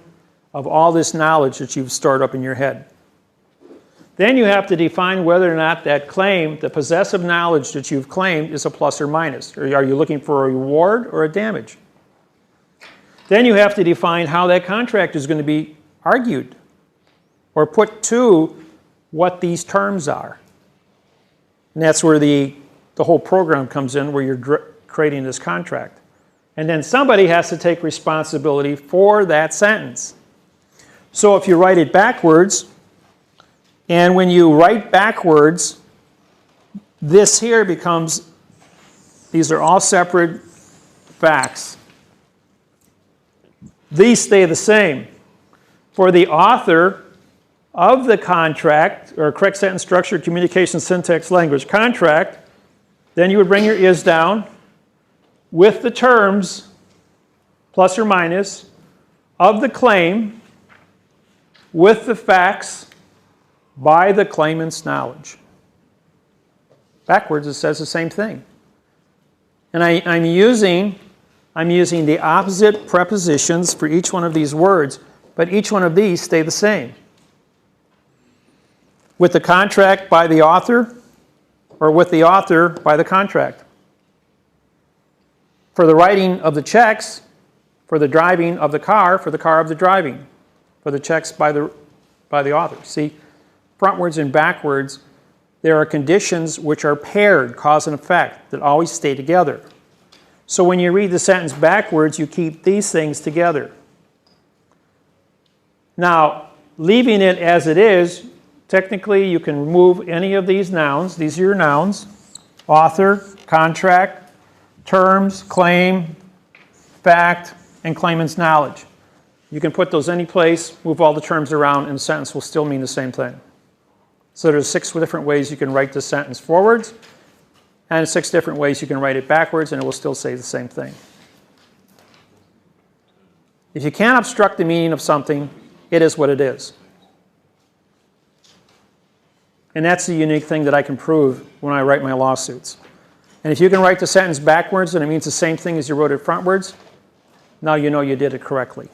of all this knowledge that you've stored up in your head. Then you have to define whether or not that claim, the possessive knowledge that you've claimed, is a plus or minus. Or are you looking for a reward or a damage? Then you have to define how that contract is going to be argued or put to what these terms are. And that's where the whole program comes in, where you're creating this contract. And then somebody has to take responsibility for that sentence. So if you write it backwards, and when you write backwards, this here becomes, these are all separate facts. These stay the same. For the author of the contract, or correct sentence structure, communication, syntax, language, contract, then you would bring your is down with the terms, plus or minus, of the claim, with the facts, by the claimant's knowledge. Backwards, it says the same thing. And I'm using the opposite prepositions for each one of these words, but each one of these stay the same. With the contract by the author, or with the author by the contract. For the writing of the checks, for the driving of the car of the driving. For the checks by the author. See, frontwards and backwards, there are conditions which are paired, cause and effect, that always stay together. So when you read the sentence backwards, you keep these things together. Now, leaving it as it is, technically you can remove any of these nouns. These are your nouns: author, contract, terms, claim, fact, and claimant's knowledge. You can put those any place, move all the terms around, and the sentence will still mean the same thing. So there's 6 different ways you can write the sentence forwards, and 6 different ways you can write it backwards, and it will still say the same thing. If you can't obstruct the meaning of something, it is what it is. And that's the unique thing that I can prove when I write my lawsuits. And if you can write the sentence backwards and it means the same thing as you wrote it frontwards, now you know you did it correctly.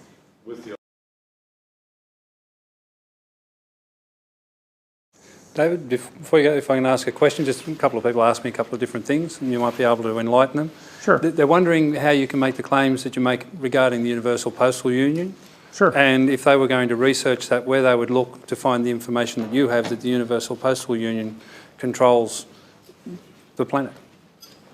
David, before you go, if I can ask a question, just a couple of people asked me a couple of different things, and you might be able to enlighten them. Sure. They're wondering how you can make the claims that you make regarding the Universal Postal Union. Sure. And if they were going to research that, where they would look to find the information that you have that the Universal Postal Union controls the planet.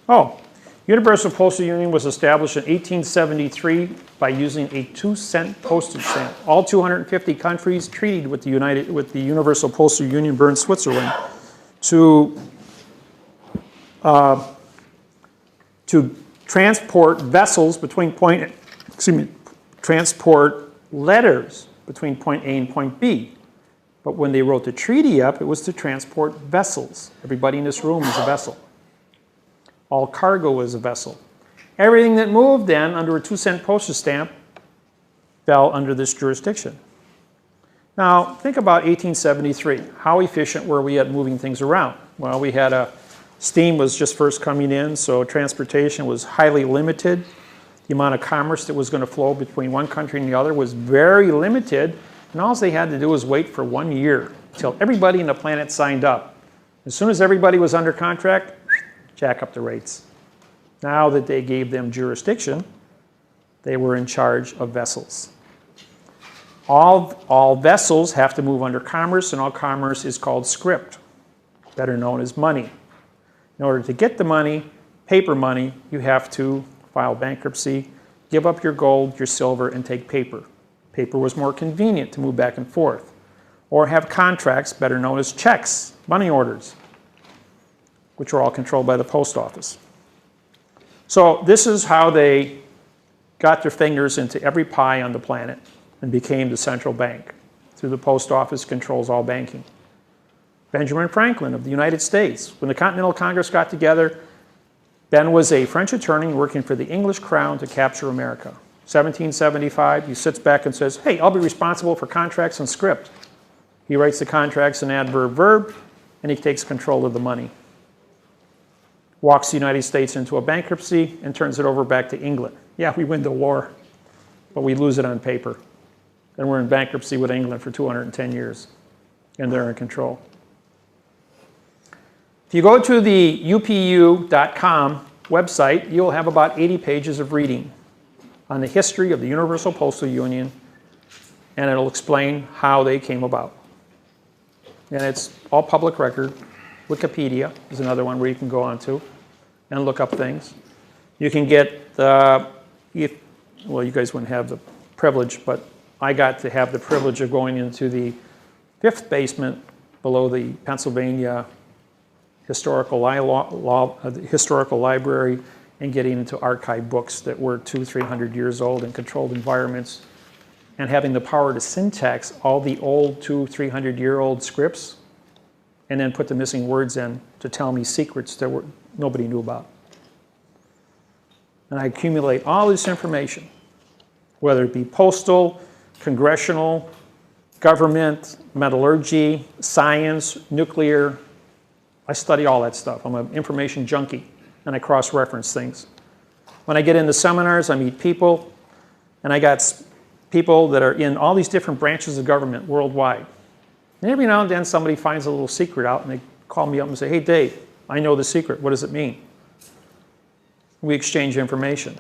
Oh, Universal Postal Union was established in 1873 by using a 2-cent postage stamp. All 250 countries treated with the Universal Postal Union, Bern, Switzerland, to transport vessels between transport letters between point A and point B. But when they wrote the treaty up, it was to transport vessels. Everybody in this room is a vessel. All cargo is a vessel. Everything that moved then under a 2-cent postage stamp fell under this jurisdiction. Now, think about 1873. How efficient were we at moving things around? Well, we had steam was just first coming in, so transportation was highly limited. The amount of commerce that was going to flow between one country and the other was very limited, and all they had to do was wait for 1 year until everybody on the planet signed up. As soon as everybody was under contract, jack up the rates. Now that they gave them jurisdiction, they were in charge of vessels. All vessels have to move under commerce, and all commerce is called script, better known as money. In order to get the money, paper money, you have to file bankruptcy, give up your gold, your silver, and take paper. Paper was more convenient to move back and forth. Or have contracts, better known as checks, money orders, which are all controlled by the post office. So this is how they got their fingers into every pie on the planet and became the central bank. Through the post office controls all banking. Benjamin Franklin of the United States. When the Continental Congress got together, Ben was a French attorney working for the English crown to capture America. 1775, he sits back and says, hey, I'll be responsible for contracts and script. He writes the contracts in adverb verb, and he takes control of the money. Walks the United States into a bankruptcy and turns it over back to England. Yeah, we win the war, but we lose it on paper. Then we're in bankruptcy with England for 210 years, and they're in control. If you go to the upu.com website, you'll have about 80 pages of reading on the history of the Universal Postal Union, and it'll explain how they came about. And it's all public record. Wikipedia is another one where you can go onto and look up things. You can get well, you guys wouldn't have the privilege, but I got to have the privilege of going into the 5th basement below the Pennsylvania Historical Library and getting into archive books that were 200-300 years old in controlled environments, and having the power to syntax all the old 200-300-year-old scripts and then put the missing words in to tell me secrets that nobody knew about. And I accumulate all this information, whether it be postal, congressional, government, metallurgy, science, nuclear. I study all that stuff. I'm an information junkie, and I cross-reference things. When I get into seminars, I meet people, and I got people that are in all these different branches of government worldwide. And every now and then somebody finds a little secret out, and they call me up and say, hey, Dave, I know the secret. What does it mean? We exchange information.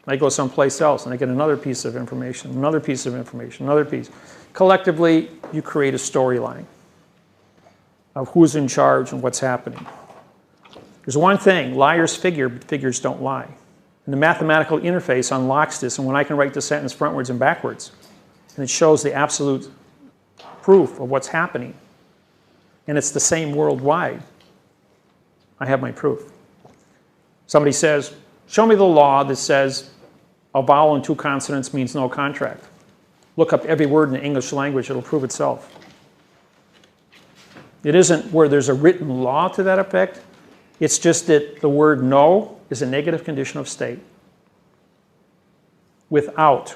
I go someplace else, and I get another piece of information, another piece of information, another piece. Collectively, you create a storyline of who's in charge and what's happening. There's one thing, liars figure, but figures don't lie. And the mathematical interface unlocks this, and when I can write the sentence frontwards and backwards, and it shows the absolute proof of what's happening, and it's the same worldwide, I have my proof. Somebody says, show me the law that says a vowel and 2 consonants means no contract. Look up every word in the English language, it'll prove itself. It isn't where there's a written law to that effect. It's just that the word no is a negative condition of state. Without,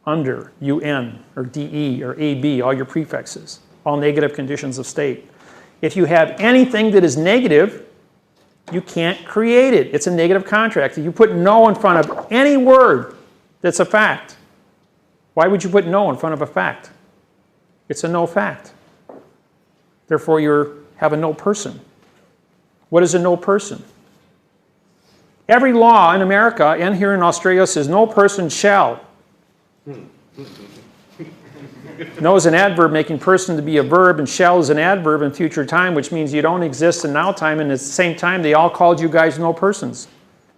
under, un, or de, or ab, all your prefixes, all negative conditions of state. If you have anything that is negative, you can't create it. It's a negative contract. If you put no in front of any word that's a fact, why would you put no in front of a fact? It's a no fact. Therefore, you have a no person. What is a no person? Every law in America and here in Australia says no person shall. No is an adverb making person to be a verb, and shall is an adverb in future time, which means you don't exist in now time, and at the same time they all called you guys no persons,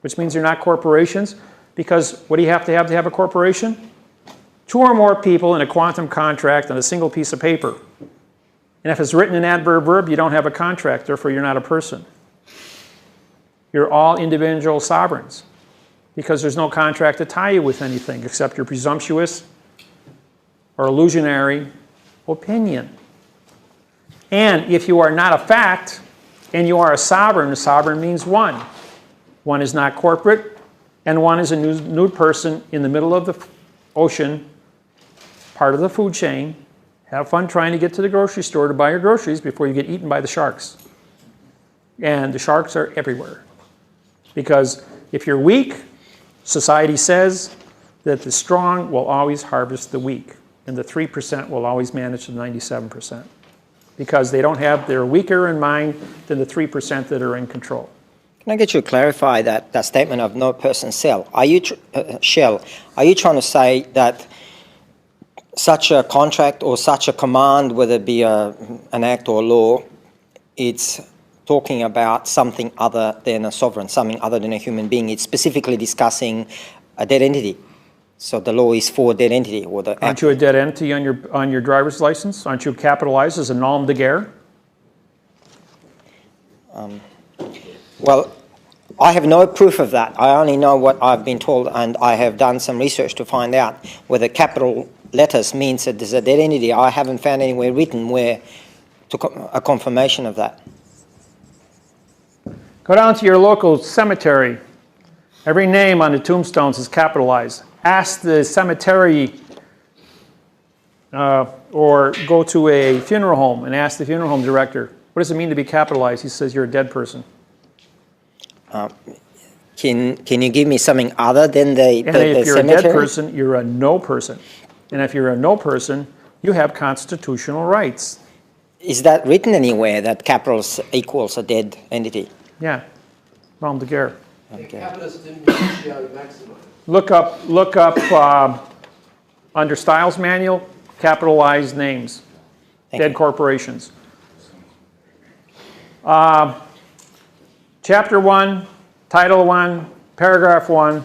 which means you're not corporations, because what do you have to have a corporation? 2 or more people in a quantum contract on a single piece of paper. And if it's written in adverb verb, you don't have a contract, therefore you're not a person. You're all individual sovereigns, because there's no contract to tie you with anything except your presumptuous or illusionary opinion. And if you are not a fact and you are a sovereign means one. One is not corporate, and one is a nude person in the middle of the ocean, part of the food chain. Have fun trying to get to the grocery store to buy your groceries before you get eaten by the sharks. And the sharks are everywhere. Because if you're weak, society says that the strong will always harvest the weak, and the 3% will always manage the 97%. Because they're weaker in mind than the 3% that are in control. Can I get you to clarify that statement of no person shall? Are you trying to say that such a contract or such a command, whether it be an act or a law, it's talking about something other than a sovereign, something other than a human being? It's specifically discussing a dead entity. So the law is for a dead entity. Or the Aren't you a dead entity on your driver's license? Aren't you capitalized as a nom de guerre? Well, I have no proof of that. I only know what I've been told, and I have done some research to find out whether capital letters means that there's a dead entity. I haven't found anywhere written where a confirmation of that. Go down to your local cemetery. Every name on the tombstones is capitalized. Ask the cemetery or go to a funeral home and ask the funeral home director, what does it mean to be capitalized? He says, you're a dead person. Can you give me something other than the And if you're cemetery? a dead person, you're a no person. And if you're a no person, you have constitutional rights. Is that written anywhere, that capitals equals a dead entity? Yeah, nom de guerre. Okay. Look up under Styles Manual, capitalized names, dead corporations. Chapter 1, Title 1, Paragraph 1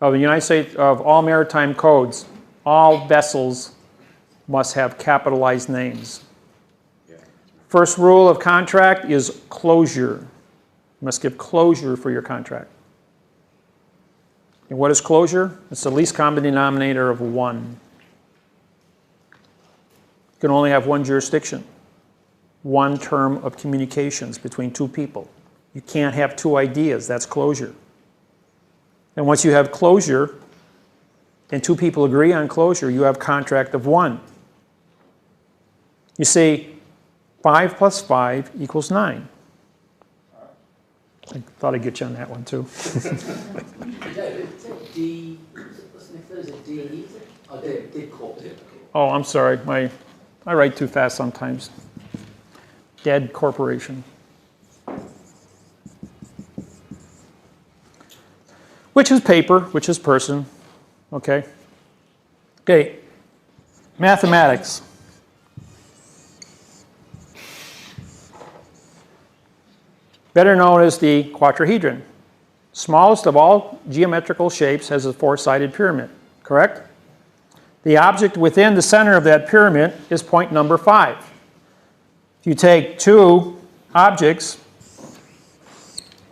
of the United States of all maritime codes, all vessels must have capitalized names. First rule of contract is closure. You must give closure for your contract. And what is closure? It's the least common denominator of 1. You can only have one jurisdiction, one term of communications between 2 people. You can't have 2 ideas. That's closure. And once you have closure, and 2 people agree on closure, you have contract of 1. You see, 5 plus 5 equals 9. I thought I'd get you on that one too. Oh, I'm sorry. I write too fast sometimes. Dead corporation. Which is paper, which is person. Okay. Okay. Mathematics. Better known as the quadrahedron. Smallest of all geometrical shapes has a four-sided pyramid, correct? The object within the center of that pyramid is point number 5. If you take two objects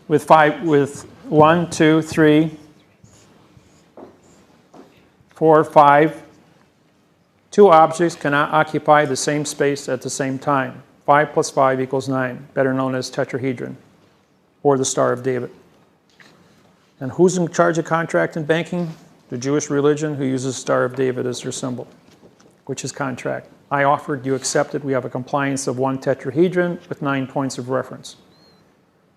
with 1, 2, 3, 4, 5, two objects cannot occupy the same space at the same time. 5 plus 5 equals 9, better known as tetrahedron, or the Star of David. And who's in charge of contract and banking? The Jewish religion, who uses Star of David as their symbol, which is contract. I offered, you accepted, we have a compliance of 1 tetrahedron with 9 points of reference.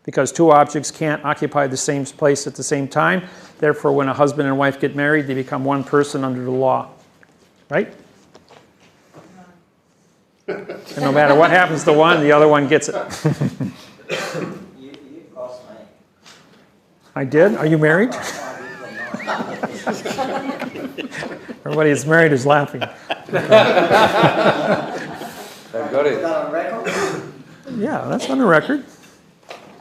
Because two objects can't occupy the same place at the same time, therefore when a husband and wife get married, they become one person under the law. Right? And no matter what happens to one, the other one gets it. You lost me. I did? Are you married? Everybody that's married is laughing. They've got it. Yeah, that's on the record.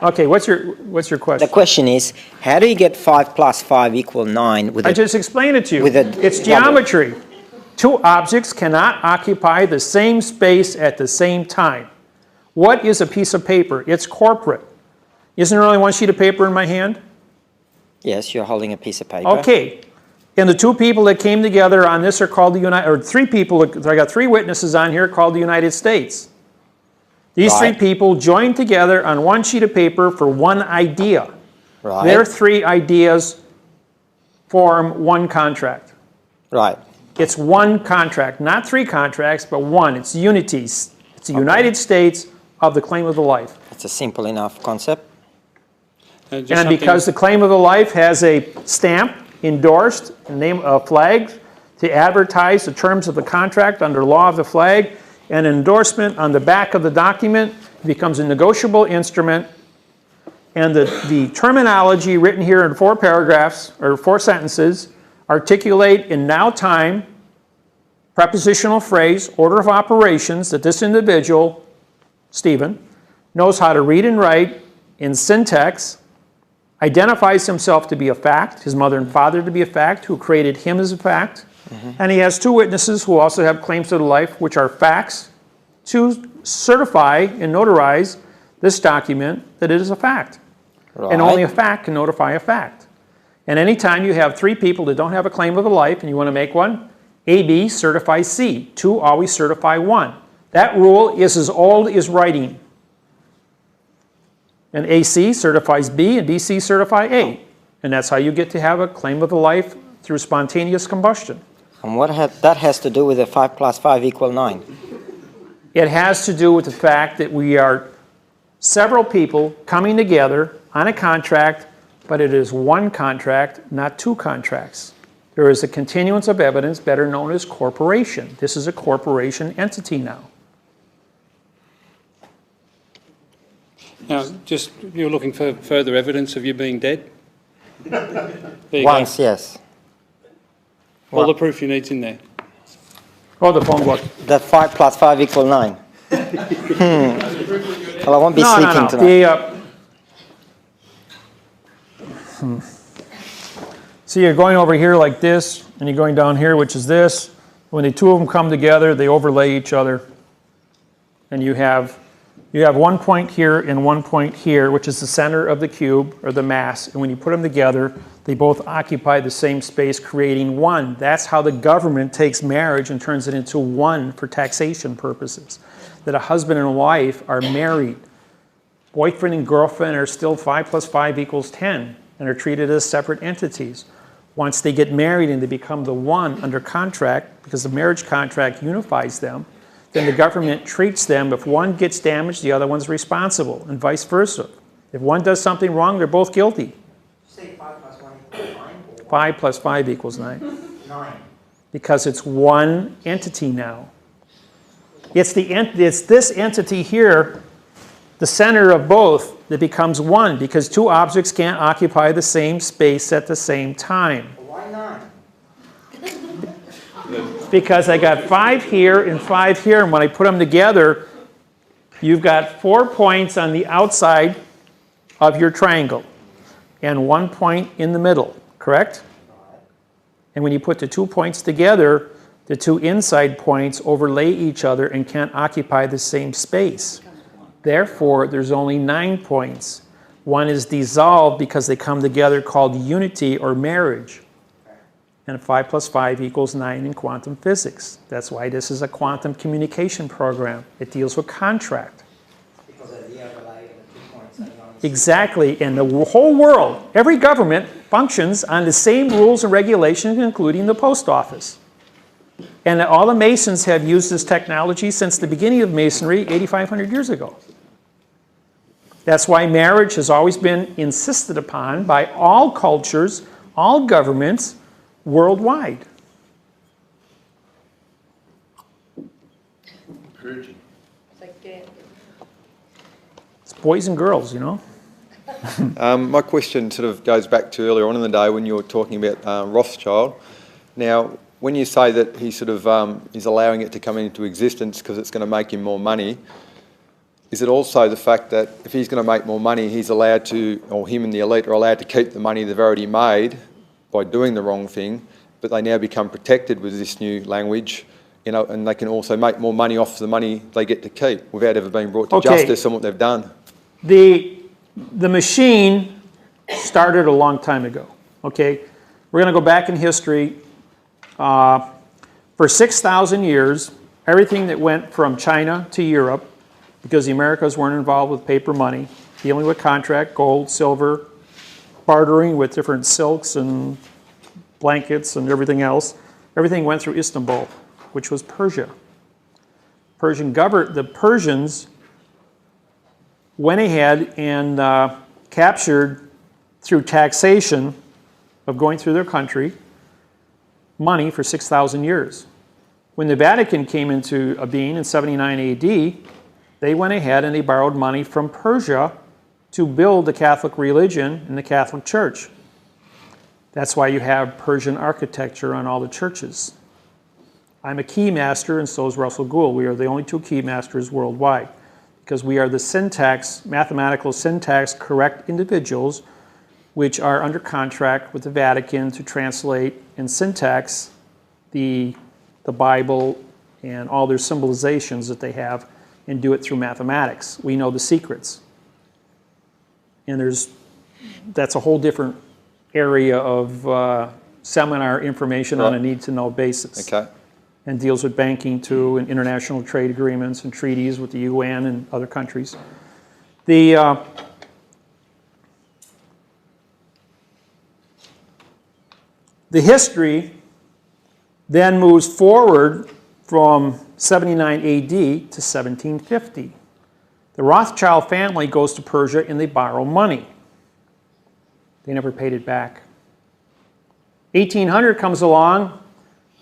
Okay, what's your question? The question is, how do you get 5 plus 5 equal 9 with I just explained it to you. with a It's geometry. Two objects cannot occupy the same space at the same time. What is a piece of paper? It's corporate. Isn't there only one sheet of paper in my hand? Yes, you're holding a piece of paper. Okay. And the two people that came together on this are called the United, or three people, I got 3 witnesses on here called the United States. These Right. 3 people joined together on one sheet of paper for one idea. Right. Their 3 ideas form one contract. Right. It's one contract, not 3 contracts, but one. It's unity. It's the United States of the claim of the life. It's a simple enough concept. And because the claim of the life has a stamp endorsed, a name of flag, to advertise the terms of the contract under law of the flag, an endorsement on the back of the document becomes a negotiable instrument, and the terminology written here in 4 paragraphs, or 4 sentences, articulate in now time, prepositional phrase, order of operations that this individual, Stephen, knows how to read and write in syntax, identifies himself to be a fact, his mother and father to be a fact, who created him as a fact, and he has 2 witnesses who also have claims to the life, which are facts, to certify and notarize this document that it is a fact. Right. And only a fact can notify a fact. And anytime you have 3 people that don't have a claim of the life and you want to make one, AB certifies C. 2 always certify 1. That rule is as old as writing. And AC certifies B and BC certify A. And that's how you get to have a claim of the life through spontaneous combustion. And what that has to do with the 5 plus 5 equal 9? It has to do with the fact that we are several people coming together on a contract, but it is one contract, not 2 contracts. There is a continuance of evidence, better known as corporation. This is a corporation entity now. Now, just, you're looking for further evidence of you being dead? There you Once, go. yes. All the proof you need's in there. Oh, the phone book. That 5 plus 5 equal 9. Well, I won't be sleeping tonight. See, you're going over here like this, and you're going down here, which is this. When the 2 of them come together, they overlay each other. And you have 1 point here and 1 point here, which is the center of the cube, or the mass. And when you put them together, they both occupy the same space, creating 1. That's how the government takes marriage and turns it into 1 for taxation purposes. That a husband and wife are married. Boyfriend and girlfriend are still 5 plus 5 equals 10, and are treated as separate entities. Once they get married and they become the 1 under contract, because the marriage contract unifies them, then the government treats them, if one gets damaged, the other one's responsible, and vice versa. If one does something wrong, they're both guilty. Say 5 plus 1 equals 9? 5 plus 5 equals 9. 9. Because it's one entity now. It's this entity here, the center of both, that becomes 1, because 2 objects can't occupy the same space at the same time. Why 9? Because I got 5 here and 5 here, and when I put them together, you've got 4 points on the outside of your triangle. and 1 point in the middle, correct? And when you put the 2 points together, the 2 inside points overlay each other and can't occupy the same space. Therefore, there's only 9 points. One is dissolved because they come together, called unity or marriage. And 5 plus 5 equals 9 in quantum physics. That's why this is a quantum communication program. It deals with contract. Because of the overlay of the 2 points. Exactly. And the whole world, every government functions on the same rules and regulations, including the post office. And all the Masons have used this technology since the beginning of Masonry 8,500 years ago. That's why marriage has always been insisted upon by all cultures, all governments, worldwide. It's boys and girls, you know. My question sort of goes back to earlier on in the day when you were talking about Rothschild. Now, when you say that he sort of is allowing it to come into existence because it's going to make him more money, is it also the fact that if he's going to make more money, he's allowed to, or him and the elite are allowed to keep the money they've already made by doing the wrong thing, but they now become protected with this new language, you know, and they can also make more money off the money they get to keep without ever being brought to justice on what they've done? The machine started a long time ago, okay? We're going to go back in history. For 6,000 years, everything that went from China to Europe, because the Americas weren't involved with paper money, dealing with contract, gold, silver, bartering with different silks and blankets and everything else, everything went through Istanbul, which was Persia. The Persians went ahead and captured, through taxation of going through their country, money for 6,000 years. When the Vatican came into being in 79 AD, they went ahead and they borrowed money from Persia to build the Catholic religion and the Catholic Church. That's why you have Persian architecture on all the churches. I'm a key master, and so is Russell Gould. We are the only 2 key masters worldwide, because we are the syntax, mathematical syntax correct individuals which are under contract with the Vatican to translate and syntax the Bible and all their symbolizations that they have, and do it through mathematics. We know the secrets. And that's a whole different area of seminar information on a need-to-know basis. Okay. And deals with banking too, and international trade agreements and treaties with the UN and other countries. The history then moves forward from 79 AD to 1750. The Rothschild family goes to Persia and they borrow money. They never paid it back. 1800 comes along,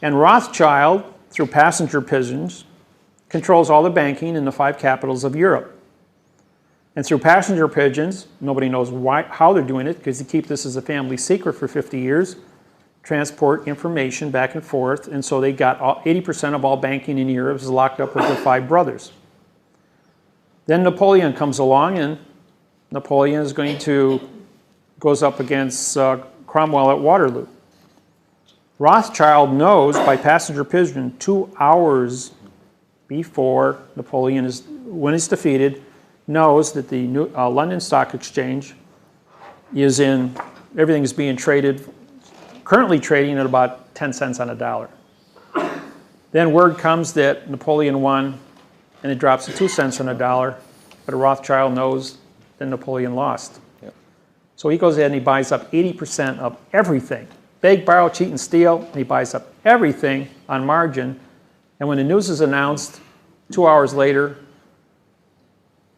and Rothschild, through passenger pigeons, controls all the banking in the 5 capitals of Europe. And through passenger pigeons, nobody knows how they're doing it, because they keep this as a family secret for 50 years, transport information back and forth, and so they got 80% of all banking in Europe is locked up with the 5 brothers. Then Napoleon comes along, and Napoleon is goes up against Cromwell at Waterloo. Rothschild knows by passenger pigeon 2 hours before Napoleon when he's defeated, knows that the London Stock Exchange is everything is being traded, currently trading at about 10 cents on a dollar. Then word comes that Napoleon won, and it drops to 2 cents on a dollar, but Rothschild knows that Napoleon lost. Yep. So he goes ahead and he buys up 80% of everything. Beg, borrow, cheat, and steal, and he buys up everything on margin. And when the news is announced 2 hours later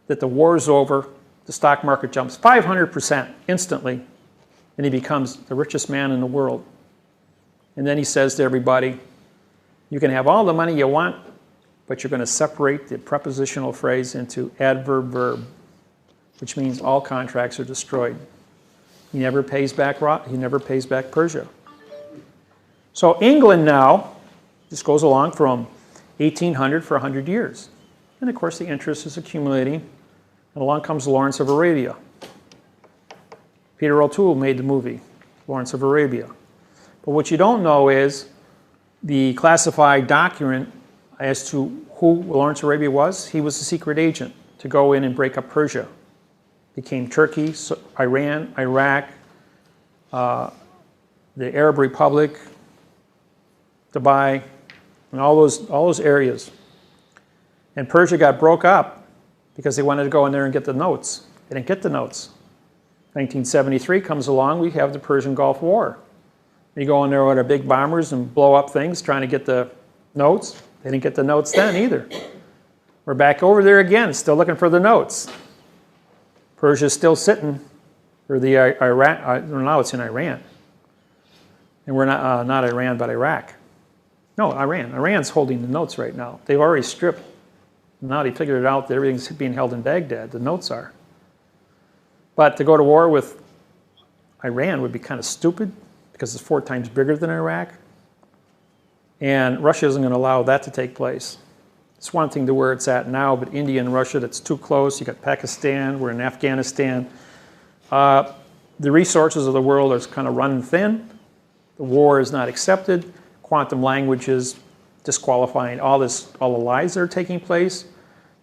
that the war is over, the stock market jumps 500% instantly, and he becomes the richest man in the world. And then he says to everybody, you can have all the money you want, but you're going to separate the prepositional phrase into adverb verb, which means all contracts are destroyed. He never pays back Persia. So England now, this goes along from 1800 for 100 years. And of course the interest is accumulating, and along comes Lawrence of Arabia. Peter O'Toole made the movie, Lawrence of Arabia. But what you don't know is the classified document as to who Lawrence of Arabia was. He was a secret agent to go in and break up Persia. Became Turkey, Iran, Iraq, the Arab Republic, Dubai, and all those areas. And Persia got broke up because they wanted to go in there and get the notes. They didn't get the notes. 1973 comes along, we have the Persian Gulf War. You go in there with our big bombers and blow up things trying to get the notes. They didn't get the notes then either. We're back over there again, still looking for the notes. Persia's still sitting, or the Iraq, now it's in Iran. And we're not Iran, but Iraq. No, Iran. Iran's holding the notes right now. They've already stripped. Now they figured it out that everything's being held in Baghdad. The notes are. But to go to war with Iran would be kind of stupid because it's 4 times bigger than Iraq. And Russia isn't going to allow that to take place. It's one thing to where it's at now, but India and Russia, that's too close. You got Pakistan, we're in Afghanistan. The resources of the world are kind of run thin. The war is not accepted. Quantum languages disqualifying all the lies that are taking place.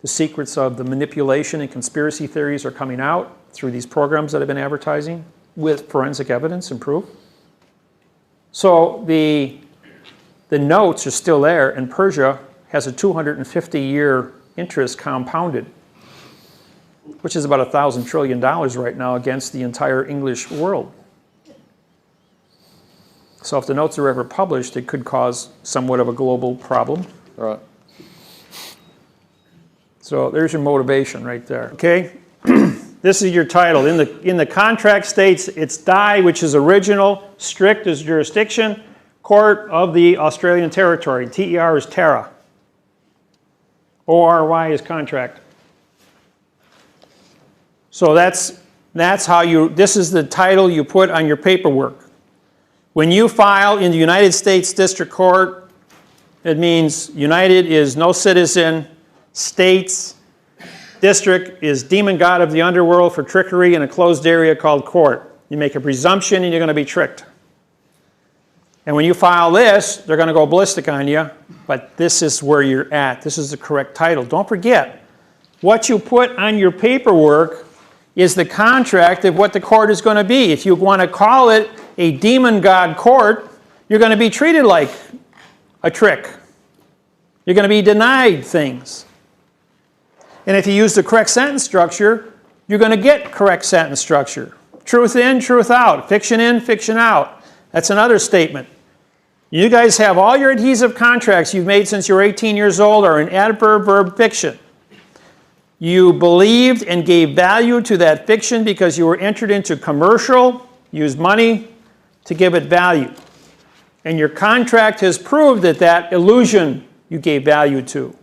The secrets of the manipulation and conspiracy theories are coming out through these programs that have been advertising with forensic evidence and proof. So the notes are still there, and Persia has a 250-year interest compounded, which is about $1,000 trillion right now against the entire English world. So if the notes are ever published, it could cause somewhat of a global problem. Right. So there's your motivation right there. Okay, this is your title. In the contract states, it's DI, which is original, strict is jurisdiction, court of the Australian Territory. TER is Terra. ORY is contract. So that's how this is the title you put on your paperwork. When you file in the United States District Court, it means United is no citizen, States, District is demon god of the underworld for trickery in a closed area called court. You make a presumption and you're going to be tricked. And when you file this, they're going to go ballistic on you, but this is where you're at. This is the correct title. Don't forget, what you put on your paperwork is the contract of what the court is going to be. If you want to call it a demon god court, you're going to be treated like a trick. You're going to be denied things. And if you use the correct sentence structure, you're going to get correct sentence structure. Truth in, truth out. Fiction in, fiction out. That's another statement. You guys have all your adhesive contracts you've made since you were 18 years old are in adverb, verb, fiction. You believed and gave value to that fiction because you were entered into commercial, used money to give it value. And your contract has proved that illusion you gave value to,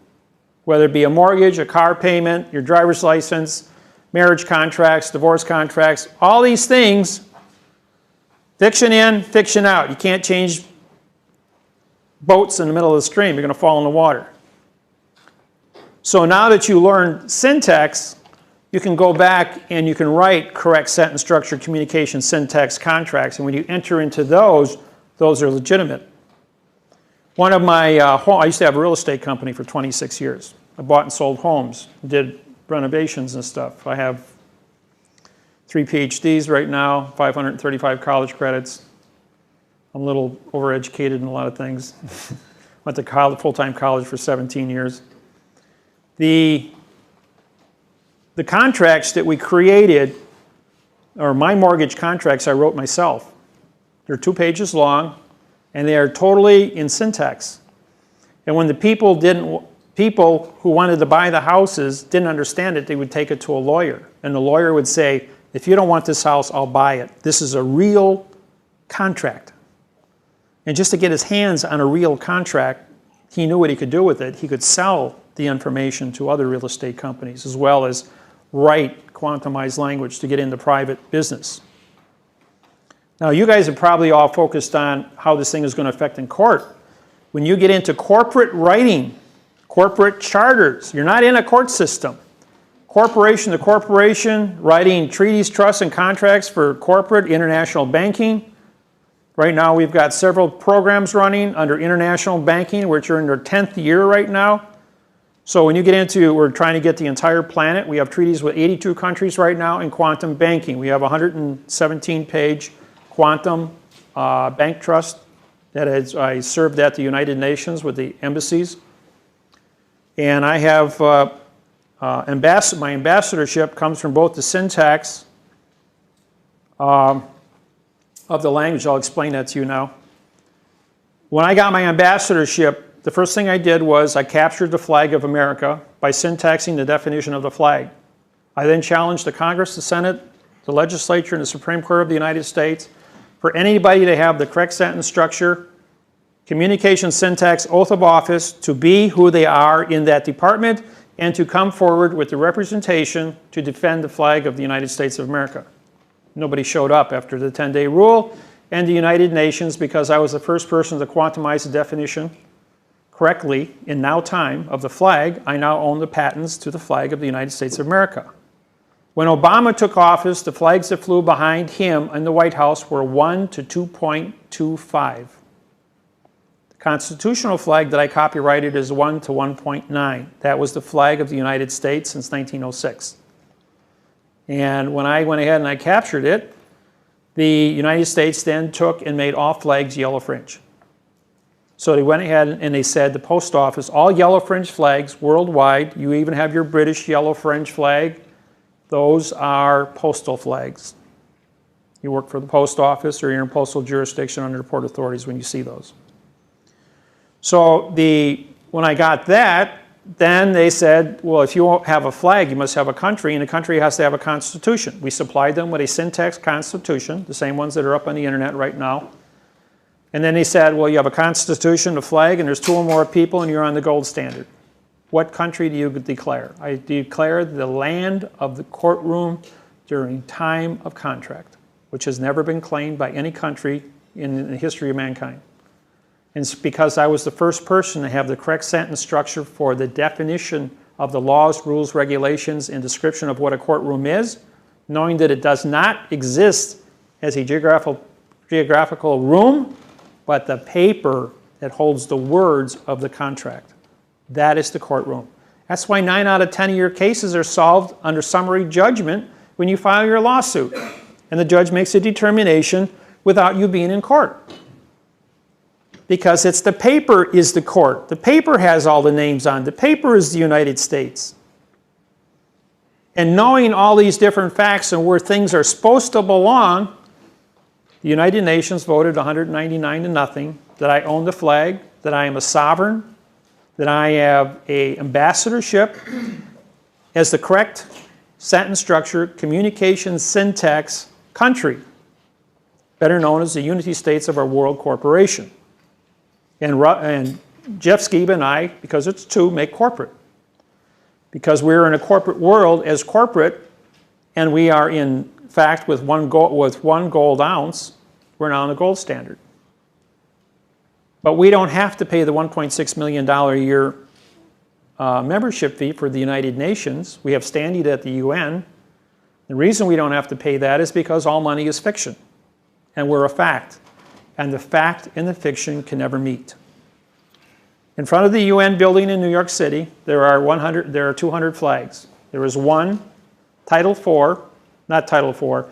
whether it be a mortgage, a car payment, your driver's license, marriage contracts, divorce contracts, all these things, fiction in, fiction out. You can't change boats in the middle of the stream. You're going to fall in the water. So now that you learned syntax, you can go back and you can write correct sentence structure, communication, syntax, contracts. And when you enter into those are legitimate. One of my, I used to have a real estate company for 26 years. I bought and sold homes, did renovations and stuff. I have 3 PhDs right now, 535 college credits. I'm a little overeducated in a lot of things. Went to college, full-time college for 17 years. The contracts that we created, or my mortgage contracts I wrote myself. They're 2 pages long, and they are totally in syntax. And when the people who wanted to buy the houses didn't understand it, they would take it to a lawyer. And the lawyer would say, if you don't want this house, I'll buy it. This is a real contract. And just to get his hands on a real contract, he knew what he could do with it. He could sell the information to other real estate companies, as well as write quantumized language to get into private business. Now, you guys are probably all focused on how this thing is going to affect in court. When you get into corporate writing, corporate charters, you're not in a court system. corporation to corporation, writing treaties, trusts, and contracts for corporate international banking. Right now we've got several programs running under international banking, which are in their 10th year right now. So when you get into, we're trying to get the entire planet. We have treaties with 82 countries right now in quantum banking. We have a 117-page quantum bank trust that I served at the United Nations with the embassies. And I have my ambassadorship comes from both the syntax of the language. I'll explain that to you now. When I got my ambassadorship, the first thing I did was I captured the flag of America by syntaxing the definition of the flag. I then challenged the Congress, the Senate, the legislature, and the Supreme Court of the United States for anybody to have the correct sentence structure, communication syntax, oath of office, to be who they are in that department, and to come forward with the representation to defend the flag of the United States of America. Nobody showed up after the 10-day rule and the United Nations because I was the first person to quantumize the definition correctly in now time of the flag. I now own the patents to the flag of the United States of America. When Obama took office, the flags that flew behind him in the White House were 1 to 2.25. The constitutional flag that I copyrighted is 1 to 1.9. That was the flag of the United States since 1906. And when I went ahead and I captured it, the United States then took and made all flags yellow fringe. So they went ahead and they said, the post office, all yellow fringe flags worldwide, you even have your British yellow fringe flag, those are postal flags. You work for the post office or you're in postal jurisdiction under the port authorities when you see those. So when I got that, then they said, well, if you have a flag, you must have a country, and a country has to have a constitution. We supplied them with a syntax constitution, the same ones that are up on the internet right now. And then they said, well, you have a constitution, a flag, and there's 2 or more people, and you're on the gold standard. What country do you declare? I declare the land of the courtroom during time of contract, which has never been claimed by any country in the history of mankind. And it's because I was the first person to have the correct sentence structure for the definition of the laws, rules, regulations, and description of what a courtroom is, knowing that it does not exist as a geographical room, but the paper that holds the words of the contract. That is the courtroom. That's why 9 out of 10 of your cases are solved under summary judgment when you file your lawsuit. And the judge makes a determination without you being in court. Because it's the paper is the court. The paper has all the names on. The paper is the United States. And knowing all these different facts and where things are supposed to belong, the United Nations voted 199 to nothing that I own the flag, that I am a sovereign, that I have an ambassadorship as the correct sentence structure, communication syntax country, better known as the Unity States of our World Corporation. And Jeff Skiba and I, because it's 2, make corporate. Because we're in a corporate world as corporate, and we are in fact with one gold ounce, we're now on the gold standard. But we don't have to pay the $1.6 million a year membership fee for the United Nations. We have standing at the UN. The reason we don't have to pay that is because all money is fiction, and we're a fact. And the fact and the fiction can never meet. In front of the UN building in New York City, there are 200 flags. There is one, Title IV, not Title IV,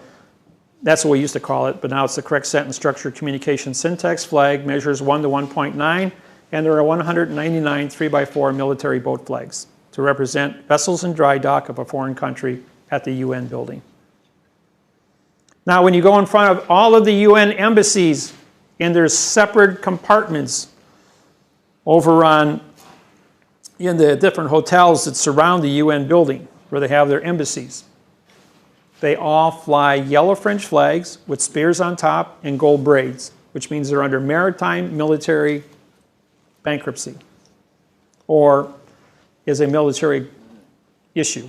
that's what we used to call it, but now it's the correct sentence structure communication syntax flag, measures 1 to 1.9, and there are 199 3x4 military boat flags to represent vessels in dry dock of a foreign country at the UN building. Now, when you go in front of all of the UN embassies, and there's separate compartments over in the different hotels that surround the UN building where they have their embassies. They all fly yellow fringe flags with spears on top and gold braids, which means they're under maritime military bankruptcy or is a military issue.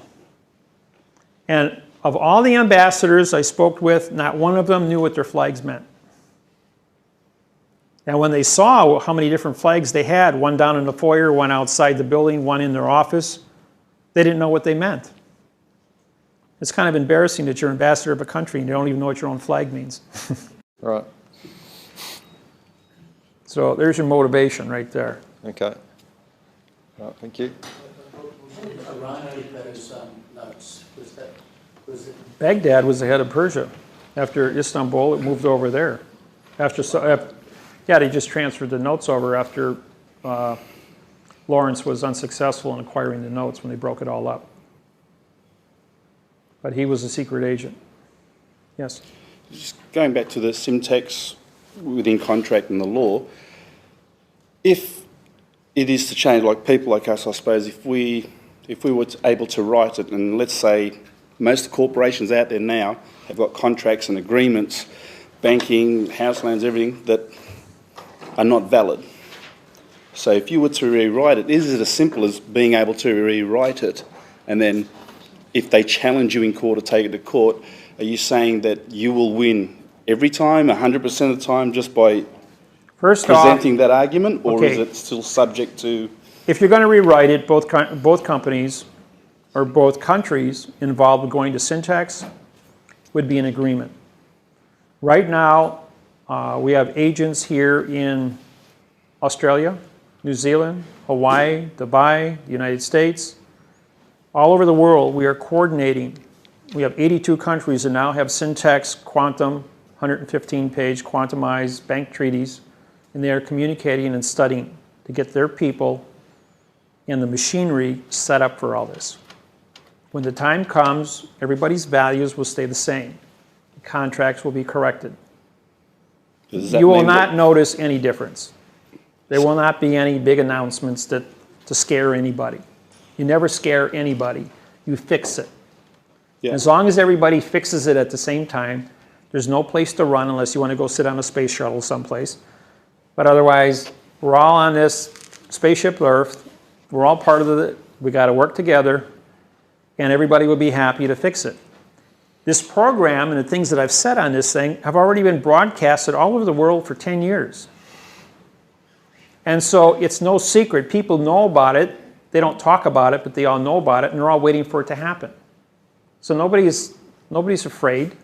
And of all the ambassadors I spoke with, not one of them knew what their flags meant. And when they saw how many different flags they had, one down in the foyer, one outside the building, one in their office, they didn't know what they meant. It's kind of embarrassing that you're ambassador of a country and you don't even know what your own flag means. Right. So there's your motivation right there. Okay. Right, thank you. Baghdad was the head of Persia. After Istanbul, it moved over there. Yeah, they just transferred the notes over after Lawrence was unsuccessful in acquiring the notes when they broke it all up. But he was a secret agent. Yes? Just going back to the syntax within contract and the law, if it is to change, like people like us, I suppose, if we were able to write it, and let's say most corporations out there now have got contracts and agreements, banking, house loans, everything, that are not valid. So if you were to rewrite it, is it as simple as being able to rewrite it, and then if they challenge you in court or take it to court, are you saying that you will win every time, 100% of the time, just by presenting that argument, or is it still subject to... If you're going to rewrite it, both companies or both countries involved with going to syntax would be in agreement. Right now, we have agents here in Australia, New Zealand, Hawaii, Dubai, the United States. All over the world, we are coordinating. We have 82 countries that now have syntax, quantum, 115-page quantumized bank treaties, and they are communicating and studying to get their people and the machinery set up for all this. When the time comes, everybody's values will stay the same. The contracts will be corrected. You will not notice any difference. There will not be any big announcements to scare anybody. You never scare anybody. You fix it. Yeah. As long as everybody fixes it at the same time, there's no place to run unless you want to go sit on a space shuttle someplace. But otherwise, we're all on this spaceship Earth. We're all part of it. We got to work together, and everybody will be happy to fix it. This program and the things that I've said on this thing have already been broadcasted all over the world for 10 years. And so it's no secret. People know about it. They don't talk about it, but they all know about it, and they're all waiting for it to happen. So nobody's afraid.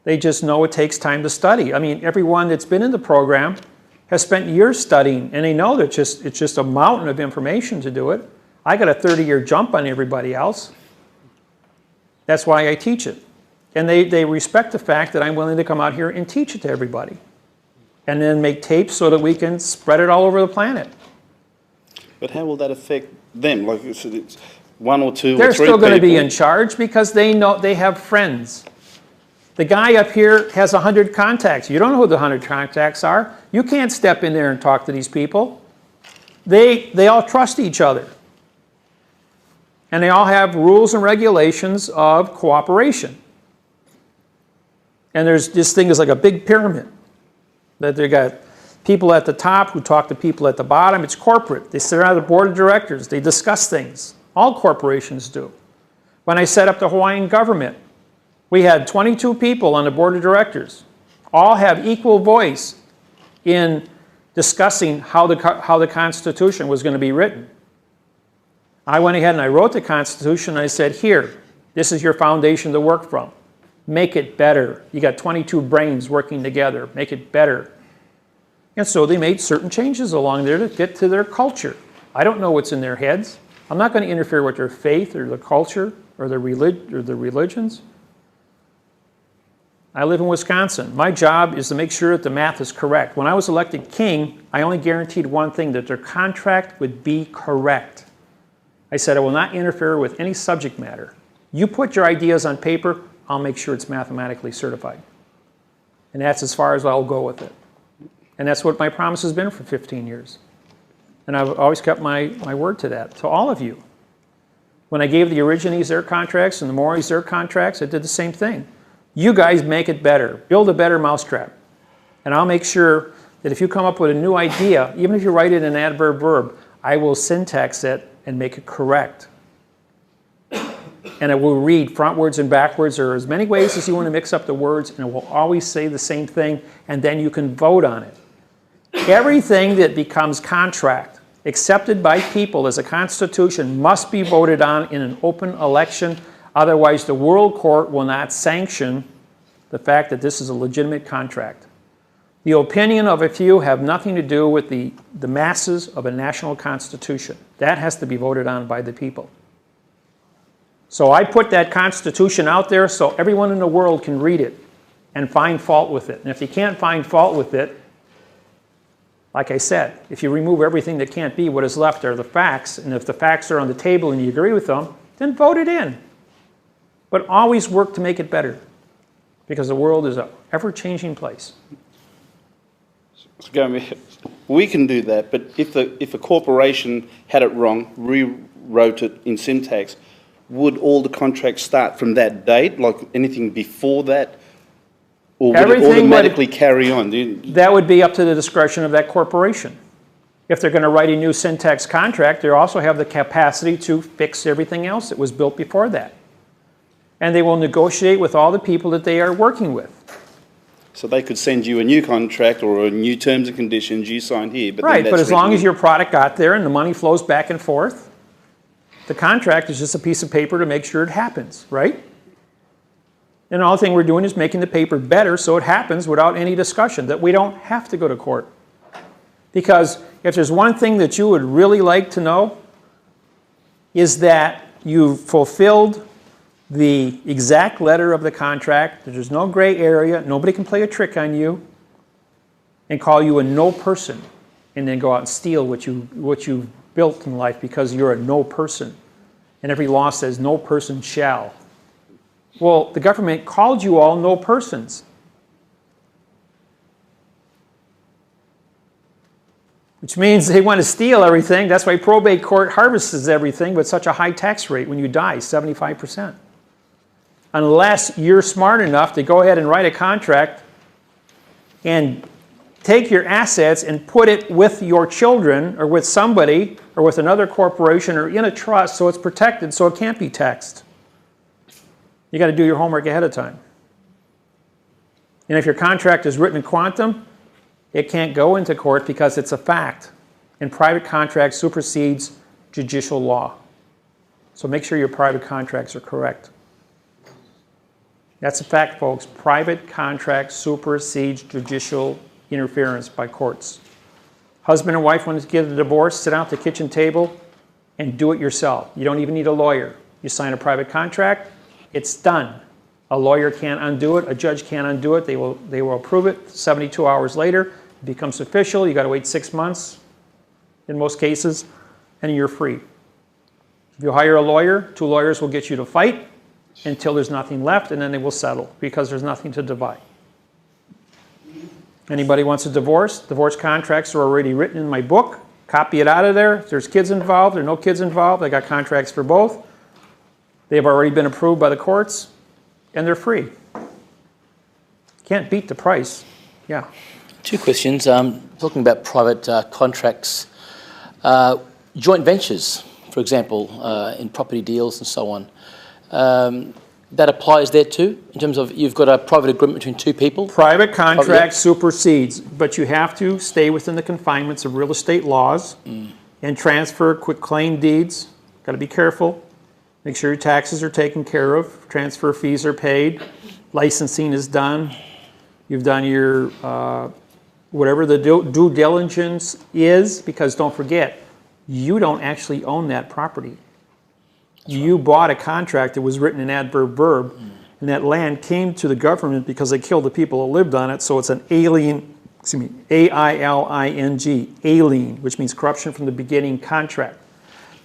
They just know it takes time to study. I mean, everyone that's been in the program has spent years studying, and they know that it's just a mountain of information to do it. I got a 30-year jump on everybody else. That's why I teach it. And they respect the fact that I'm willing to come out here and teach it to everybody. And then make tapes so that we can spread it all over the planet. But how will that affect them? Like it's one or two or three They're still going to be in charge because they know they have friends. The guy up here has 100 contacts. You don't know who the 100 contacts are. You can't step in there and talk to these people. They all trust each other. And they all have rules and regulations of cooperation. And this thing is like a big pyramid. That they got people at the top who talk to people at the bottom. It's corporate. They sit around the board of directors. They discuss things. All corporations do. When I set up the Hawaiian government, we had 22 people on the board of directors. All have equal voice in discussing how the Constitution was going to be written. I went ahead and I wrote the Constitution, and I said, here, this is your foundation to work from. Make it better. You got 22 brains working together. Make it better. And so they made certain changes along there to get to their culture. I don't know what's in their heads. I'm not going to interfere with their faith or their culture or their religions. I live in Wisconsin. My job is to make sure that the math is correct. When I was elected king, I only guaranteed one thing, that their contract would be correct. I said, I will not interfere with any subject matter. You put your ideas on paper, I'll make sure it's mathematically certified. And that's as far as I'll go with it. And that's what my promise has been for 15 years. And I've always kept my word to that, to all of you. When I gave the Origines their contracts and the Maoris their contracts, I did the same thing. You guys make it better. Build a better mousetrap. And I'll make sure that if you come up with a new idea, even if you write it in adverb verb, I will syntax it and make it correct. And it will read frontwards and backwards, or as many ways as you want to mix up the words, and it will always say the same thing, and then you can vote on it. Everything that becomes contract, accepted by people as a constitution, must be voted on in an open election Otherwise, the World Court will not sanction the fact that this is a legitimate contract. The opinion of a few have nothing to do with the masses of a national constitution. That has to be voted on by the people. So I put that constitution out there so everyone in the world can read it and find fault with it. And if you can't find fault with it, like I said, if you remove everything that can't be, what is left are the facts. And if the facts are on the table and you agree with them, then vote it in. But always work to make it better, because the world is an ever-changing place. We can do that, but if a corporation had it wrong, rewrote it in syntax, would all the contracts start from that date, like anything before that? Or would it automatically carry on? That would be up to the discretion of that corporation. If they're going to write a new syntax contract, they also have the capacity to fix everything else that was built before that. And they will negotiate with all the people that they are working with. So they could send you a new contract or a new terms and conditions you sign here. But right, but as long as your product got there and the money flows back and forth, the contract is just a piece of paper to make sure it happens, right? And all thing we're doing is making the paper better so it happens without any discussion, that we don't have to go to court. Because if there's one thing that you would really like to know, is that you've fulfilled the exact letter of the contract, that there's no gray area, nobody can play a trick on you and call you a no person and then go out and steal what you've built in life because you're a no person. And every law says no person shall. Well, the government called you all no persons. Which means they want to steal everything. That's why probate court harvests everything with such a high tax rate when you die, 75%. Unless you're smart enough to go ahead and write a contract and take your assets and put it with your children or with somebody or with another corporation or in a trust so it's protected so it can't be taxed. You got to do your homework ahead of time. And if your contract is written in quantum, it can't go into court because it's a fact. And private contract supersedes judicial law. So make sure your private contracts are correct. That's a fact, folks. Private contract supersedes judicial interference by courts. Husband and wife want to get a divorce, sit down at the kitchen table and do it yourself. You don't even need a lawyer. You sign a private contract, it's done. A lawyer can't undo it, a judge can't undo it, they will approve it 72 hours later, it becomes official, you got to wait 6 months in most cases, and you're free. If you hire a lawyer, 2 lawyers will get you to fight until there's nothing left, and then they will settle because there's nothing to divide. Anybody wants a divorce? Divorce contracts are already written in my book. Copy it out of there. If there's kids involved or no kids involved, I got contracts for both. They've already been approved by the courts, and they're free. Can't beat the price. Yeah. 2 questions. Talking about private contracts, joint ventures, for example, in property deals and so on. That applies there too, in terms of you've got a private agreement between 2 people? Private contract supersedes, but you have to stay within the confinements of real estate laws and transfer quick claim deeds. Got to be careful. Make sure your taxes are taken care of. Transfer fees are paid. Licensing is done. You've done your, whatever the due diligence is, because don't forget, you don't actually own that property. You bought a contract that was written in adverb verb, and that land came to the government because they killed the people who lived on it, so it's an alien, A-I-L-I-N-G, alien, which means corruption from the beginning contract.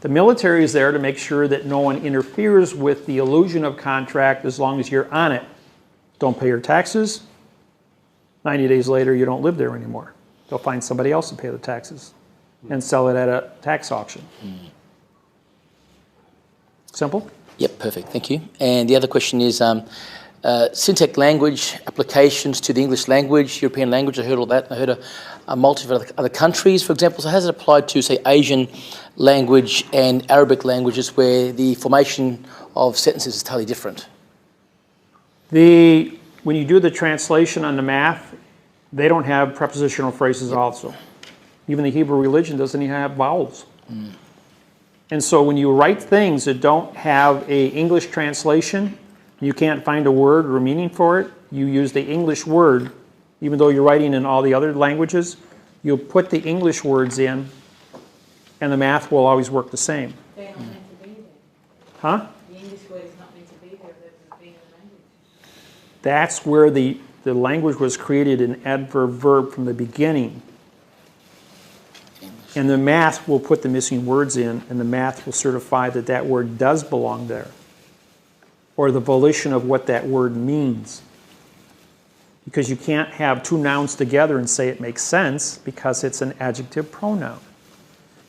The military is there to make sure that no one interferes with the illusion of contract as long as you're on it. Don't pay your taxes. 90 days later, you don't live there anymore. They'll find somebody else to pay the taxes and sell it at a tax auction. Simple? Yep, perfect. Thank you. And the other question is syntax language applications to the English language, European language. I heard all that. I heard a multitude of other countries, for example. So has it applied to, say, Asian language and Arabic languages where the formation of sentences is totally different? When you do the translation on the math, they don't have prepositional phrases also. Even the Hebrew religion doesn't even have vowels. And so when you write things that don't have a English translation, you can't find a word or a meaning for it, you use the English word, even though you're writing in all the other languages, you'll put the English words in, and the math will always work the same. They're not meant to be there. Huh? The English word is not meant to be there, but being the language. That's where the language was created in adverb-verb from the beginning. And the math will put the missing words in, and the math will certify that that word does belong there, or the volition of what that word means. Because you can't have two nouns together and say it makes sense, because it's an adjective pronoun.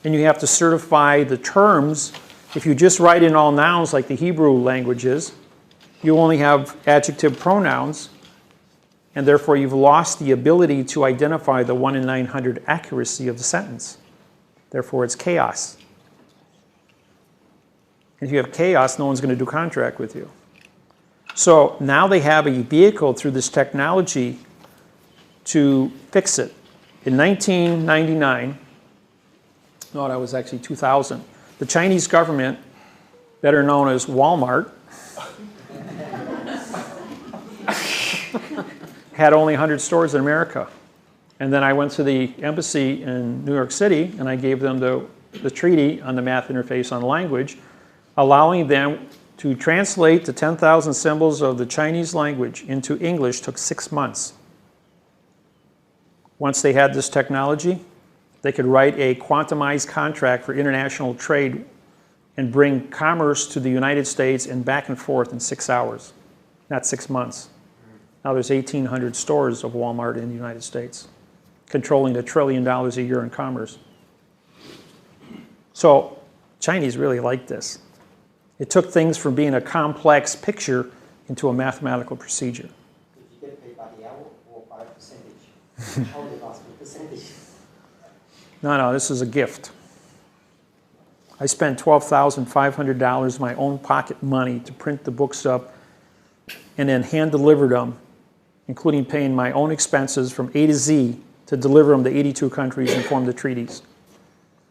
And you have to certify the terms. If you just write in all nouns like the Hebrew languages, you only have adjective pronouns, and therefore you've lost the ability to identify the 1 in 900 accuracy of the sentence. Therefore, it's chaos. If you have chaos, no one's going to do contract with you. So now they have a vehicle through this technology to fix it. In 1999, no, that was actually 2000, the Chinese government, better known as Walmart, had only 100 stores in America. And then I went to the embassy in New York City, and I gave them the treaty on the math interface on language, allowing them to translate the 10,000 symbols of the Chinese language into English. Took 6 months. Once they had this technology, they could write a quantumized contract for international trade and bring commerce to the United States and back and forth in 6 hours, not 6 months. Now there's 1,800 stores of Walmart in the United States, controlling $1 trillion a year in commerce. So Chinese really like this. It took things from being a complex picture into a mathematical procedure. Did you get paid by the hour or by percentage? How would you ask for percentage? No, this is a gift. I spent $12,500 of my own pocket money to print the books up and then hand-delivered them, including paying my own expenses from A to Z to deliver them to 82 countries and form the treaties.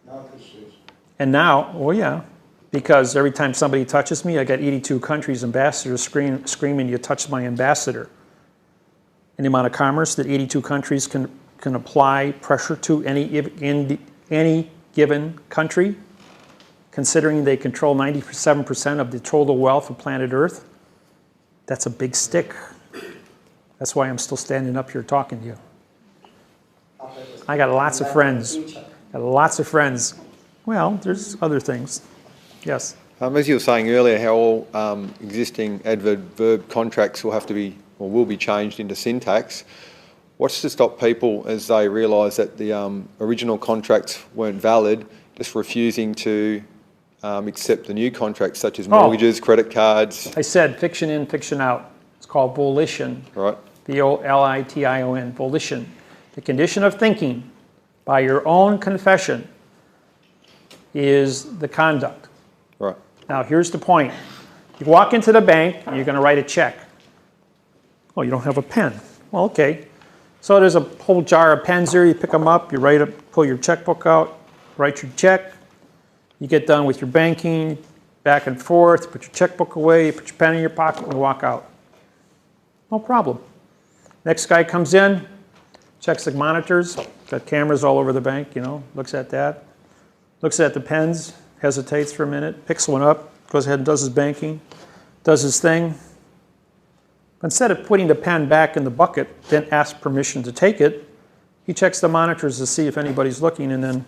No appreciation. And now, oh yeah, because every time somebody touches me, I got 82 countries' ambassadors screaming, "You touched my ambassador." And the amount of commerce that 82 countries can apply pressure to any given country, considering they control 97% of the total wealth of planet Earth, that's a big stick. That's why I'm still standing up here talking to you. I got lots of friends. Well, there's other things. Yes? As you were saying earlier, how all existing adverb-verb contracts will have to be, or will be changed into syntax. What's to stop people, as they realise that the original contracts weren't valid, just refusing to accept the new contracts, such as mortgages, credit cards? I said fiction in, fiction out. It's called volition. Right. V-O-L-I-T-I-O-N, volition. The condition of thinking by your own confession is the conduct. Right. Now, here's the point. You walk into the bank, you're going to write a check. Oh, you don't have a pen. Well, okay. So there's a whole jar of pens there. You pick them up, you write it, pull your checkbook out, write your check. You get done with your banking, back and forth, you put your checkbook away, you put your pen in your pocket, and walk out. No problem. Next guy comes in, checks the monitors, got cameras all over the bank, looks at that, looks at the pens, hesitates for a minute, picks one up, goes ahead and does his banking, does his thing. Instead of putting the pen back in the bucket, then asks permission to take it, he checks the monitors to see if anybody's looking and then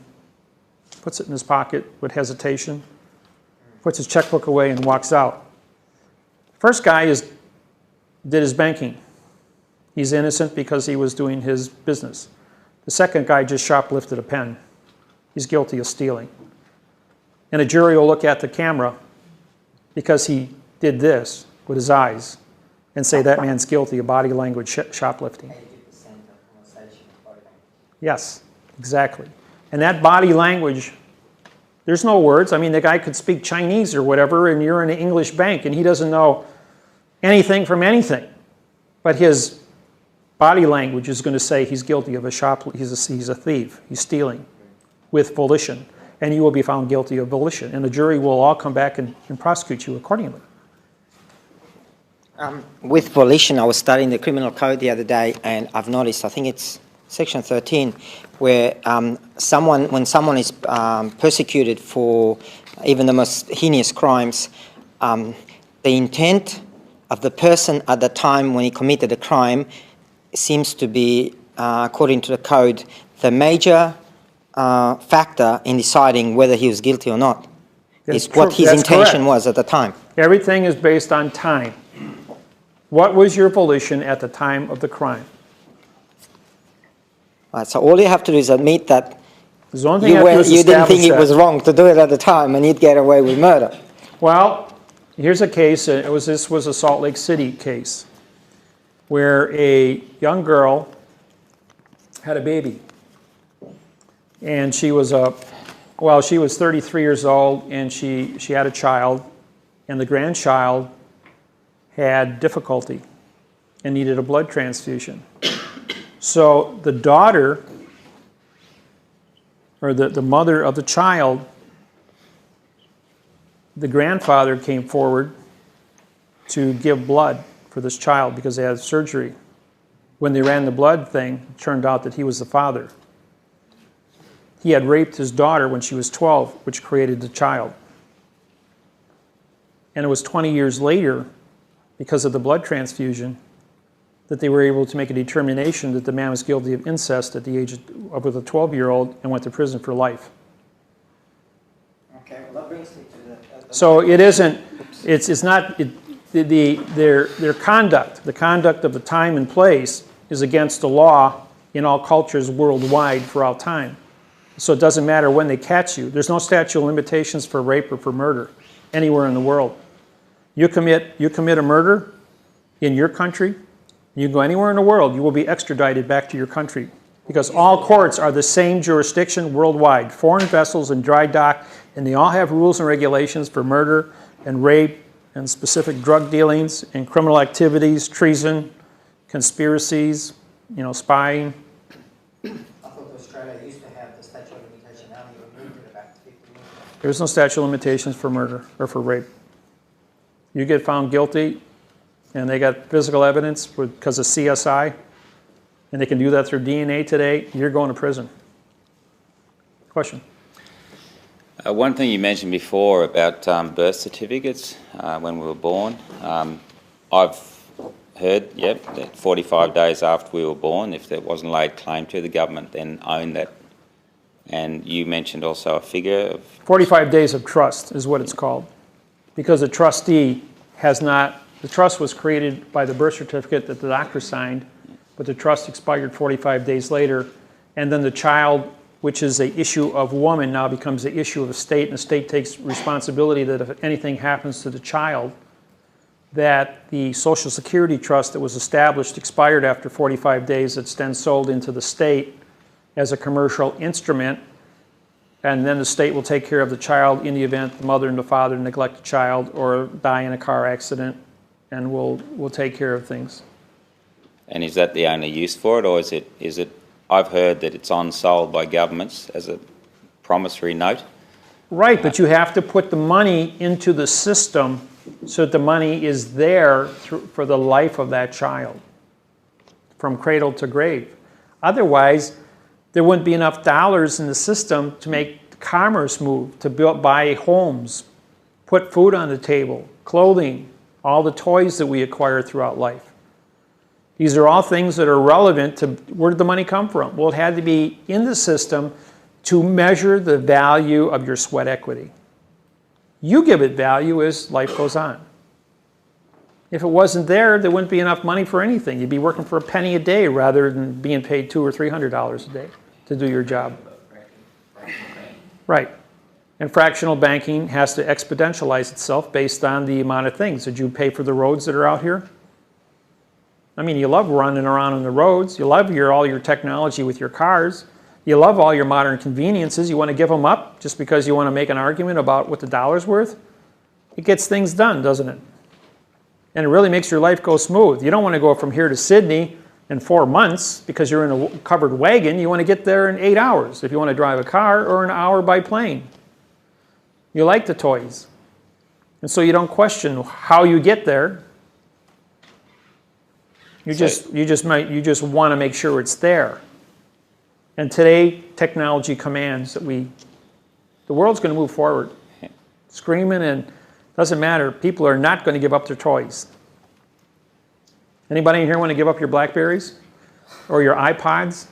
puts it in his pocket with hesitation, puts his checkbook away and walks out. First guy did his banking. He's innocent because he was doing his business. The second guy just shoplifted a pen. He's guilty of stealing. And a jury will look at the camera because he did this with his eyes and say that man's guilty of body language shoplifting. 80% of conversation is body language. Yes, exactly. And that body language, there's no words. I mean, the guy could speak Chinese or whatever, and you're in an English bank, and he doesn't know anything from anything. But his body language is going to say he's guilty of he's a thief, he's stealing with volition. and you will be found guilty of volition, and the jury will all come back and prosecute you accordingly. With volition, I was studying the criminal code the other day, and I've noticed, I think it's section 13, where when someone is persecuted for even the most heinous crimes, the intent of the person at the time when he committed the crime seems to be, according to the code, the major factor in deciding whether he was guilty or not. Is what his intention was at the time. Everything is based on time. What was your volition at the time of the crime? Right, so all you have to do is admit that The only thing you have to do is you didn't think establish it was that. wrong to do it at the time, and you'd get away with murder. Well, here's a case. This was a Salt Lake City case where a young girl had a baby, and she was 33 years old, and she had a child, and the grandchild had difficulty and needed a blood transfusion. So the daughter, or the mother of the child, the grandfather came forward to give blood for this child because they had surgery. When they ran the blood thing, it turned out that he was the father. He had raped his daughter when she was 12, which created the child. And it was 20 years later, because of the blood transfusion, that they were able to make a determination that the man was guilty of incest at the age of with a 12-year-old and went to prison for life. Okay, well that brings me to the So it isn't, it's not, their conduct, the conduct of the time and place is against the law in all cultures worldwide for all time. So it doesn't matter when they catch you. There's no statute of limitations for rape or for murder anywhere in the world. You commit a murder in your country, you can go anywhere in the world, you will be extradited back to your country because all courts are the same jurisdiction worldwide, foreign vessels and dry dock, and they all have rules and regulations for murder and rape and specific drug dealings and criminal activities, treason, conspiracies, spying. I thought Australia used to have the statute of limitation, now you removed it about 50 years. There's no statute of limitations for murder or for rape. You get found guilty, and they got physical evidence because of CSI, and they can do that through DNA today, you're going to prison. Question? One thing you mentioned before about birth certificates when we were born, I've heard, that 45 days after we were born, if there wasn't laid claim to, the government then owned that. And you mentioned also a figure of... 45 days of trust is what it's called, because the trustee has not, the trust was created by the birth certificate that the doctor signed, but the trust expired 45 days later, and then the child, which is an issue of woman, now becomes the issue of a state, and the state takes responsibility that if anything happens to the child, that the Social Security trust that was established expired after 45 days, it's then sold into the state as a commercial instrument, and then the state will take care of the child in the event the mother and the father neglect the child or die in a car accident, and we'll take care of things. And is that the only use for it, or is it? I've heard that it's on sold by governments as a promissory note. Right, but you have to put the money into the system so that the money is there for the life of that child, from cradle to grave. Otherwise, there wouldn't be enough dollars in the system to make commerce move, to buy homes, put food on the table, clothing, all the toys that we acquire throughout life. These are all things that are relevant to where did the money come from? Well, it had to be in the system to measure the value of your sweat equity. You give it value as life goes on. If it wasn't there, there wouldn't be enough money for anything. You'd be working for a penny a day rather than being paid $200 or $300 a day to do your job. Right. And fractional banking has to exponentialize itself based on the amount of things. Did you pay for the roads that are out here? I mean, you love running around on the roads. You love all your technology with your cars. You love all your modern conveniences. You want to give them up just because you want to make an argument about what the dollar's worth? It gets things done, doesn't it? And it really makes your life go smooth. You don't want to go from here to Sydney in 4 months because you're in a covered wagon. You want to get there in 8 hours if you want to drive a car, or an hour by plane. You like the toys. And so you don't question how you get there. You just want to make sure it's there. And today, technology commands that the world's going to move forward. Screaming, and doesn't matter. People are not going to give up their toys. Anybody in here want to give up your Blackberries, or your iPods,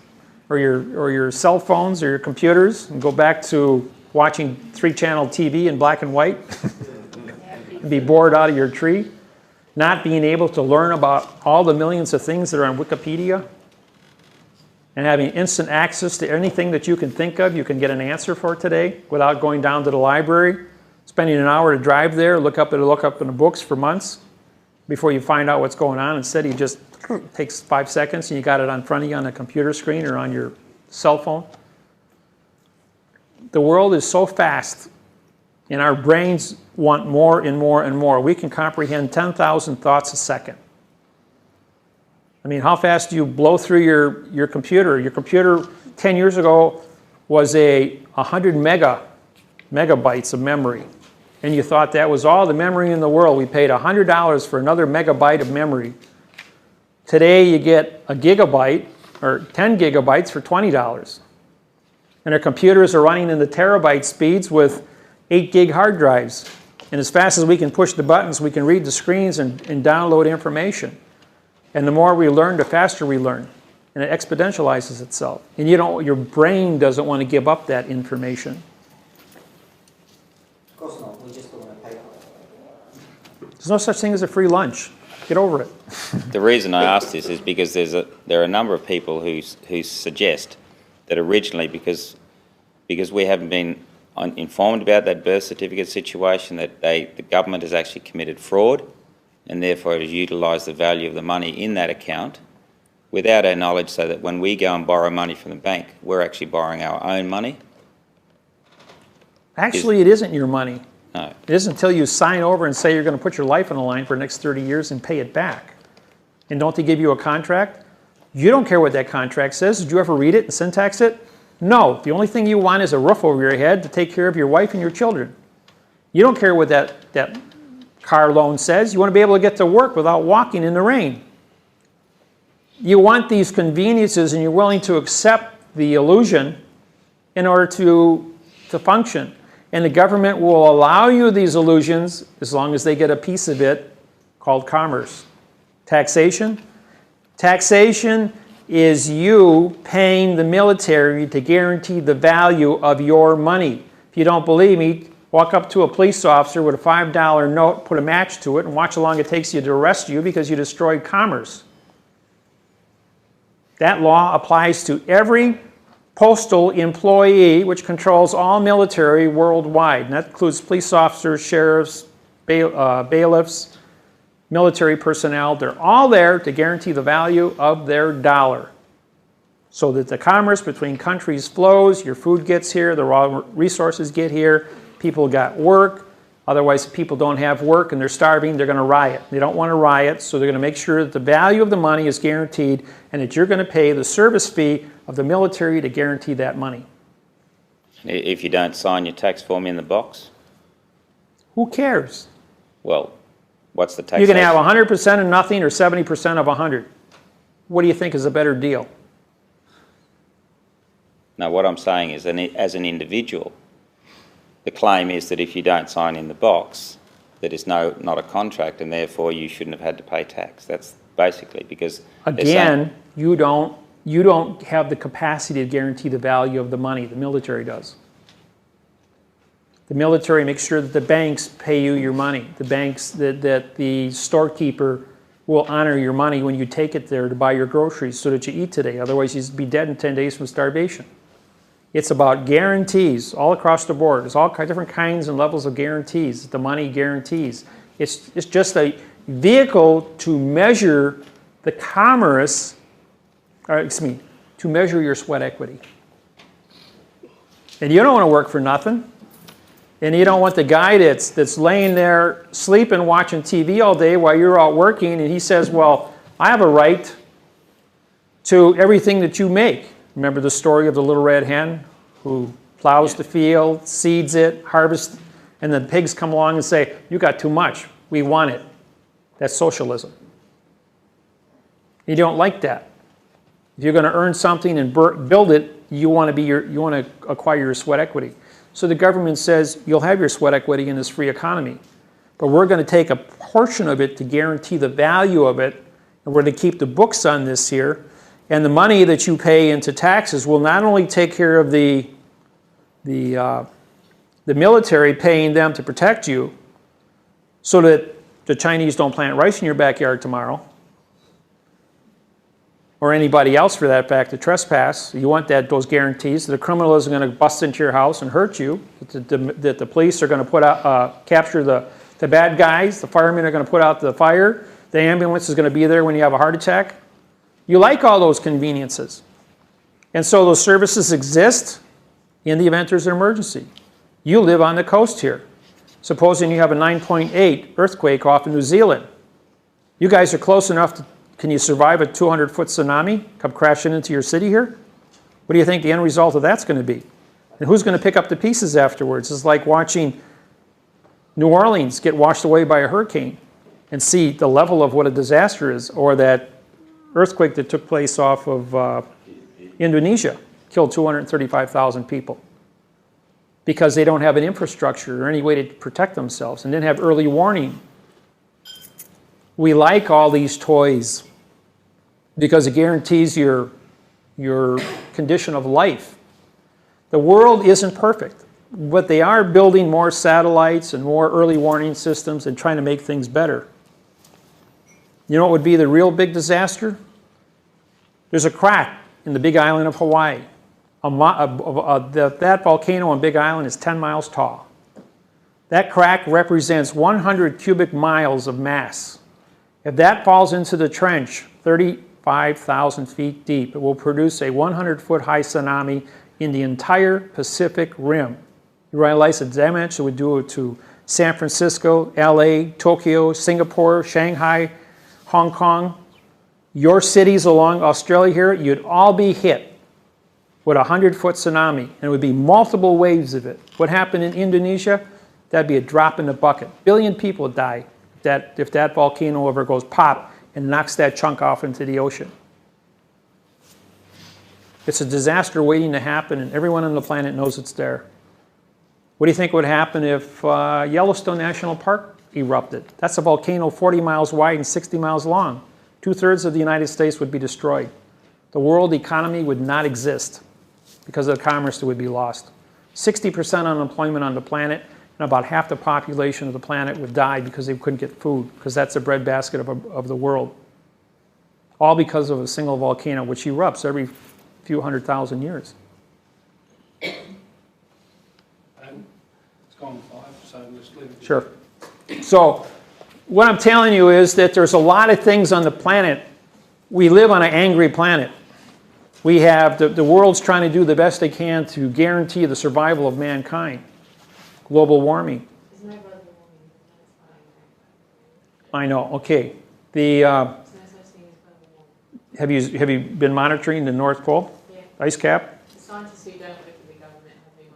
or your cell phones, or your computers, and go back to watching 3-channel TV in black and white, and be bored out of your tree? Not being able to learn about all the millions of things that are on Wikipedia, and having instant access to anything that you can think of, you can get an answer for today without going down to the library, spending an hour to drive there, look up in the books for months before you find out what's going on. Instead, you just takes 5 seconds and you got it in front of you on a computer screen or on your cell phone. The world is so fast, and our brains want more and more and more. We can comprehend 10,000 thoughts a second. I mean, how fast do you blow through your computer? Your computer 10 years ago was 100 megabytes of memory. And you thought that was all the memory in the world. We paid $100 for another megabyte of memory. Today you get a gigabyte, or 10 gigabytes for $20. And our computers are running in the terabyte speeds with 8 gig hard drives. And as fast as we can push the buttons, we can read the screens and download information. And the more we learn, the faster we learn. And it exponentializes itself. And your brain doesn't want to give up that information. Of course not. We just don't want to pay for it. There's no such thing as a free lunch. Get over it. The reason I ask this is because there are a number of people who suggest that originally, because we haven't been informed about that birth certificate situation, that the government has actually committed fraud, and therefore it has utilised the value of the money in that account without our knowledge, so that when we go and borrow money from the bank, we're actually borrowing our own money. Actually, it isn't your money. No. It isn't until you sign over and say you're going to put your life on the line for the next 30 years and pay it back. And don't they give you a contract? You don't care what that contract says. Did you ever read it and syntax it? No. The only thing you want is a roof over your head to take care of your wife and your children. You don't care what that car loan says. You want to be able to get to work without walking in the rain. You want these conveniences, and you're willing to accept the illusion in order to function. And the government will allow you these illusions as long as they get a piece of it called commerce. Taxation. Taxation is you paying the military to guarantee the value of your money. If you don't believe me, walk up to a police officer with a $5 note, put a match to it, and watch how long it takes you to arrest you because you destroyed commerce. That law applies to every postal employee, which controls all military worldwide. And that includes police officers, sheriffs, bailiffs, military personnel. They're all there to guarantee the value of their dollar, so that the commerce between countries flows, your food gets here, the raw resources get here, people got work. Otherwise, if people don't have work and they're starving, they're going to riot. They don't want to riot, so they're going to make sure that the value of the money is guaranteed and that you're going to pay the service fee of the military to guarantee that money. If you don't sign your tax form in the box? Who cares? Well, what's the tax? You can have 100% of nothing or 70% of 100. What do you think is a better deal? No, what I'm saying is, as an individual, the claim is that if you don't sign in the box, that it's not a contract, and therefore you shouldn't have had to pay tax. That's basically because... Again, you don't have the capacity to guarantee the value of the money. The military does. The military makes sure that the banks pay you your money. The banks, that the storekeeper will honor your money when you take it there to buy your groceries so that you eat today. Otherwise, you'd be dead in 10 days from starvation. It's about guarantees all across the board. There's all different kinds and levels of guarantees. The money guarantees. It's just a vehicle to measure the commerce, to measure your sweat equity. And you don't want to work for nothing. And you don't want the guy that's laying there sleeping, watching TV all day while you're out working, and he says, well, I have a right to everything that you make. Remember the story of the little red hen who plows the field, seeds it, harvests, and then pigs come along and say, you got too much, we want it. That's socialism. You don't like that. If you're going to earn something and build it, you want to acquire your sweat equity. So the government says you'll have your sweat equity in this free economy, but we're going to take a portion of it to guarantee the value of it, and we're going to keep the books on this here, and the money that you pay into taxes will not only take care of the military, paying them to protect you, so that the Chinese don't plant rice in your backyard tomorrow, or anybody else for that fact to trespass. You want those guarantees that the criminal isn't going to bust into your house and hurt you, that the police are going to capture the bad guys, the firemen are going to put out the fire, the ambulance is going to be there when you have a heart attack. You like all those conveniences. And so those services exist in the event there's an emergency. You live on the coast here. Supposing you have a 9.8 earthquake off in New Zealand. You guys are close enough to, can you survive a 200-foot tsunami come crashing into your city here? What do you think the end result of that's going to be? And who's going to pick up the pieces afterwards? It's like watching New Orleans get washed away by a hurricane and see the level of what a disaster is, or that earthquake that took place off of Indonesia, killed 235,000 people because they don't have an infrastructure or any way to protect themselves and didn't have early warning. We like all these toys because it guarantees your condition of life. The world isn't perfect, but they are building more satellites and more early warning systems and trying to make things better. You know what would be the real big disaster? There's a crack in the big island of Hawaii. That volcano on Big Island is 10 miles tall. That crack represents 100 cubic miles of mass. If that falls into the trench, 35,000 feet deep, it will produce a 100-foot high tsunami in the entire Pacific Rim. You realize the damage it would do to San Francisco, LA, Tokyo, Singapore, Shanghai, Hong Kong. Your cities along Australia here, you'd all be hit with a 100-foot tsunami, and it would be multiple waves of it. What happened in Indonesia? That'd be a drop in the bucket. 1 billion people would die if that volcano ever goes pop and knocks that chunk off into the ocean. It's a disaster waiting to happen, and everyone on the planet knows it's there. What do you think would happen if Yellowstone National Park erupted? That's a volcano 40 miles wide and 60 miles long. 2/3 of the United States would be destroyed. The world economy would not exist because of the commerce that would be lost. 60% unemployment on the planet, and about half the population of the planet would die because they couldn't get food, because that's the breadbasket of the world. All because of a single volcano, which erupts every few 100,000 years. It's gone 5, so let's leave it. Sure. So what I'm telling you is that there's a lot of things on the planet. We live on an angry planet. We have, the world's trying to do the best they can to guarantee the survival of mankind. Global warming. There's no global warming. I know, okay. There's no such thing as global warming. Have you been monitoring the North Pole? Yeah. Ice cap? The scientists who don't work for the government have been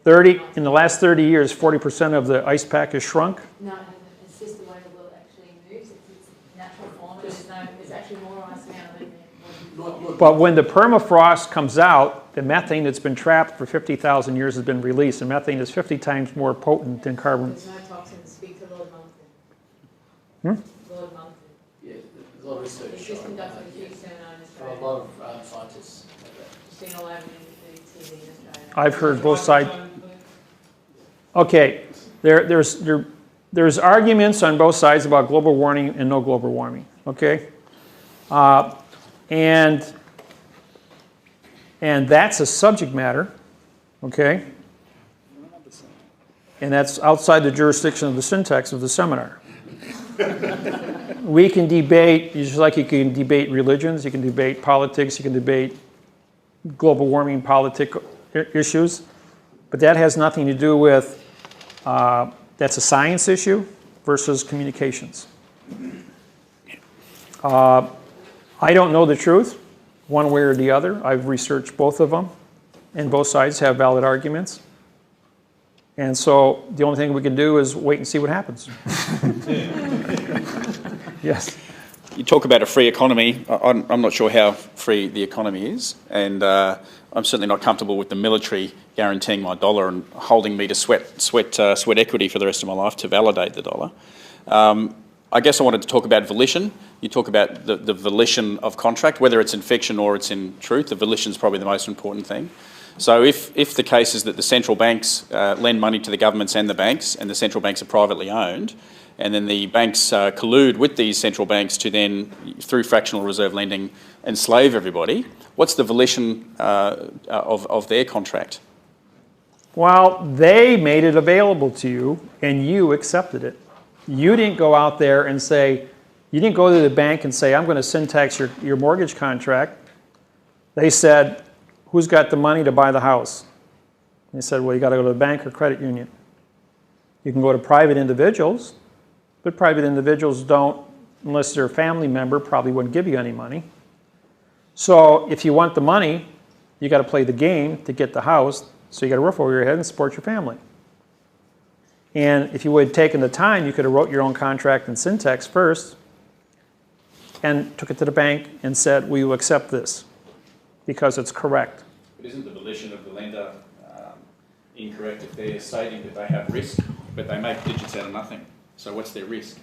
monitoring it. In the last 30 years, 40% of the ice pack has shrunk. No, it hasn't. It's just the way the world actually moves. It's natural form. There's actually more ice now than there. But when the permafrost comes out, the methane that's been trapped for 50,000 years has been released, and methane is 50 times more potent than carbon. There's no toxins. Speak to Lord Monkton. Lord Monkton. Yeah, there's a lot of research. He's just conducted a huge seminar in A Australia. lot of scientists. Seen all over the TV in Australia. I've heard both sides. Okay, there's arguments on both sides about global warming and no global warming, okay? And that's a subject matter, okay? And that's outside the jurisdiction of the syntax of the seminar. We can debate, just like you can debate religions, you can debate politics, you can debate global warming issues, but that has nothing to do with, that's a science issue versus communications. I don't know the truth. one way or the other. I've researched both of them, and both sides have valid arguments. And so the only thing we can do is wait and see what happens. Yes. You talk about a free economy. I'm not sure how free the economy is, and I'm certainly not comfortable with the military guaranteeing my dollar and holding me to sweat equity for the rest of my life to validate the dollar. I guess I wanted to talk about volition. You talk about the volition of contract, whether it's in fiction or it's in truth. The volition is probably the most important thing. So if the case is that the central banks lend money to the governments and the central banks are privately owned, and then the banks collude with these central banks to then, through fractional reserve lending, enslave everybody, what's the volition of their contract? Well, they made it available to you, and you accepted it. You didn't go out there and say, you didn't go to the bank and say, I'm going to syntax your mortgage contract. They said, who's got the money to buy the house? And they said, well, you got to go to the bank or credit union. You can go to private individuals, but private individuals don't, unless they're a family member, probably wouldn't give you any money. So if you want the money, you got to play the game to get the house, so you got a roof over your head and support your family. And if you would have taken the time, you could have wrote your own contract in syntax first and took it to the bank and said, will you accept this? Because it's correct. But isn't the volition of the lender incorrect if they're stating that they have risk, but they make digits out of nothing? So what's their risk?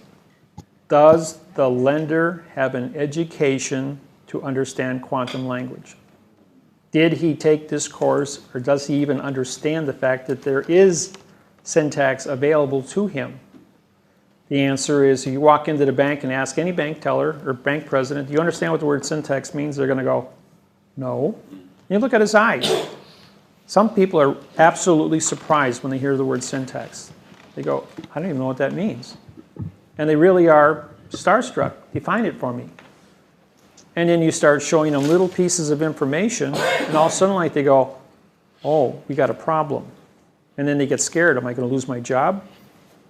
Does the lender have an education to understand quantum language? Did he take this course, or does he even understand the fact that there is syntax available to him? The answer is, you walk into the bank and ask any bank teller or bank president, do you understand what the word syntax means? They're going to go, no. And you look at his eyes. Some people are absolutely surprised when they hear the word syntax. They go, I don't even know what that means. And they really are starstruck. Define it for me. And then you start showing them little pieces of information, and all of a sudden like they go, oh, we got a problem. And then they get scared. Am I going to lose my job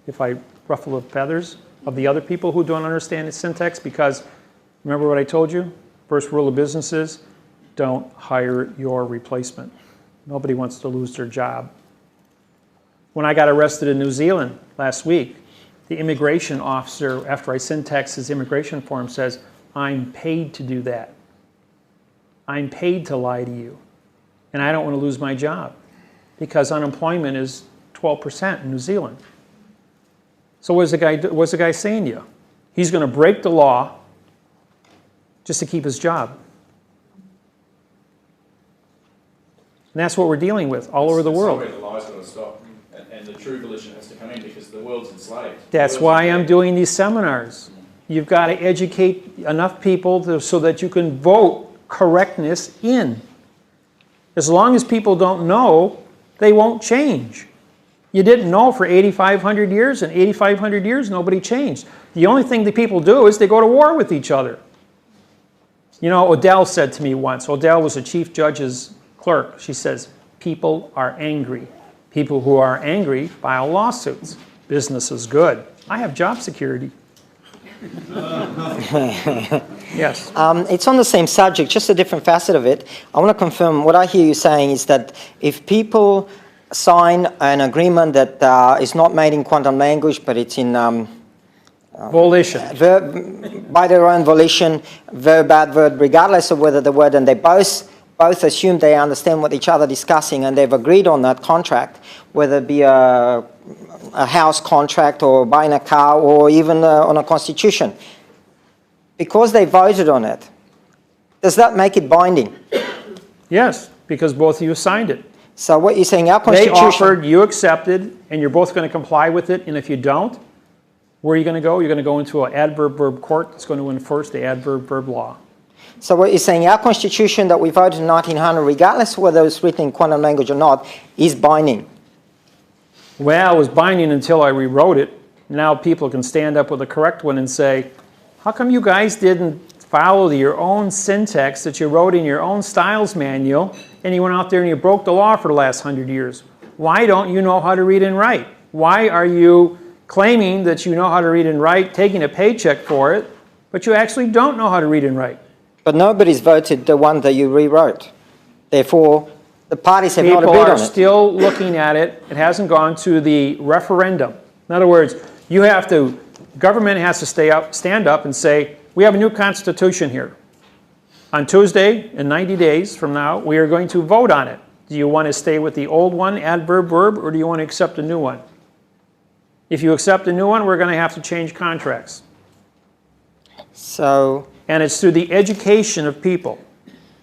if I ruffle the feathers of the other people who don't understand the syntax? Because remember what I told you? First rule of business is, don't hire your replacement. Nobody wants to lose their job. When I got arrested in New Zealand last week, the immigration officer, after I syntaxed his immigration form, says, I'm paid to do that. I'm paid to lie to you. And I don't want to lose my job because unemployment is 12% in New Zealand. So what's the guy saying to you? He's going to break the law just to keep his job. And that's what we're dealing with all over the world. Somewhere the lie's got to stop, and the true volition has to come in because the world's enslaved. That's why I'm doing these seminars. You've got to educate enough people so that you can vote correctness in. As long as people don't know, they won't change. You didn't know for 8,500 years, and 8,500 years nobody changed. The only thing that people do is they go to war with each other. You know, Odell said to me once, Odell was a chief judge's clerk. She says, people are angry. People who are angry file lawsuits. Business is good. I have job security. Yes. It's on the same subject, just a different facet of it. I want to confirm what I hear you saying is that if people sign an agreement that is not made in quantum language, but it's in volition, by their own volition, verb, adverb, regardless of whether the word, and they both assume they understand what each other are discussing and they've agreed on that contract, whether it be a house contract or buying a car or even on a constitution. Because they voted on it, does that make it binding? Yes, because both of you signed it. So what you're saying, our constitution... They offered, you accepted, and you're both going to comply with it, and if you don't, where are you going to go? You're going to go into an adverb-verb court that's going to enforce the adverb-verb law. So what you're saying, our constitution that we voted in 1900, regardless of whether it's written in quantum language or not, is binding? Well, it was binding until I rewrote it. Now people can stand up with a correct one and say, how come you guys didn't follow your own syntax that you wrote in your own styles manual, and you went out there and you broke the law for the last 100 years? Why don't you know how to read and write? Why are you claiming that you know how to read and write, taking a paycheck for it, but you actually don't know how to read and write? But nobody's voted the one that you rewrote. Therefore, the parties have not People agreed are on it. still looking at it. It hasn't gone to the referendum. In other words, you have to, government has to stand up and say, we have a new constitution here. On Tuesday, in 90 days from now, we are going to vote on it. Do you want to stay with the old one, adverb, verb, or do you want to accept a new one? If you accept a new one, we're going to have to change contracts. So, and it's through the education of people.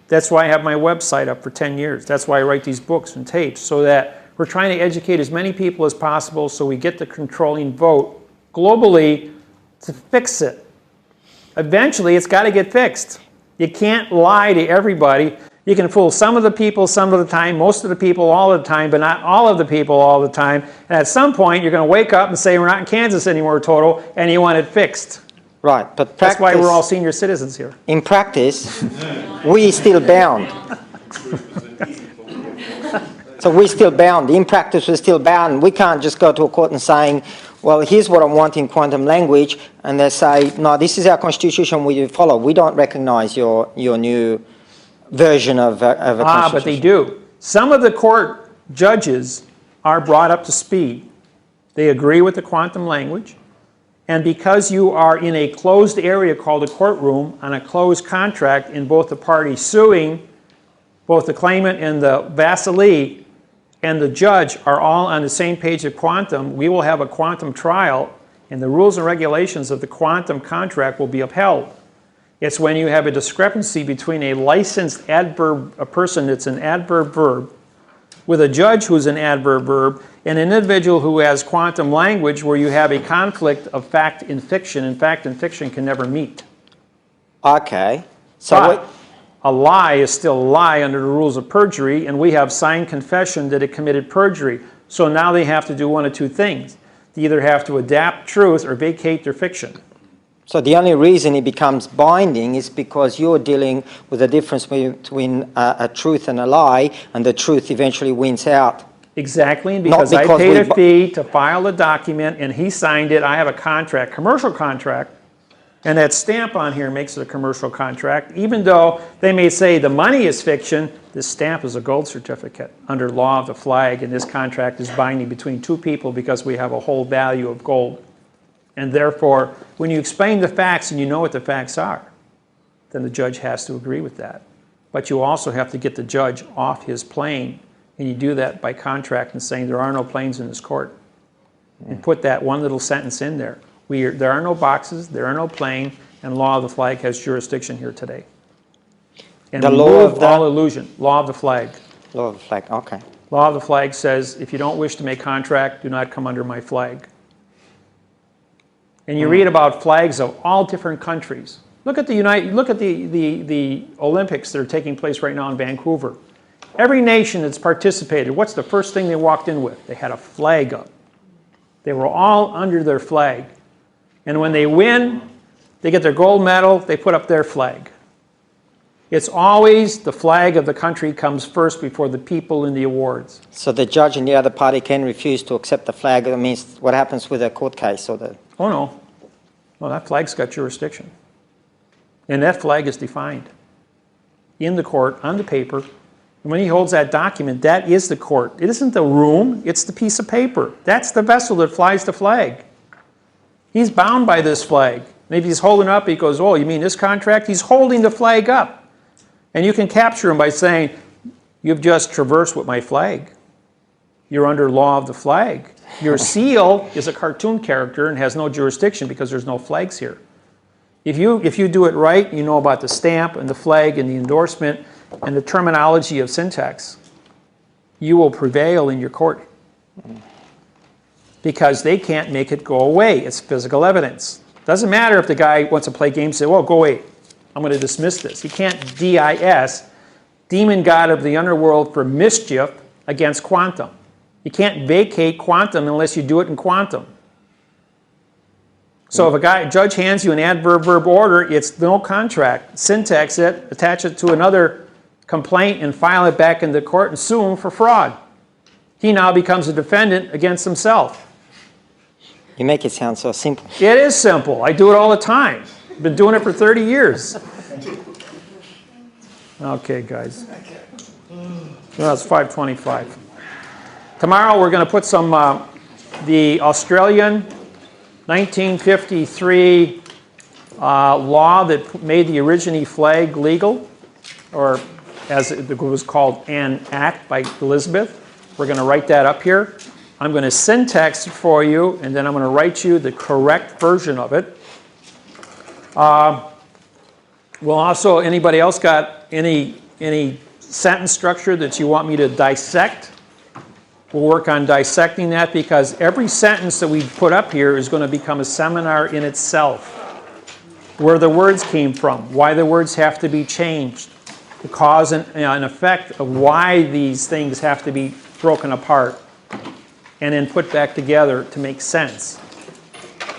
That's why I have my website up for 10 years. That's why I write these books and tapes, so that we're trying to educate as many people as possible so we get the controlling vote globally to fix it. Eventually, it's got to get fixed. You can't lie to everybody. You can fool some of the people some of the time, most of the people all the time, but not all of the people all the time. And at some point, you're going to wake up and say, we're not in Kansas anymore, total, and you want it fixed. Right, but that's why we're all senior citizens here. In practice, we're still bound. So we're still bound. In practice, we're still bound. We can't just go to a court and saying, well, here's what I want in quantum language, and they say, no, this is our constitution we follow. We don't recognize your new version of a constitution. But they do. Some of the court judges are brought up to speed. They agree with the quantum language. And because you are in a closed area called a courtroom on a closed contract in both the parties suing, both the claimant and the vassalee, and the judge are all on the same page of quantum, we will have a quantum trial, and the rules and regulations of the quantum contract will be upheld. It's when you have a discrepancy between a licensed adverb, a person that's an adverb verb, with a judge who's an adverb verb, and an individual who has quantum language where you have a conflict of fact and fiction, and fact and fiction can never meet. Okay. So but a lie is still a lie under the rules of perjury, and we have signed confession that it committed perjury. So now they have to do one of two things. They either have to adapt truth or vacate their fiction. So the only reason it becomes binding is because you're dealing with the difference between a truth and a lie, and the truth eventually wins out. Exactly, because I paid a fee to file a document, and he signed it. I have a contract, commercial contract, and that stamp on here makes it a commercial contract. Even though they may say the money is fiction, this stamp is a gold certificate under law of the flag, and this contract is binding between two people because we have a whole value of gold. And therefore, when you explain the facts and you know what the facts are, then the judge has to agree with that. But you also have to get the judge off his plane, and you do that by contract and saying there are no planes in this court. And put that one little sentence in there. There are no boxes, there are no plane, and law of the flag has jurisdiction here today. And the law of all illusion. Law of the flag. Law of the flag, okay. Law of the flag says, if you don't wish to make contract, do not come under my flag. And you read about flags of all different countries. Look at the Olympics that are taking place right now in Vancouver. Every nation that's participated, what's the first thing they walked in with? They had a flag up. They were all under their flag. And when they win, they get their gold medal, they put up their flag. It's always the flag of the country comes first before the people in the awards. So the judge and the other party can refuse to accept the flag. That means what happens with a court case or the... Oh, no. No, that flag's got jurisdiction. And that flag is defined in the court, on the paper. And when he holds that document, that is the court. It isn't the room, it's the piece of paper. That's the vessel that flies the flag. He's bound by this flag. Maybe he's holding up, he goes, oh, you mean this contract? He's holding the flag up. And you can capture him by saying, you've just traversed with my flag. You're under law of the flag. Your seal is a cartoon character and has no jurisdiction because there's no flags here. If you do it right, you know about the stamp and the flag and the endorsement and the terminology of syntax, you will prevail in your court. Because they can't make it go away. It's physical evidence. Doesn't matter if the guy wants to play games and say, well, go away. I'm going to dismiss this. He can't DIS, demon god of the underworld for mischief, against quantum. You can't vacate quantum unless you do it in quantum. So if a judge hands you an adverb-verb order, it's no contract. Syntax it, attach it to another complaint, and file it back in the court and sue him for fraud. He now becomes a defendant against himself. You make it sound so simple. It is simple. I do it all the time. I've been doing it for 30 years. Okay, guys. Well, it's 5:25. Tomorrow we're going to put some, the Australian 1953 law that made the origine flag legal, or as it was called, an act by Elizabeth. We're going to write that up here. I'm going to syntax it for you, and then I'm going to write you the correct version of it. Well, also, anybody else got any sentence structure that you want me to dissect? We'll work on dissecting that, because every sentence that we put up here is going to become a seminar in itself. Where the words came from, why the words have to be changed, the cause and effect of why these things have to be broken apart and then put back together to make sense.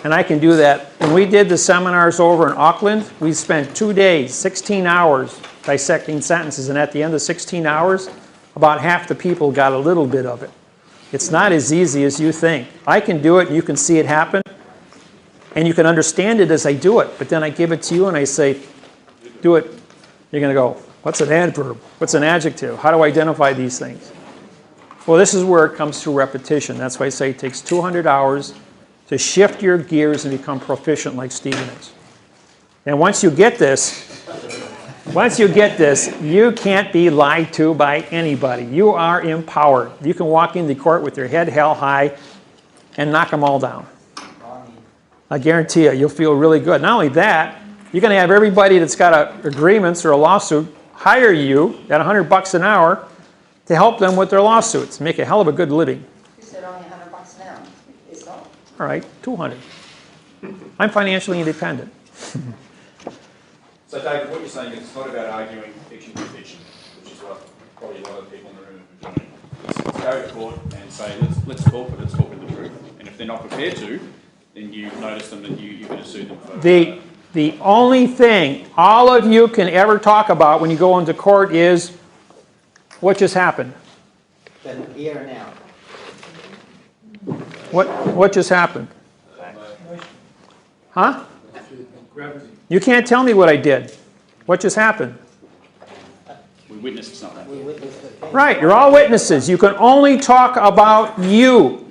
And I can do that. When we did the seminars over in Auckland, we spent 2 days, 16 hours dissecting sentences, and at the end of 16 hours, about half the people got a little bit of it. It's not as easy as you think. I can do it, and you can see it happen, and you can understand it as I do it, but then I give it to you and I say, do it. You're going to go, what's an adverb? What's an adjective? How do I identify these things? Well, this is where it comes through repetition. That's why I say it takes 200 hours to shift your gears and become proficient like Stephen is. And once you get this, you can't be lied to by anybody. You are empowered. You can walk into court with your head held high and knock them all down. I guarantee you, you'll feel really good. Not only that, you're going to have everybody that's got agreements or a lawsuit hire you at $100 an hour to help them with their lawsuits. Make a hell of a good living. You said only $100 an hour. It's not. All right, 200. I'm financially independent. So, David, what you're saying is it's not about arguing fiction for fiction, which is what probably a lot of people in the room are doing. Let's go to court and say, let's talk, but let's talk with the truth. And if they're not prepared to, then you notice them and you're going to sue them for The only thing all of you can ever talk about when you go into court is what just happened. Then here and now. What just happened? Huh? You can't tell me what I did. What just happened? We witnessed something. Right, you're all witnesses. You can only talk about you.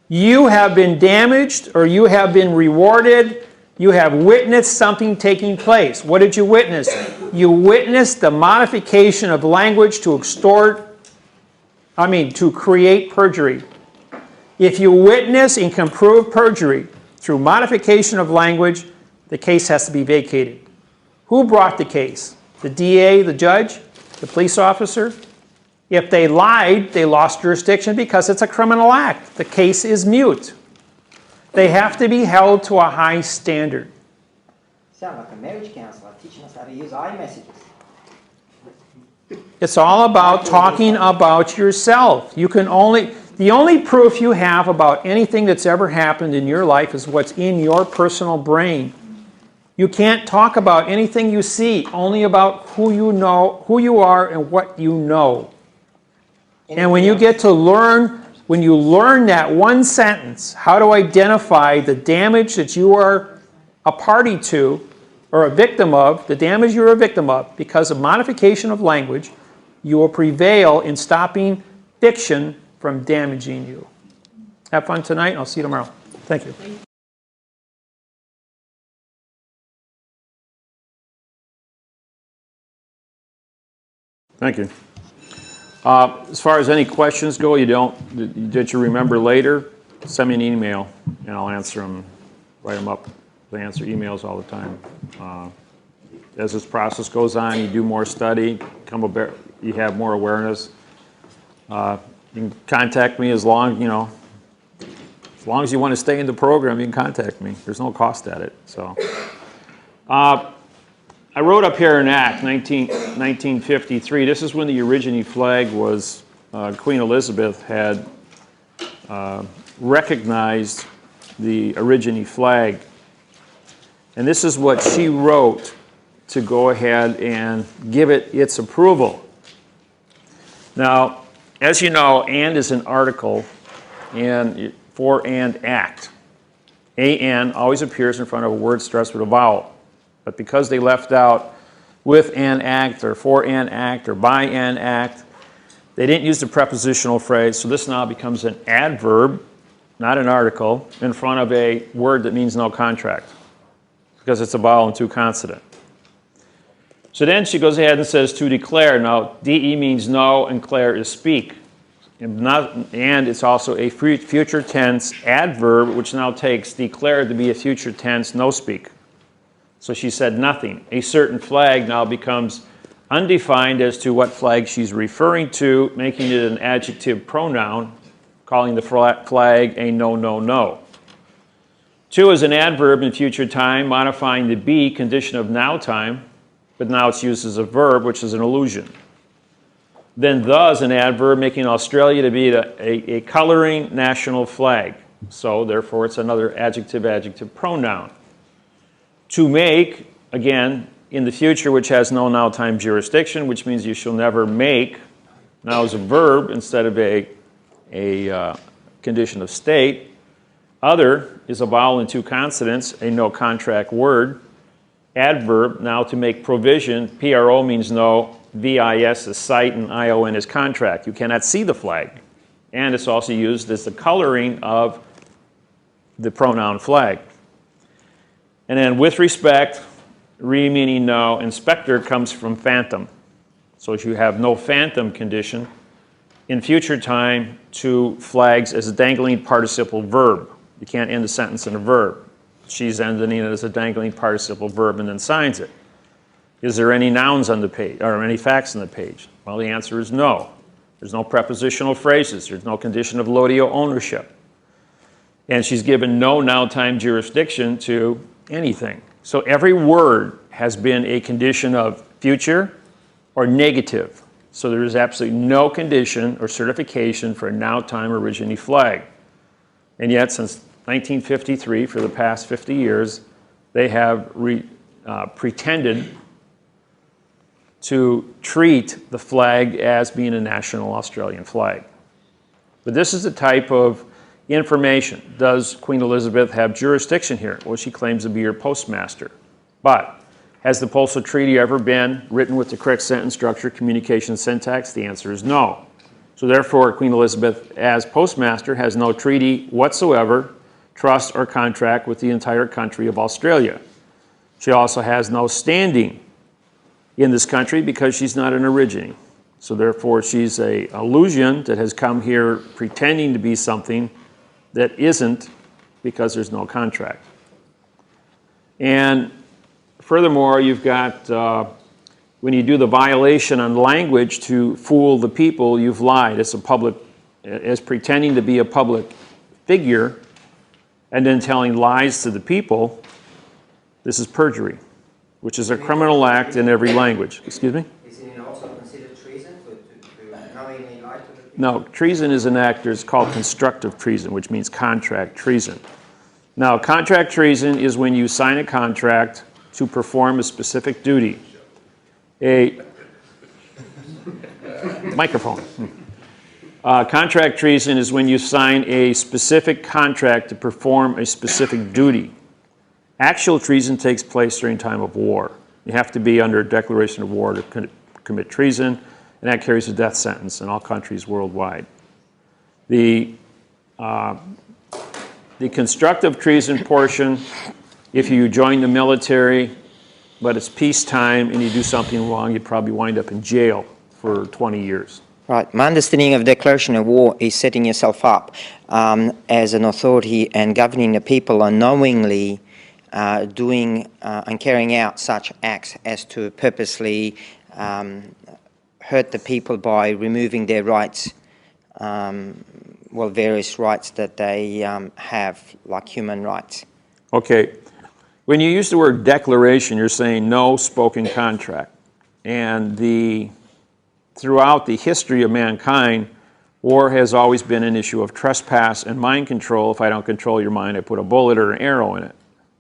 You have been damaged or you have been rewarded. You have witnessed something taking place. What did you witness? You witnessed the modification of language to create perjury. If you witness and can prove perjury through modification of language, the case has to be vacated. Who brought the case? The DA, the judge, the police officer? If they lied, they lost jurisdiction because it's a criminal act. The case is mute. They have to be held to a high standard. Sound like a marriage counselor teaching us how to use iMessages. It's all about talking about yourself. The only proof you have about anything that's ever happened in your life is what's in your personal brain. You can't talk about anything you see, only about who you know, who you are, and what you know. And when you get to learn, when you learn that one sentence, how to identify the damage that you are a party to or a victim of, the damage you're a victim of, because of modification of language, you will prevail in stopping fiction from damaging you. Have fun tonight, and I'll see you tomorrow. Thank you. Thank you. As far as any questions go, that you remember later, send me an email and I'll answer them, write them up. I answer emails all the time. As this process goes on, you do more study, you have more awareness. You can contact me as long as you want to stay in the program, you can contact me. There's no cost at it. So, I wrote up here an act, 1953. This is when the origine flag was, Queen Elizabeth had recognized the origine flag. And this is what she wrote to go ahead and give it its approval. Now, as you know, and is an article and for and act. An always appears in front of a word stressed with a vowel. But because they left out with an act or for an act or by an act. They didn't use the prepositional phrase, so this now becomes an adverb, not an article, in front of a word that means no contract, because it's a vowel and two consonant. So then she goes ahead and says to declare. Now, de means know and clare is speak. And it's also a future tense adverb, which now takes declare to be a future tense no speak. So she said nothing. A certain flag now becomes undefined as to what flag she's referring to, making it an adjective pronoun, calling the flag a no, no, no. To is an adverb in future time, modifying the be condition of now time, but now it's used as a verb, which is an illusion. Then the is an adverb, making Australia to be a coloring national flag. So therefore it's another adjective pronoun. To make, again, in the future, which has no now time jurisdiction, which means you shall never make, now is a verb instead of a condition of state. Other is a vowel and two consonants, a no contract word. Adverb, now to make provision, PRO means no, VIS is sight, and ION is contract. You cannot see the flag. And it's also used as the coloring of the pronoun flag. And then with respect, re meaning no, inspector comes from phantom. So if you have no phantom condition, in future time, to flags as a dangling participle verb. You can't end a sentence in a verb. She's ending it as a dangling participle verb and then signs it. Is there any nouns on the page, or any facts on the page? Well, the answer is no. There's no prepositional phrases. There's no condition of lodio ownership. And she's given no now time jurisdiction to anything. So every word has been a condition of future or negative. So there is absolutely no condition or certification for a now time origine flag. And yet, since 1953, for the past 50 years, they have pretended to treat the flag as being a national Australian flag. But this is the type of information. Does Queen Elizabeth have jurisdiction here? Well, she claims to be your postmaster. But has the postal treaty ever been written with the correct sentence structure, communication syntax? The answer is no. So therefore, Queen Elizabeth, as postmaster, has no treaty whatsoever, trust, or contract with the entire country of Australia. She also has no standing in this country because she's not an origine. So therefore, she's an illusion that has come here pretending to be something that isn't, because there's no contract. And furthermore, you've got, when you do the violation on language to fool the people, you've lied as pretending to be a public figure and then telling lies to the people. This is perjury, which is a criminal act in every language. Excuse me? Isn't it also considered treason to knowingly lie to the people? No, treason is an act, it's called constructive treason, which means contract treason. Now, contract treason is when you sign a contract to perform a specific duty. A microphone. Contract treason is when you sign a specific contract to perform a specific duty. Actual treason takes place during time of war. You have to be under a declaration of war to commit treason, and that carries a death sentence in all countries worldwide. The constructive treason portion, if you join the military, but it's peacetime and you do something wrong, you probably wind up in jail for 20 years. Right. My understanding of declaration of war is setting yourself up as an authority and governing the people unknowingly doing and carrying out such acts as to purposely hurt the people by removing their rights, various rights that they have, like human rights. Okay. When you use the word declaration, you're saying no spoken contract. And throughout the history of mankind, war has always been an issue of trespass and mind control. If I don't control your mind, I put a bullet or an arrow in it.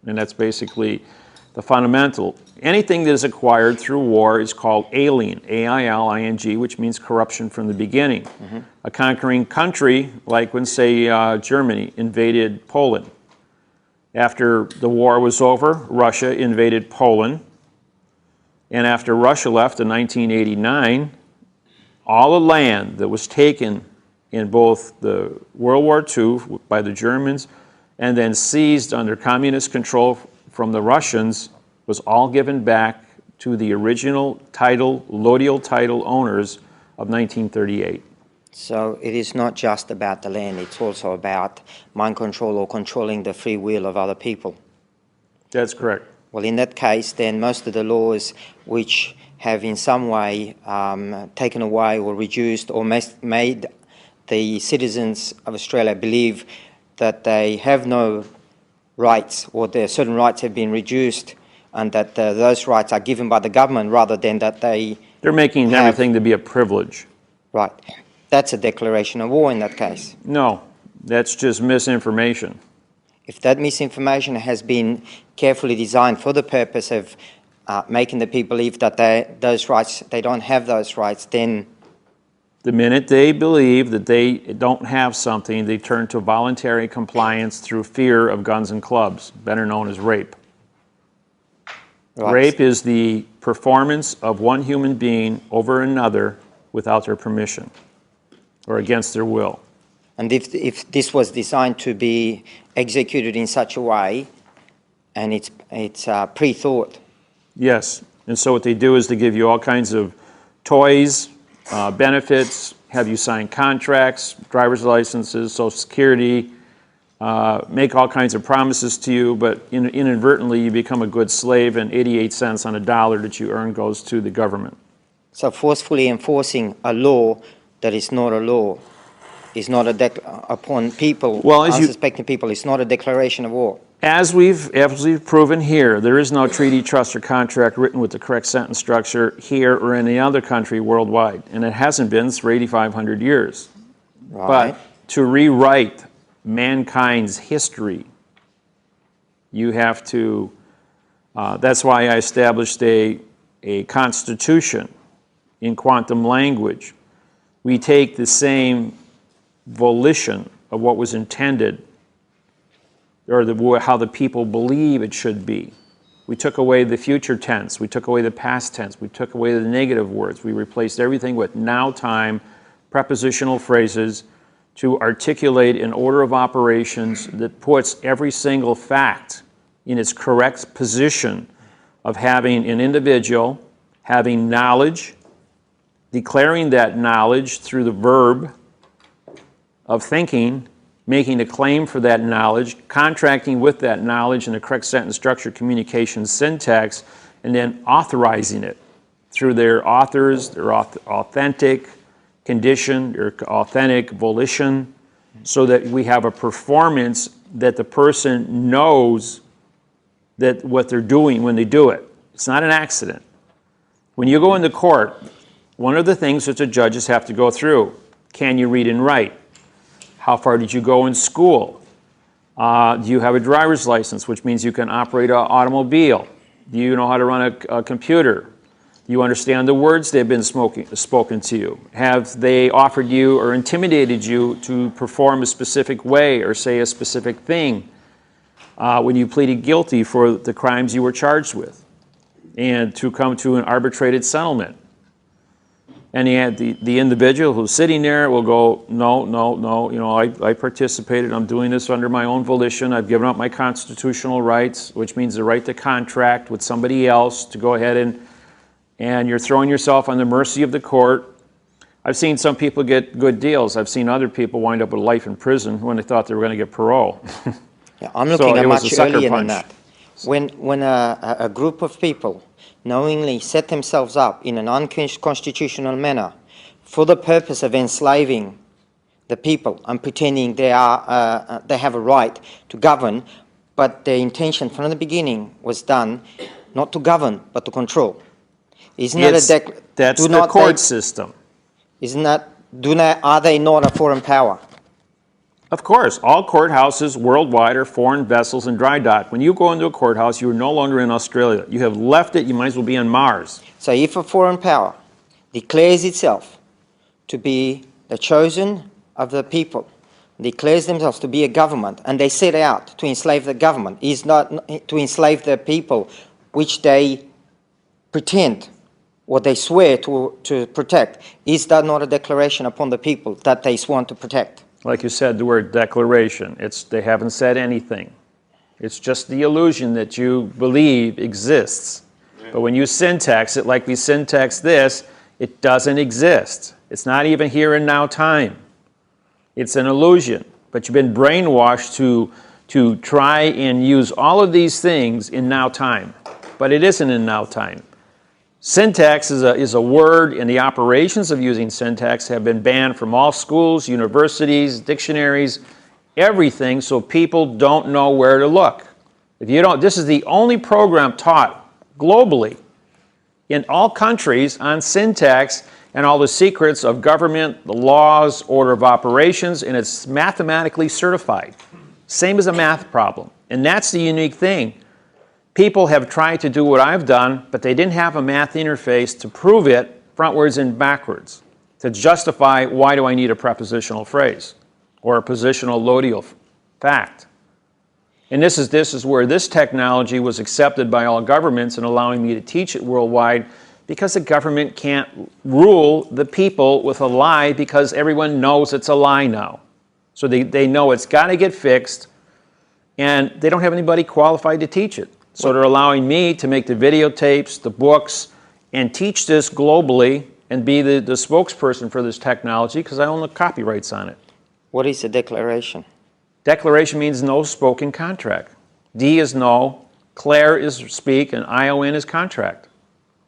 And that's basically the fundamental. Anything that is acquired through war is called alien, A-I-L-I-N-G, which means corruption from the beginning. Mm-hmm. A conquering country, like when, say, Germany invaded Poland. After the war was over, Russia invaded Poland, And after Russia left in 1989, all the land that was taken in both the World War II by the Germans and then seized under communist control from the Russians was all given back to the original title, lodial title owners of 1938. So it is not just about the land, it's also about mind control or controlling the free will of other people. That's correct. Well, in that case, then most of the laws which have in some way taken away or reduced or made the citizens of Australia believe that they have no rights or their certain rights have been reduced and that those rights are given by the government rather than that they're making everything to be a privilege. Right. That's a declaration of war in that case. No, that's just misinformation. If that misinformation has been carefully designed for the purpose of making the people believe that they don't have those rights, then the minute they believe that they don't have something, they turn to voluntary compliance through fear of guns and clubs, better known as rape. Right. Rape is the performance of one human being over another without their permission or against their will. And if this was designed to be executed in such a way, and it's pre-thought. Yes, and so what they do is they give you all kinds of toys, benefits, have you sign contracts, driver's licenses, Social Security, make all kinds of promises to you, but inadvertently you become a good slave and 88 cents on a dollar that you earn goes to the government. So forcefully enforcing a law that is not a law is not upon people, unsuspecting people, it's not a declaration of war. As we've proven here, there is no treaty, trust, or contract written with the correct sentence structure here or any other country worldwide, and it hasn't been for 8,500 years. Right. But to rewrite mankind's history, you have to, that's why I established a constitution in quantum language. We take the same volition of what was intended or how the people believe it should be. We took away the future tense, we took away the past tense, we took away the negative words, we replaced everything with now time, prepositional phrases to articulate an order of operations that puts every single fact in its correct position of having an individual having knowledge, declaring that knowledge through the verb of thinking, making a claim for that knowledge, contracting with that knowledge in the correct sentence structure, communication syntax, and then authorizing it through their authors, their authentic condition, their authentic volition, so that we have a performance that the person knows that what they're doing when they do it. It's not an accident. When you go into court, one of the things that the judges have to go through, can you read and write? How far did you go in school? Do you have a driver's license, which means you can operate an automobile? Do you know how to run a computer? Do you understand the words that have been spoken to you? Have they offered you or intimidated you to perform a specific way or say a specific thing when you pleaded guilty for the crimes you were charged with and to come to an arbitrated settlement? And the individual who's sitting there will go, no, no, no, you know, I participated, I'm doing this under my own volition, I've given up my constitutional rights, which means the right to contract with somebody else to go ahead and you're throwing yourself on the mercy of the court. I've seen some people get good deals. I've seen other people wind up with life in prison when they thought they were going to get parole. Yeah, I'm looking at much earlier than that. When a group of people knowingly set themselves up in an unconstitutional manner for the purpose of enslaving the people and pretending they have a right to govern, but their intention from the beginning was done not to govern but to control. Isn't that that's the court system. Isn't that? Are they not a foreign power? Of course, all courthouses worldwide are foreign vessels and dry dock. When you go into a courthouse, you are no longer in Australia. You have left it, you might as well be on Mars. So if a foreign power declares itself to be the chosen of the people, declares themselves to be a government, and they set out to enslave the government, is not to enslave the people which they pretend or they swear to protect, is that not a declaration upon the people that they sworn to protect? Like you said, the word declaration, they haven't said anything. It's just the illusion that you believe exists. But when you syntax it like we syntax this, it doesn't exist. It's not even here and now time. It's an illusion. But you've been brainwashed to try and use all of these things in now time. But it isn't in now time. Syntax is a word, and the operations of using syntax have been banned from all schools, universities, dictionaries, everything, so people don't know where to look. If you don't, this is the only program taught globally in all countries on syntax and all the secrets of government, the laws, order of operations, and it's mathematically certified. Same as a math problem. And that's the unique thing. People have tried to do what I've done, but they didn't have a math interface to prove it frontwards and backwards, to justify why do I need a prepositional phrase or a positional lodial fact. And this is where this technology was accepted by all governments and allowing me to teach it worldwide, because the government can't rule the people with a lie because everyone knows it's a lie now. So they know it's got to get fixed, and they don't have anybody qualified to teach it. So they're allowing me to make the videotapes, the books, and teach this globally and be the spokesperson for this technology because I own the copyrights on it. What is a declaration? Declaration means no spoken contract. D is no, Claire is speak, and ION is contract.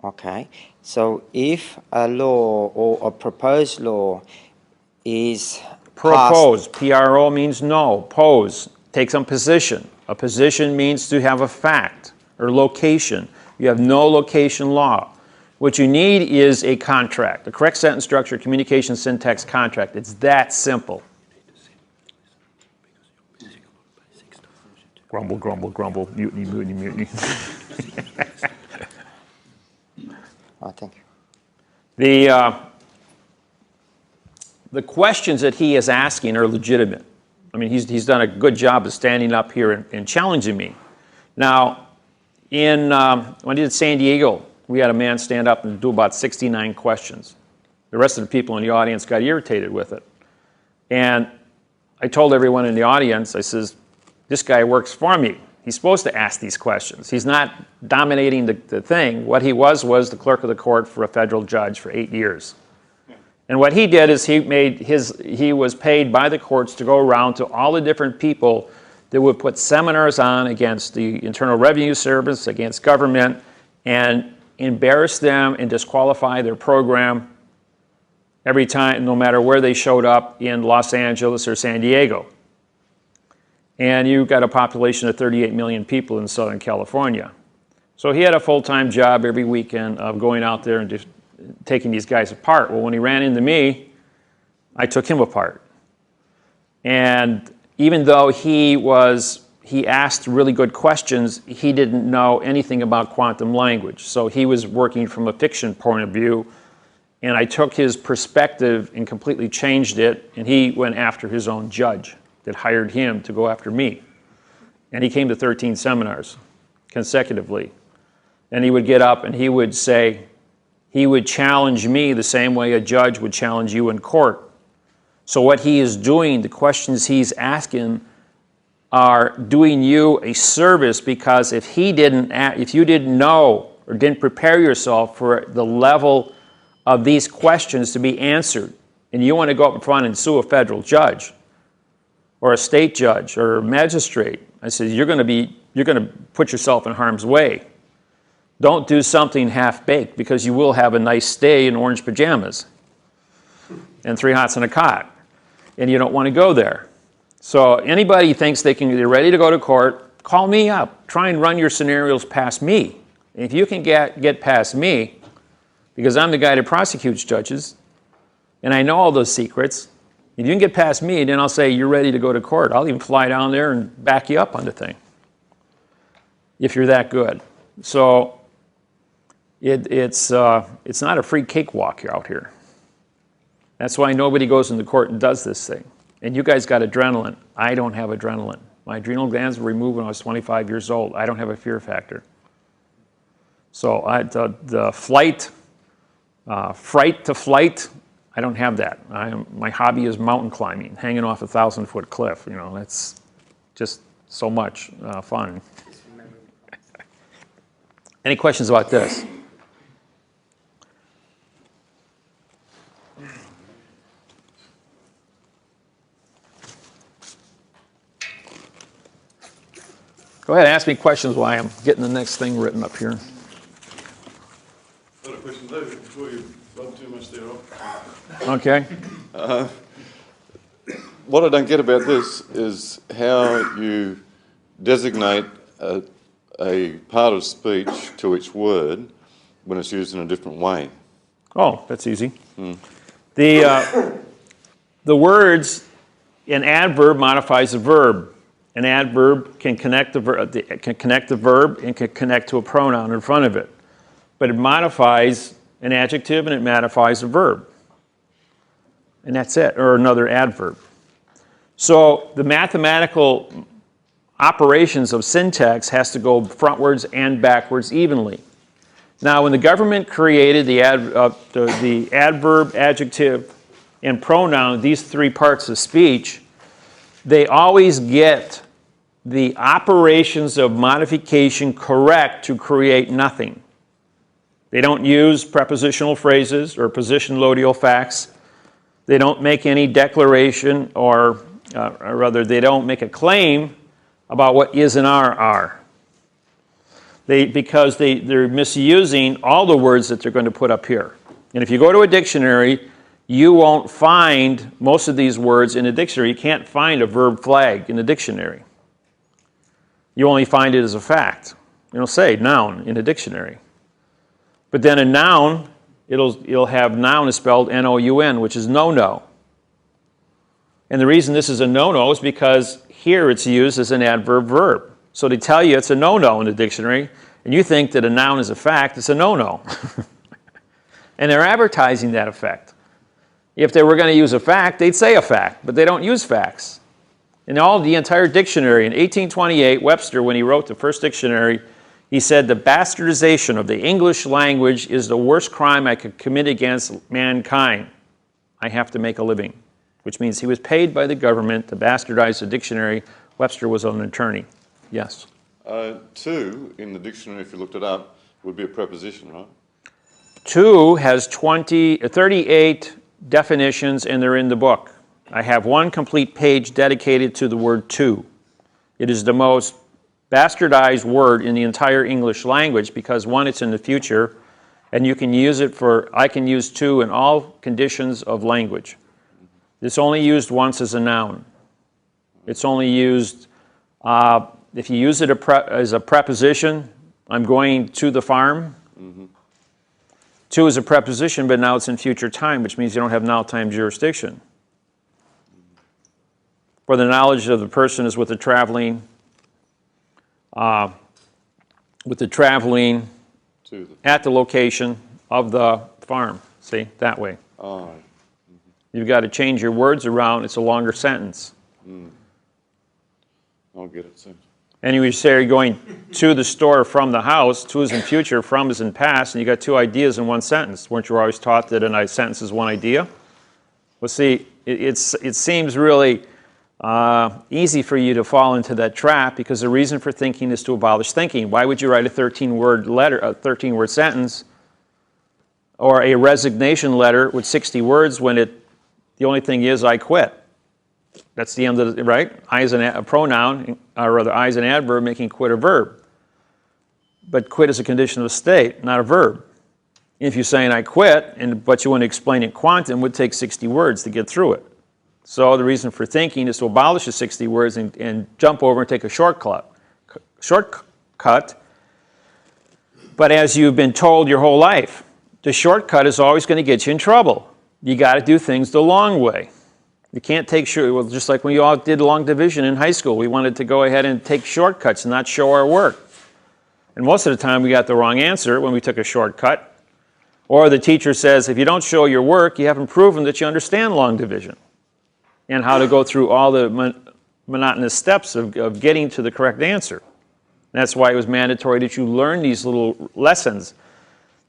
Okay. So if a law or a proposed law is Propose, P-R-O means no. Pose, take some position. A position means to have a fact or location. You have no location law. What you need is a contract, a correct sentence structure, communication syntax contract. It's that simple. Grumble, grumble, grumble, mutiny, mutiny, mutiny. I think. The questions that he is asking are legitimate. I mean, he's done a good job of standing up here and challenging me. Now, when I did San Diego, we had a man stand up and do about 69 questions. The rest of the people in the audience got irritated with it. And I told everyone in the audience, I says, this guy works for me. He's supposed to ask these questions. He's not dominating the thing. What he was the clerk of the court for a federal judge for 8 years. And what he did is he was paid by the courts to go around to all the different people that would put seminars on against the Internal Revenue Service, against government, and embarrass them and disqualify their program every time, no matter where they showed up in Los Angeles or San Diego. And you've got a population of 38 million people in Southern California. So he had a full-time job every weekend of going out there and just taking these guys apart. Well, when he ran into me, I took him apart. And even though he asked really good questions, he didn't know anything about quantum language. So he was working from a fiction point of view, and I took his perspective and completely changed it, and he went after his own judge that hired him to go after me. And he came to 13 seminars consecutively. And he would get up and he would say, he would challenge me the same way a judge would challenge you in court. So what he is doing, the questions he's asking, are doing you a service, because if you didn't know or didn't prepare yourself for the level of these questions to be answered, and you want to go up in front and sue a federal judge or a state judge or a magistrate, I said, you're going to put yourself in harm's way. Don't do something half-baked, because you will have a nice stay in orange pajamas and 3 hots and a cot, and you don't want to go there. So anybody thinks they're ready to go to court, call me up. Try and run your scenarios past me. And if you can get past me, because I'm the guy that prosecutes judges, and I know all those secrets, if you can get past me, then I'll say you're ready to go to court. I'll even fly down there and back you up on the thing, if you're that good. So it's not a free cakewalk out here. That's why nobody goes into court and does this thing. And you guys got adrenaline. I don't have adrenaline. My adrenal glands were removed when I was 25 years old. I don't have a fear factor. So the flight, fright to flight, I don't have that. My hobby is mountain climbing, hanging off a 1,000-foot cliff. You know, that's just so much fun. Any questions about this? Go ahead, ask me questions while I'm getting the next thing written up here. Got a question, David, before you rub too much there off. Okay. What I don't get about this is how you designate a part of speech to its word when it's used in a different way. Oh, that's easy. The words, an adverb modifies a verb. An adverb can connect the verb and can connect to a pronoun in front of it. But it modifies an adjective and it modifies a verb. And that's it, or another adverb. So the mathematical operations of syntax has to go frontwards and backwards evenly. Now, when the government created the adverb, adjective, and pronoun, these three parts of speech, they always get the operations of modification correct to create nothing. They don't use prepositional phrases or position-lodial facts. They don't make any declaration or rather, they don't make a claim about what is and are. Because they're misusing all the words that they're going to put up here. And if you go to a dictionary, you won't find most of these words in a dictionary. You can't find a verb flag in a dictionary. You only find it as a fact. It'll say noun in a dictionary. But then a noun, it'll have noun is spelled N-O-U-N, which is no-no. And the reason this is a no-no is because here it's used as an adverb verb. So they tell you it's a no-no in the dictionary, and you think that a noun is a fact, it's a no-no. And they're advertising that effect. If they were going to use a fact, they'd say a fact, but they don't use facts. In the entire dictionary, in 1828, Webster, when he wrote the first dictionary, he said the bastardization of the English language is the worst crime I could commit against mankind. I have to make a living, which means he was paid by the government to bastardize the dictionary. Webster was an attorney. Yes? To, in the dictionary, if you looked it up, would be a preposition, right? To has 38 definitions, and they're in the book. I have one complete page dedicated to the word to. It is the most bastardized word in the entire English language because, one, it's in the future, and you can use it I can use to in all conditions of language. It's only used once as a noun. It's only used, if you use it as a preposition, I'm going to the farm. To is a preposition, but now it's in future time, which means you don't have now time jurisdiction. For the knowledge of the person is with the traveling, at the location of the farm. See, that way. Oh. You've got to change your words around. It's a longer sentence. I'll get it soon. And you say you're going to the store from the house. To is in future, from is in past, and you got two ideas in one sentence. Weren't you always taught that a sentence is one idea? Well, see, it seems really easy for you to fall into that trap because the reason for thinking is to abolish thinking. Why would you write a 13-word sentence or a resignation letter with 60 words when the only thing is I quit? That's the end of it, right? I is a pronoun, or rather I is an adverb making quit a verb. But quit is a condition of state, not a verb. If you're saying I quit, but you want to explain it quantum, it would take 60 words to get through it. So the reason for thinking is to abolish the 60 words and jump over and take a shortcut. But as you've been told your whole life, the shortcut is always going to get you in trouble. You got to do things the long way. You can't take just like when you all did long division in high school. We wanted to go ahead and take shortcuts and not show our work. And most of the time we got the wrong answer when we took a shortcut. Or the teacher says, if you don't show your work, you haven't proven that you understand long division and how to go through all the monotonous steps of getting to the correct answer. That's why it was mandatory that you learn these little lessons,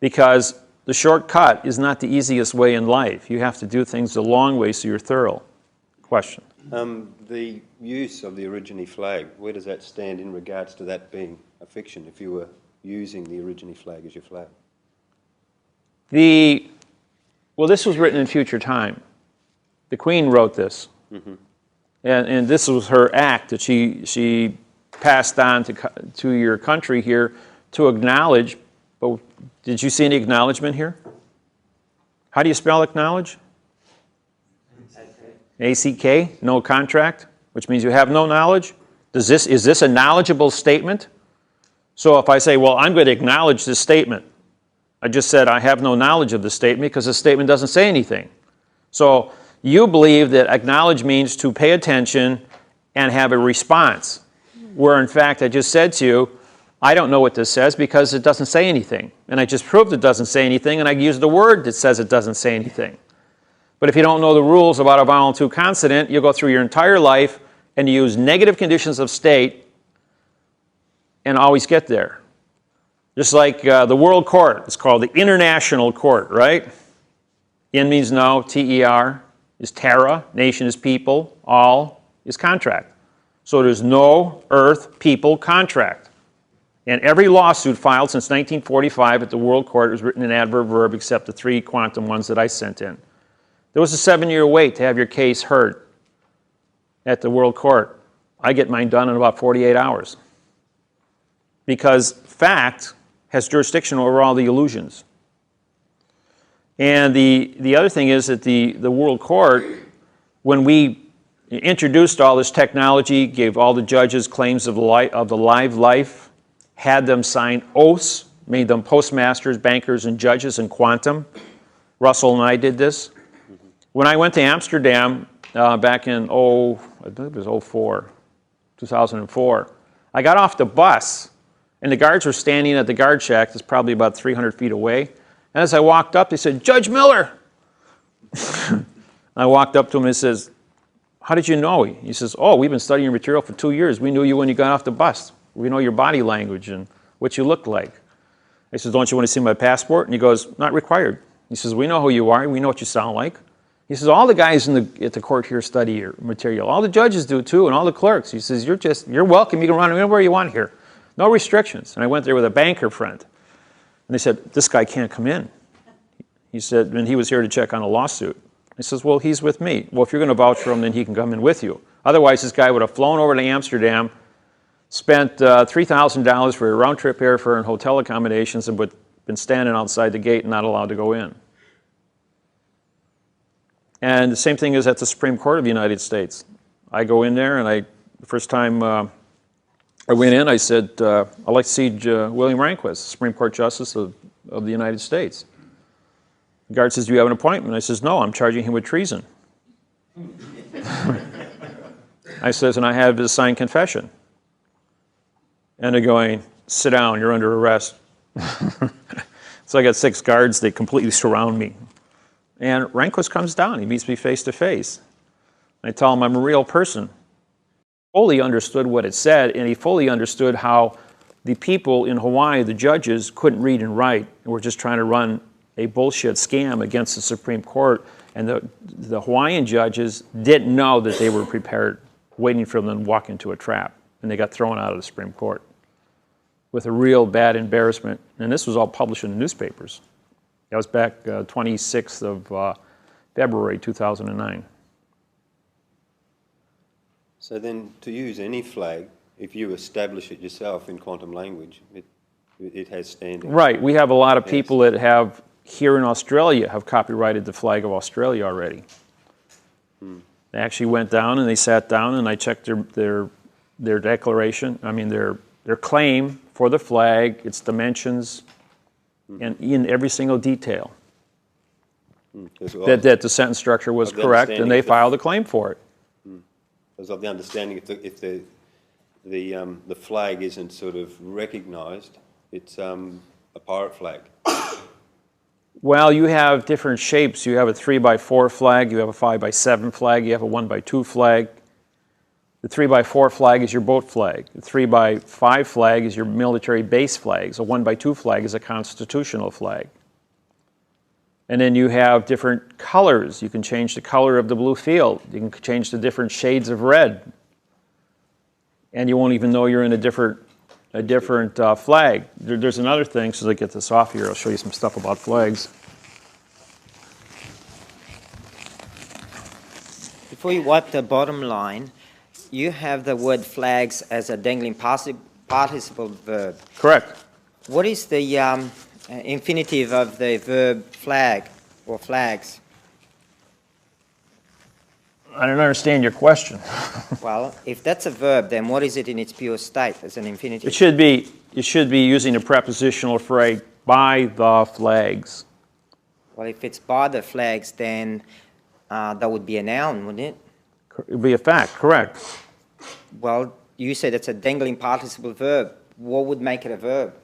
because the shortcut is not the easiest way in life. You have to do things the long way so you're thorough. Question. The use of the Origine flag, where does that stand in regards to that being a fiction, if you were using the Origine flag as your flag? Well, this was written in future time. The Queen wrote this. Mm-hmm. And this was her act that she passed on to your country here to acknowledge. But did you see any acknowledgement here? How do you spell acknowledge? A-C-K, no contract, which means you have no knowledge. Is this a knowledgeable statement? So if I say, well, I'm going to acknowledge this statement, I just said I have no knowledge of the statement because the statement doesn't say anything. So you believe that acknowledge means to pay attention and have a response, where in fact I just said to you, I don't know what this says because it doesn't say anything. And I just proved it doesn't say anything, and I used the word that says it doesn't say anything. But if you don't know the rules about a vowel to consonant, you'll go through your entire life and use negative conditions of state and always get there. Just like the World Court, it's called the International Court, right? In means no, T-E-R is terra, nation is people, all is contract. So there's no earth, people, contract. And every lawsuit filed since 1945 at the World Court was written in adverb verb except the 3 quantum ones that I sent in. There was a 7-year wait to have your case heard at the World Court. I get mine done in about 48 hours. Because fact has jurisdiction over all the illusions. And the other thing is that the World Court, when we introduced all this technology, gave all the judges claims of the live life, had them sign oaths, made them postmasters, bankers, and judges in quantum. Russell and I did this. When I went to Amsterdam back in, I think it was 2004, I got off the bus, and the guards were standing at the guard shack that's probably about 300 feet away. And as I walked up, they said, Judge Miller! I walked up to him and he says, how did you know? He says, oh, we've been studying your material for 2 years. We knew you when you got off the bus. We know your body language and what you look like. I said, don't you want to see my passport? And he goes, not required. He says, we know who you are. We know what you sound like. He says, all the guys at the court here study your material. All the judges do too, and all the clerks. He says, you're welcome. You can run anywhere you want here. No restrictions. And I went there with a banker friend. And they said, this guy can't come in. He said, and he was here to check on a lawsuit. He says, well, he's with me. Well, if you're going to vouch for him, then he can come in with you. Otherwise, this guy would have flown over to Amsterdam, spent $3,000 for a round-trip airfare and hotel accommodations, and would have been standing outside the gate and not allowed to go in. And the same thing is at the Supreme Court of the United States. I go in there, and the first time I went in, I said, I'd like to see William Rehnquist, Supreme Court Justice of the United States. The guard says, do you have an appointment? I says, no, I'm charging him with treason. I says, and I have his signed confession. And they're going, sit down, you're under arrest. So I got 6 guards, they completely surround me. And Rehnquist comes down, he meets me face to face. I tell him I'm a real person. Fully understood what it said, and he fully understood how the people in Hawaii, the judges, couldn't read and write, and were just trying to run a bullshit scam against the Supreme Court. And the Hawaiian judges didn't know that they were prepared, waiting for them to walk into a trap. And they got thrown out of the Supreme Court with a real bad embarrassment. And this was all published in the newspapers. That was back 26th of February 2009. So then, to use any flag, if you establish it yourself in quantum language, it has standing. Right. We have a lot of people that have, here in Australia, have copyrighted the flag of Australia already. They actually went down and they sat down and I checked their declaration, their claim for the flag, its dimensions, and in every single detail. That the sentence structure was correct, and they filed a claim for it. Because of the understanding, if the flag isn't sort of recognised, it's a pirate flag. Well, you have different shapes. You have a 3x4 flag, you have a 5x7 flag, you have a 1x2 flag. The 3x4 flag is your boat flag. The 3x5 flag is your military base flags. A 1x2 flag is a constitutional flag. And then you have different colors. You can change the color of the blue field. You can change the different shades of red. And you won't even know you're in a different flag. There's another thing, so as I get this off here, I'll show you some stuff about flags. Before you wipe the bottom line, you have the word flags as a dangling participle verb. Correct. What is the infinitive of the verb flag or flags? I don't understand your question. Well, if that's a verb, then what is it in its pure state as an infinitive? It should be using a prepositional phrase, by the flags. Well, if it's by the flags, then that would be a noun, wouldn't it? It would be a fact, correct. Well, you said it's a dangling participle verb. What would make it a verb?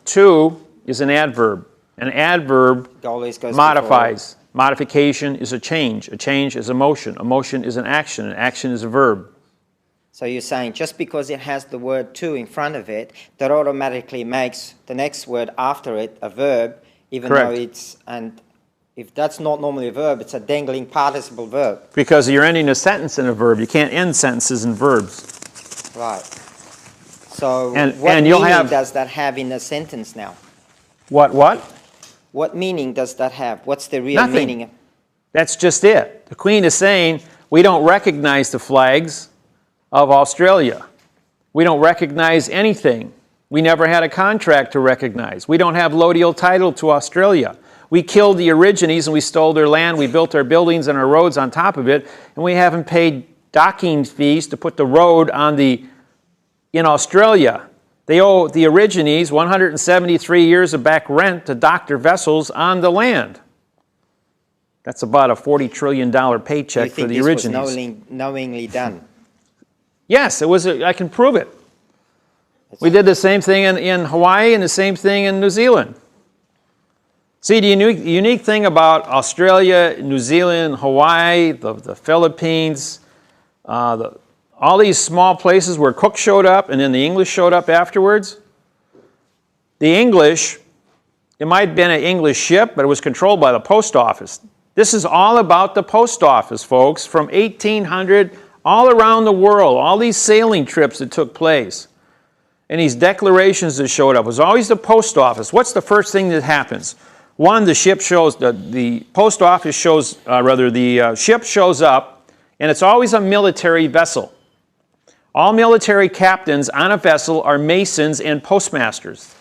To is an adverb. An adverb Always goes modifies. Modification is a change. A change is a motion. A motion is an action. An action is a verb. So you're saying just because it has the word to in front of it, that automatically makes the next word after it a verb, even Correct. though it's, and if that's not normally a verb, it's a dangling participle verb. Because you're ending a sentence in a verb. You can't end sentences in verbs. Right. So what and you'll meaning have, does that have in a sentence now? What? What meaning does that have? What's the real Nothing. meaning? That's just it. The Queen is saying, we don't recognize the flags of Australia. We don't recognize anything. We never had a contract to recognize. We don't have lodial title to Australia. We killed the Aborigines and we stole their land. We built our buildings and our roads on top of it, and we haven't paid docking fees to put the road on in Australia. They owe the Aborigines 173 years of back rent to dock their vessels on the land. That's about a $40 trillion paycheck for the Aborigines. You think this was knowingly done? Yes, it was. I can prove it. We did the same thing in Hawaii and the same thing in New Zealand. See, the unique thing about Australia, New Zealand, Hawaii, the Philippines, all these small places where Cook showed up and then the English showed up afterwards, the English, it might have been an English ship, but it was controlled by the post office. This is all about the post office, folks, from 1800 all around the world, all these sailing trips that took place. And these declarations that showed up, it was always the post office. What's the first thing that happens? One, the ship shows, the post office shows, the ship shows up, and it's always a military vessel. All military captains on a vessel are masons and postmasters.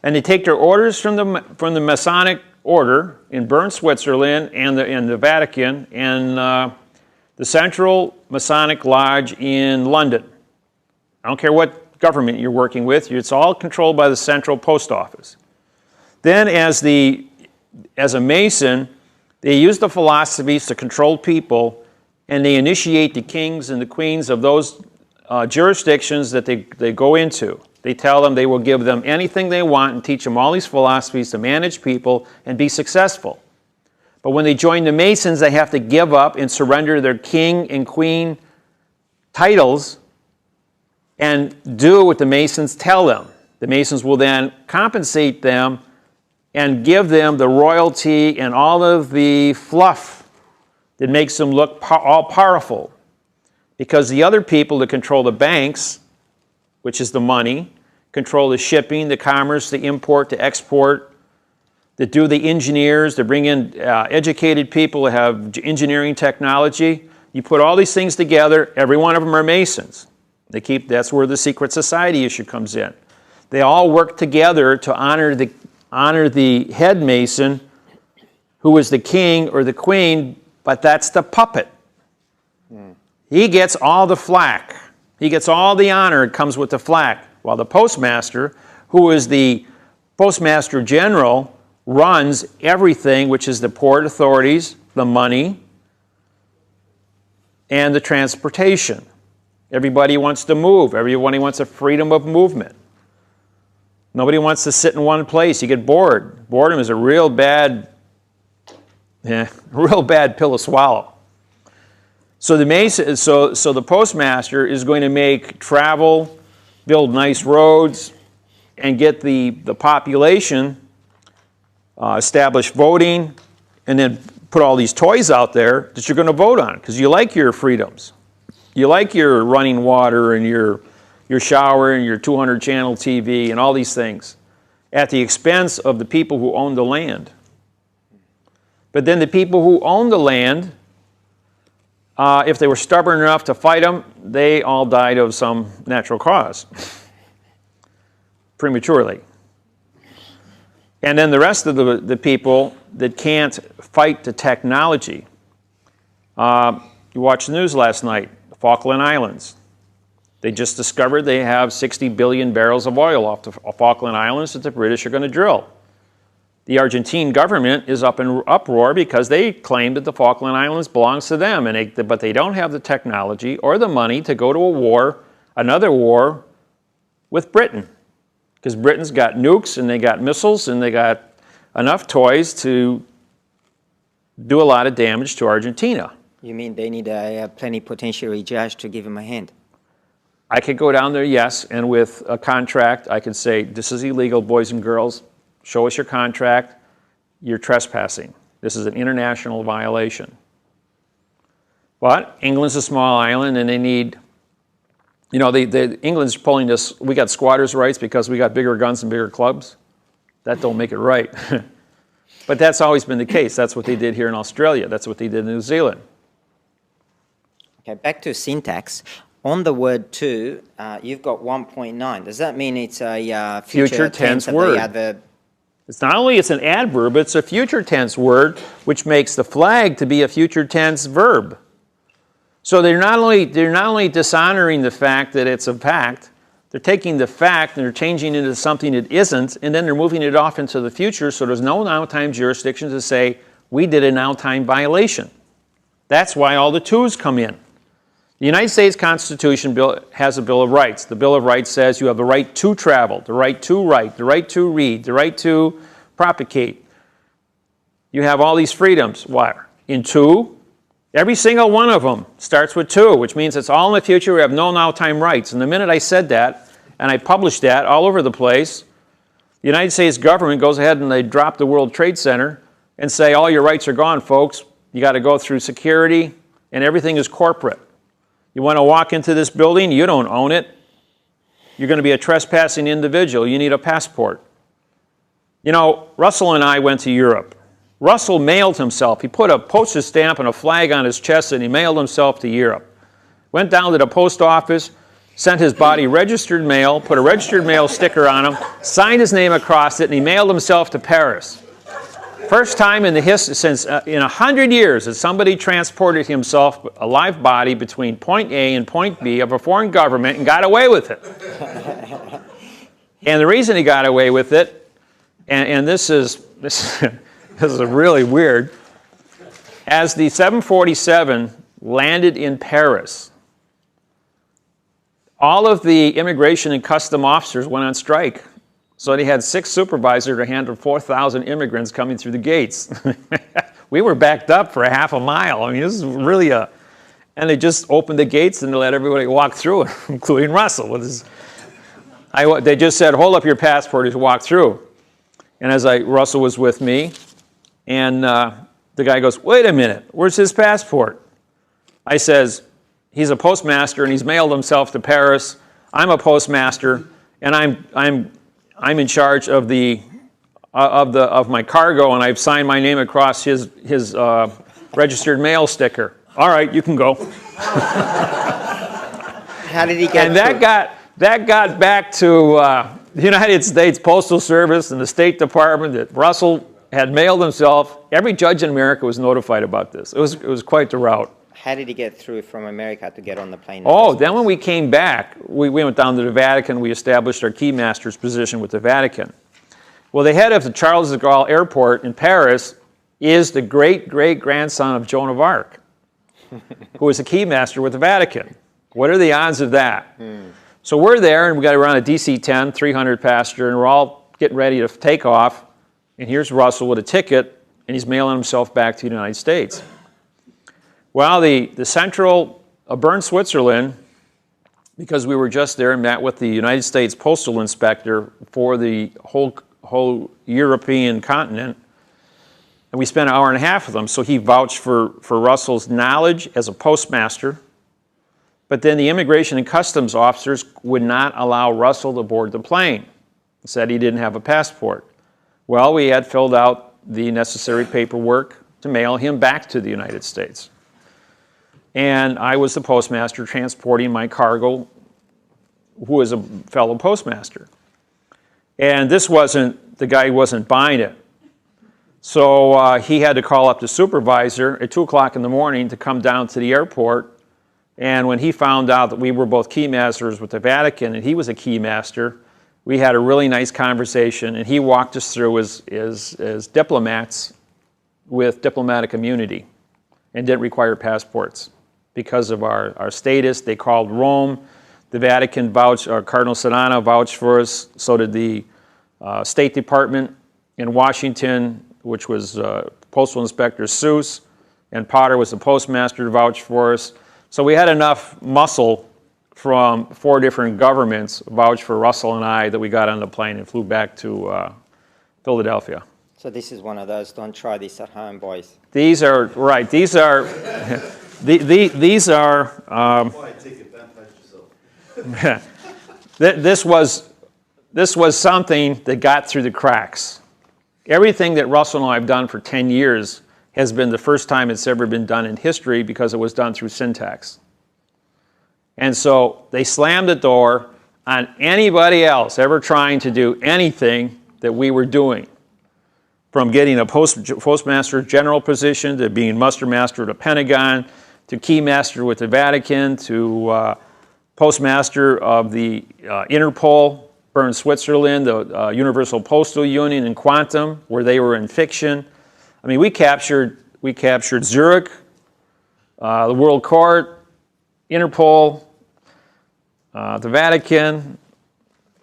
And they take their orders from the Masonic order in Bern, Switzerland, and the Vatican, and the Central Masonic Lodge in London. I don't care what government you're working with, it's all controlled by the Central Post Office. Then as a Mason, they use the philosophies to control people, and they initiate the kings and the queens of those jurisdictions that they go into. They tell them they will give them anything they want and teach them all these philosophies to manage people and be successful. But when they join the Masons, they have to give up and surrender their king and queen titles and do what the Masons tell them. The Masons will then compensate them and give them the royalty and all of the fluff that makes them look all powerful. Because the other people that control the banks, which is the money, control the shipping, the commerce, the import, the export, that do the engineers, that bring in educated people that have engineering technology. You put all these things together, every one of them are Masons. That's where the secret society issue comes in. They all work together to honor the head Mason, who is the king or the queen, but that's the puppet. He gets all the flack. He gets all the honor that comes with the flack, while the postmaster, who is the postmaster general, runs everything, which is the port authorities, the money, and the transportation. Everybody wants to move. Everybody wants a freedom of movement. Nobody wants to sit in one place. You get bored. Boredom is a real bad pill to swallow. So the postmaster is going to make travel, build nice roads, and get the population, establish voting, and then put all these toys out there that you're going to vote on because you like your freedoms. You like your running water and your shower and your 200-channel TV and all these things at the expense of the people who own the land. But then the people who own the land, if they were stubborn enough to fight them, they all died of some natural cause, prematurely. And then the rest of the people that can't fight the technology. You watched the news last night, the Falkland Islands. They just discovered they have 60 billion barrels of oil off the Falkland Islands that the British are going to drill. The Argentine government is up in uproar because they claim that the Falkland Islands belongs to them, but they don't have the technology or the money to go to a war, another war, with Britain. Because Britain's got nukes and they got missiles and they got enough toys to do a lot of damage to Argentina. You mean they need a plenipotentiary judge to give him a hand? I could go down there, yes, and with a contract, I could say, this is illegal, boys and girls. Show us your contract. You're trespassing. This is an international violation. But England's a small island, and they need, you know, England's pulling this, we got squatters' rights because we got bigger guns and bigger clubs. That don't make it right. But that's always been the case. That's what they did here in Australia. That's what they did in New Zealand. Okay, back to syntax. On the word to, you've got 1.9. Does that mean it's a future tense of word? The adverb? It's not only it's an adverb, it's a future tense word, which makes the flag to be a future tense verb. So they're not only dishonoring the fact that it's a fact, they're taking the fact and they're changing it into something it isn't, and then they're moving it off into the future, so there's no now-time jurisdiction to say, we did a now-time violation. That's why all the twos come in. The United States Constitution has a Bill of Rights. The Bill of Rights says you have the right to travel, the right to write, the right to read, the right to propagate. You have all these freedoms. Why? In two, every single one of them starts with two, which means it's all in the future. We have no now-time rights. And the minute I said that, and I published that all over the place, the United States government goes ahead and they drop the World Trade Center and say, all your rights are gone, folks. You got to go through security, and everything is corporate. You want to walk into this building, you don't own it. You're going to be a trespassing individual. You need a passport. You know, Russell and I went to Europe. Russell mailed himself. He put a postage stamp and a flag on his chest and he mailed himself to Europe. Went down to the post office, sent his body registered mail, put a registered mail sticker on him, signed his name across it, and he mailed himself to Paris. First time in the history, since in 100 years, that somebody transported himself, a live body, between point A and point B of a foreign government and got away with it. And the reason he got away with it, and this is really weird, as the 747 landed in Paris, all of the immigration and custom officers went on strike. So they had 6 supervisors to handle 4,000 immigrants coming through the gates. We were backed up for a half a mile. I mean, this is really and they just opened the gates and they let everybody walk through, including Russell. With his, they just said, hold up your passport as you walk through. And Russell was with me, and the guy goes, wait a minute, where's his passport? I says, he's a postmaster and he's mailed himself to Paris. I'm a postmaster, and I'm in charge of my cargo, and I've signed my name across his registered mail sticker. All right, you can go. How did he get? And that got back to the United States Postal Service and the State Department that Russell had mailed himself. Every judge in America was notified about this. It was quite the rout. How did he get through from America to get on the plane? Oh, then when we came back, we went down to the Vatican. We established our keymaster's position with the Vatican. Well, the head of the Charles de Gaulle Airport in Paris is the great-great-grandson of Joan of Arc, who was a keymaster with the Vatican. What are the odds of that? So we're there, and we got around a DC-10, 300-passenger, and we're all getting ready to take off. And here's Russell with a ticket, and he's mailing himself back to the United States. Well, the central Bern, Switzerland, because we were just there and met with the United States Postal Inspector for the whole European continent, and we spent an hour and a half with him, so he vouched for Russell's knowledge as a postmaster, but then the immigration and customs officers would not allow Russell to board the plane. Said he didn't have a passport. Well, we had filled out the necessary paperwork to mail him back to the United States. And I was the postmaster transporting my cargo, who was a fellow postmaster. And this wasn't, the guy wasn't buying it. So he had to call up the supervisor at 2 o'clock in the morning to come down to the airport. And when he found out that we were both keymasters with the Vatican and he was a keymaster, we had a really nice conversation, and he walked us through as diplomats with diplomatic immunity and didn't require passports. Because of our status, they called Rome. The Vatican vouched, Cardinal Sedana vouched for us, so did the State Department in Washington, which was Postal Inspector Seuss, and Potter was the postmaster to vouch for us. So we had enough muscle from 4 different governments vouch for Russell and I that we got on the plane and flew back to Philadelphia. So this is one of those, don't try this at home, boys. These are, right, these are, these are, this was something that got through the cracks. Everything that Russell and I have done for 10 years has been the first time it's ever been done in history because it was done through syntax. And so they slammed the door on anybody else ever trying to do anything that we were doing, from getting a postmaster general position to being muster master at the Pentagon to keymaster with the Vatican to postmaster of the Interpol, Bern, Switzerland, the Universal Postal Union, and Quantum, where they were in fiction. I mean, we captured Zurich, the World Court, Interpol, the Vatican,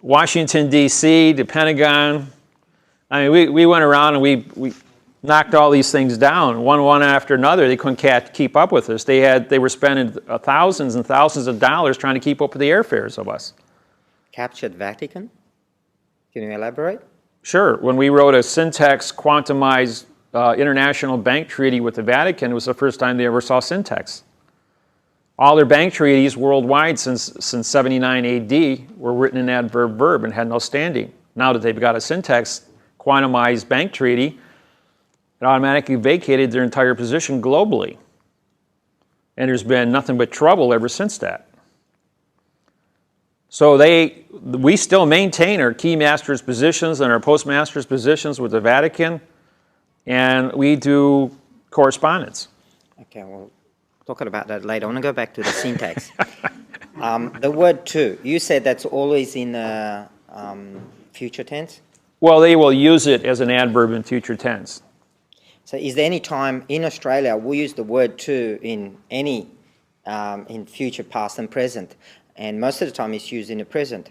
Washington, D.C., the Pentagon. I mean, we went around and we knocked all these things down, one after another. They couldn't keep up with us. They were spending thousands and thousands of dollars trying to keep up with the airfares of us. Captured Vatican? Can you elaborate? Sure. When we wrote a syntax quantumized international bank treaty with the Vatican, it was the first time they ever saw syntax. All their bank treaties worldwide since 79 AD were written in adverb verb and had no standing. Now that they've got a syntax quantumized bank treaty, it automatically vacated their entire position globally. And there's been nothing but trouble ever since that. So we still maintain our keymasters' positions and our postmasters' positions with the Vatican, and we do correspondence. Okay, well, talking about that later. I want to go back to the syntax. The word to, you said that's always in future tense? Well, they will use it as an adverb in future tense. So is there any time in Australia we use the word to in any, in future, past and present? And most of the time it's used in the present.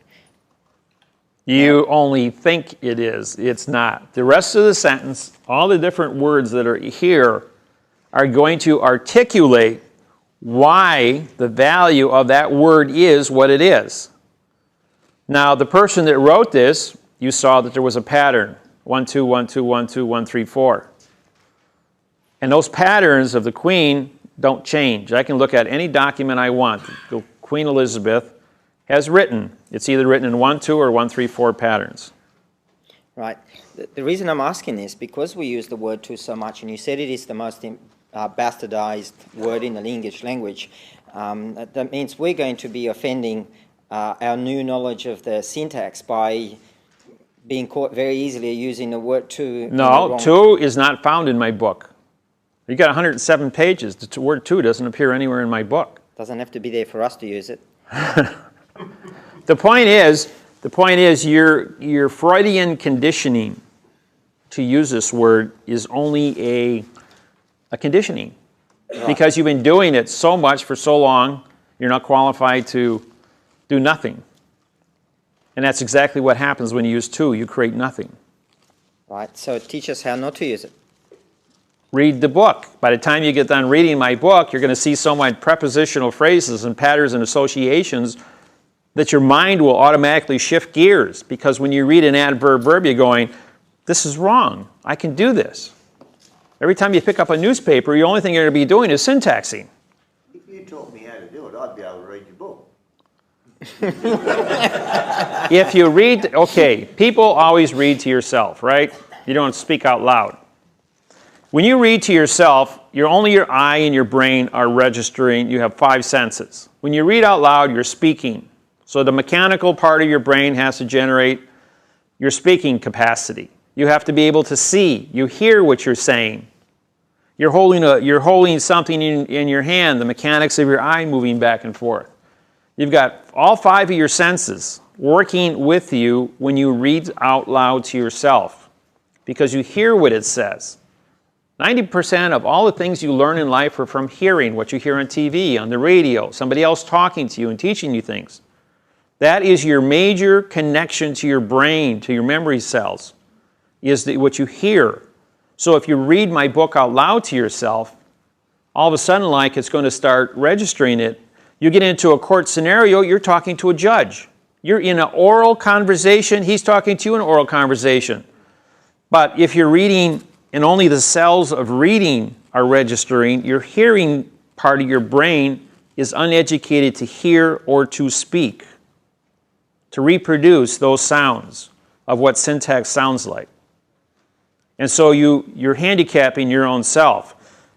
You only think it is. It's not. The rest of the sentence, all the different words that are here are going to articulate why the value of that word is what it is. Now, the person that wrote this, you saw that there was a pattern. 1, 2, 1, 2, 1, 2, 1, 3, 4. And those patterns of the Queen don't change. I can look at any document I want. Queen Elizabeth has written. It's either written in 1, 2, or 1, 3, 4 patterns. Right. The reason I'm asking this, because we use the word to so much, and you said it is the most bastardized word in the English language, that means we're going to be offending our new knowledge of the syntax by being caught very easily using the word to. No, to is not found in my book. You got 107 pages. The word to doesn't appear anywhere in my book. Doesn't have to be there for us to use it. The point is your Freudian conditioning to use this word is only a conditioning. Right. Because you've been doing it so much for so long, you're not qualified to do nothing. And that's exactly what happens when you use to. You create nothing. Right, so teach us how not to use it. Read the book. By the time you get done reading my book, you're going to see so many prepositional phrases and patterns and associations that your mind will automatically shift gears, because when you read an adverb verb, you're going, this is wrong. I can do this. Every time you pick up a newspaper, the only thing you're going to be doing is syntaxing. If you taught me how to do it, I'd be able to read your book. If you read, okay, people always read to yourself, right? You don't speak out loud. When you read to yourself, only your eye and your brain are registering. You have 5 senses. When you read out loud, you're speaking. So the mechanical part of your brain has to generate your speaking capacity. You have to be able to see. You hear what you're saying. You're holding something in your hand, the mechanics of your eye moving back and forth. You've got all 5 of your senses working with you when you read out loud to yourself, because you hear what it says. 90% of all the things you learn in life are from hearing, what you hear on TV, on the radio, somebody else talking to you and teaching you things. That is your major connection to your brain, to your memory cells, is what you hear. So if you read my book out loud to yourself, all of a sudden, like, it's going to start registering it. You get into a court scenario, you're talking to a judge. You're in an oral conversation, he's talking to you in an oral conversation. But if you're reading and only the cells of reading are registering, your hearing part of your brain is uneducated to hear or to speak, to reproduce those sounds of what syntax sounds like. And so you're handicapping your own self.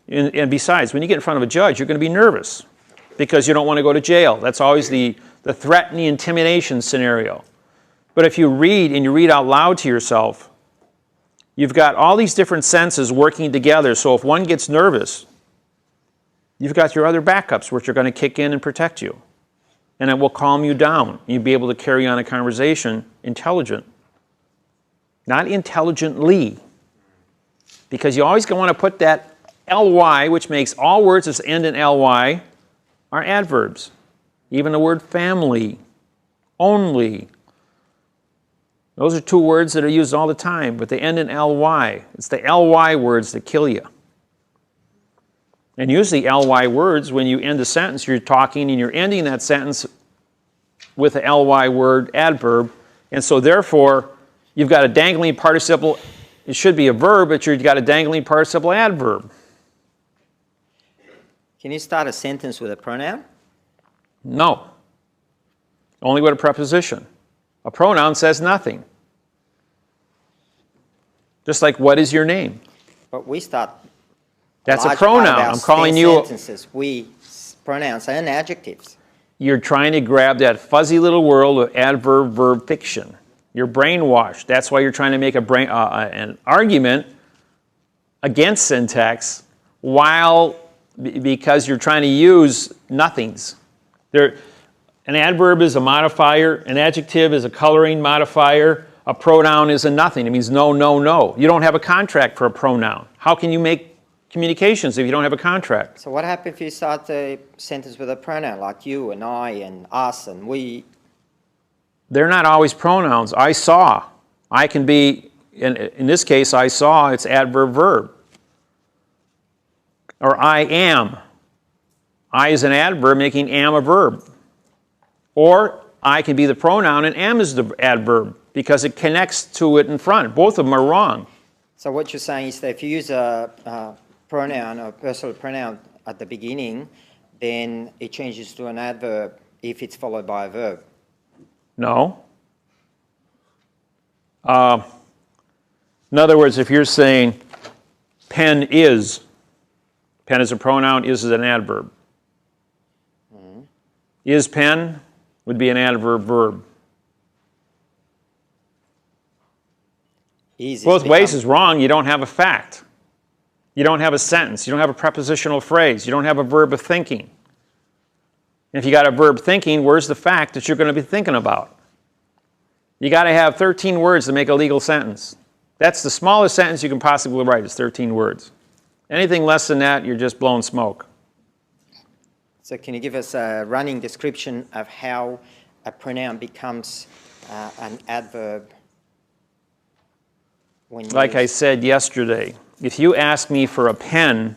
And besides, when you get in front of a judge, you're going to be nervous because you don't want to go to jail. That's always the threat and the intimidation scenario. But if you read and you read out loud to yourself, you've got all these different senses working together. So if one gets nervous, you've got your other backups which are going to kick in and protect you. And it will calm you down. You'll be able to carry on a conversation intelligent. Not intelligently. Because you always want to put that ly, which makes all words that end in ly, are adverbs. Even the word family, only. Those are 2 words that are used all the time, but they end in ly. It's the ly words that kill you. And usually ly words, when you end a sentence, you're talking and you're ending that sentence with the ly word adverb. And so therefore, you've got a dangling participle. It should be a verb, but you've got a dangling participle adverb. Can you start a sentence with a pronoun? No. Only with a preposition. A pronoun says nothing. Just like, what is your name? But we start. That's a pronoun. I'm calling you. Sentences. We pronouns and adjectives. You're trying to grab that fuzzy little world of adverb-verb fiction. You're brainwashed. That's why you're trying to make an argument against syntax because you're trying to use nothings. An adverb is a modifier. An adjective is a coloring modifier. A pronoun is a nothing. It means no, no, no. You don't have a contract for a pronoun. How can you make communications if you don't have a contract? So what happens if you start the sentence with a pronoun like you and I and us and we? They're not always pronouns. I saw. I can be, in this case, I saw, it's adverb verb. Or I am. I is an adverb making am a verb. Or I can be the pronoun and am is the adverb because it connects to it in front. Both of them are wrong. So what you're saying is that if you use a pronoun or personal pronoun at the beginning, then it changes to an adverb if it's followed by a verb. No. In other words, if you're saying pen is a pronoun, is an adverb. Mm-hmm. Is pen would be an adverb verb. Both ways is wrong. You don't have a fact. You don't have a sentence. You don't have a prepositional phrase. You don't have a verb of thinking. If you got a verb thinking, where's the fact that you're going to be thinking about? You got to have 13 words to make a legal sentence. That's the smallest sentence you can possibly write, is 13 words. Anything less than that, you're just blowing smoke. So can you give us a running description of how a pronoun becomes an adverb? Like I said yesterday, if you ask me for a pen,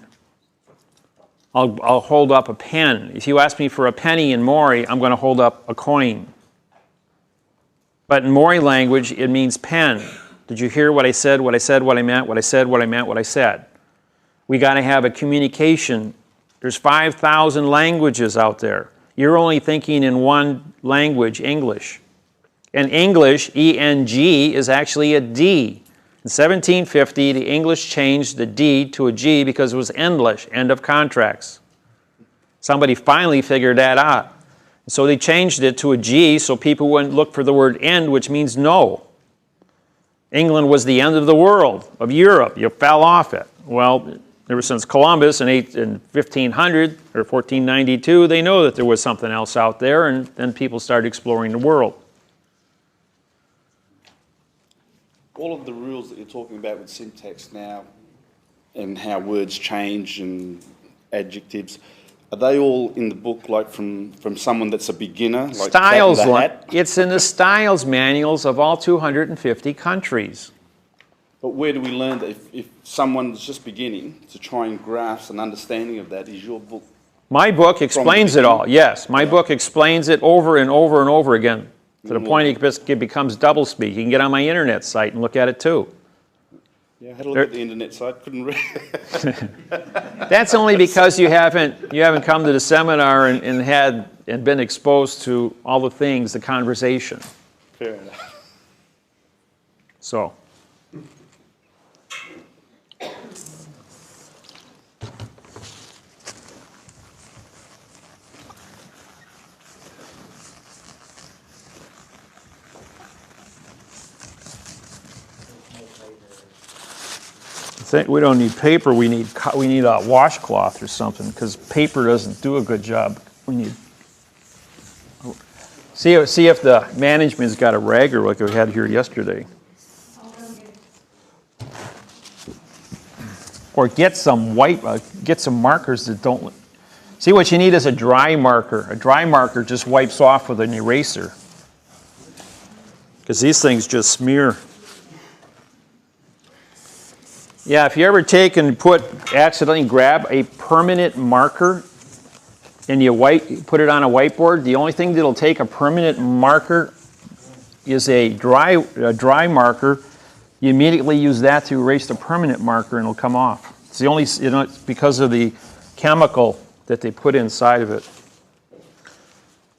I'll hold up a pen. If you ask me for a penny in Maori, I'm going to hold up a coin. But in Maori language, it means pen. Did you hear what I said, what I said, what I meant, what I said, what I meant, what I said? We got to have a communication. There's 5,000 languages out there. You're only thinking in one language, English. And English, E-N-G, is actually a D. In 1750, the English changed the D to a G because it was endless, end of contracts. Somebody finally figured that out. So they changed it to a G so people wouldn't look for the word end, which means no. England was the end of the world, of Europe. You fell off it. Well, ever since Columbus in 1500 or 1492, they know that there was something else out there, and then people started exploring the world. All of the rules that you're talking about with syntax now and how words change and adjectives, are they all in the book, like from someone that's a beginner? Like Styles, back in the hat? it's in the styles manuals of all 250 countries. But where do we learn that if someone's just beginning to try and grasp an understanding of that, is your book? My book explains it all, yes. My book explains it over and over and over again, to the point it becomes doublespeak. You can get on my internet site and look at it too. Yeah, I had a look at the internet site, couldn't read. That's only because you haven't come to the seminar and been exposed to all the things, the conversation. Fair enough. So. We don't need paper. We need a washcloth or something, because paper doesn't do a good job. We need. See if the management's got a ragger like we had here yesterday. Or get some get some markers that don't. See, what you need is a dry marker. A dry marker just wipes off with an eraser, because these things just smear. Yeah, if you ever take and accidentally grab a permanent marker and you put it on a whiteboard, the only thing that'll take a permanent marker is a dry marker. You immediately use that to erase the permanent marker and it'll come off. It's the only, it's because of the chemical that they put inside of it.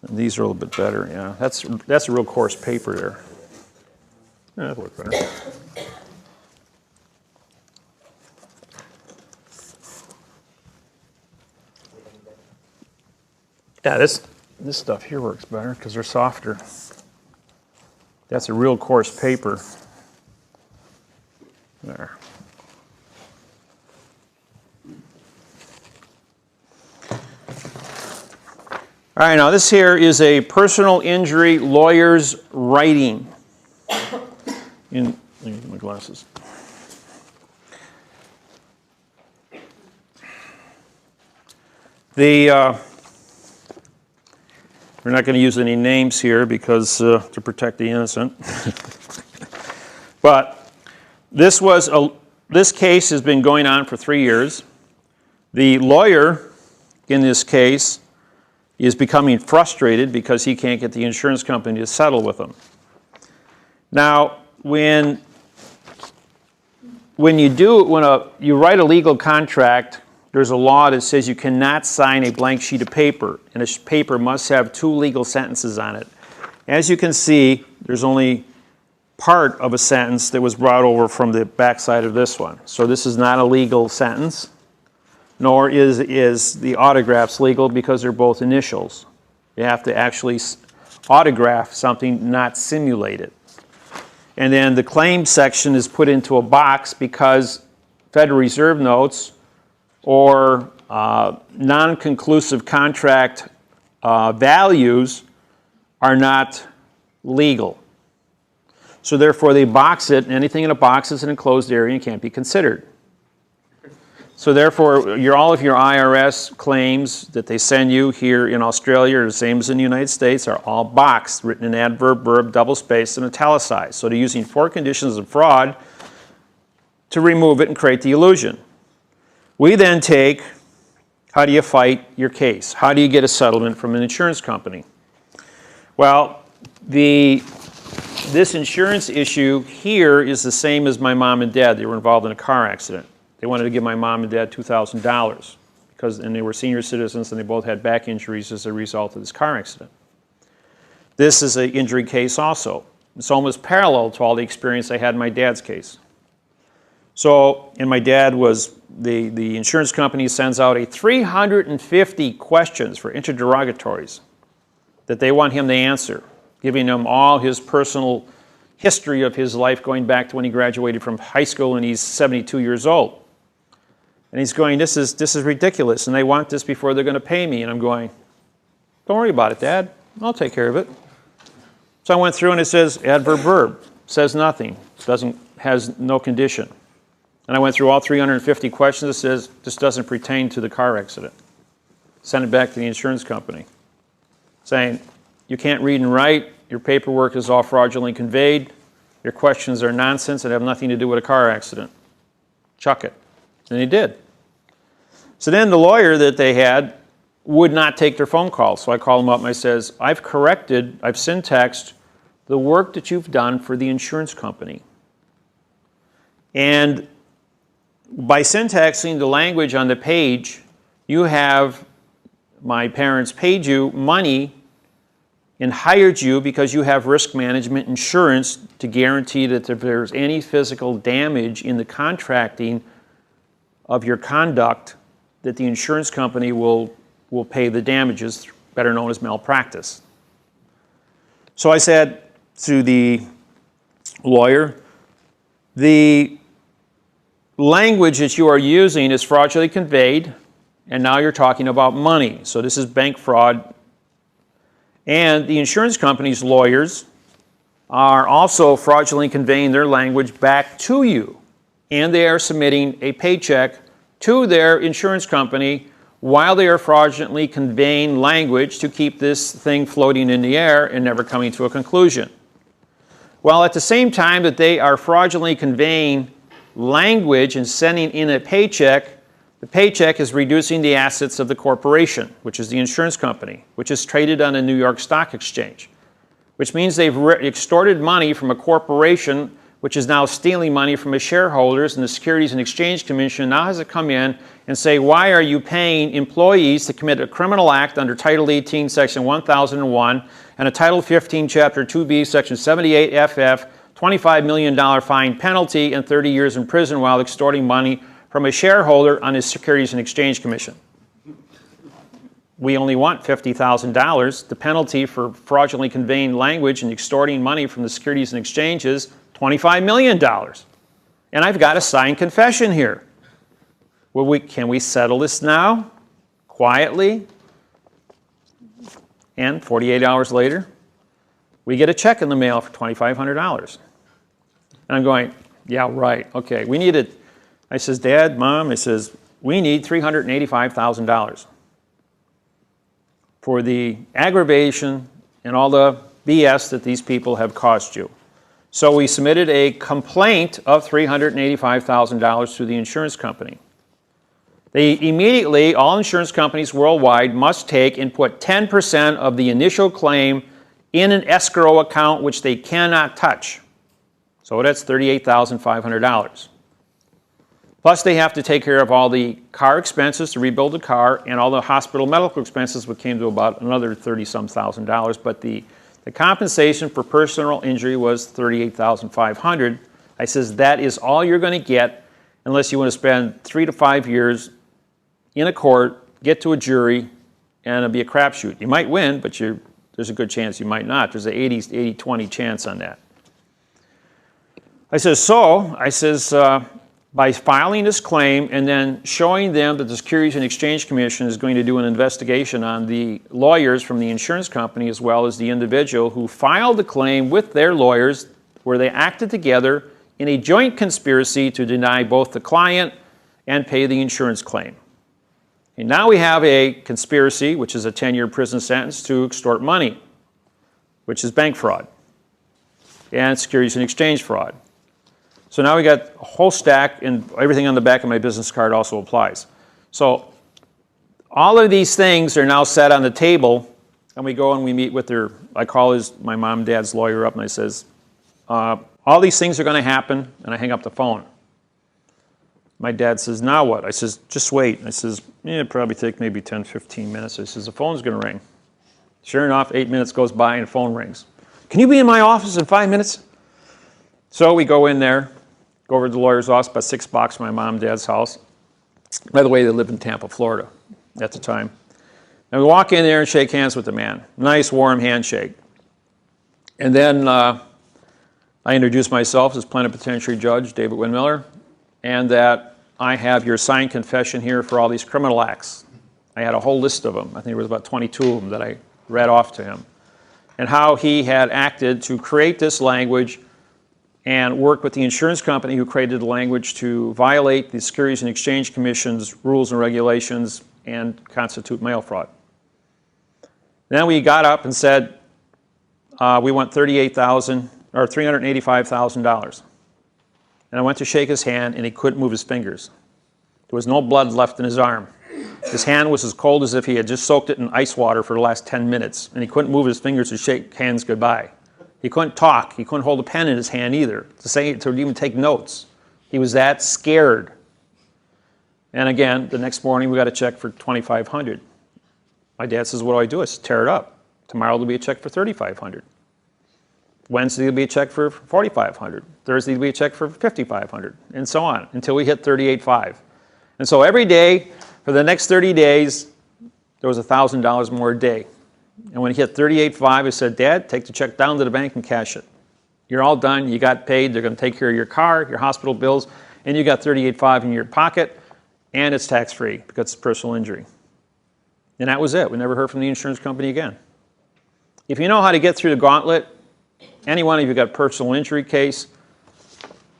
And these are a little bit better, yeah. That's a real coarse paper there. Yeah, that'll look better. Yeah, this stuff here works better because they're softer. That's a real coarse paper. There. All right, now this here is a personal injury lawyer's writing. Let me get my glasses. We're not going to use any names here because to protect the innocent. But this case has been going on for 3 years. The lawyer in this case is becoming frustrated because he can't get the insurance company to settle with him. Now, when you write a legal contract, there's a law that says you cannot sign a blank sheet of paper, and a paper must have 2 legal sentences on it. As you can see, there's only part of a sentence that was brought over from the backside of this one. So this is not a legal sentence, nor is the autographs legal because they're both initials. You have to actually autograph something, not simulate it. And then the claim section is put into a box because Federal Reserve notes or non-conclusive contract values are not legal. So therefore they box it, and anything in a box is an enclosed area and can't be considered. So therefore all of your IRS claims that they send you here in Australia, or the same as in the United States, are all boxed, written in adverb, verb, double spaced, and italicized. So they're using 4 conditions of fraud to remove it and create the illusion. We then take, how do you fight your case? How do you get a settlement from an insurance company? Well, this insurance issue here is the same as my mom and dad. They were involved in a car accident. They wanted to give my mom and dad $2,000 and they were senior citizens and they both had back injuries as a result of this car accident. This is an injury case also. It's almost parallel to all the experience I had in my dad's case. So, and my dad was, the insurance company sends out 350 questions for interrogatories that they want him to answer, giving him all his personal history of his life going back to when he graduated from high school and he's 72 years old. And he's going, this is ridiculous, and they want this before they're going to pay me. And I'm going, don't worry about it, Dad. I'll take care of it. So I went through and it says adverb verb, says nothing, has no condition. And I went through all 350 questions. It says this doesn't pertain to the car accident. Send it back to the insurance company, saying you can't read and write, your paperwork is all fraudulently conveyed, your questions are nonsense and have nothing to do with a car accident. Chuck it. And he did. So then the lawyer that they had would not take their phone call. So I called him up and I says, I've syntaxed the work that you've done for the insurance company. And by syntaxing the language on the page, you have, my parents paid you money and hired you because you have risk management insurance to guarantee that if there's any physical damage in the contracting of your conduct, that the insurance company will pay the damages, better known as malpractice. So I said to the lawyer, the language that you are using is fraudulently conveyed, and now you're talking about money. So this is bank fraud. And the insurance company's lawyers are also fraudulently conveying their language back to you. And they are submitting a paycheck to their insurance company while they are fraudulently conveying language to keep this thing floating in the air and never coming to a conclusion. While at the same time that they are fraudulently conveying language and sending in a paycheck, the paycheck is reducing the assets of the corporation, which is the insurance company, which is traded on the New York Stock Exchange, which means they've extorted money from a corporation which is now stealing money from its shareholders, and the Securities and Exchange Commission now has to come in and say, why are you paying employees to commit a criminal act under Title 18, Section 1001, and a Title 15, Chapter 2B, Section 78FF, $25 million fine penalty and 30 years in prison while extorting money from a shareholder on the Securities and Exchange Commission? We only want $50,000. The penalty for fraudulently conveying language and extorting money from the Securities and Exchange is $25 million. And I've got a signed confession here. Well, can we settle this now, quietly? And 48 hours later, we get a check in the mail for $2,500. And I'm going, yeah, right, okay. We need it. I says, Dad, Mom, I says, we need $385,000 for the aggravation and all the BS that these people have caused you. So we submitted a complaint of $385,000 to the insurance company. They immediately, all insurance companies worldwide must take and put 10% of the initial claim in an escrow account which they cannot touch. So that's $38,500. Plus they have to take care of all the car expenses to rebuild the car and all the hospital medical expenses, which came to about another $30-some thousand. But the compensation for personal injury was $38,500. I says, that is all you're going to get unless you want to spend 3 to 5 years in a court, get to a jury, and it'll be a crapshoot. You might win, but there's a good chance you might not. There's an 80-20 chance on that. I says, by filing this claim and then showing them that the Securities and Exchange Commission is going to do an investigation on the lawyers from the insurance company as well as the individual who filed the claim with their lawyers, where they acted together in a joint conspiracy to deny both the client and pay the insurance claim. And now we have a conspiracy, which is a 10-year prison sentence, to extort money, which is bank fraud and Securities and Exchange fraud. So now we got a whole stack, and everything on the back of my business card also applies. So all of these things are now set on the table, and we go and we meet with their, I call my mom and dad's lawyer up, and I says, all these things are going to happen, and I hang up the phone. My dad says, now what? I says, just wait. I says, it'll probably take maybe 10, 15 minutes. I says, the phone's going to ring. Sure enough, 8 minutes goes by and the phone rings. Can you be in my office in 5 minutes? So we go in there, go over to the lawyer's office, about 6 blocks from my mom and dad's house. By the way, they lived in Tampa, Florida at the time. And we walk in there and shake hands with the man. Nice, warm handshake. And then I introduce myself as plenipotentiary judge, David-Wynn Miller, and that I have your signed confession here for all these criminal acts. I had a whole list of them. I think there was about 22 of them that I read off to him. And how he had acted to create this language and work with the insurance company who created the language to violate the Securities and Exchange Commission's rules and regulations and constitute mail fraud. Then we got up and said, we want $385,000. And I went to shake his hand, and he couldn't move his fingers. There was no blood left in his arm. His hand was as cold as if he had just soaked it in ice water for the last 10 minutes, and he couldn't move his fingers to shake hands goodbye. He couldn't talk. He couldn't hold a pen in his hand either to even take notes. He was that scared. And again, the next morning, we got a check for $2,500. My dad says, what do I do? I said, tear it up. Tomorrow there'll be a check for $3,500. Wednesday there'll be a check for $4,500. Thursday there'll be a check for $5,500, and so on until we hit $38,500. And so every day for the next 30 days, there was $1,000 more a day. And when he hit $38,500, I said, Dad, take the check down to the bank and cash it. You're all done. You got paid. They're going to take care of your car, your hospital bills, and you got $38,500 in your pocket, and it's tax-free because it's personal injury. And that was it. We never heard from the insurance company again. If you know how to get through the gauntlet, any one of you got a personal injury case,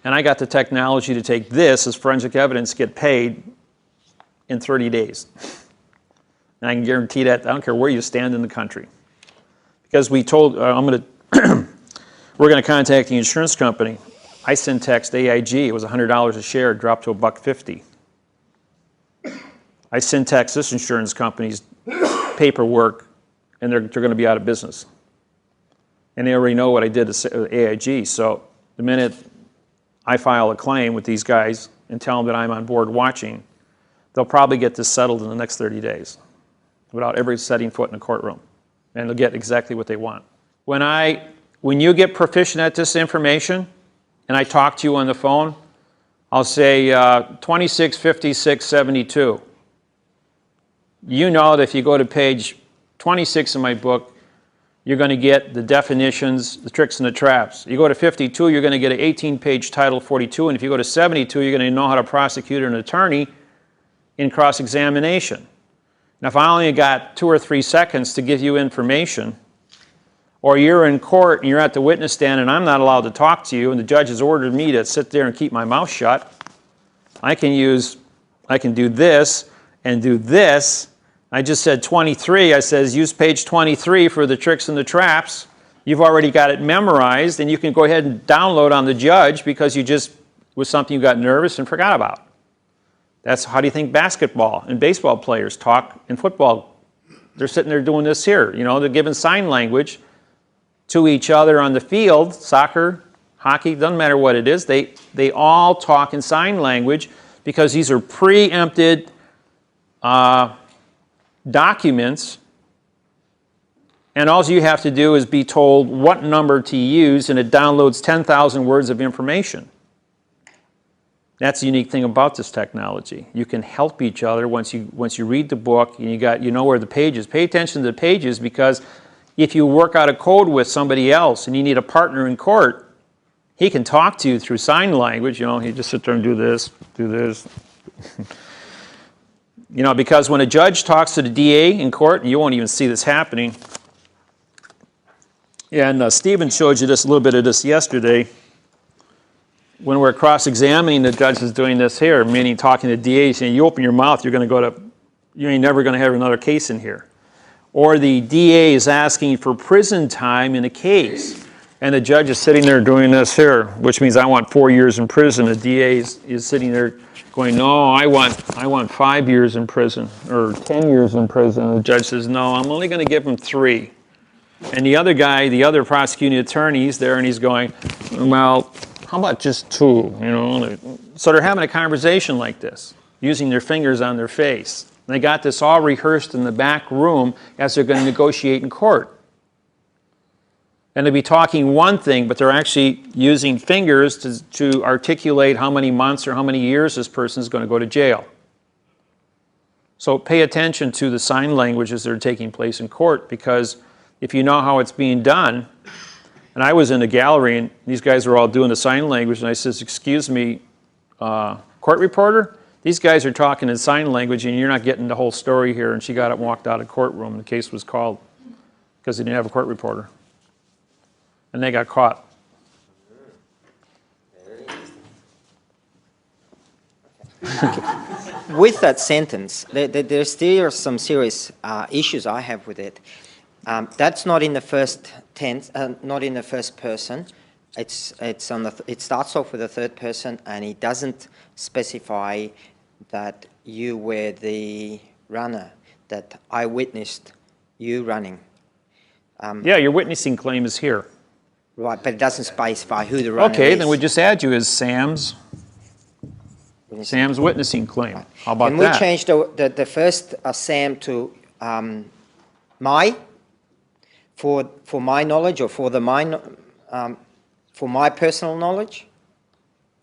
and I got the technology to take this as forensic evidence, get paid in 30 days. And I can guarantee that, I don't care where you stand in the country. Because we told, we're going to contact the insurance company. I syntaxed AIG, it was $100 a share, it dropped to $1.50. I syntaxed this insurance company's paperwork, and they're going to be out of business. And they already know what I did to AIG, so the minute I file a claim with these guys and tell them that I'm on board watching, they'll probably get this settled in the next 30 days without ever setting foot in a courtroom, and they'll get exactly what they want. When you get proficient at this information, and I talk to you on the phone, I'll say 265672. You know that if you go to page 26 of my book, you're going to get the definitions, the tricks and the traps. You go to 52, you're going to get an 18-page Title 42, and if you go to 72, you're going to know how to prosecute an attorney in cross-examination. Now, if I only got 2 or 3 seconds to give you information, or you're in court and you're at the witness stand and I'm not allowed to talk to you, and the judge has ordered me to sit there and keep my mouth shut, I can do this and do this. I just said 23. I says use page 23 for the tricks and the traps. You've already got it memorized, and you can go ahead and download on the judge because you just was something you got nervous and forgot about. That's how do you think basketball and baseball players talk in football? They're sitting there doing this here. You know, they're giving sign language to each other on the field. Soccer, hockey, doesn't matter what it is. They all talk in sign language because these are preempted documents, and all you have to do is be told what number to use, and it downloads 10,000 words of information. That's the unique thing about this technology. You can help each other once you read the book and you know where the page is. Pay attention to the pages, because if you work out a code with somebody else and you need a partner in court, he can talk to you through sign language. You know, he just sit there and do this, do this. You know, because when a judge talks to the DA in court, and you won't even see this happening, and Stephen showed you this, a little bit of this yesterday, when we're cross-examining, the judge is doing this here, meaning talking to the DA, saying, you open your mouth, you ain't never going to have another case in here. Or the DA is asking for prison time in a case, and the judge is sitting there doing this here, which means I want 4 years in prison. The DA is sitting there going, no, I want 5 years in prison or 10 years in prison. And the judge says, no, I'm only going to give him 3. And the other guy, the other prosecuting attorney, he's there and he's going, well, how about just 2? You know, so they're having a conversation like this, using their fingers on their face. And they got this all rehearsed in the back room as they're going to negotiate in court. And they'll be talking one thing, but they're actually using fingers to articulate how many months or how many years this person is going to go to jail. So pay attention to the sign languages that are taking place in court, because if you know how it's being done, and I was in the gallery and these guys were all doing the sign language, and I says, excuse me, court reporter, these guys are talking in sign language and you're not getting the whole story here. And she got up and walked out of the courtroom, and the case was called because they didn't have a court reporter. And they got caught. With that sentence, there's still some serious issues I have with it. That's not in the first tense, not in the first person. It starts off with the third person, and it doesn't specify that you were the runner, that I witnessed you running. Yeah, your witnessing claim is here. Right, but it doesn't specify who the runner is. Okay, then we just add you as Sam's witnessing claim. How about Can that? we change the first Sam to my, for my knowledge, or for my personal knowledge?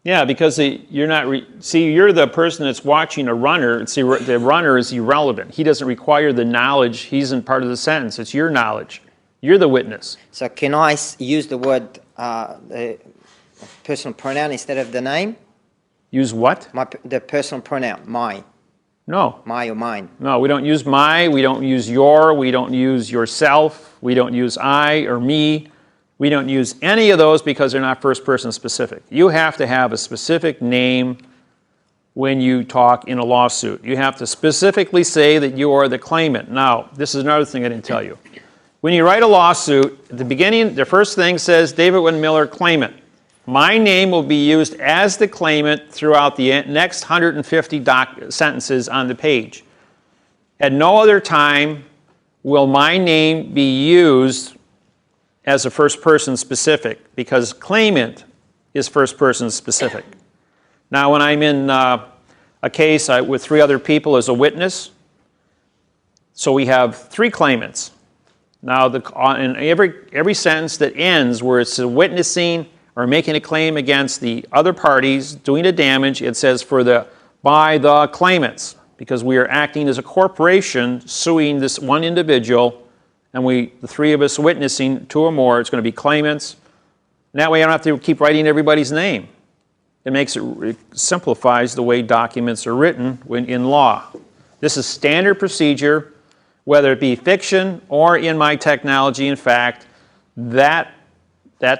Yeah, because you're not, see, you're the person that's watching a runner. See, the runner is irrelevant. He doesn't require the knowledge. He isn't part of the sentence. It's your knowledge. You're the witness. So can I use the word, the personal pronoun instead of the name? Use what? The personal pronoun, my. No. My or mine. No, we don't use my, we don't use your, we don't use yourself, we don't use I or me. We don't use any of those because they're not first person specific. You have to have a specific name when you talk in a lawsuit. You have to specifically say that you are the claimant. Now, this is another thing I didn't tell you. When you write a lawsuit, at the beginning, the first thing says David-Wynn Miller, claimant. My name will be used as the claimant throughout the next 150 sentences on the page. At no other time will my name be used as a first person specific, because claimant is first person specific. Now, when I'm in a case with 3 other people as a witness, so we have 3 claimants. Now, in every sentence that ends where it's witnessing or making a claim against the other parties doing the damage, it says by the claimants, because we are acting as a corporation suing this one individual, and the 3 of us witnessing 2 or more, it's going to be claimants. And that way I don't have to keep writing everybody's name. It simplifies the way documents are written in law. This is standard procedure. Whether it be fiction or in my technology, in fact, that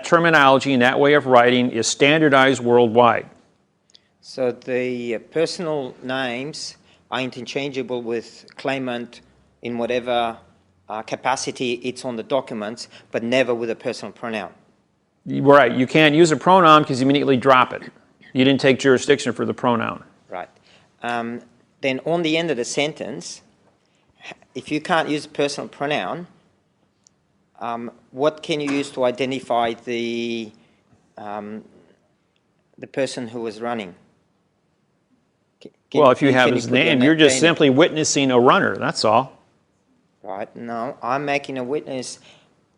terminology and that way of writing is standardized worldwide. So the personal names are interchangeable with claimant in whatever capacity it's on the documents, but never with a personal pronoun. Right. You can't use a pronoun because you immediately drop it. You didn't take jurisdiction for the pronoun. Right. Then on the end of the sentence, if you can't use a personal pronoun, what can you use to identify the person who was running? Well, if you have his name, you're just simply witnessing a runner, that's all. Right. No, I'm making a witness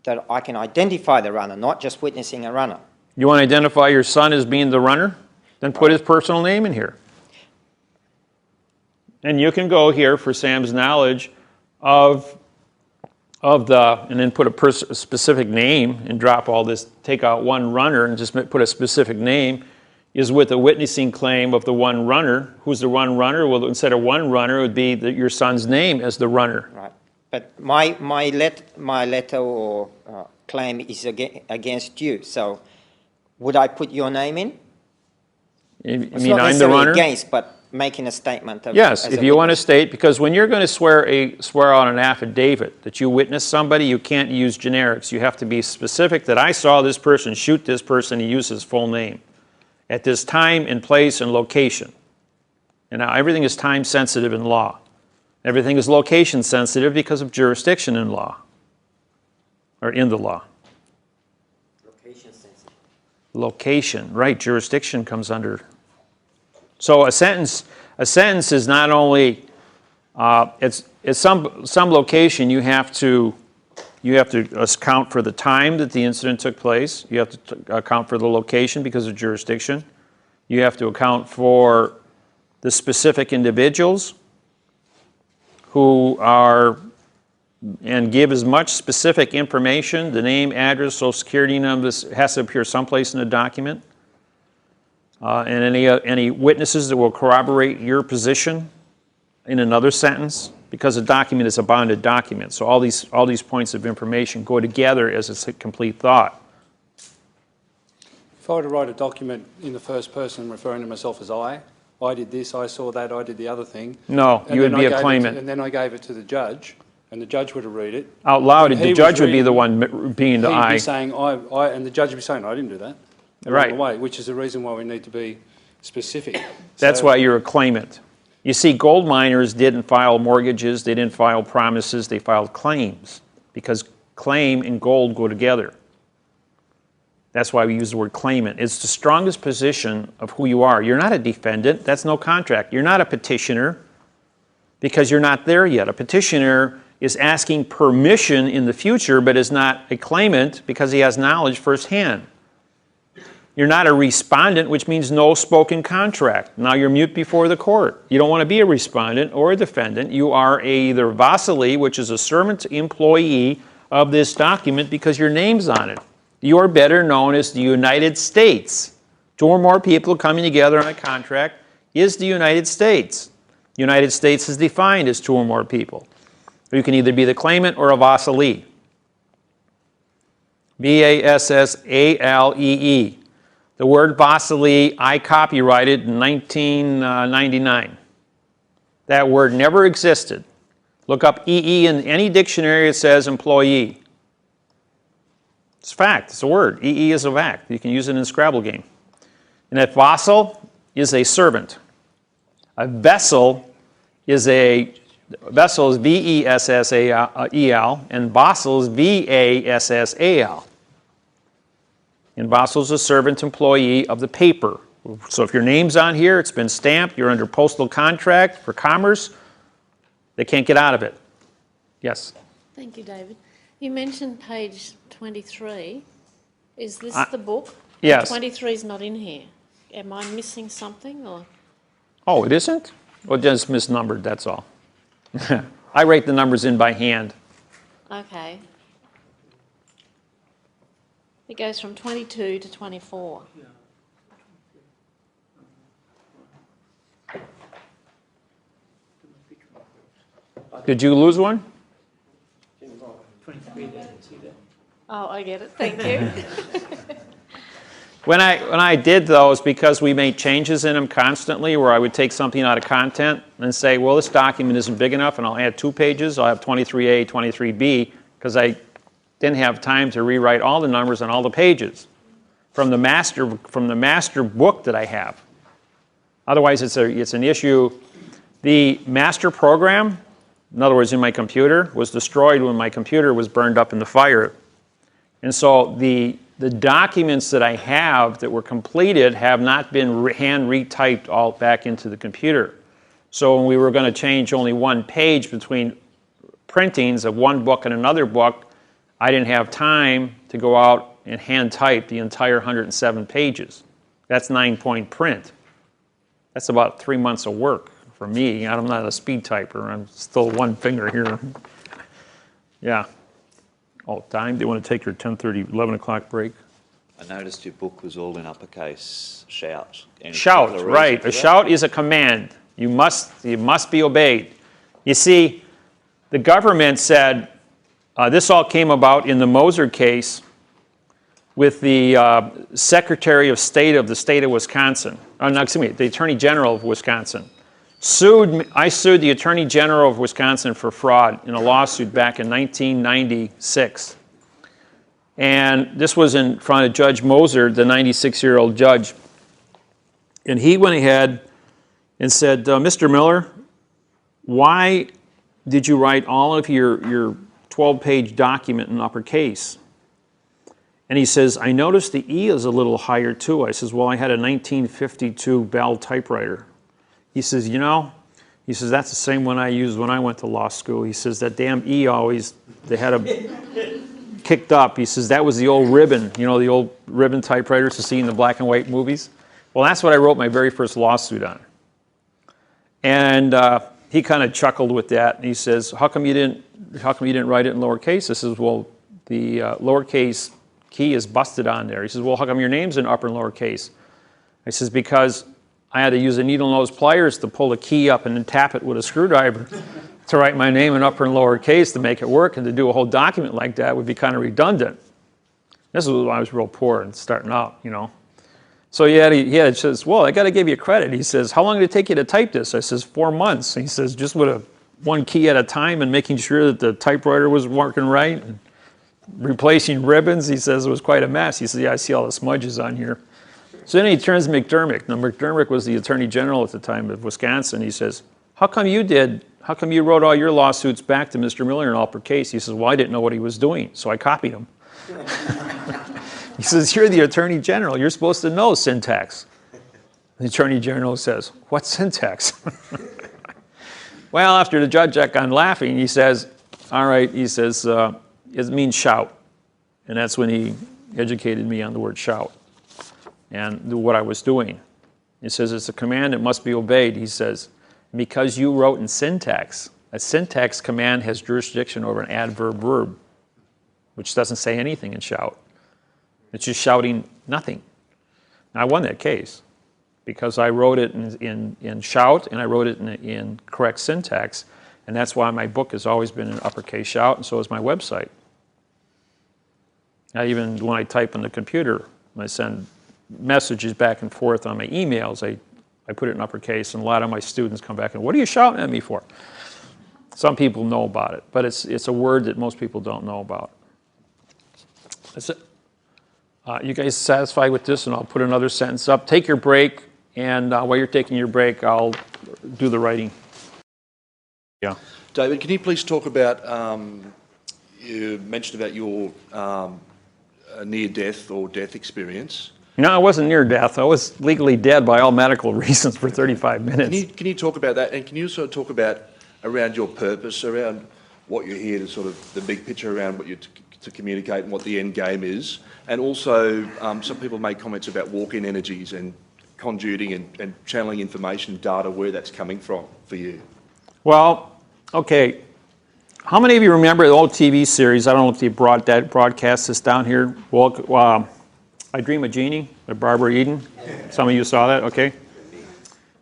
that I can identify the runner, not just witnessing a runner. You want to identify your son as being the runner? Then put his personal name in here. And you can go here for Sam's knowledge of and then put a specific name and drop all this, take out one runner and just put a specific name, is with a witnessing claim of the one runner. Who's the one runner? Well, instead of one runner, it would be your son's name as the runner. Right. But my letter or claim is against you. So would I put your name in? You It's mean not I'm the runner? Against, but making a statement. Yes, as if a you want to witness. state, because when you're going to swear out an affidavit that you witnessed somebody, you can't use generics. You have to be specific that I saw this person shoot this person. He used his full name at this time and place and location. And now everything is time sensitive in law. Everything is location sensitive because of jurisdiction in law, or in the law. Location sensitive. Location, right, jurisdiction comes under. So a sentence is not only, it's some location you have to account for the time that the incident took place. You have to account for the location because of jurisdiction. You have to account for the specific individuals who are, and give as much specific information, the name, address, social security number, this has to appear someplace in the document. And any witnesses that will corroborate your position in another sentence, because a document is a bonded document. So all these points of information go together as a complete thought. If I were to write a document in the first person referring to myself as I did this, I saw that, I did the other thing. No, you would be a claimant. And then I gave it to the judge, and the judge would have read it. Out loud, When he the was judge would be the reading, one being the he'd I. be saying and the judge would be saying, I didn't do that. Right. Along the way, which is the reason why we need to be specific. That's So- why you're a claimant. You see, gold miners didn't file mortgages, they didn't file promises, they filed claims, because claim and gold go together. That's why we use the word claimant. It's the strongest position of who you are. You're not a defendant, that's no contract. You're not a petitioner, because you're not there yet. A petitioner is asking permission in the future, but is not a claimant because he has knowledge firsthand. You're not a respondent, which means no spoken contract. Now you're mute before the court. You don't want to be a respondent or a defendant. You are either vassally, which is a servant employee of this document because your name's on it. You are better known as the United States. Two or more people coming together on a contract is the United States. The United States is defined as two or more people. You can either be the claimant or a vassalee. V-A-S-S-A-L-E-E. The word vassalee, I copyrighted in 1999. That word never existed. Look up EE in any dictionary, it says employee. It's a fact, it's a word. EE is a fact. You can use it in a Scrabble game. And that vassal is a servant. A vessel is V-E-S-S-A-E-L, and vassal is V-A-S-S-A-L. And vassal is a servant employee of the paper. So if your name's on here, it's been stamped, you're under postal contract for commerce, they can't get out of it. Yes? Thank you, David. You mentioned page 23. Is this the book? Yes. 23 is not in here. Am I missing something, or? Oh, it isn't? Well, just misnumbered, that's all. I write the numbers in by hand. Okay. It goes from 22 to 24. Did you lose one? Oh, I get it. Thank you. When I did those, because we made changes in them constantly, where I would take something out of content and say, well, this document isn't big enough, and I'll add 2 pages. I'll have 23A, 23B, because I didn't have time to rewrite all the numbers on all the pages from the master book that I have. Otherwise, it's an issue. The master program, in other words, in my computer, was destroyed when my computer was burned up in the fire. And so the documents that I have that were completed have not been hand retyped all back into the computer. So when we were going to change only 1 page between printings of one book and another book, I didn't have time to go out and hand type the entire 107 pages. That's 9-point print. That's about 3 months of work for me. I'm not a speed typer. I'm still one finger here. Yeah. Oh, time? They want to take your 10:30, 11 o'clock break? I noticed your book was all in uppercase, shout. Any Shout, particular reason right. for A that? shout is a command. You must be obeyed. You see, the government said, this all came about in the Moser case with the Secretary of State of the state of Wisconsin. No, excuse me, the Attorney General of Wisconsin. I sued the Attorney General of Wisconsin for fraud in a lawsuit back in 1996. And this was in front of Judge Moser, the 96-year-old judge. And he went ahead and said, Mr. Miller, why did you write all of your 12-page document in uppercase? And he says, I noticed the E is a little higher too. I says, well, I had a 1952 Bell typewriter. He says, you know, he says, that's the same one I used when I went to law school. He says, that damn E always, they had a kicked up. He says, that was the old ribbon, you know, the old ribbon typewriters you see in the black and white movies. Well, that's what I wrote my very first lawsuit on. And he kind of chuckled with that. And he says, how come you didn't write it in lowercase? I says, well, the lowercase key is busted on there. He says, well, how come your name's in upper and lowercase? I says, because I had to use a needle-nose pliers to pull the key up and then tap it with a screwdriver to write my name in upper and lowercase to make it work, and to do a whole document like that would be kind of redundant. This was when I was real poor and starting out, you know. So he says, well, I got to give you credit. He says, how long did it take you to type this? I says, 4 months. He says, just with one key at a time and making sure that the typewriter was working right and replacing ribbons. He says it was quite a mess. He says, yeah, I see all the smudges on here. So then he turns to McDermott. Now, McDermott was the Attorney General at the time of Wisconsin. He says, how come you wrote all your lawsuits back to Mr. Miller in uppercase? He says, well, I didn't know what he was doing, so I copied him. He says, you're the Attorney General. You're supposed to know syntax. The Attorney General says, what's syntax? Well, after the judge got on laughing, he says, all right, he says, it means shout. And that's when he educated me on the word shout and what I was doing. He says, it's a command that must be obeyed. He says, because you wrote in syntax, a syntax command has jurisdiction over an adverb verb, which doesn't say anything in shout. It's just shouting nothing. Now, I won that case because I wrote it in shout and I wrote it in correct syntax, and that's why my book has always been in uppercase shout, and so is my website. Now, even when I type on the computer, when I send messages back and forth on my emails, I put it in uppercase, and a lot of my students come back and, what are you shouting at me for? Some people know about it, but it's a word that most people don't know about. That's it. You guys satisfied with this? And I'll put another sentence up. Take your break, and while you're taking your break, I'll do the writing. Yeah. David, can you please talk about, you mentioned about your near-death or death experience. No, I wasn't near death. I was legally dead by all medical reasons for 35 minutes. Can you talk about that? And can you sort of talk about around your purpose, around what you're here to sort of, the big picture around what you're to communicate and what the end game is? And also, some people make comments about walk-in energies and conduiting and channeling information, data, where that's coming from for you. Well, okay. How many of you remember the old TV series? I don't know if they broadcast this down here. Well, I Dream of Jeannie by Barbara Eden. Some of you saw that, okay?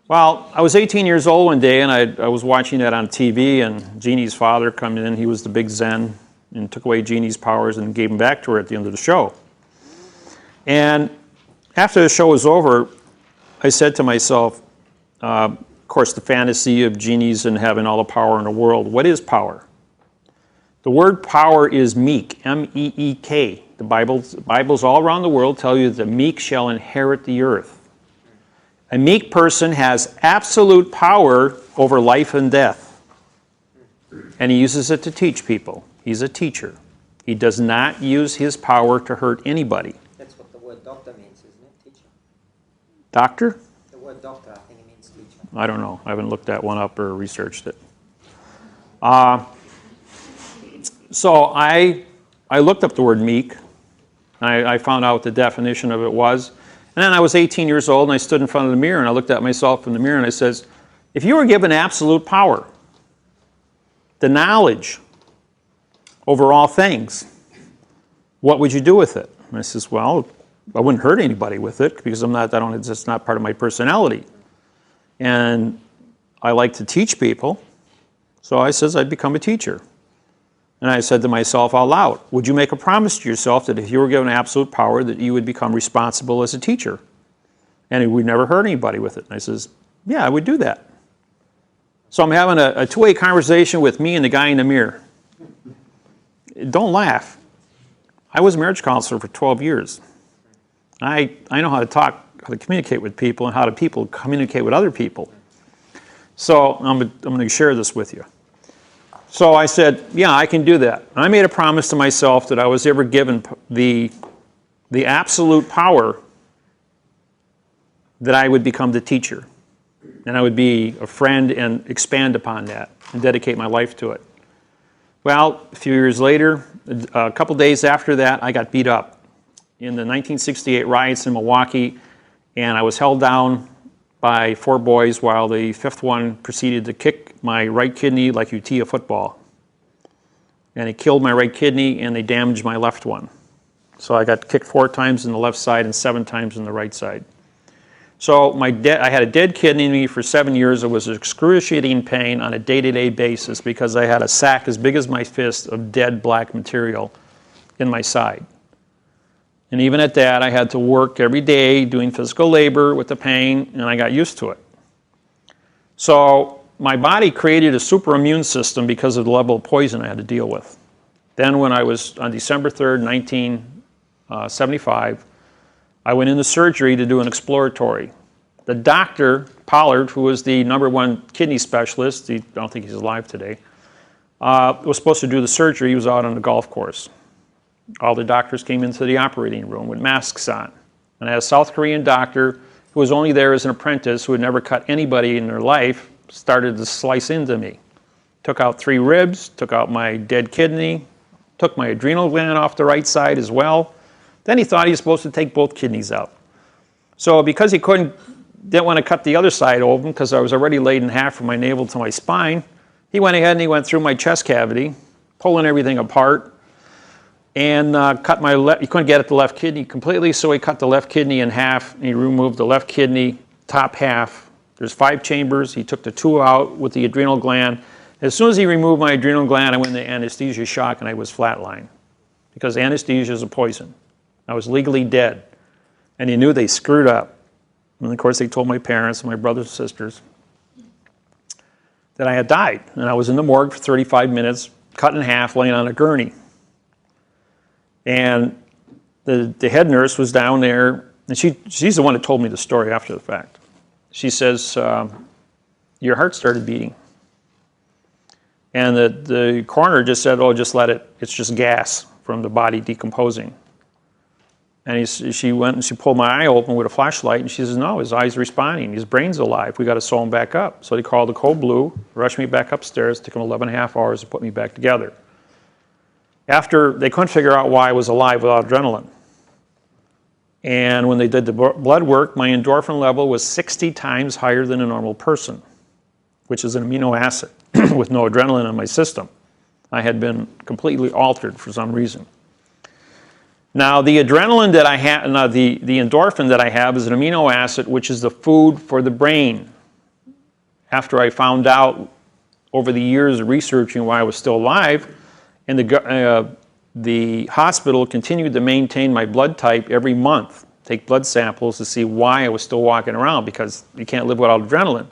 Well, I was 18 years old one day, and I was watching that on TV, and Jeannie's father came in. He was the big Zen and took away Jeannie's powers and gave them back to her at the end of the show. And after the show was over, I said to myself, of course, the fantasy of genies and having all the power in the world. What is power? The word power is meek, M-E-E-K. The Bibles all around the world tell you that the meek shall inherit the earth. A meek person has absolute power over life and death. And he uses it to teach people. He's a teacher. He does not use his power to hurt anybody. That's what the word doctor means, isn't it, teacher? Doctor? The word doctor, I think it means teacher. I don't know. I haven't looked that one up or researched it. So I looked up the word meek. I found out what the definition of it was. And then I was 18 years old, and I stood in front of the mirror, and I looked at myself in the mirror, and I says, if you were given absolute power, the knowledge over all things, what would you do with it? And I says, well, I wouldn't hurt anybody with it because it's not part of my personality. And I like to teach people, so I says I'd become a teacher. And I said to myself out loud, would you make a promise to yourself that if you were given absolute power that you would become responsible as a teacher? And you would never hurt anybody with it. And I says, yeah, I would do that. So I'm having a two-way conversation with me and the guy in the mirror. Don't laugh. I was a marriage counselor for 12 years. I know how to talk, how to communicate with people, and how do people communicate with other people. So I'm going to share this with you. So I said, yeah, I can do that. I made a promise to myself that I was ever given the absolute power that I would become the teacher. And I would be a friend and expand upon that and dedicate my life to it. Well, a few years later, a couple days after that, I got beat up in the 1968 riots in Milwaukee, and I was held down by 4 boys while the 5th one proceeded to kick my right kidney like you tee a football. And it killed my right kidney, and they damaged my left one. So I got kicked 4 times in the left side and 7 times in the right side. So I had a dead kidney in me for 7 years. It was excruciating pain on a day-to-day basis because I had a sack as big as my fist of dead black material in my side. And even at that, I had to work every day doing physical labor with the pain, and I got used to it. So my body created a super immune system because of the level of poison I had to deal with. Then when I was on December 3rd, 1975, I went into surgery to do an exploratory. The doctor, Pollard, who was the #1 kidney specialist, I don't think he's alive today, was supposed to do the surgery. He was out on the golf course. All the doctors came into the operating room with masks on. And I had a South Korean doctor who was only there as an apprentice, who had never cut anybody in their life, started to slice into me. Took out 3 ribs, took out my dead kidney, took my adrenal gland off the right side as well. Then he thought he was supposed to take both kidneys out. So because he didn't want to cut the other side open because I was already laid in half from my navel to my spine, he went ahead and he went through my chest cavity, pulling everything apart, and cut my left. He couldn't get at the left kidney completely, so he cut the left kidney in half, and he removed the left kidney top half. There's 5 chambers. He took the 2 out with the adrenal gland. As soon as he removed my adrenal gland, I went into anesthesia shock, and I was flatlined because anesthesia is a poison. I was legally dead, and he knew they screwed up. And of course, they told my parents and my brothers and sisters that I had died, and I was in the morgue for 35 minutes, cut in half, laying on a gurney. And the head nurse was down there, and she's the one that told me the story after the fact. She says, your heart started beating. And the coroner just said, oh, just let it, it's just gas from the body decomposing. And she went and she pulled my eye open with a flashlight, and she says, no, his eye's responding, his brain's alive, we got to sew him back up. So they called the Code Blue, rushed me back upstairs, took them 11.5 hours to put me back together. After, they couldn't figure out why I was alive without adrenaline. And when they did the blood work, my endorphin level was 60 times higher than a normal person, which is an amino acid with no adrenaline in my system. I had been completely altered for some reason. Now, the adrenaline that I have, the endorphin that I have is an amino acid, which is the food for the brain. After I found out over the years of researching why I was still alive, and the hospital continued to maintain my blood type every month, take blood samples to see why I was still walking around, because you can't live without adrenaline.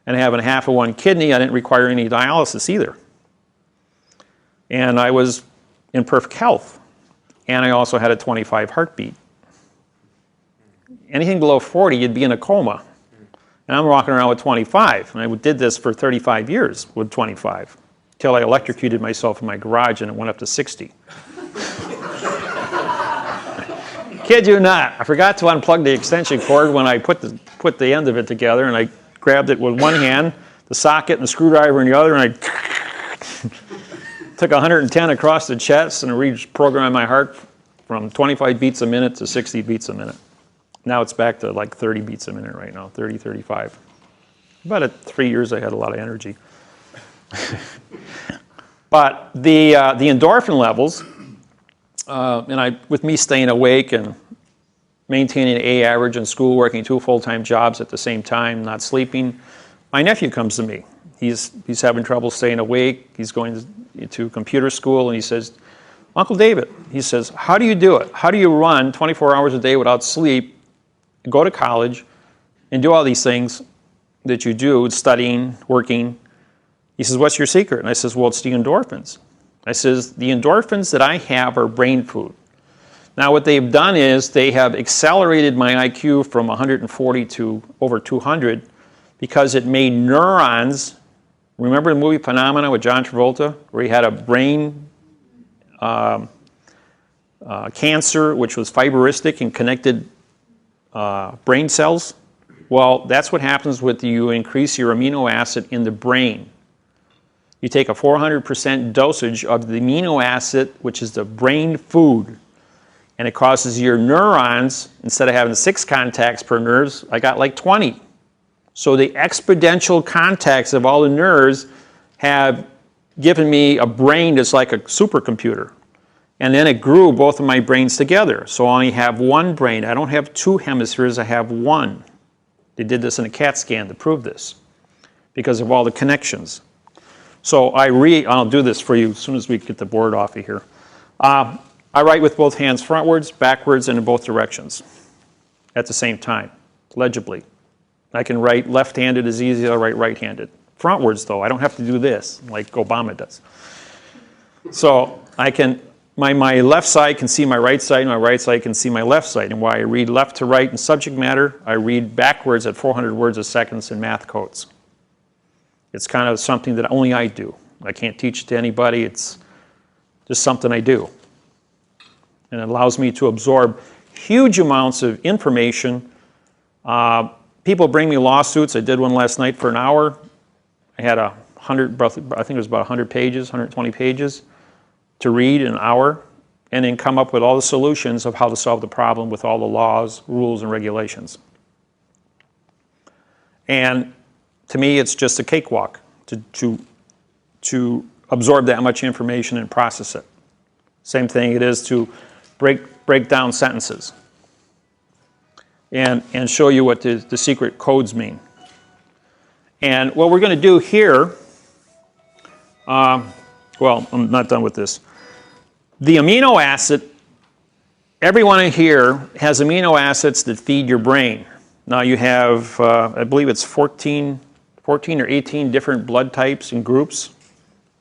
And having half of 1 kidney, I didn't require any dialysis either. And I was in perfect health. And I also had a 25 heartbeat. Anything below 40, you'd be in a coma. And I'm walking around with 25. And I did this for 35 years with 25. Till I electrocuted myself in my garage and it went up to 60. Kid you not. I forgot to unplug the extension cord when I put the end of it together, and I grabbed it with one hand, the socket and the screwdriver in the other, and I took 110 across the chest and reprogrammed my heart from 25 beats a minute to 60 beats a minute. Now it's back to like 30 beats a minute right now, 30, 35. About at 3 years I had a lot of energy. But the endorphin levels, and with me staying awake and maintaining an A average in school, working 2 full-time jobs at the same time, not sleeping, my nephew comes to me. He's having trouble staying awake. He's going to computer school, and he says, Uncle David, he says, how do you do it? How do you run 24 hours a day without sleep, go to college, and do all these things that you do, studying, working. He says, what's your secret? And I says, well, it's the endorphins. I says, the endorphins that I have are brain food. Now what they've done is they have accelerated my IQ from 140 to over 200 because it made neurons. Remember the movie Phenomena with John Travolta, where he had a brain cancer, which was fibristic and connected brain cells? Well, that's what happens with you increase your amino acid in the brain. You take a 400% dosage of the amino acid, which is the brain food, and it causes your neurons, instead of having 6 contacts per nerves, I got like 20. So the exponential contacts of all the nerves have given me a brain that's like a supercomputer. And then it grew both of my brains together. So I only have one brain. I don't have 2 hemispheres, I have one. They did this in a CAT scan to prove this because of all the connections. So I'll do this for you as soon as we get the board off of here. I write with both hands frontwards, backwards, and in both directions at the same time, legibly. I can write left-handed as easy as I write right-handed. Frontwards, though, I don't have to do this like Obama does. So I can, my left side can see my right side, and my right side can see my left side. And while I read left to right in subject matter, I read backwards at 400 words a second in math codes. It's kind of something that only I do. I can't teach it to anybody. It's just something I do. And it allows me to absorb huge amounts of information. People bring me lawsuits. I did one last night for an hour. I had I think it was about 100 pages, 120 pages to read in an hour, and then come up with all the solutions of how to solve the problem with all the laws, rules, and regulations. And to me, it's just a cakewalk to absorb that much information and process it. Same thing it is to break down sentences and show you what the secret codes mean. And what we're going to do here, well, I'm not done with this. The amino acid, everyone in here has amino acids that feed your brain. Now you have, I believe it's 14 or 18 different blood types and groups,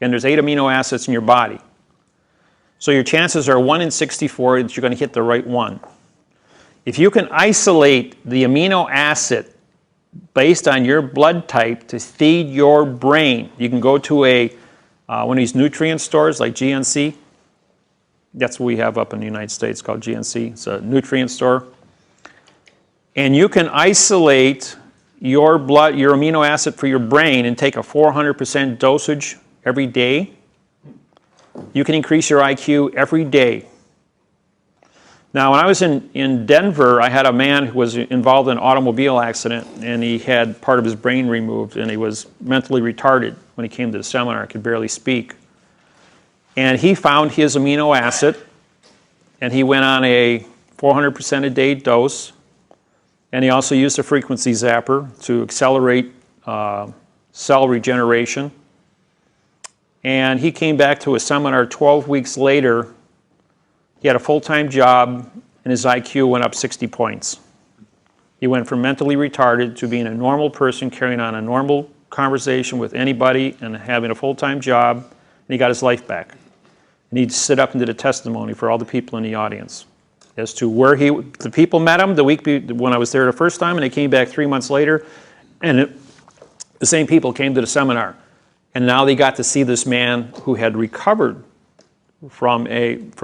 and there's 8 amino acids in your body. So your chances are 1 in 64 that you're going to hit the right one. If you can isolate the amino acid based on your blood type to feed your brain, you can go to one of these nutrient stores like GNC. That's what we have up in the United States called GNC. It's a nutrient store. And you can isolate your amino acid for your brain and take a 400% dosage every day. You can increase your IQ every day. Now, when I was in Denver, I had a man who was involved in an automobile accident, and he had part of his brain removed, and he was mentally retarded when he came to the seminar, could barely speak. And he found his amino acid, and he went on a 400% a day dose, and he also used a frequency zapper to accelerate cell regeneration. And he came back to a seminar 12 weeks later. He had a full-time job, and his IQ went up 60 points. He went from mentally retarded to being a normal person, carrying on a normal conversation with anybody, and having a full-time job, and he got his life back. And he'd sit up and did a testimony for all the people in the audience as to where the people met him the week when I was there the first time, and they came back 3 months later, and the same people came to the seminar. And now they got to see this man who had recovered from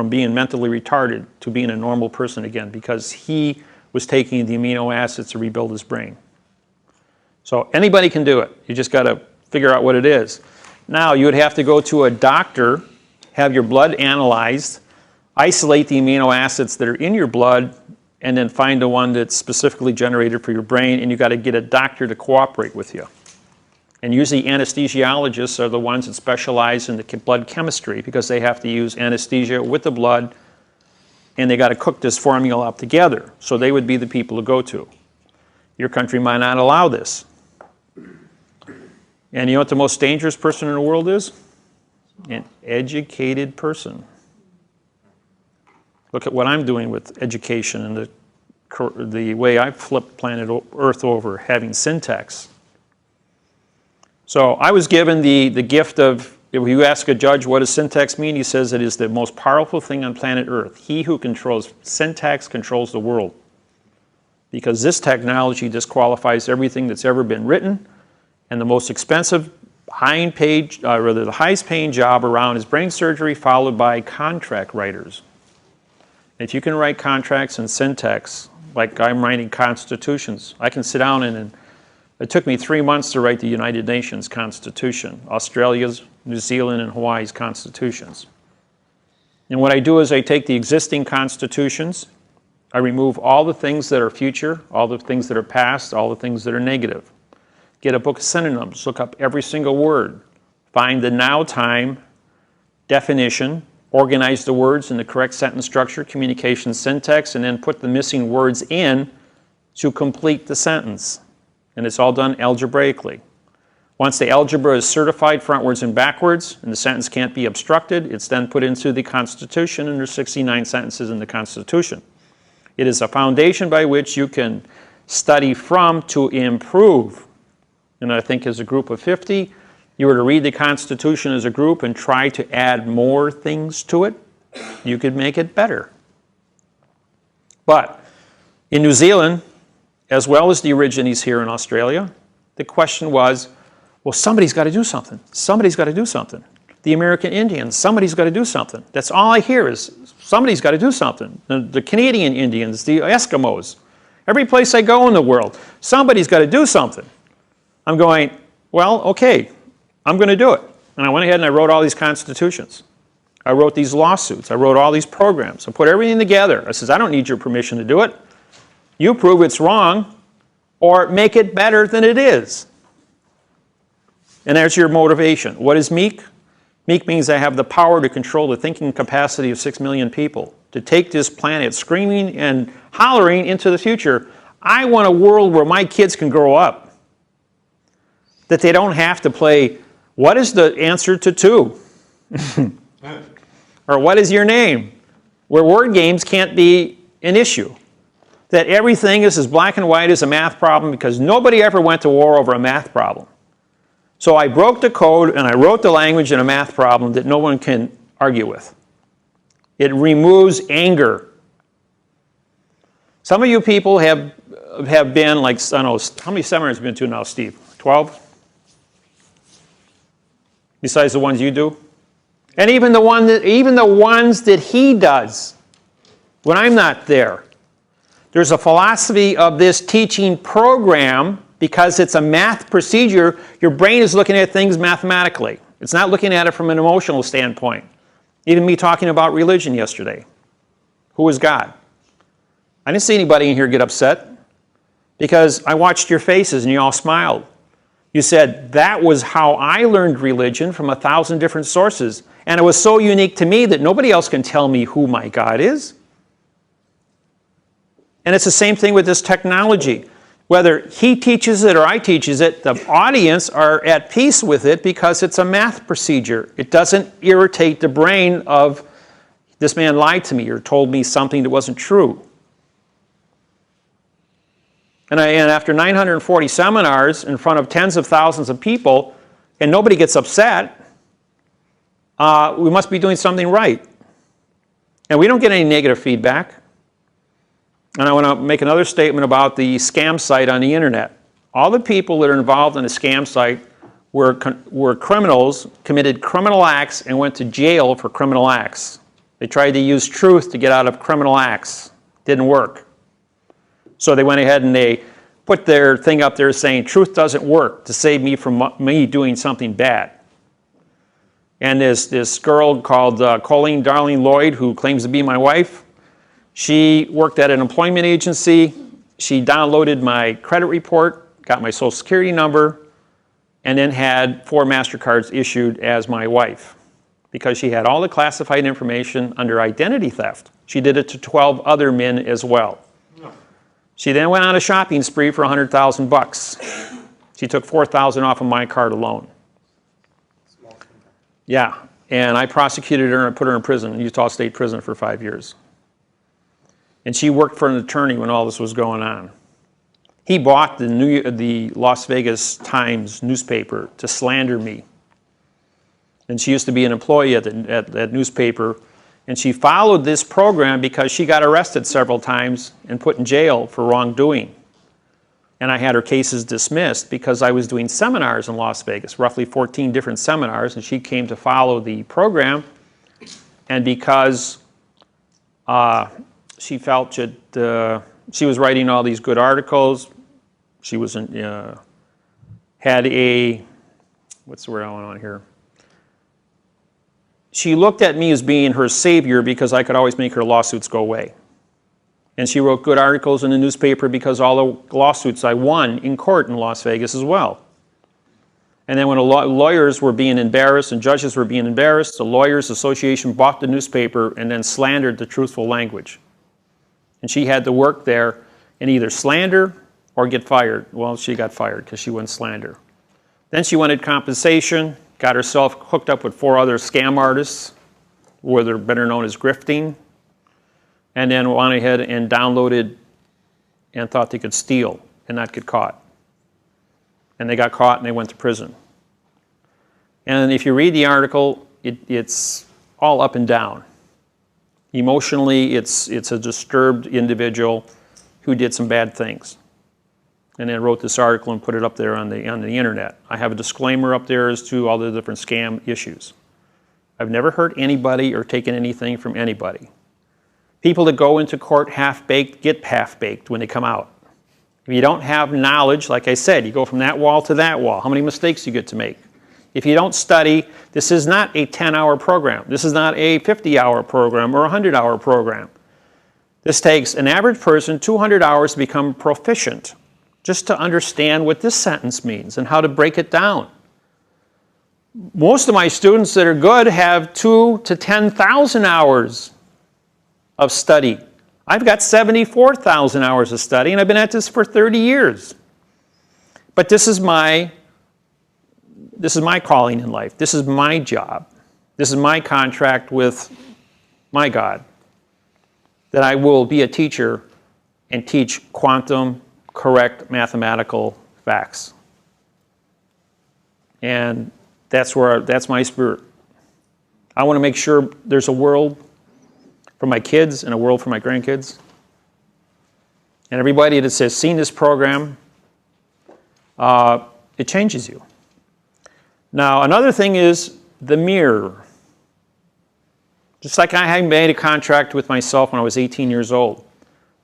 being mentally retarded to being a normal person again, because he was taking the amino acids to rebuild his brain. So anybody can do it. You just got to figure out what it is. Now you would have to go to a doctor, have your blood analyzed, isolate the amino acids that are in your blood, and then find the one that's specifically generated for your brain, and you got to get a doctor to cooperate with you. And usually anesthesiologists are the ones that specialize in the blood chemistry, because they have to use anesthesia with the blood, and they got to cook this formula up together. So they would be the people to go to. Your country might not allow this. And you know what the most dangerous person in the world is? An educated person. Look at what I'm doing with education and the way I've flipped planet Earth over, having syntax. So I was given the gift of, if you ask a judge what does syntax mean, he says it is the most powerful thing on planet Earth. He who controls syntax controls the world. Because this technology disqualifies everything that's ever been written, and the most expensive, the highest paying job around is brain surgery, followed by contract writers. If you can write contracts in syntax, like I'm writing constitutions, I can sit down and it took me 3 months to write the United Nations Constitution, Australia's, New Zealand, and Hawaii's constitutions. And what I do is I take the existing constitutions, I remove all the things that are future, all the things that are past, all the things that are negative. Get a book of synonyms, look up every single word, find the now time definition, organize the words in the correct sentence structure, communication syntax, and then put the missing words in to complete the sentence. And it's all done algebraically. Once the algebra is certified frontwards and backwards, and the sentence can't be obstructed, it's then put into the Constitution, and there's 69 sentences in the Constitution. It is a foundation by which you can study from to improve. And I think as a group of 50, you were to read the Constitution as a group and try to add more things to it, you could make it better. But in New Zealand, as well as the Aborigines here in Australia, the question was, well, somebody's got to do something. Somebody's got to do something. The American Indians, somebody's got to do something. That's all I hear is somebody's got to do something. The Canadian Indians, the Eskimos, every place I go in the world, somebody's got to do something. I'm going, well, okay, I'm going to do it. And I went ahead and I wrote all these constitutions. I wrote these lawsuits. I wrote all these programs. I put everything together. I says, I don't need your permission to do it. You prove it's wrong or make it better than it is. And there's your motivation. What is meek? Meek means I have the power to control the thinking capacity of 6 million people, to take this planet screaming and hollering into the future. I want a world where my kids can grow up. That they don't have to play, what is the answer to 2? Or what is your name? Where word games can't be an issue. That everything is as black and white as a math problem because nobody ever went to war over a math problem. So I broke the code and I wrote the language in a math problem that no one can argue with. It removes anger. Some of you people have been like, I don't know, how many seminars have you been to now, Steve? 12? Besides the ones you do? And even the ones that he does when I'm not there. There's a philosophy of this teaching program because it's a math procedure. Your brain is looking at things mathematically. It's not looking at it from an emotional standpoint. Even me talking about religion yesterday. Who is God? I didn't see anybody in here get upset because I watched your faces and you all smiled. You said, that was how I learned religion from 1,000 different sources. And it was so unique to me that nobody else can tell me who my God is. And it's the same thing with this technology. Whether he teaches it or I teaches it, the audience are at peace with it because it's a math procedure. It doesn't irritate the brain of, this man lied to me or told me something that wasn't true. And after 940 seminars in front of tens of thousands of people, and nobody gets upset, we must be doing something right. And we don't get any negative feedback. And I want to make another statement about the scam site on the internet. All the people that are involved in the scam site were criminals, committed criminal acts, and went to jail for criminal acts. They tried to use truth to get out of criminal acts. Didn't work. So they went ahead and they put their thing up there saying, truth doesn't work to save me from me doing something bad. And this girl called Colleen Darling Lloyd, who claims to be my wife, she worked at an employment agency. She downloaded my credit report, got my social security number, and then had 4 MasterCards issued as my wife because she had all the classified information under identity theft. She did it to 12 other men as well. She then went on a shopping spree for $100,000. She took $4,000 off of my card alone. Yeah, and I prosecuted her and put her in prison, Utah State Prison for 5 years. And she worked for an attorney when all this was going on. He bought the Las Vegas Times newspaper to slander me. And she used to be an employee at that newspaper. And she followed this program because she got arrested several times and put in jail for wrongdoing. And I had her cases dismissed because I was doing seminars in Las Vegas, roughly 14 different seminars, and she came to follow the program. And because she felt that she was writing all these good articles, she was had a, what's the word I want on here? She looked at me as being her savior because I could always make her lawsuits go away. And she wrote good articles in the newspaper because all the lawsuits I won in court in Las Vegas as well. And then when lawyers were being embarrassed and judges were being embarrassed, the Lawyers Association bought the newspaper and then slandered the truthful language. And she had to work there and either slander or get fired. Well, she got fired because she wouldn't slander. Then she wanted compensation, got herself hooked up with 4 other scam artists, where they're better known as grifting, and then went ahead and downloaded and thought they could steal and not get caught. And they got caught and they went to prison. And if you read the article, it's all up and down. Emotionally, it's a disturbed individual who did some bad things. And then wrote this article and put it up there on the internet. I have a disclaimer up there as to all the different scam issues. I've never hurt anybody or taken anything from anybody. People that go into court half-baked get half-baked when they come out. If you don't have knowledge, like I said, you go from that wall to that wall. How many mistakes you get to make? If you don't study, this is not a 10-hour program. This is not a 50-hour program or a 100-hour program. This takes an average person 200 hours to become proficient, just to understand what this sentence means and how to break it down. Most of my students that are good have 2,000 to 10,000 hours of study. I've got 74,000 hours of study, and I've been at this for 30 years. But this is my calling in life. This is my job. This is my contract with my God, that I will be a teacher and teach quantum correct mathematical facts. And that's my spirit. I want to make sure there's a world for my kids and a world for my grandkids. And everybody that has seen this program, it changes you. Now, another thing is the mirror. Just like I had made a contract with myself when I was 18 years old.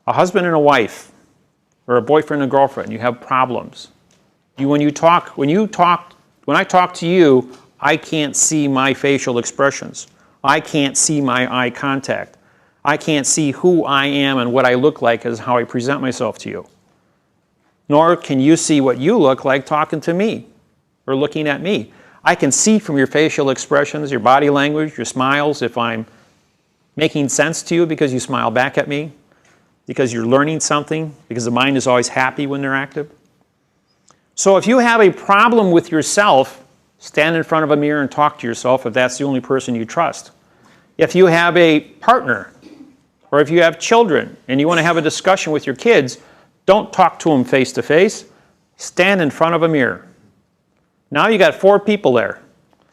A husband and a wife, or a boyfriend and a girlfriend, you have problems. When I talk to you, I can't see my facial expressions. I can't see my eye contact. I can't see who I am and what I look like as how I present myself to you. Nor can you see what you look like talking to me or looking at me. I can see from your facial expressions, your body language, your smiles, if I'm making sense to you because you smile back at me, because you're learning something, because the mind is always happy when they're active. So if you have a problem with yourself, stand in front of a mirror and talk to yourself if that's the only person you trust. If you have a partner, or if you have children and you want to have a discussion with your kids, don't talk to them face to face. Stand in front of a mirror. Now you got 4 people there.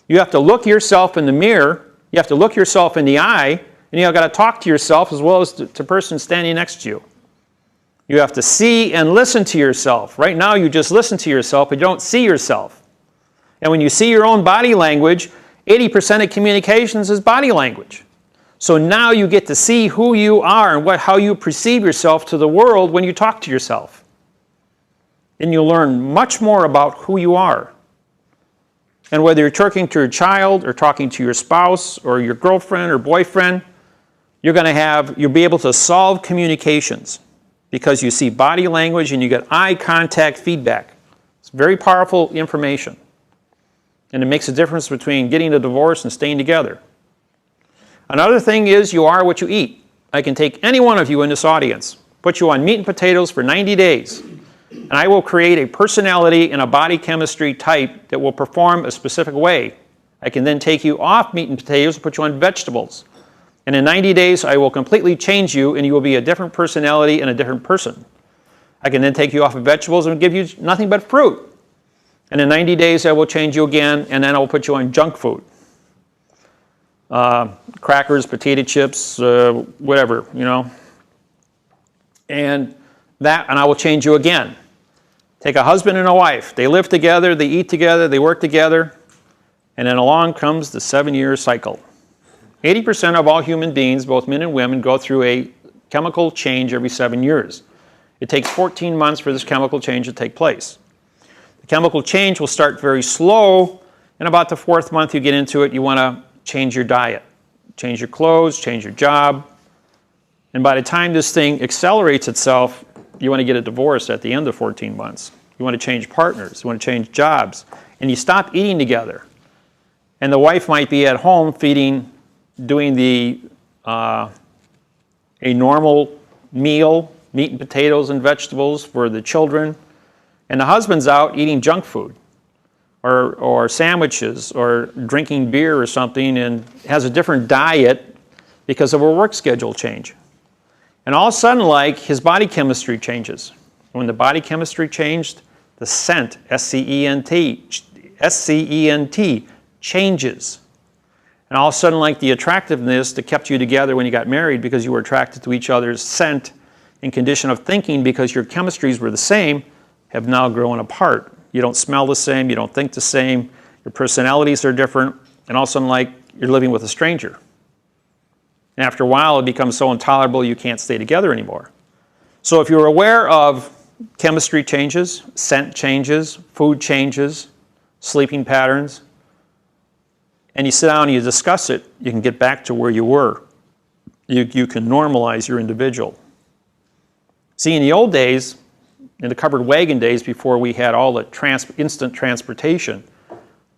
You have to look yourself in the mirror, you have to look yourself in the eye, and you've got to talk to yourself as well as the person standing next to you. You have to see and listen to yourself. Right now you just listen to yourself, but you don't see yourself. And when you see your own body language, 80% of communications is body language. So now you get to see who you are and how you perceive yourself to the world when you talk to yourself. And you'll learn much more about who you are. And whether you're talking to your child or talking to your spouse or your girlfriend or boyfriend, you'll be able to solve communications because you see body language and you get eye contact feedback. It's very powerful information. And it makes a difference between getting a divorce and staying together. Another thing is you are what you eat. I can take any one of you in this audience, put you on meat and potatoes for 90 days, and I will create a personality and a body chemistry type that will perform a specific way. I can then take you off meat and potatoes and put you on vegetables. And in 90 days, I will completely change you, and you will be a different personality and a different person. I can then take you off of vegetables and give you nothing but fruit. And in 90 days, I will change you again, and then I will put you on junk food. Crackers, potato chips, whatever, you know. And I will change you again. Take a husband and a wife. They live together, they eat together, they work together, and then along comes the 7-year cycle. 80% of all human beings, both men and women, go through a chemical change every 7 years. It takes 14 months for this chemical change to take place. The chemical change will start very slow, and about the 4th month you get into it, you want to change your diet, change your clothes, change your job. And by the time this thing accelerates itself, you want to get a divorce at the end of 14 months. You want to change partners, you want to change jobs, and you stop eating together. And the wife might be at home doing a normal meal, meat and potatoes and vegetables for the children, and the husband's out eating junk food or sandwiches or drinking beer or something and has a different diet because of a work schedule change. And all of a sudden, like, his body chemistry changes. When the body chemistry changed, the scent, S-C-E-N-T, changes. And all of a sudden, like, the attractiveness that kept you together when you got married because you were attracted to each other's scent and condition of thinking because your chemistries were the same, have now grown apart. You don't smell the same, you don't think the same, your personalities are different, and all of a sudden, like, you're living with a stranger. And after a while, it becomes so intolerable you can't stay together anymore. So if you're aware of chemistry changes, scent changes, food changes, sleeping patterns, and you sit down and you discuss it, you can get back to where you were. You can normalize your individual. See, in the old days, in the covered wagon days before we had all the instant transportation,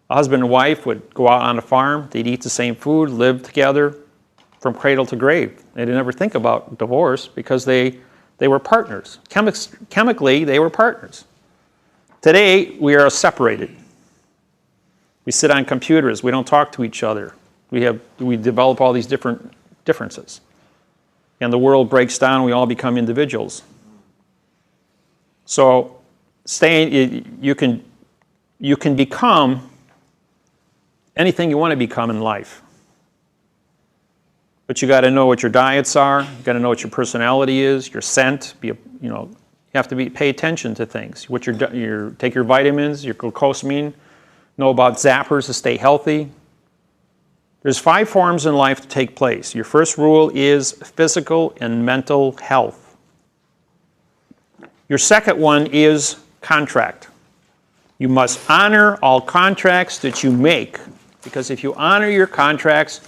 a husband and wife would go out on a farm, they'd eat the same food, live together from cradle to grave. They didn't ever think about divorce because they were partners. Chemically, they were partners. Today, we are separated. We sit on computers. We don't talk to each other. We develop all these different differences. And the world breaks down. We all become individuals. So you can become anything you want to become in life. But you got to know what your diets are. You got to know what your personality is, your scent. You have to pay attention to things. Take your vitamins, your glucosamine. Know about zappers to stay healthy. There's 5 forms in life to take place. Your first rule is physical and mental health. Your second one is contract. You must honor all contracts that you make, because if you honor your contracts,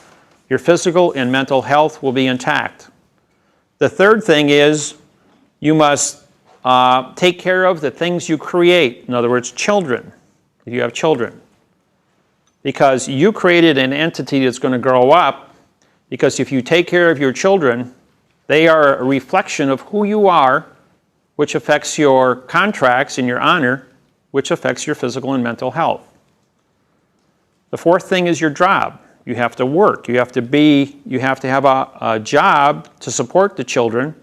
your physical and mental health will be intact. The third thing is you must take care of the things you create. In other words, children, if you have children. Because you created an entity that's going to grow up, because if you take care of your children, they are a reflection of who you are, which affects your contracts and your honor, which affects your physical and mental health. The fourth thing is your job. You have to work. You have to have a job to support the children.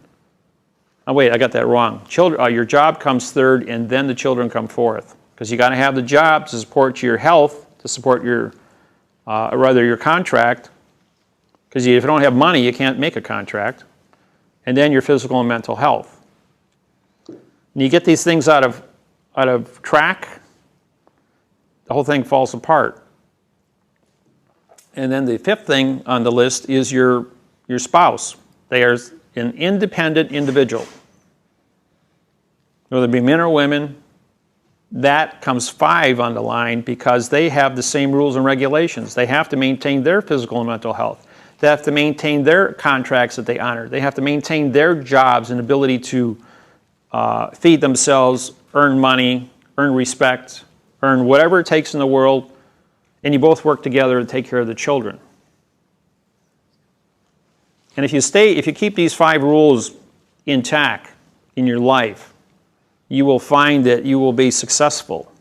Oh, wait, I got that wrong. Your job comes third, and then the children come fourth. Because you got to have the job to support your health, to support your contract. Because if you don't have money, you can't make a contract. And then your physical and mental health. And you get these things out of track, the whole thing falls apart. And then the fifth thing on the list is your spouse. They are an independent individual. Whether it be men or women, that comes 5 on the line because they have the same rules and regulations. They have to maintain their physical and mental health. They have to maintain their contracts that they honor. They have to maintain their jobs and ability to feed themselves, earn money, earn respect, earn whatever it takes in the world, and you both work together to take care of the children. And if you keep these 5 rules intact in your life, you will find that you will be successful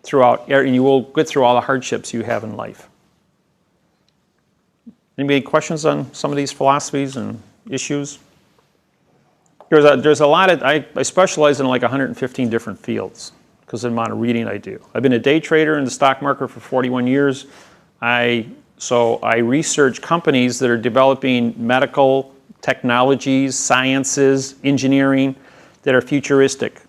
throughout, and you will get through all the hardships you have in life. Anybody questions on some of these philosophies and issues? There's a lot of, I specialize in like 115 different fields because of the amount of reading I do. I've been a day trader in the stock market for 41 years. So I research companies that are developing medical technologies, sciences, engineering that are futuristic.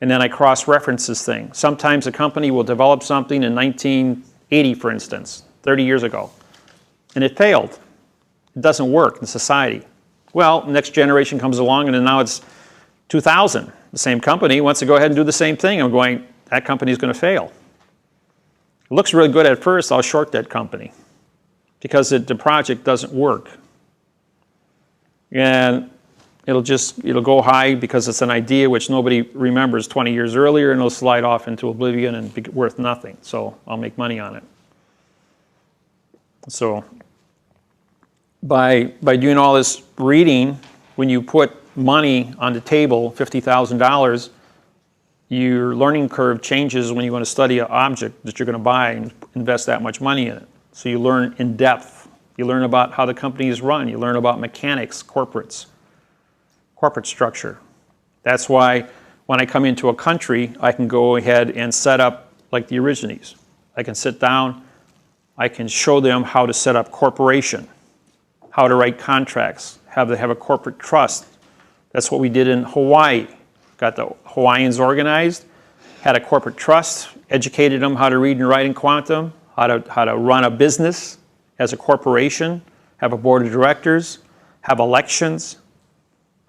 And then I cross-reference this thing. Sometimes a company will develop something in 1980, for instance, 30 years ago, and it failed. It doesn't work in society. Well, next generation comes along, and then now it's 2000. The same company wants to go ahead and do the same thing. I'm going, that company is going to fail. It looks really good at first, I'll short that company because the project doesn't work. And it'll go high because it's an idea which nobody remembers 20 years earlier, and it'll slide off into oblivion and be worth nothing. So I'll make money on it. So by doing all this reading, when you put money on the table, $50,000, your learning curve changes when you want to study an object that you're going to buy and invest that much money in it. So you learn in depth. You learn about how the company is run. You learn about mechanics, corporate structure. That's why when I come into a country, I can go ahead and set up like the Origines. I can sit down, I can show them how to set up corporation, how to write contracts, how to have a corporate trust. That's what we did in Hawaii. Got the Hawaiians organized, had a corporate trust, educated them how to read and write in quantum, how to run a business as a corporation, have a board of directors, have elections,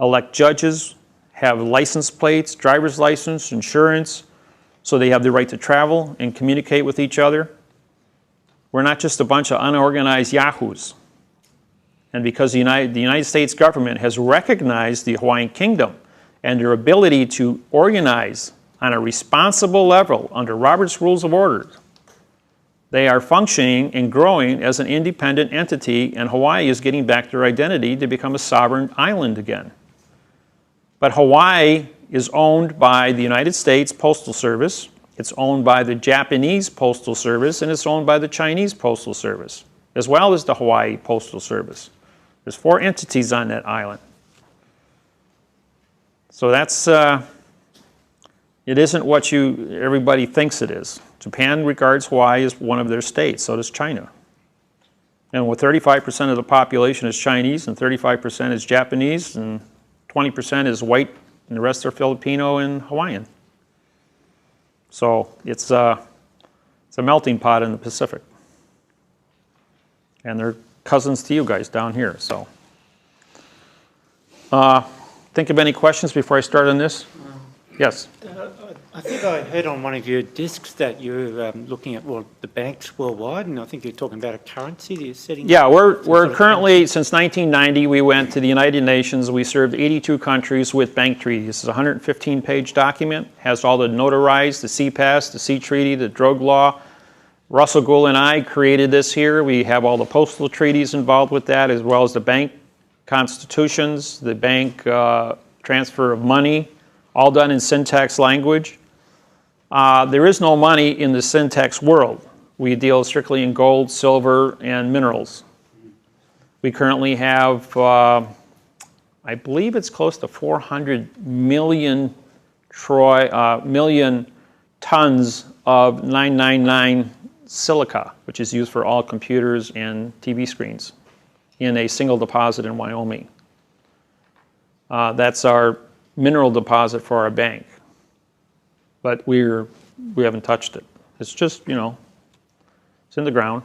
elect judges, have license plates, driver's license, insurance, so they have the right to travel and communicate with each other. We're not just a bunch of unorganized yahoos. And because the United States government has recognized the Hawaiian Kingdom and their ability to organize on a responsible level under Robert's Rules of Order, they are functioning and growing as an independent entity, and Hawaii is getting back their identity to become a sovereign island again. But Hawaii is owned by the United States Postal Service, it's owned by the Japanese Postal Service, and it's owned by the Chinese Postal Service, as well as the Hawaii Postal Service. There's 4 entities on that island. So that's, it isn't what everybody thinks it is. Japan regards Hawaii as one of their states, so does China. And with 35% of the population is Chinese, and 35% is Japanese, and 20% is white, and the rest are Filipino and Hawaiian. So it's a melting pot in the Pacific. And they're cousins to you guys down here, so. Think of any questions before I start on this? Yes? I think I heard on one of your discs that you're looking at the banks worldwide, and I think you're talking about a currency that you're setting up. Yeah, we're currently, since 1990, we went to the United Nations. We served 82 countries with bank treaties. This is a 115-page document, has all the notarized, the C.S.S.C.P.s.g.p, the Sea Treaty, the drug law. Russell Gould and I created this here. We have all the postal treaties involved with that, as well as the bank constitutions, the bank transfer of money, all done in syntax language. There is no money in the syntax world. We deal strictly in gold, silver, and minerals. We currently have, I believe it's close to 400 million tons of 999 silica, which is used for all computers and TV screens in a single deposit in Wyoming. That's our mineral deposit for our bank. But we haven't touched it. It's just, it's in the ground.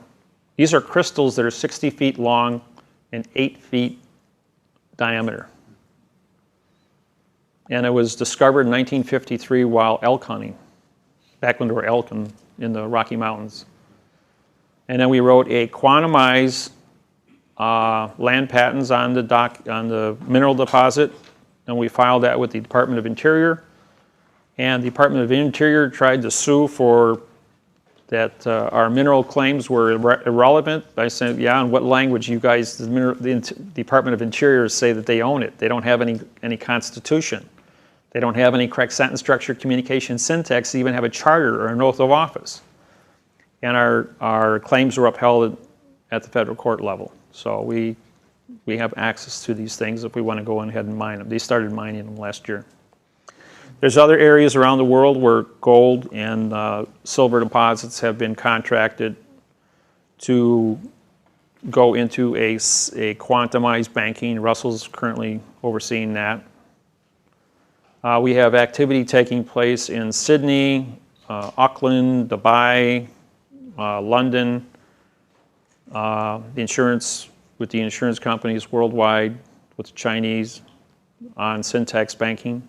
These are crystals that are 60 feet long and 8 feet diameter. And it was discovered in 1953 while elk hunting, back when there were elk in the Rocky Mountains. And then we wrote a quantumized land patents on the mineral deposit, and we filed that with the Department of Interior. And the Department of Interior tried to sue for that our mineral claims were irrelevant by saying, yeah, in what language you guys, the Department of Interior, say that they own it. They don't have any constitution. They don't have any correct sentence structure, communication, syntax, they even have a charter or an oath of office. And our claims were upheld at the federal court level. So we we have access to these things if we want to go ahead and mine them. They started mining them last year. There's other areas around the world where gold and silver deposits have been contracted to go into a quantumized banking. Russell's currently overseeing that. We have activity taking place in Sydney, Auckland, Dubai, London, the insurance companies worldwide, with the Chinese on syntax banking.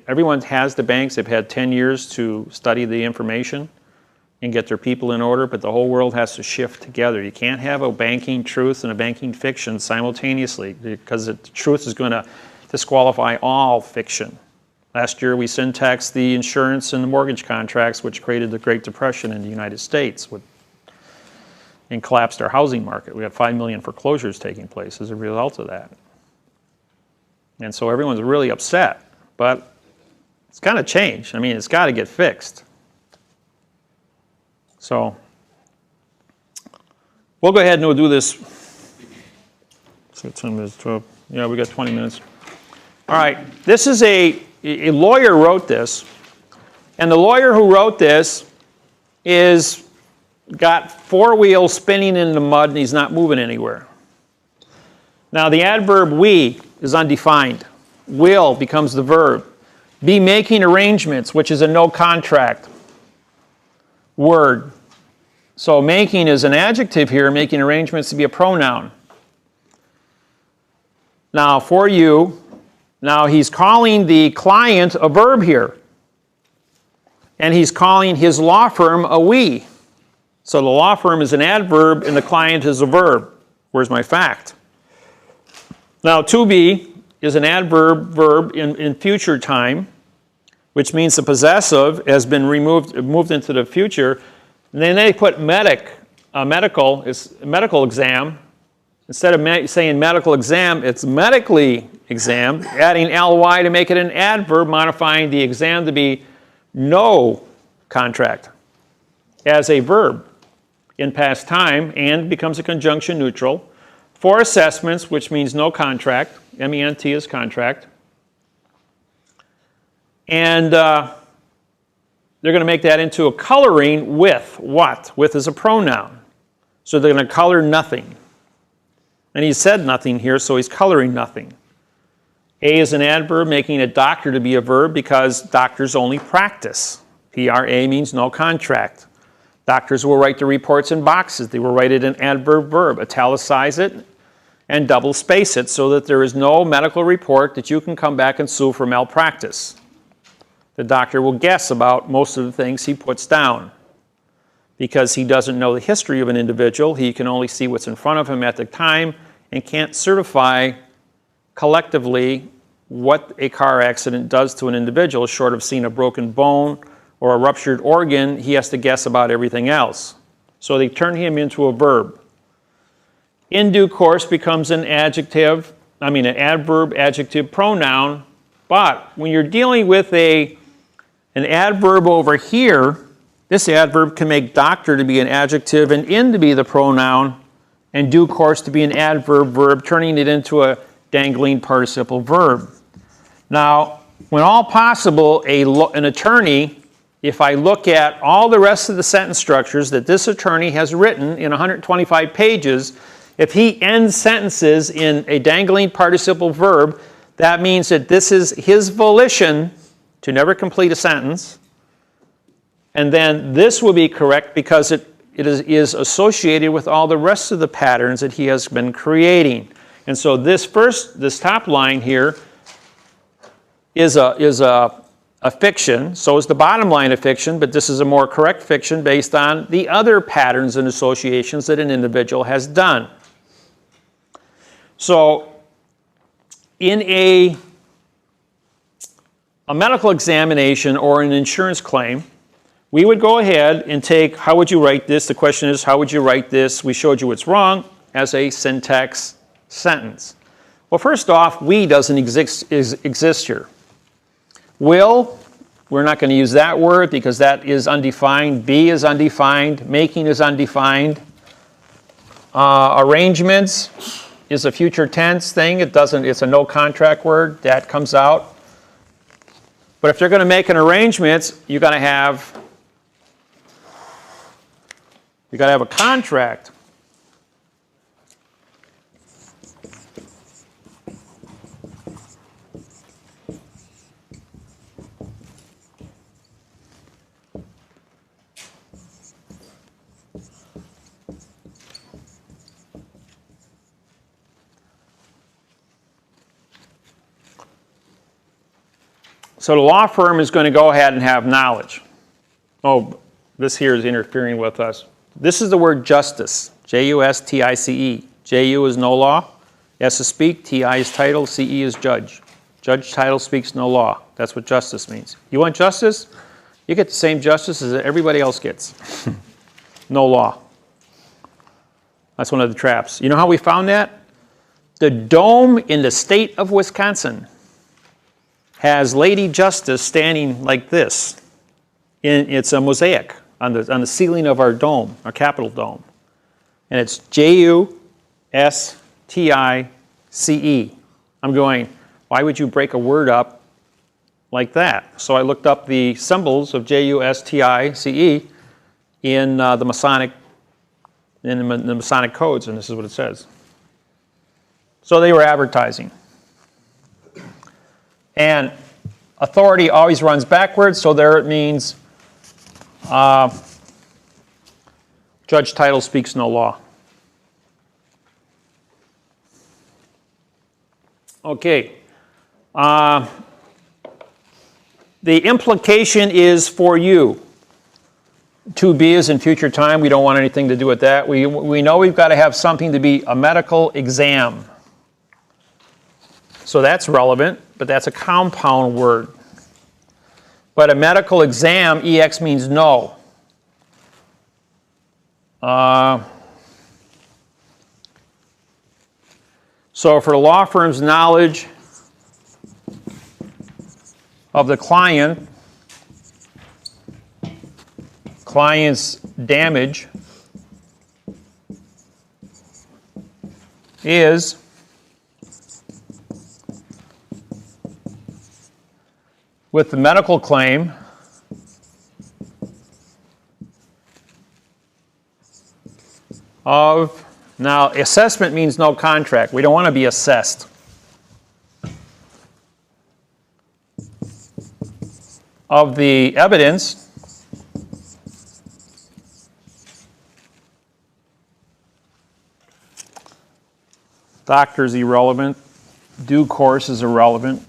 Everyone has the banks. They've had 10 years to study the information and get their people in order, but the whole world has to shift together. You can't have a banking truth and a banking fiction simultaneously, because the truth is going to disqualify all fiction. Last year we syntaxed the insurance and the mortgage contracts, which created the Great Depression in the United States and collapsed our housing market. We had 5 million foreclosures taking place as a result of that. And so everyone's really upset, but it's got to change. I mean, it's got to get fixed. So we'll go ahead and we'll do this. So 10 minutes, 12. Yeah, we got 20 minutes. All right, this is a lawyer wrote this, and the lawyer who wrote this is got 4 wheels spinning in the mud and he's not moving anywhere. Now the adverb we is undefined. Will becomes the verb. Be making arrangements, which is a no contract word. So making is an adjective here, making arrangements to be a pronoun. Now for you, now he's calling the client a verb here. And he's calling his law firm a we. So the law firm is an adverb and the client is a verb. Where's my fact? Now to be is an adverb verb in future time, which means the possessive has been moved into the future. And then they put medical exam. Instead of saying medical exam, it's medically examined, adding ly to make it an adverb, modifying the exam to be no contract as a verb in past time, and becomes a conjunction neutral. For assessments, which means no contract, MENT is contract. And they're going to make that into a coloring with what? With is a pronoun. So they're going to color nothing. And he said nothing here, so he's coloring nothing. A is an adverb, making a doctor to be a verb because doctors only practice. PRA means no contract. Doctors will write the reports in boxes. They will write it in adverb verb, italicize it, and double space it so that there is no medical report that you can come back and sue for malpractice. The doctor will guess about most of the things he puts down. Because he doesn't know the history of an individual, he can only see what's in front of him at the time and can't certify collectively what a car accident does to an individual. Short of seeing a broken bone or a ruptured organ, he has to guess about everything else. So they turn him into a verb. In due course becomes an adverb, adjective, pronoun. But when you're dealing with an adverb over here, this adverb can make doctor to be an adjective and in to be the pronoun and due course to be an adverb verb, turning it into a dangling participle verb. Now, when all possible, an attorney, if I look at all the rest of the sentence structures that this attorney has written in 125 pages, if he ends sentences in a dangling participle verb, that means that this is his volition to never complete a sentence. And then this will be correct because it is associated with all the rest of the patterns that he has been creating. And so this top line here is a fiction. So is the bottom line a fiction, but this is a more correct fiction based on the other patterns and associations that an individual has done. So in a medical examination or an insurance claim, we would go ahead and take, how would you write this? The question is, how would you write this? We showed you what's wrong as a syntax sentence. Well, first off, we doesn't exist here. Will, we're not going to use that word because that is undefined. Be is undefined. Making is undefined. Arrangements is a future tense thing. It doesn't, it's a no contract word. That comes out. But if they're going to make an arrangement, you got to have a contract. So the law firm is going to go ahead and have knowledge. Oh, this here is interfering with us. This is the word justice, J-U-S-T-I-C-E. J-U is no law, S is speak, T-I is title, C-E is judge. Judge title speaks no law. That's what justice means. You want justice? You get the same justice as everybody else gets. No law. That's one of the traps. You know how we found that? The dome in the state of Wisconsin has Lady Justice standing like this. It's a mosaic on the ceiling of our dome, our Capitol dome. And it's J-U-S-T-I-C-E. I'm going, why would you break a word up like that? So I looked up the symbols of J-U-S-T-I-C-E in the Masonic codes, and this is what it says. So they were advertising. And authority always runs backwards, so there it means judge title speaks no law. Okay. The implication is for you. To be is in future time. We don't want anything to do with that. We know we've got to have something to be a medical exam. So that's relevant, but that's a compound word. But a medical exam, EX means no. So for the law firm's knowledge of the client's damage is with the medical claim of, now assessment means no contract. We don't want to be assessed. Of the evidence doctor's irrelevant, due course is irrelevant.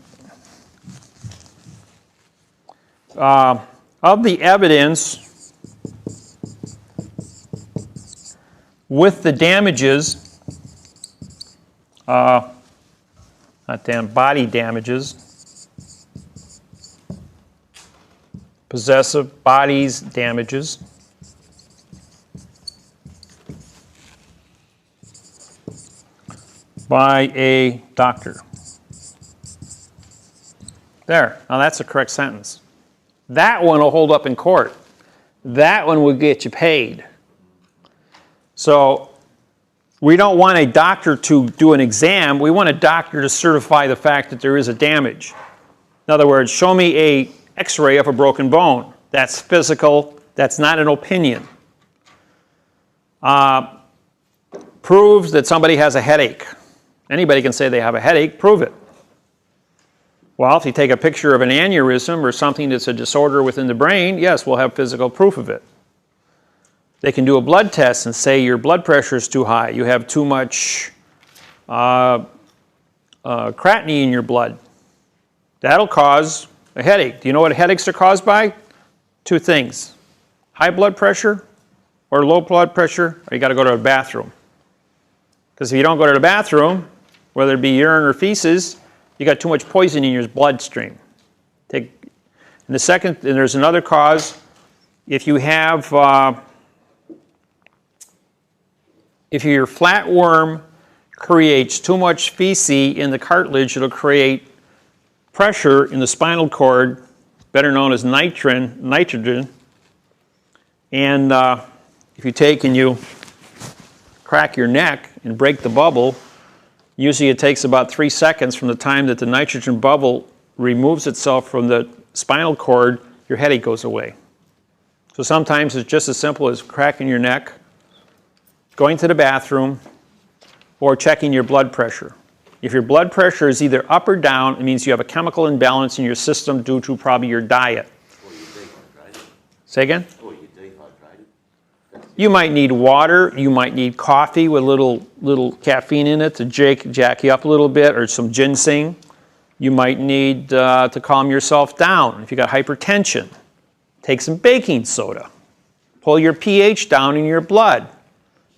Of the evidence with the damages, body damages, possessive bodies damages, by a doctor. There, now that's a correct sentence. That one will hold up in court. That one will get you paid. So we don't want a doctor to do an exam. We want a doctor to certify the fact that there is a damage. In other words, show me a x-ray of a broken bone. That's physical. That's not an opinion. Proves that somebody has a headache. Anybody can say they have a headache. Prove it. Well, if you take a picture of an aneurysm or something that's a disorder within the brain, yes, we'll have physical proof of it. They can do a blood test and say your blood pressure is too high. You have too much creatinine in your blood. That'll cause a headache. Do you know what headaches are caused by? Two things. High blood pressure or low blood pressure, or you got to go to the bathroom. Because if you don't go to the bathroom, whether it be urine or feces, you got too much poison in your bloodstream. And there's another cause. If you have, if your flatworm creates too much feces in the cartilage, it'll create pressure in the spinal cord, better known as nitrogen. And if you take and you crack your neck and break the bubble, Usually it takes about 3 seconds from the time that the nitrogen bubble removes itself from the spinal cord, your headache goes away. So sometimes it's just as simple as cracking your neck, going to the bathroom, or checking your blood pressure. If your blood pressure is either up or down, it means you have a chemical imbalance in your system due to probably your diet. Say again? You might need water, you might need coffee with little caffeine in it to jack you up a little bit, or some ginseng. You might need to calm yourself down. If you got hypertension, take some baking soda. Pull your pH down in your blood.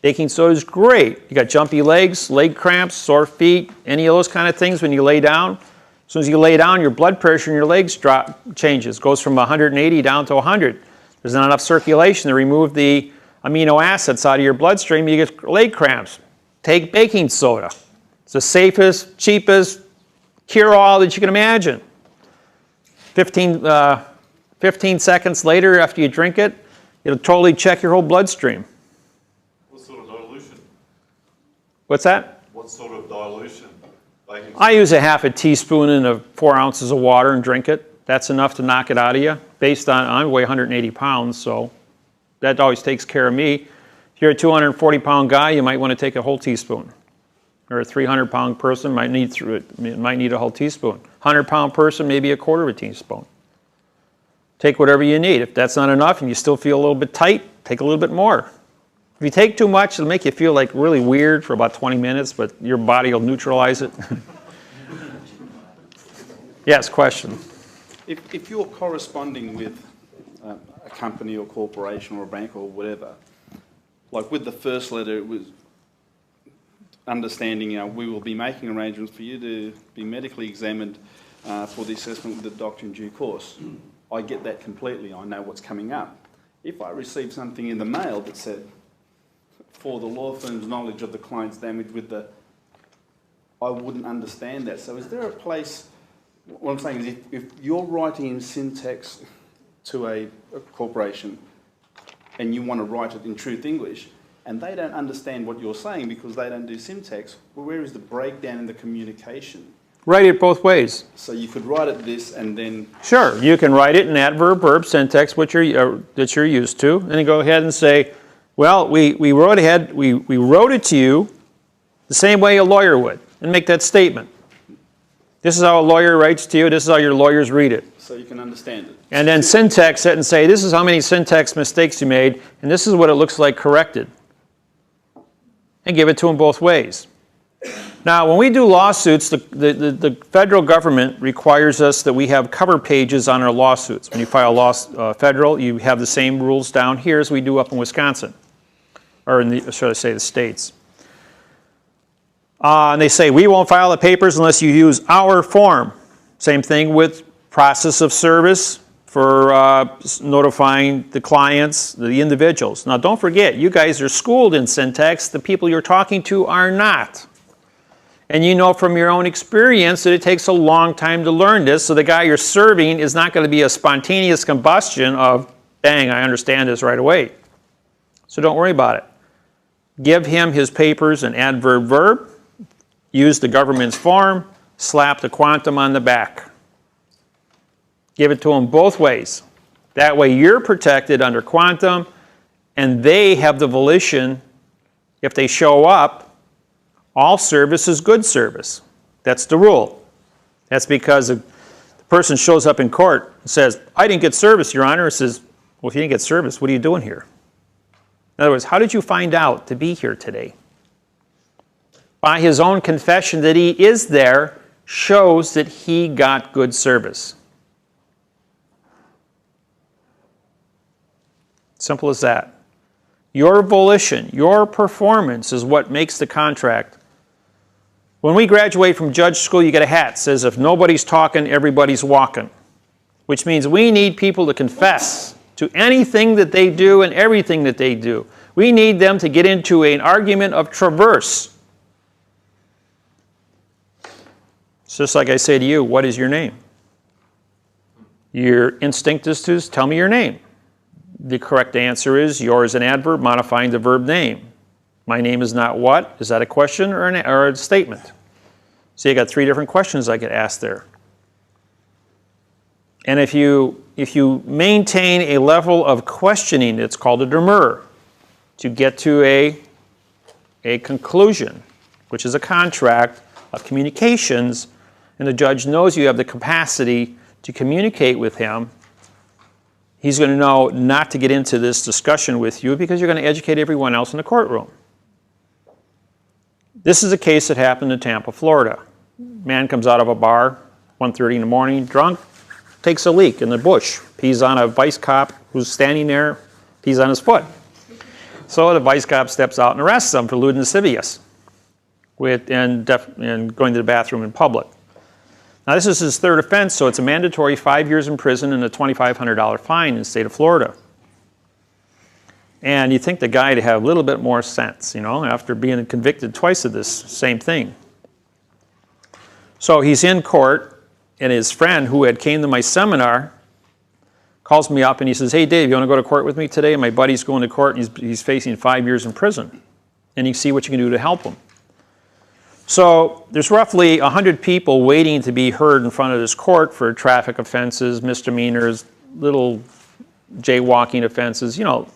Baking soda is great. You got jumpy legs, leg cramps, sore feet, any of those kind of things when you lay down. As soon as you lay down, your blood pressure in your legs changes. Goes from 180 down to 100. There's not enough circulation to remove the amino acids out of your bloodstream. You get leg cramps. Take baking soda. It's the safest, cheapest cure-all that you can imagine. 15 seconds later after you drink it, it'll totally check your whole bloodstream. What sort of dilution? What's that? What sort of dilution? I use a half a teaspoon in 4 ounces of water and drink it. That's enough to knock it out of you. Based on, I weigh 180 pounds, so that always takes care of me. If you're a 240-pound guy, you might want to take a whole teaspoon. Or a 300-pound person might need a whole teaspoon. 100-pound person, maybe a quarter of a teaspoon. Take whatever you need. If that's not enough and you still feel a little bit tight, take a little bit more. If you take too much, it'll make you feel like really weird for about 20 minutes, but your body will neutralize it. Yes, question. If you're corresponding with a company or corporation or a bank or whatever, like with the first letter, it was understanding, we will be making arrangements for you to be medically examined for the assessment with the doctor in due course. I get that completely. I know what's coming up. If I receive something in the mail that said, for the law firm's knowledge of the client's damage I wouldn't understand that. So is there a place, what I'm saying is if you're writing in syntax to a corporation and you want to write it in truth English, and they don't understand what you're saying because they don't do syntax, well, where is the breakdown in the communication? Write it both ways. So you could write it this and then... Sure, you can write it in adverb, verb, syntax, that you're used to, and then go ahead and say, well, we wrote it to you the same way a lawyer would, and make that statement. This is how a lawyer writes to you, this is how your lawyers read it. So you can understand it. And then syntax it and say, this is how many syntax mistakes you made, and this is what it looks like corrected. And give it to them both ways. Now, when we do lawsuits, the federal government requires us that we have cover pages on our lawsuits. When you file federal, you have the same rules down here as we do up in Wisconsin, or should I say the states. And they say, we won't file the papers unless you use our form. Same thing with process of service for notifying the clients, the individuals. Now, don't forget, you guys are schooled in syntax. The people you're talking to are not. And you know from your own experience that it takes a long time to learn this, so the guy you're serving is not going to be a spontaneous combustion of, bang, I understand this right away. So don't worry about it. Give him his papers in adverb verb, use the government's form, slap the quantum on the back. Give it to him both ways. That way you're protected under quantum, and they have the volition, if they show up, all service is good service. That's the rule. That's because the person shows up in court and says, I didn't get service, Your Honor. It says, well, if you didn't get service, what are you doing here? In other words, how did you find out to be here today? By his own confession that he is there shows that he got good service. Simple as that. Your volition, your performance is what makes the contract. When we graduate from judge school, you get a hat that says, if nobody's talking, everybody's walking. Which means we need people to confess to anything that they do and everything that they do. We need them to get into an argument of traverse. It's just like I say to you, what is your name? Your instinct is to tell me your name. The correct answer is yours an adverb modifying the verb name. My name is not what? Is that a question or a statement? See, I got 3 different questions I could ask there. And if you maintain a level of questioning, it's called a demur, to get to a conclusion, which is a contract of communications, and the judge knows you have the capacity to communicate with him, he's going to know not to get into this discussion with you because you're going to educate everyone else in the courtroom. This is a case that happened in Tampa, Florida. Man comes out of a bar, 1:30 in the morning, drunk, takes a leak in the bush, pees on a vice cop who's standing there, pees on his foot. So the vice cop steps out and arrests him for lewd and lascivious and going to the bathroom in public. Now this is his 3rd offense, so it's a mandatory 5 years in prison and a $2,500 fine in the state of Florida. And you think the guy to have a little bit more sense, you know, after being convicted twice of this same thing. So he's in court, and his friend who had came to my seminar calls me up and he says, "Hey Dave, you want to go to court with me today?" And my buddy's going to court and he's facing 5 years in prison. And you see what you can do to help him. So there's roughly 100 people waiting to be heard in front of this court for traffic offenses, misdemeanors, little jaywalking offenses, you know.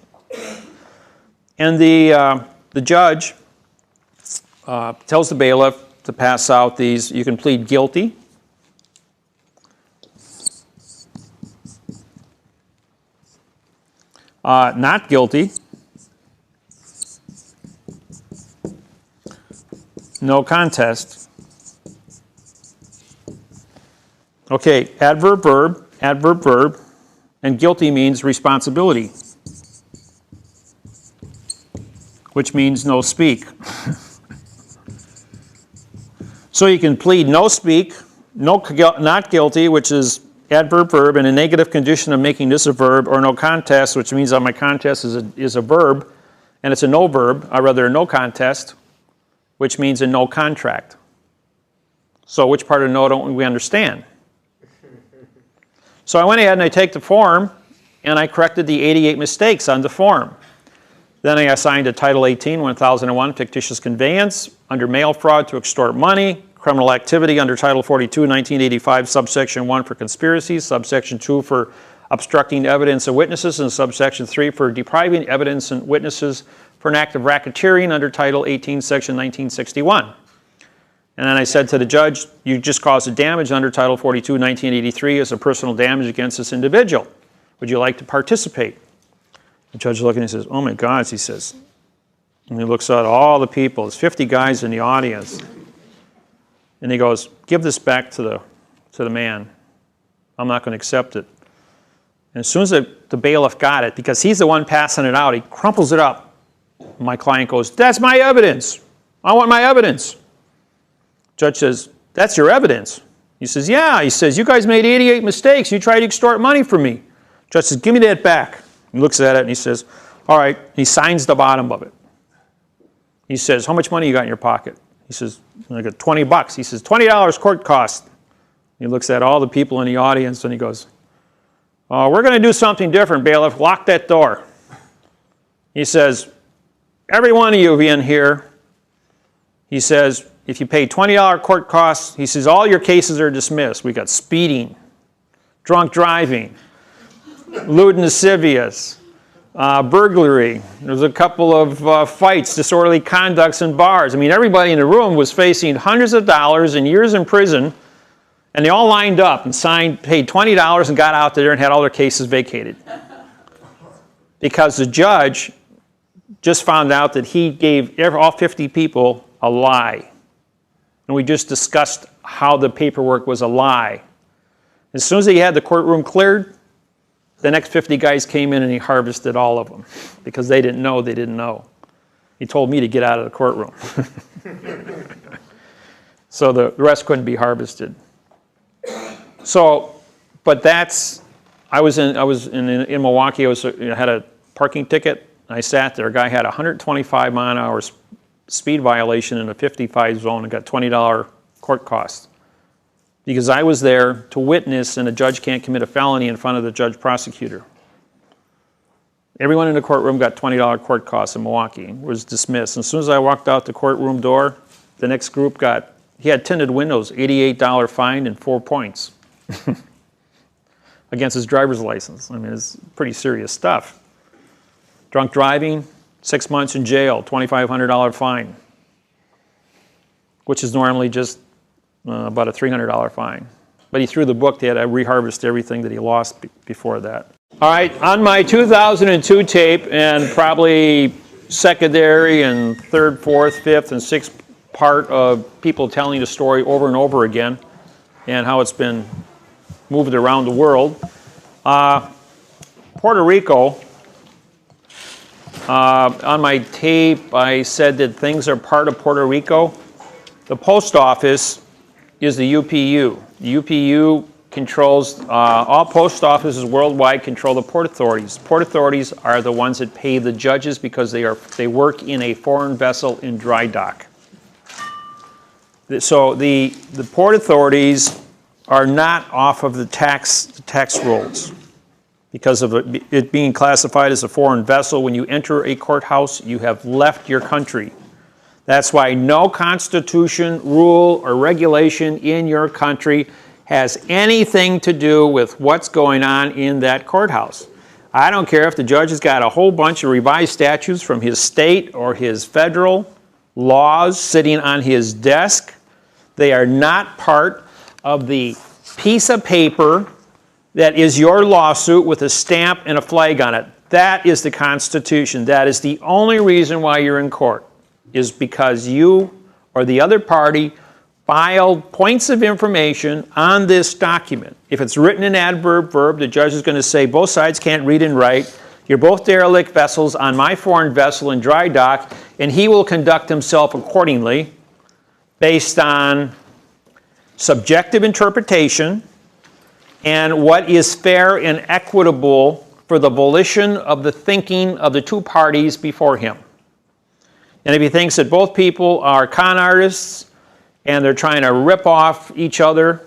And the judge tells the bailiff to pass out these. You can plead guilty, not guilty, no contest. Okay, adverb, verb, and guilty means responsibility, which means no speak. So you can plead no speak, not guilty, which is adverb, verb, and a negative condition of making this a verb, or no contest, which means that my contest is a verb, and it's a no verb, or rather a no contest, which means a no contract. So which part of no don't we understand? So I went ahead and I take the form, and I corrected the 88 mistakes on the form. Then I assigned a Title 18, 1001, fictitious conveyance, under mail fraud to extort money, criminal activity under Title 42, 1985, subsection 1 for conspiracy, subsection 2 for obstructing evidence of witnesses, and subsection 3 for depriving evidence and witnesses for an act of racketeering under Title 18, section 1961. And then I said to the judge, you just caused a damage under Title 42, 1983 as a personal damage against this individual. Would you like to participate? The judge looking and he says, "Oh my God," he says. And he looks at all the people. There's 50 guys in the audience. And he goes, "Give this back to the man. I'm not going to accept it." And as soon as the bailiff got it, because he's the one passing it out, he crumples it up. My client goes, "That's my evidence. I want my evidence." Judge says, "That's your evidence?" He says, "Yeah." He says, "You guys made 88 mistakes. You tried to extort money from me." Judge says, "Give me that back." He looks at it and he says, "All right." He signs the bottom of it. He says, "How much money you got in your pocket?" He says, "I got $20. He says, $20 court cost. He looks at all the people in the audience and he goes, "Oh, we're going to do something different, bailiff. Lock that door." He says, "Every one of you in here," he says, "if you pay $20 court costs," he says, "all your cases are dismissed. We got speeding, drunk driving, lewd and lascivious, burglary. There's a couple of fights, disorderly conducts in bars." I mean, everybody in the room was facing hundreds of dollars and years in prison, and they all lined up and signed, paid $20 and got out there and had all their cases vacated. Because the judge just found out that he gave all 50 people a lie. And we just discussed how the paperwork was a lie. As soon as he had the courtroom cleared, the next 50 guys came in and he harvested all of them because they didn't know they didn't know. He told me to get out of the courtroom. So the rest couldn't be harvested. So, but that's, I was in Milwaukee. I had a parking ticket. I sat there. A guy had a 125 mile an hour speed violation in a 55 zone and got $20 court cost. Because I was there to witness, and a judge can't commit a felony in front of the judge prosecutor. Everyone in the courtroom got $20 court costs in Milwaukee, was dismissed. And as soon as I walked out the courtroom door, the next group got He had tinted windows, $88 fine and 4 points against his driver's license. I mean, it's pretty serious stuff. Drunk driving, 6 months in jail, $2,500 fine, which is normally just about a $300 fine. But he threw the book. They had to reharvest everything that he lost before that. All right, on my 2002 tape, and probably secondary and third, fourth, fifth, and sixth part of people telling the story over and over again and how it's been moved around the world. Puerto Rico, on my tape, I said that things are part of Puerto Rico. The post office is the UPU. The UPU controls, all post offices worldwide control the port authorities. Port authorities are the ones that pay the judges because they work in a foreign vessel in dry dock. So the port authorities are not off of the tax rolls because of it being classified as a foreign vessel. When you enter a courthouse, you have left your country. That's why no constitution, rule, or regulation in your country has anything to do with what's going on in that courthouse. I don't care if the judge has got a whole bunch of revised statutes from his state or his federal laws sitting on his desk. They are not part of the piece of paper that is your lawsuit with a stamp and a flag on it. That is the Constitution. That is the only reason why you're in court, is because you or the other party filed points of information on this document. If it's written in adverb verb, the judge is going to say both sides can't read and write. You're both derelict vessels on my foreign vessel in dry dock, and he will conduct himself accordingly based on subjective interpretation and what is fair and equitable for the volition of the thinking of the two parties before him. And if he thinks that both people are con artists and they're trying to rip off each other,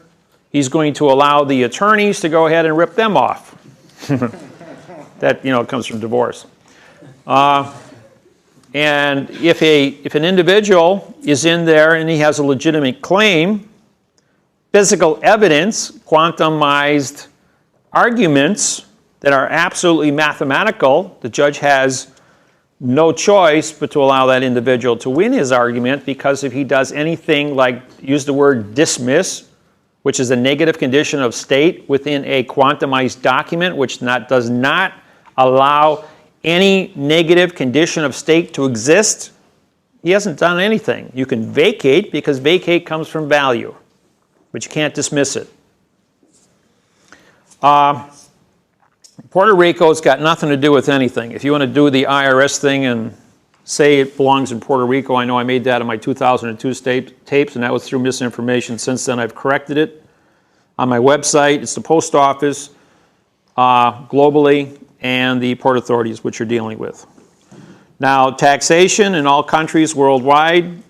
he's going to allow the attorneys to go ahead and rip them off. That, comes from divorce. And if an individual is in there and he has a legitimate claim, physical evidence, quantumized arguments that are absolutely mathematical, the judge has no choice but to allow that individual to win his argument, because if he does anything like use the word dismiss, which is a negative condition of state within a quantumized document, which does not allow any negative condition of state to exist, he hasn't done anything. You can vacate, because vacate comes from value, but you can't dismiss it. Puerto Rico's got nothing to do with anything. If you want to do the IRS thing and say it belongs in Puerto Rico, I know I made that in my 2002 tapes, and that was through misinformation. Since then, I've corrected it. On my website, it's the post office globally and the port authorities, which you're dealing with. Now, taxation in all countries worldwide,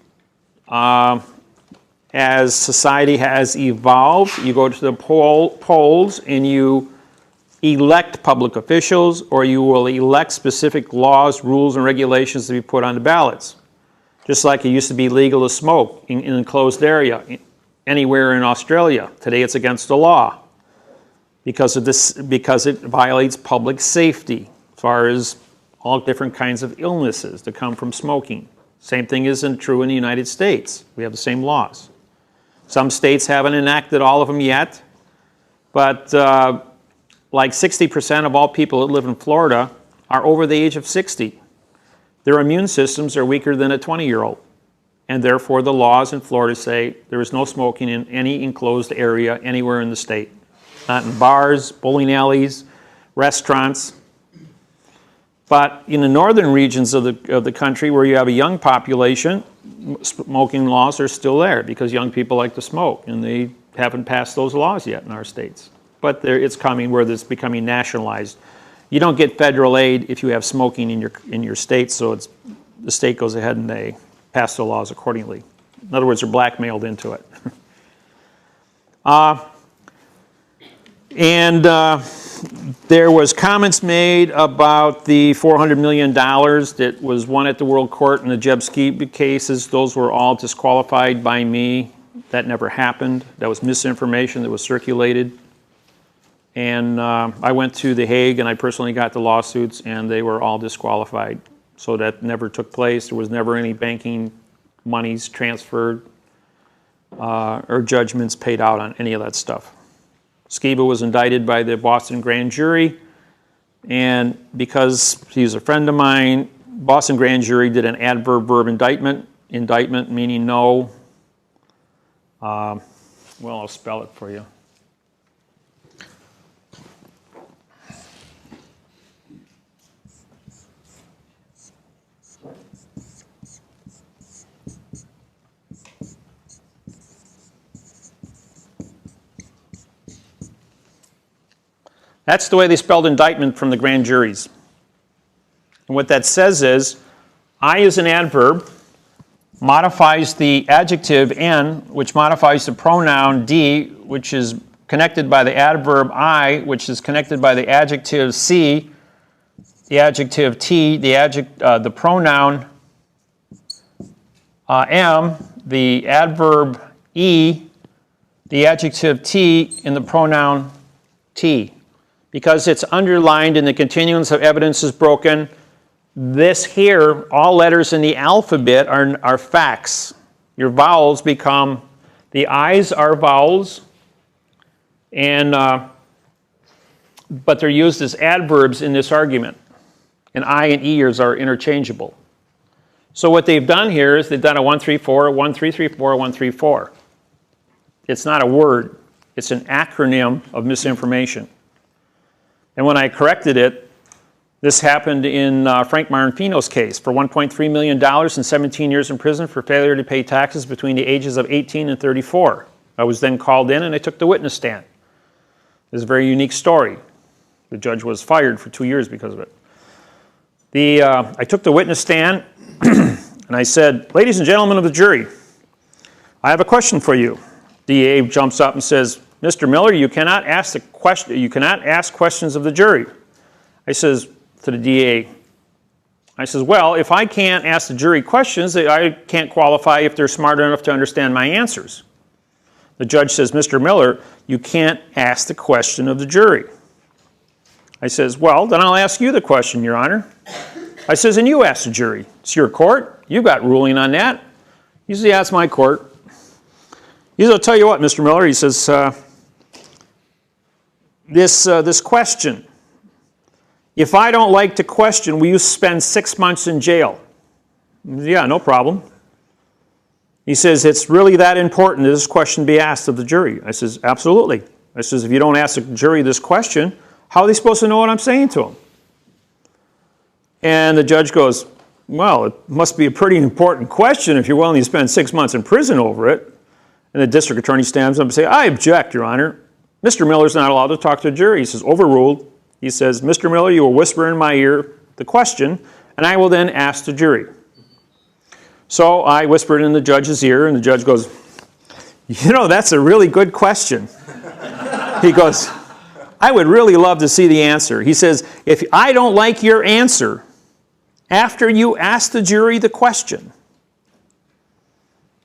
as society has evolved, you go to the polls and you elect public officials, or you will elect specific laws, rules, and regulations to be put on the ballots. Just like it used to be legal to smoke in an enclosed area anywhere in Australia. Today it's against the law because it violates public safety as far as all different kinds of illnesses that come from smoking. Same thing isn't true in the United States. We have the same laws. Some states haven't enacted all of them yet, but like 60% of all people that live in Florida are over the age of 60. Their immune systems are weaker than a 20-year-old. And therefore, the laws in Florida say there is no smoking in any enclosed area anywhere in the state. Not in bars, bowling alleys, restaurants. But in the northern regions of the country where you have a young population, smoking laws are still there because young people like to smoke, and they haven't passed those laws yet in our states. But it's coming where it's becoming nationalized. You don't get federal aid if you have smoking in your state, so the state goes ahead and they pass the laws accordingly. In other words, they're blackmailed into it. There was comments made about the $400 million that was won at the World Court in the C.s.s.C.P.s.g.p. cases. Those were all disqualified by me That never happened. That was misinformation that was circulated. And I went to The Hague and I personally got the lawsuits and they were all disqualified. So that never took place. There was never any banking monies transferred or judgments paid out on any of that stuff. Skiba was indicted by the Boston grand jury, and because he's a friend of mine, Boston grand jury did an adverb-verb indictment. Indictment meaning no. Well, I'll spell it for you. That's the way they spelled indictment from the grand juries. And what that says is, I is an adverb, modifies the adjective N, which modifies the pronoun D, which is connected by the adverb I, which is connected by the adjective C, the adjective T, the pronoun M, the adverb E, the adjective T, and the pronoun T. Because it's underlined and the continuance of evidence is broken, this here, all letters in the alphabet are facts. Your vowels become, the I's are vowels, and but they're used as adverbs in this argument. And I and E's are interchangeable. So what they've done here is they've done a 134, a 1334, a 134. It's not a word. It's an acronym of misinformation. And when I corrected it, this happened in Frank Marfino's case for $1.3 million and 17 years in prison for failure to pay taxes between the ages of 18 and 34. I was then called in and I took the witness stand. It's a very unique story. The judge was fired for 2 years because of it. I took the witness stand and I said, ladies and gentlemen of the jury, I have a question for you. DA jumps up and says, Mr. Miller, you cannot ask questions of the jury. I says to the DA, I says, well, if I can't ask the jury questions, I can't qualify if they're smart enough to understand my answers. The judge says, Mr. Miller, you can't ask the question of the jury. I says, well, then I'll ask you the question, Your Honor. I says, and you ask the jury. It's your court. You've got ruling on that. He says, yeah, it's my court. He says, I'll tell you what, Mr. Miller. He says, this question, if I don't like to question, will you spend 6 months in jail? Yeah, no problem. He says, it's really that important that this question be asked of the jury. I says, absolutely. I says, if you don't ask the jury this question, how are they supposed to know what I'm saying to them? And the judge goes, well, it must be a pretty important question if you're willing to spend 6 months in prison over it. And the district attorney stands up and says, I object, Your Honor. Mr. Miller's not allowed to talk to the jury. He says, overruled. He says, Mr. Miller, you will whisper in my ear the question, and I will then ask the jury. So I whispered in the judge's ear, and the judge goes, you know, that's a really good question. He goes, I would really love to see the answer. He says, if I don't like your answer after you ask the jury the question.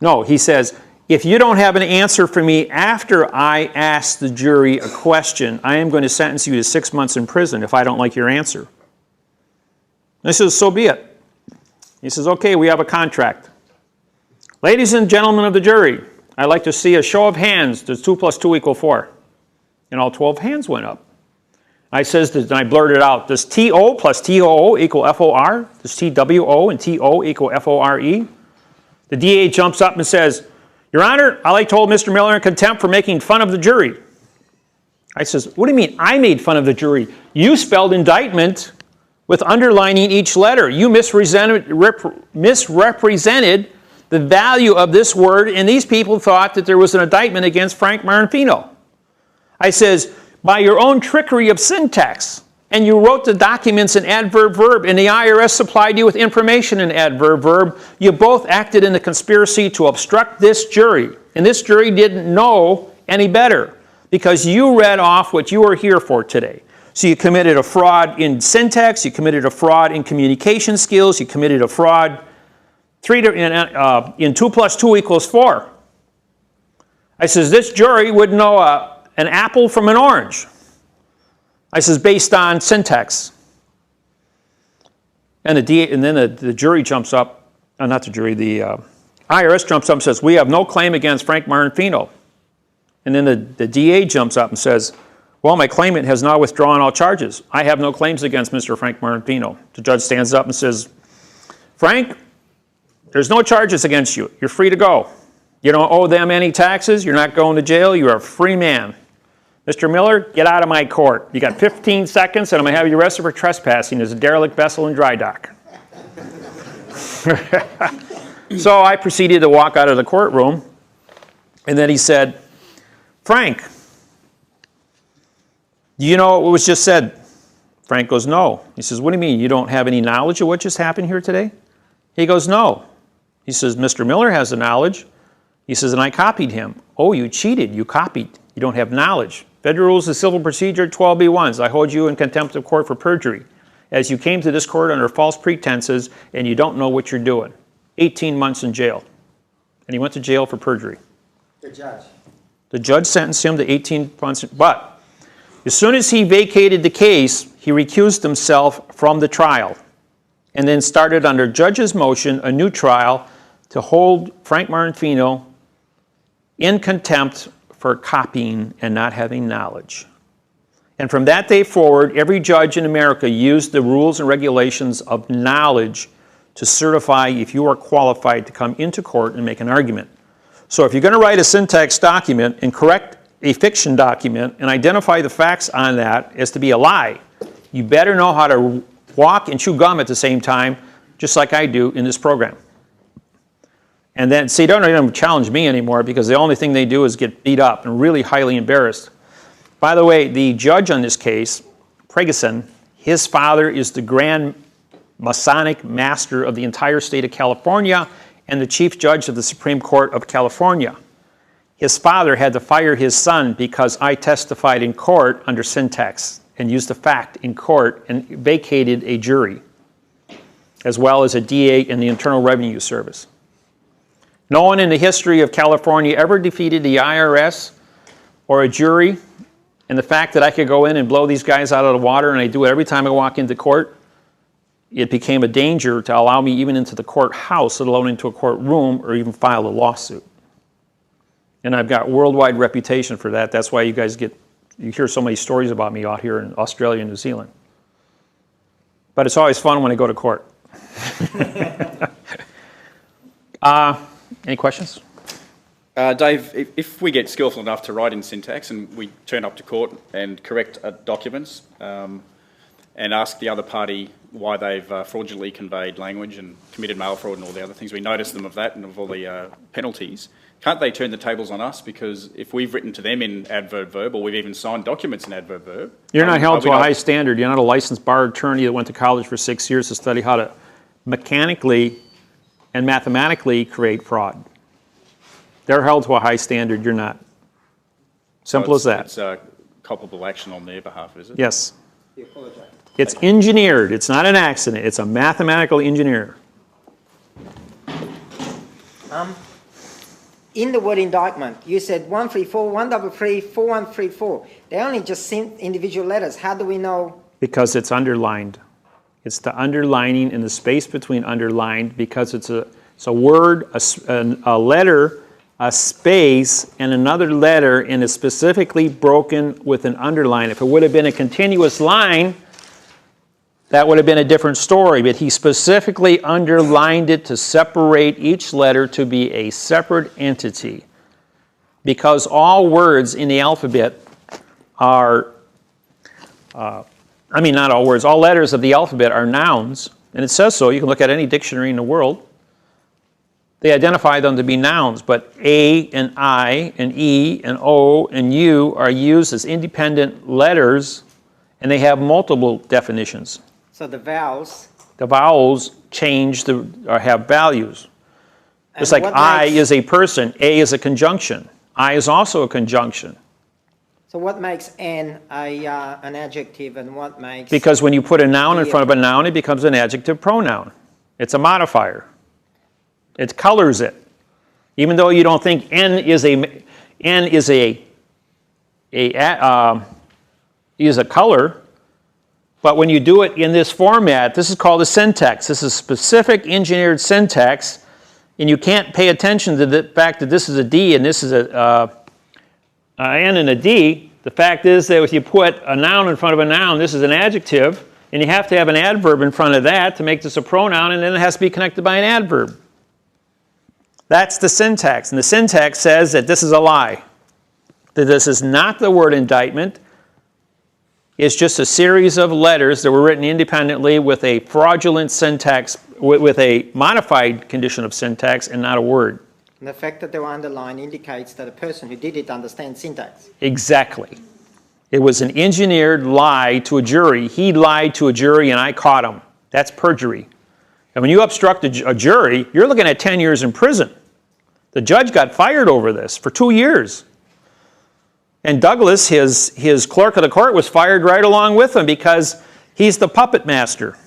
No, he says, if you don't have an answer for me after I ask the jury a question, I am going to sentence you to 6 months in prison if I don't like your answer. And I says, so be it. He says, okay, we have a contract. Ladies and gentlemen of the jury, I'd like to see a show of hands. Does 2 plus 2 equal 4? And all 12 hands went up. I says, and I blurted out, does TO plus TOO equal FOR? Does TWO and TO equal FORE? The DA jumps up and says, Your Honor, I told Mr. Miller in contempt for making fun of the jury. I says, what do you mean I made fun of the jury? You spelled indictment with underlining each letter. You misrepresented the value of this word, and these people thought that there was an indictment against Frank Marfino. I says, by your own trickery of syntax, and you wrote the documents in adverb-verb, and the IRS supplied you with information in adverb-verb, you both acted in a conspiracy to obstruct this jury. And this jury didn't know any better because you read off what you were here for today. So you committed a fraud in syntax, you committed a fraud in communication skills, you committed a fraud in 2 plus 2 equals 4. I says, this jury would know an apple from an orange. I says, based on syntax. And then the jury jumps up, not the jury, the IRS jumps up and says, we have no claim against Frank Martinfino. And then the DA jumps up and says, well, my claimant has now withdrawn all charges. I have no claims against Mr. Frank Martinfino. The judge stands up and says, Frank, there's no charges against you. You're free to go. You don't owe them any taxes. You're not going to jail. You're a free man. Mr. Miller, get out of my court. You got 15 seconds, and I'm going to have you arrested for trespassing as a derelict vessel in dry dock. So I proceeded to walk out of the courtroom, and then he said, Frank, do you know what was just said? Frank goes, no. He says, what do you mean? You don't have any knowledge of what just happened here today? He goes, no. He says, Mr. Miller has the knowledge. He says, and I copied him. Oh, you cheated. You copied. You don't have knowledge. Federal Rules of Civil Procedure 12b1s. I hold you in contempt of court for perjury, as you came to this court under false pretenses and you don't know what you're doing. 18 months in jail. And he went to jail for perjury. The judge. The judge sentenced him to 18 months. But as soon as he vacated the case, he recused himself from the trial and then started under judge's motion a new trial to hold Frank Martinfino in contempt for copying and not having knowledge. And from that day forward, every judge in America used the rules and regulations of knowledge to certify if you are qualified to come into court and make an argument. So if you're going to write a syntax document and correct a fiction document and identify the facts on that as to be a lie, you better know how to walk and chew gum at the same time, just like I do in this program. And then, see, they don't even challenge me anymore because the only thing they do is get beat up and really highly embarrassed. By the way, the judge on this case, Pregeson, his father is the Grand Masonic Master of the entire state of California and the Chief Judge of the Supreme Court of California. His father had to fire his son because I testified in court under syntax and used a fact in court and vacated a jury, as well as a DA in the Internal Revenue Service. No one in the history of California ever defeated the IRS or a jury, and the fact that I could go in and blow these guys out of the water, and I do it every time I walk into court, it became a danger to allow me even into the courthouse, let alone into a courtroom or even file a lawsuit. And I've got worldwide reputation for that. That's why you guys you hear so many stories about me out here in Australia and New Zealand. But it's always fun when I go to court. Any questions? Dave, if we get skillful enough to write in syntax and we turn up to court and correct documents and ask the other party why they've fraudulently conveyed language and committed mail fraud and all the other things, we notice them of that and of all the penalties, can't they turn the tables on us? Because if we've written to them in adverb verb or we've even signed documents in adverb verb... You're not held to a high standard. You're not a licensed bar attorney that went to college for 6 years to study how to mechanically and mathematically create fraud. They're held to a high standard. You're not. Simple as that. It's a culpable action on their behalf, is it? Yes. It's engineered. It's not an accident. It's a mathematical engineer. In the word indictment, you said 134, 133, 4134. They only just sent individual letters. How do we know? Because it's underlined. It's the underlining in the space between underlined because it's a word, a letter, a space, and another letter, and it's specifically broken with an underline. If it would have been a continuous line, that would have been a different story, but he specifically underlined it to separate each letter to be a separate entity. Because all words in the alphabet are, not all words, all letters of the alphabet are nouns, and it says so. You can look at any dictionary in the world. They identify them to be nouns, but A and I and E and O and U are used as independent letters, and they have multiple definitions. So the vowels? The vowels change or have values. Just like I is a person, A is a conjunction. I is also a conjunction. So what makes an adjective and what makes... Because when you put a noun in front of a noun, it becomes an adjective pronoun. It's a modifier. It colors it. Even though you don't think N is N is is a color, but when you do it in this format, this is called a syntax. This is specific engineered syntax, and you can't pay attention to the fact that this is a D and this is a N and a D. The fact is that if you put a noun in front of a noun, this is an adjective, and you have to have an adverb in front of that to make this a pronoun, and then it has to be connected by an adverb. That's the syntax, and the syntax says that this is a lie, that this is not the word indictment. It's just a series of letters that were written independently with a fraudulent syntax, with a modified condition of syntax and not a word. And the fact that they were underlined indicates that a person who did it understands syntax. Exactly. It was an engineered lie to a jury. He lied to a jury and I caught him. That's perjury. And when you obstruct a jury, you're looking at 10 years in prison. The judge got fired over this for 2 years. And Douglas, his clerk of the court, was fired right along with him because he's the puppet master.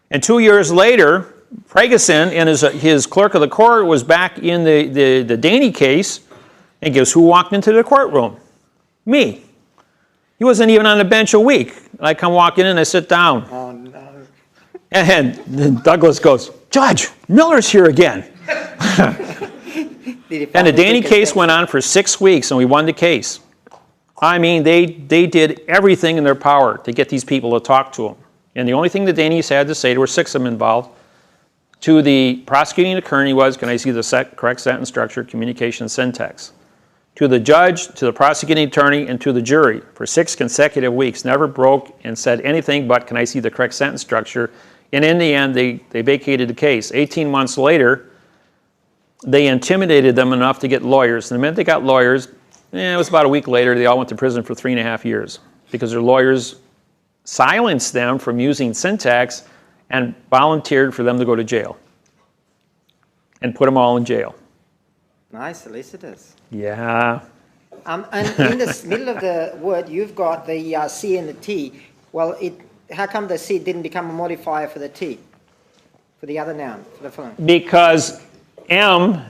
And 2 years later, Ferguson and his clerk of the court was back in the Daney case, and guess who walked into the courtroom? Me. He wasn't even on the bench a week. I come walk in and I sit down. Oh, no. And then Douglas goes, "Judge, Miller's here again." And the Daney case went on for 6 weeks, and we won the case. I mean, they did everything in their power to get these people to talk to them. And the only thing the Daneys had to say, there were 6 of them involved, to the prosecuting attorney was, can I see the correct sentence structure, communication, syntax? To the judge, to the prosecuting attorney, and to the jury for 6 consecutive weeks, never broke and said anything but, can I see the correct sentence structure? And in the end, they vacated the case. 18 months later, they intimidated them enough to get lawyers. And the minute they got lawyers, it was about a week later, they all went to prison for 3.5 years because their lawyers silenced them from using syntax and volunteered for them to go to jail and put them all in jail. Nice solicitors. Yeah. And in the middle of the word, you've got the C and the T. Well, how come the C didn't become a modifier for the T, for the other noun, for the phone? Because M,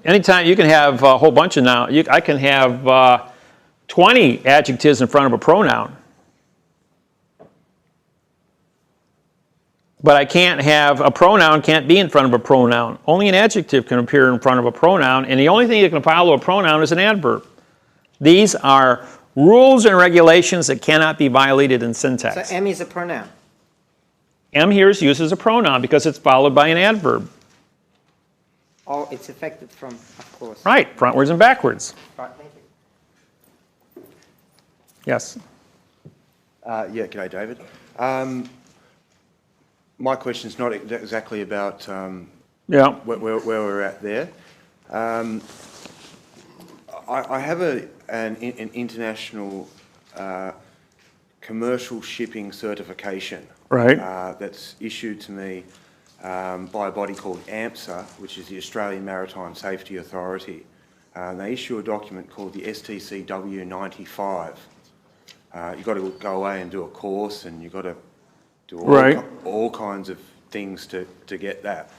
anytime you can have a whole bunch of nouns. I can have 20 adjectives in front of a pronoun. But I can't have, a pronoun can't be in front of a pronoun. Only an adjective can appear in front of a pronoun, and the only thing that can follow a pronoun is an adverb. These are rules and regulations that cannot be violated in syntax. So M is a pronoun. M here is used as a pronoun because it's followed by an adverb. Oh, it's affected from, of course. Right, frontwards and backwards. Right, thank you. Yes. Yeah, g'day, David. My question's not exactly about Yeah. where we're at there. I have an international commercial shipping certification. Right. That's issued to me by a body called AMSA, which is the Australian Maritime Safety Authority. They issue a document called the STCW 95. You've got to go away and do a course, and you've got to do all kinds of things to get that.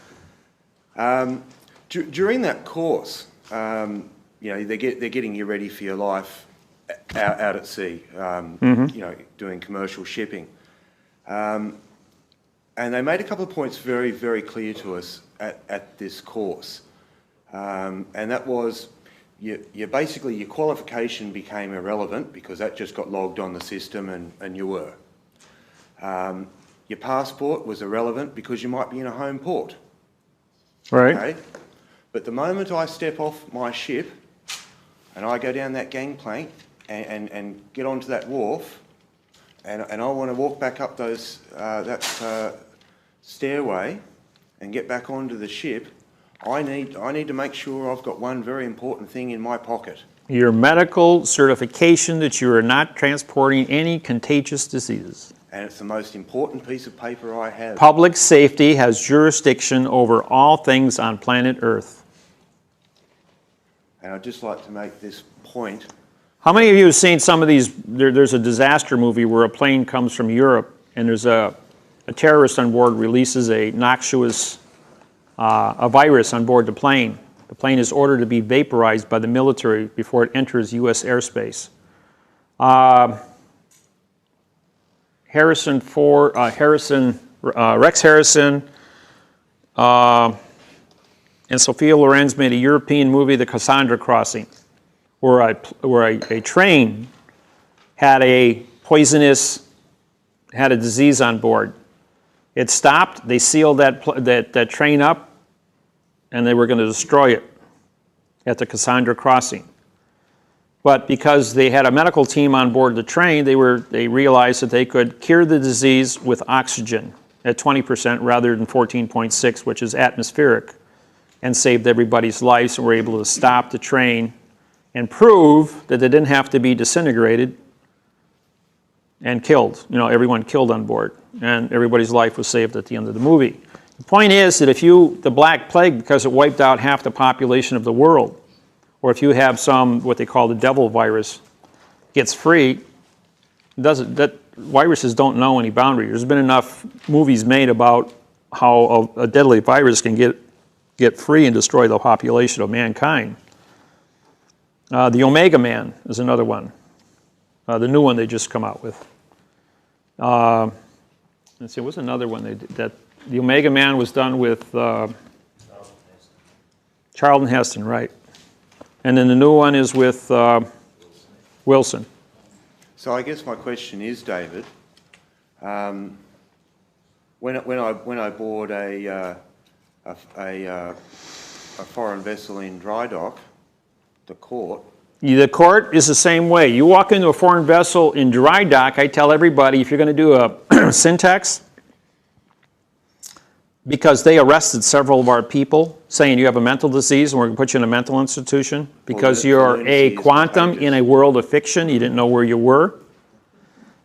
During that course, you know, they're getting you ready for your life out at sea, you know, doing commercial shipping. And they made a couple of points very, very clear to us at this course. And that was, basically your qualification became irrelevant because that just got logged on the system and you were. Your passport was irrelevant because you might be in a home port. Right. Okay? But the moment I step off my ship and I go down that gangplank and get onto that wharf, and I want to walk back up that stairway and get back onto the ship, I need to make sure I've got one very important thing in my pocket. Your medical certification that you are not transporting any contagious diseases. And it's the most important piece of paper I have. Public safety has jurisdiction over all things on planet Earth. And I'd just like to make this point. How many of you have seen some of these? There's a disaster movie where a plane comes from Europe and there's a terrorist on board releases a noxious a virus on board the plane. The plane is ordered to be vaporized by the military before it enters U.S. airspace. Rex Harrison and Sophia Lorenz made a European movie, The Cassandra Crossing, where a train had a disease on board. It stopped, they sealed that train up, and they were going to destroy it at the Cassandra Crossing. But because they had a medical team on board the train, they realized that they could cure the disease with oxygen at 20% rather than 14.6, which is atmospheric, and saved everybody's lives, and were able to stop the train and prove that they didn't have to be disintegrated and killed. You know, everyone killed on board, and everybody's life was saved at the end of the movie. The point is that if the Black Plague, because it wiped out half the population of the world, or if you have what they call the devil virus, gets free, viruses don't know any boundary. There's been enough movies made about how a deadly virus can get free and destroy the population of mankind. The Omega Man is another one, the new one they just come out with. Let's see, what's another one they did? The Omega Man was done with Charlton Heston, right? And then the new one is with Wilson. So I guess my question is, David, when I board a foreign vessel in dry dock, the court is the same way. You walk into a foreign vessel in dry dock, I tell everybody, if you're going to do a syntax, because they arrested several of our people saying you have a mental disease and we're going to put you in a mental institution because you're a quantum in a world of fiction. You didn't know where you were.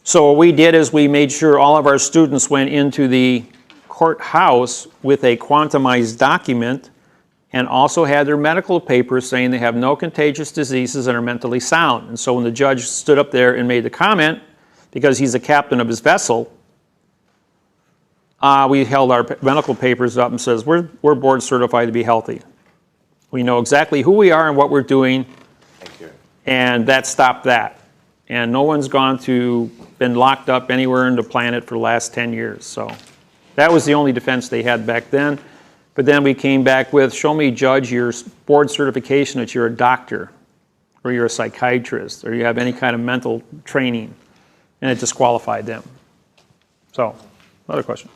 So what we did is we made sure all of our students went into the courthouse with a quantumized document and also had their medical papers saying they have no contagious diseases and are mentally sound. And so when the judge stood up there and made the comment, because he's the captain of his vessel, we held our medical papers up and says, we're board certified to be healthy. We know exactly who we are and what we're doing. Thank you. And that stopped that. And no one's been locked up anywhere in the planet for the last 10 years. So that was the only defense they had back then. But then we came back with, show me, Judge, your board certification that you're a doctor or you're a psychiatrist or you have any kind of mental training. And it disqualified them. So, another question.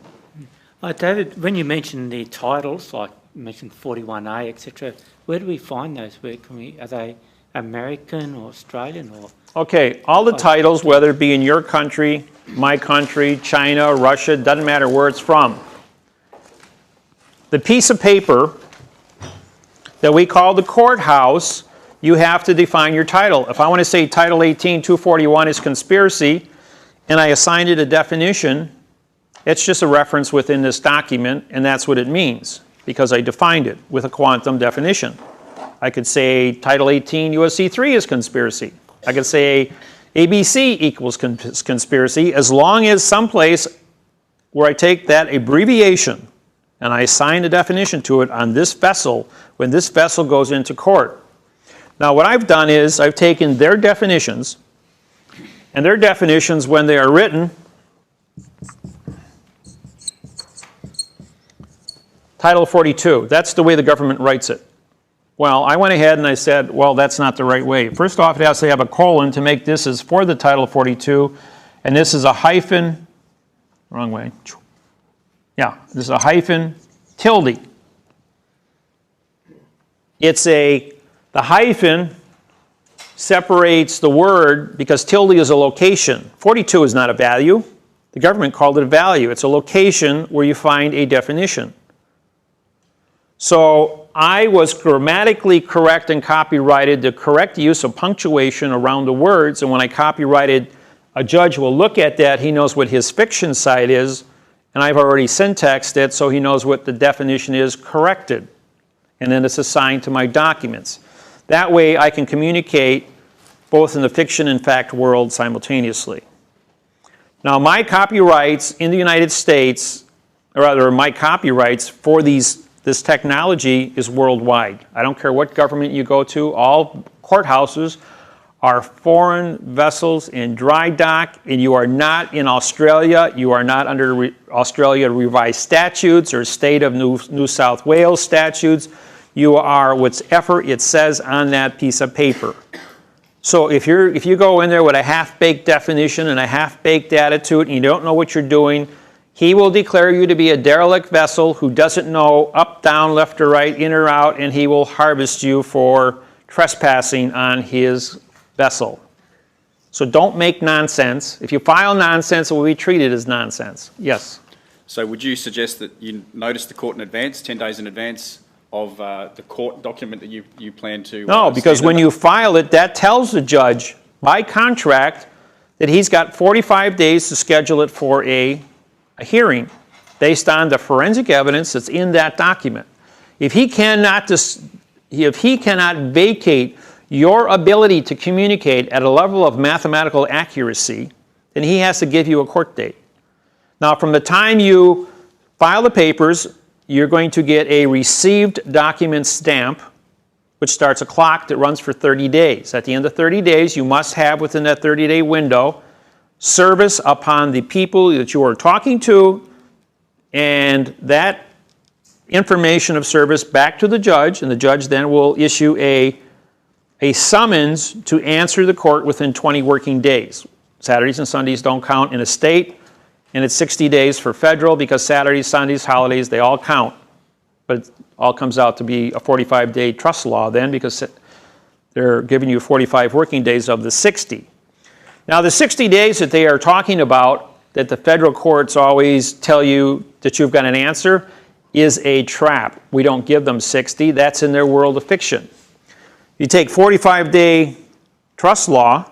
David, when you mention the titles, like you mentioned 41A, etc., where do we find those? Are they American or Australian? Or? Okay, all the titles, whether it be in your country, my country, China, Russia, doesn't matter where it's from. The piece of paper that we call the courthouse, you have to define your title. If I want to say Title 18, 241 is conspiracy, and I assign it a definition, it's just a reference within this document, and that's what it means, because I defined it with a quantum definition. I could say Title 18 USC 3 is conspiracy. I could say ABC equals conspiracy, as long as someplace where I take that abbreviation and I assign a definition to it on this vessel when this vessel goes into court. Now what I've done is I've taken their definitions, and their definitions when they are written, Title 42, that's the way the government writes it. Well, I went ahead and I said, well, that's not the right way. First off, it has to have a colon to make this is for the Title 42, and this is a hyphen, wrong way. Yeah, this is a hyphen tilde. The hyphen separates the word because tilde is a location. 42 is not a value. The government called it a value. It's a location where you find a definition. So I was grammatically correct and copyrighted the correct use of punctuation around the words, and when I copyrighted, a judge will look at that, he knows what his fiction side is, and I've already syntaxed it so he knows what the definition is corrected, and then it's assigned to my documents. That way I can communicate both in the fiction and fact world simultaneously. Now my copyrights in the United States, or rather my copyrights for these this technology is worldwide. I don't care what government you go to, all courthouses are foreign vessels in dry dock, and you are not in Australia. You are not under Australia revised statutes or state of New South Wales statutes. You are whatever it says on that piece of paper. So if you go in there with a half-baked definition and a half-baked attitude and you don't know what you're doing, he will declare you to be a derelict vessel who doesn't know up, down, left or right, in or out, and he will harvest you for trespassing on his vessel. So don't make nonsense. If you file nonsense, it will be treated as nonsense. Yes? So would you suggest that you notice the court in advance, 10 days in advance of the court document that you plan to... No, because when you file it, that tells the judge by contract that he's got 45 days to schedule it for a hearing based on the forensic evidence that's in that document. If he cannot vacate your ability to communicate at a level of mathematical accuracy, then he has to give you a court date. Now, from the time you file the papers, you're going to get a received document stamp, which starts a clock that runs for 30 days. At the end of 30 days, you must have within that 30-day window service upon the people that you are talking to, and that information of service back to the judge, and the judge then will issue a summons to answer the court within 20 working days. Saturdays and Sundays don't count in a state, and it's 60 days for federal because Saturdays, Sundays, holidays, they all count. But it all comes out to be a 45-day trust law then because they're giving you 45 working days of the 60. Now, the 60 days that they are talking about, that the federal courts always tell you that you've got an answer, is a trap. We don't give them 60. That's in their world of fiction. You take 45-day trust law,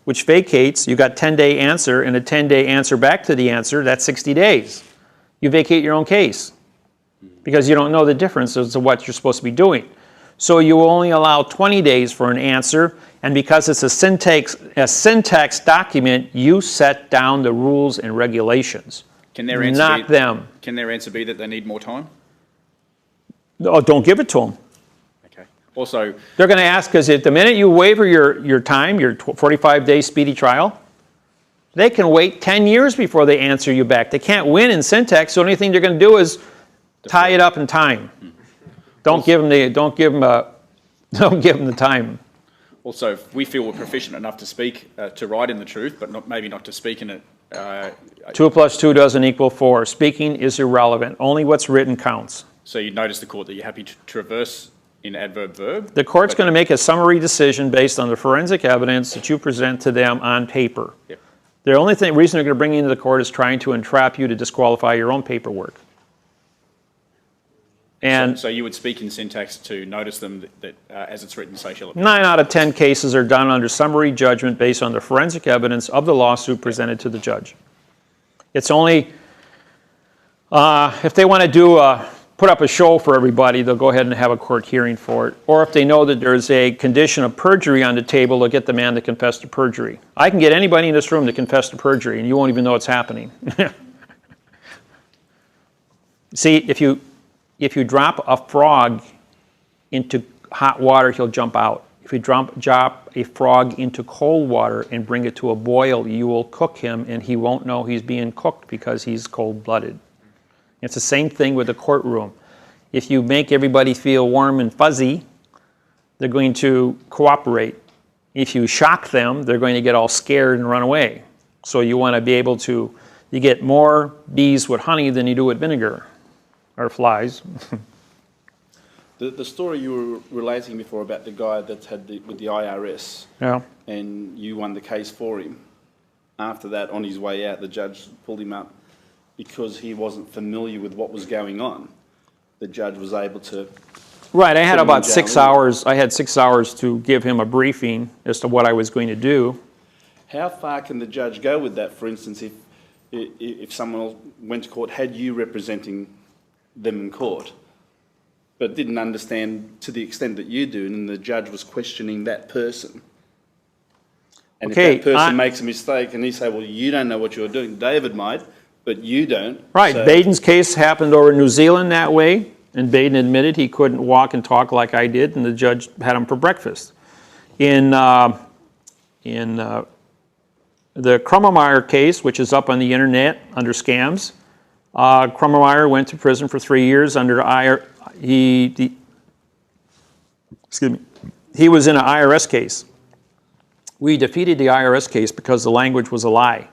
which vacates, you've got 10-day answer and a 10-day answer back to the answer, that's 60 days. You vacate your own case because you don't know the difference as to what you're supposed to be doing. So you only allow 20 days for an answer, and because it's a syntax document, you set down the rules and regulations, not them. Can their answer be that they need more time? No, don't give it to them. Okay. Also, they're going to ask, because the minute you waiver your time, your 45-day speedy trial, they can wait 10 years before they answer you back. They can't win in syntax, so the only thing they're going to do is tie it up in time. Don't give them the time. Also, if we feel we're proficient enough to speak, to write in the truth, but maybe not to speak in it. 2 plus 2 doesn't equal 4. Speaking is irrelevant. Only what's written counts. So you notice the court that you're happy to traverse in adverb verb? The court's going to make a summary decision based on the forensic evidence that you present to them on paper. Yep. The only reason they're going to bring you into the court is trying to entrap you to disqualify your own paperwork. And so you would speak in syntax to notice them that as it's written, say, shall it be? 9 out of 10 cases are done under summary judgment based on the forensic evidence of the lawsuit presented to the judge. It's only, if they want to put up a show for everybody, they'll go ahead and have a court hearing for it. Or if they know that there's a condition of perjury on the table, they'll get the man to confess to perjury. I can get anybody in this room to confess to perjury, and you won't even know it's happening. See, if you drop a frog into hot water, he'll jump out. If you drop a frog into cold water and bring it to a boil, you will cook him, and he won't know he's being cooked because he's cold-blooded. It's the same thing with the courtroom. If you make everybody feel warm and fuzzy, they're going to cooperate. If you shock them, they're going to get all scared and run away. So you want to be able to, you get more bees with honey than you do with vinegar, or flies. The story you were relating before about the guy that had with the IRS, yeah, and you won the case for him. After that, on his way out, the judge pulled him up because he wasn't familiar with what was going on. The judge was able to... Right, I had about 6 hours. I had 6 hours to give him a briefing as to what I was going to do. How far can the judge go with that? For instance, if someone went to court, had you representing them in court, but didn't understand to the extent that you do, and the judge was questioning that person. And okay, if that person makes a mistake and he say, well, you don't know what you're doing, David might, but you don't. Right, so Baden's case happened over in New Zealand that way. And Baden admitted he couldn't walk and talk like I did, and the judge had him for breakfast. In the Krummemeyer case, which is up on the internet under scams, Krummemeyer went to prison for 3 years under he was in an IRS case. We defeated the IRS case because the language was a lie.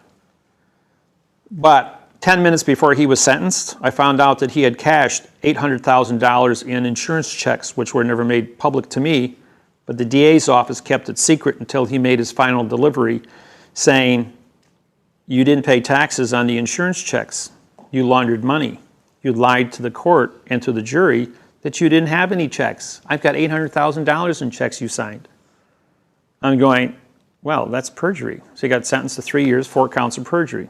But 10 minutes before he was sentenced, I found out that he had cashed $800,000 in insurance checks, which were never made public to me, but the DA's office kept it secret until he made his final delivery, saying, you didn't pay taxes on the insurance checks. You laundered money. You lied to the court and to the jury that you didn't have any checks. I've got $800,000 in checks you signed. I'm going, well, that's perjury. So he got sentenced to 3 years, 4 counts of perjury,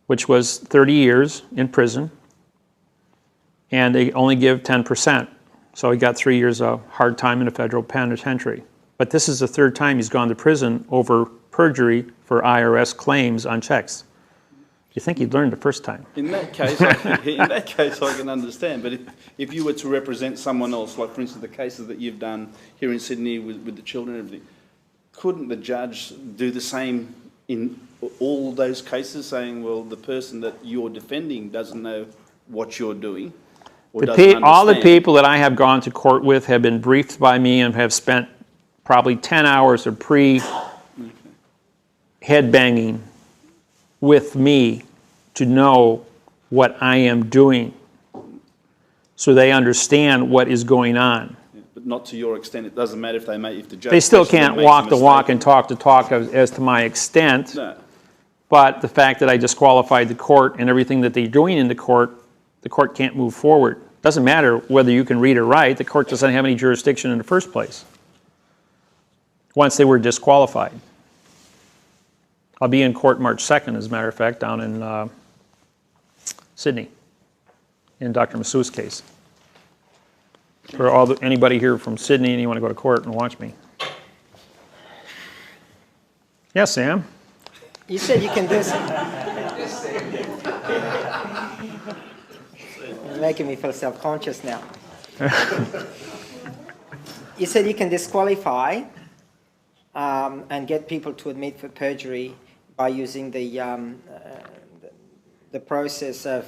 which was 30 years in prison, and they only give 10%. So he got 3 years of hard time in a federal penitentiary. But this is the 3rd time he's gone to prison over perjury for IRS claims on checks. You think he'd learned the first time. In that case, I can understand. But if you were to represent someone else, like for instance the cases that you've done here in Sydney with the children and everything, couldn't the judge do the same in all those cases, saying, well, the person that you're defending doesn't know what you're doing, or doesn't understand? All the people that I have gone to court with have been briefed by me and have spent probably 10 hours of pre-headbanging with me to know what I am doing, so they understand what is going on. But not to your extent. It doesn't matter if the judge... They still can't walk the walk and talk the talk as to my extent. No. But the fact that I disqualified the court and everything that they're doing in the court can't move forward. Doesn't matter whether you can read or write. The court doesn't have any jurisdiction in the first place once they were disqualified. I'll be in court March 2nd, as a matter of fact, down in Sydney, in Dr. Massoud's case. For anybody here from Sydney and you want to go to court and watch me. Yes, Sam? You said you can do You're making me feel self-conscious now. You said you can disqualify and get people to admit for perjury by using the process of,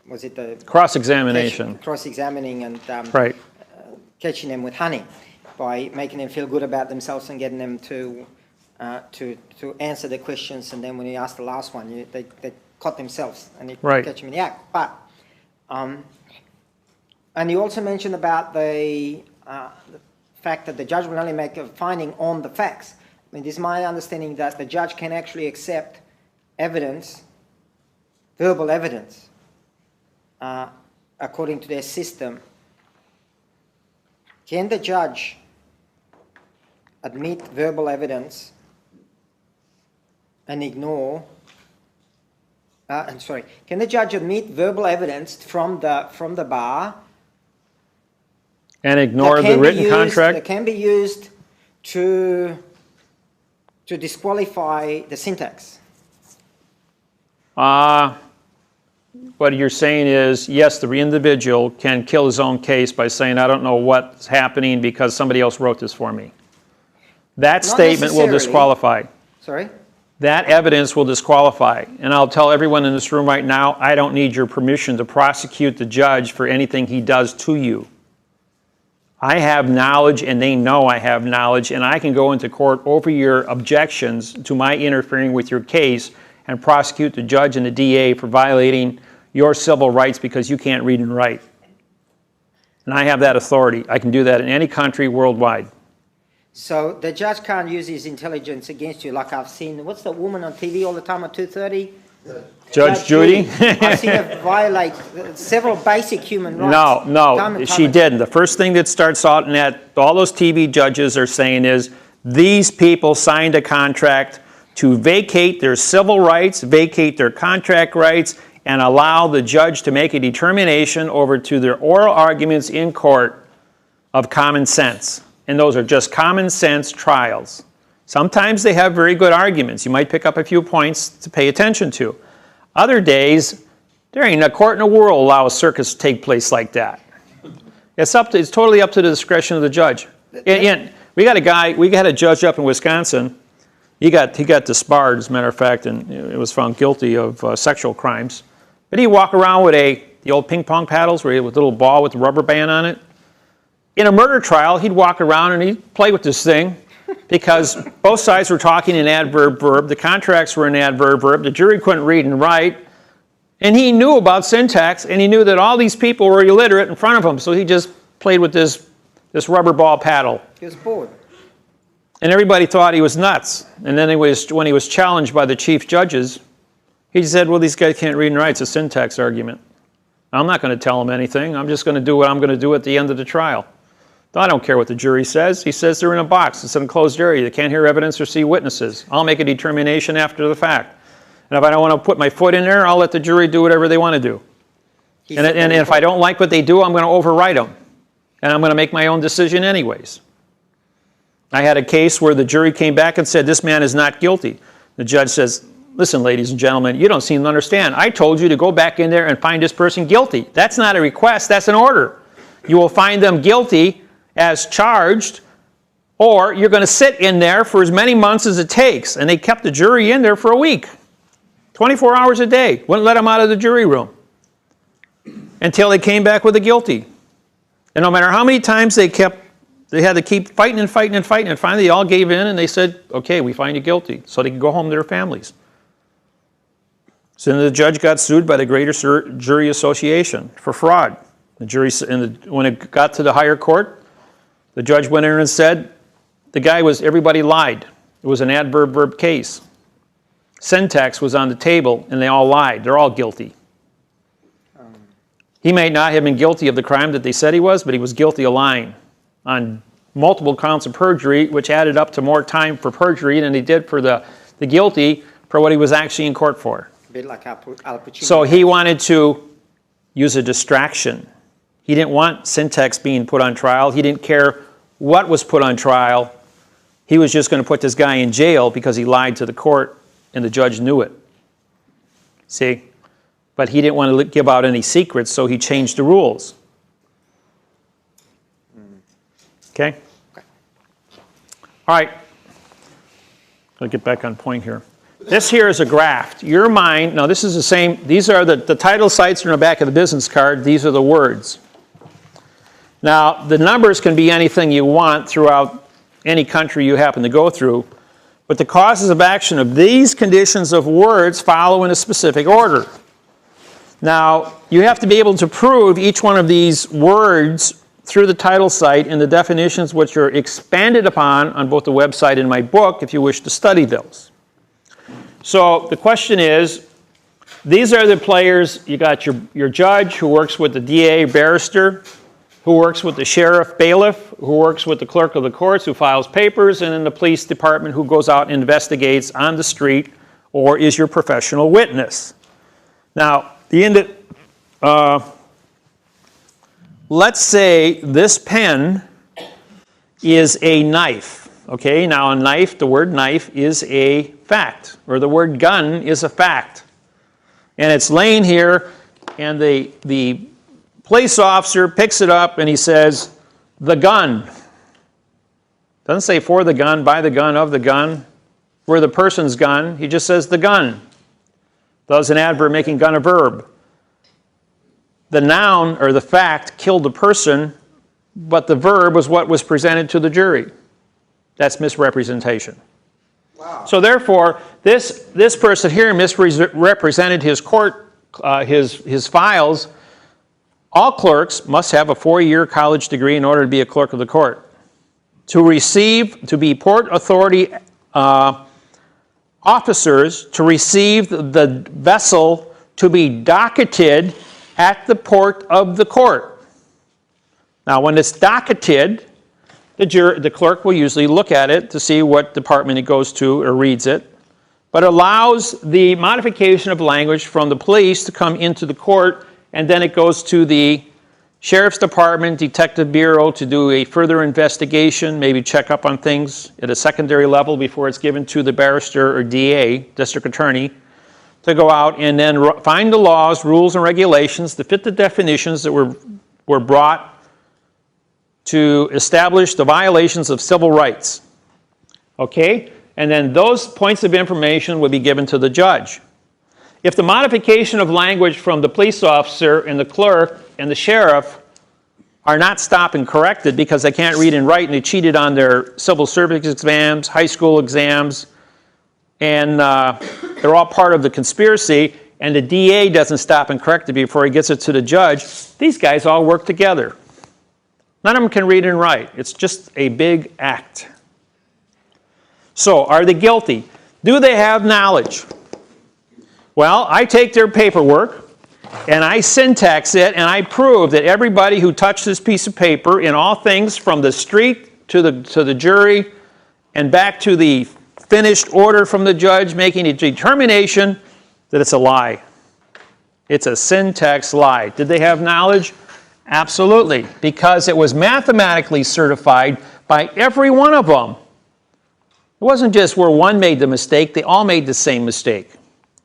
was it the... Cross-examination. Cross-examining and right. Catching them with honey by making them feel good about themselves and getting them to answer the questions, and then when you ask the last one, they caught themselves and you right. catch them in the act. But and you also mentioned about the fact that the judge will only make a finding on the facts. I mean, it is my understanding that the judge can actually accept evidence, verbal evidence, according to their system. Can the judge admit verbal evidence and ignore, can the judge admit verbal evidence from the bar and ignore the written contract? That can be used to disqualify the syntax? What you're saying is, yes, the individual can kill his own case by saying, I don't know what's happening because somebody else wrote this for me. That statement will disqualify. Sorry? That evidence will disqualify. And I'll tell everyone in this room right now, I don't need your permission to prosecute the judge for anything he does to you. I have knowledge and they know I have knowledge, and I can go into court over your objections to my interfering with your case and prosecute the judge and the DA for violating your civil rights because you can't read and write. And I have that authority. I can do that in any country worldwide. So the judge can't use his intelligence against you, like I've seen. What's the woman on TV all the time at 2:30? Judge Judy? I've seen her violate several basic human rights. No, she didn't. The first thing that starts out in that, all those TV judges are saying is, these people signed a contract to vacate their civil rights, vacate their contract rights, and allow the judge to make a determination over to their oral arguments in court of common sense. And those are just common sense trials. Sometimes they have very good arguments. You might pick up a few points to pay attention to. Other days, There ain't a court in the world allow a circus to take place like that. It's totally up to the discretion of the judge. And we had a judge up in Wisconsin. He got disbarred, as a matter of fact, and it was found guilty of sexual crimes. But he'd walk around with the old ping pong paddles, with a little ball with a rubber band on it. In a murder trial, he'd walk around and he'd play with this thing because both sides were talking in adverb-verb. The contracts were in adverb-verb. The jury couldn't read and write. And he knew about syntax, and he knew that all these people were illiterate in front of him, so he just played with this rubber ball paddle. He was bored. And everybody thought he was nuts. And then when he was challenged by the chief judges, he said, well, these guys can't read and write. It's a syntax argument. I'm not going to tell them anything. I'm just going to do what I'm going to do at the end of the trial. I don't care what the jury says. He says they're in a box. It's an enclosed area. They can't hear evidence or see witnesses. I'll make a determination after the fact. And if I don't want to put my foot in there, I'll let the jury do whatever they want to do. And if I don't like what they do, I'm going to override them. And I'm going to make my own decision anyways. I had a case where the jury came back and said, this man is not guilty. The judge says, listen, ladies and gentlemen, you don't seem to understand. I told you to go back in there and find this person guilty. That's not a request, that's an order. You will find them guilty as charged, or you're going to sit in there for as many months as it takes. And they kept the jury in there for a week. 24 hours a day. Wouldn't let them out of the jury room until they came back with a guilty. And no matter how many times they had to keep fighting and fighting and fighting, and finally they all gave in and they said, okay, we find you guilty, so they could go home to their families. So then the judge got sued by the Greater Jury Association for fraud. The jury, when it got to the higher court, the judge went in and said, everybody lied. It was an adverb-verb case. Syntax was on the table, and they all lied. They're all guilty. He may not have been guilty of the crime that they said he was, but he was guilty of lying on multiple counts of perjury, which added up to more time for perjury than he did for the guilty for what he was actually in court for. A bit like Al Pacino. So he wanted to use a distraction. He didn't want syntax being put on trial. He didn't care what was put on trial. He was just going to put this guy in jail because he lied to the court, and the judge knew it. See? But he didn't want to give out any secrets, so he changed the rules. Okay? All right. I'll get back on point here. This here is a graph. Your mind, now this is the same, these are the title sites are in the back of the business card. These are the words. Now, the numbers can be anything you want throughout any country you happen to go through, but the causes of action of these conditions of words follow in a specific order. Now, you have to be able to prove each one of these words through the title site and the definitions which are expanded upon on both the website and my book if you wish to study those. So the question is, these are the players. You got your judge who works with the DA barrister, who works with the sheriff bailiff, who works with the clerk of the courts, who files papers, and then the police department who goes out and investigates on the street or is your professional witness. Now, let's say this pen is a knife. Okay, now a knife, the word knife is a fact, or the word gun is a fact. And it's laying here, and the police officer picks it up and he says, the gun. Doesn't say for the gun, by the gun, of the gun, for the person's gun. He just says the gun. Does an adverb making gun a verb. The noun, or the fact, killed the person, but the verb was what was presented to the jury. That's misrepresentation. Wow. So therefore, this person here misrepresented his court, his files. All clerks must have a 4-year college degree in order to be a clerk of the court. To be port authority officers, to receive the vessel to be docketed at the port of the court. Now, when it's docketed, the clerk will usually look at it to see what department it goes to or reads it, but allows the modification of language from the police to come into the court, and then it goes to the Sheriff's Department, Detective Bureau to do a further investigation, maybe check up on things at a secondary level before it's given to the barrister or DA, District Attorney, to go out and then find the laws, rules, and regulations that fit the definitions that were brought to establish the violations of civil rights. Okay? And then those points of information would be given to the judge. If the modification of language from the police officer and the clerk and the sheriff are not stopped and corrected because they can't read and write and they cheated on their civil service exams, high school exams, and they're all part of the conspiracy, and the DA doesn't stop and correct it before he gets it to the judge, these guys all work together. None of them can read and write. It's just a big act. So, are they guilty? Do they have knowledge? Well, I take their paperwork and I syntax it and I prove that everybody who touched this piece of paper in all things from the street to the jury and back to the finished order from the judge making a determination that it's a lie. It's a syntax lie. Did they have knowledge? Absolutely, because it was mathematically certified by every one of them. It wasn't just where one made the mistake, they all made the same mistake.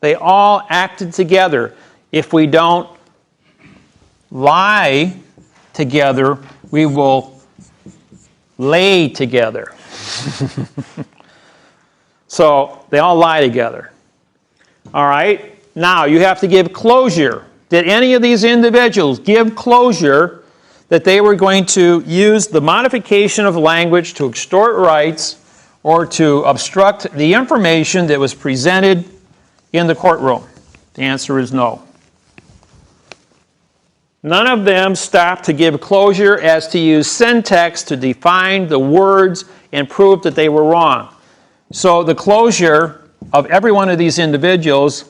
They all acted together. If we don't lie together, we will lay together. So they all lie together. All right? Now you have to give closure. Did any of these individuals give closure that they were going to use the modification of language to extort rights or to obstruct the information that was presented in the courtroom? The answer is no. None of them stopped to give closure as to use syntax to define the words and prove that they were wrong. So the closure of every one of these individuals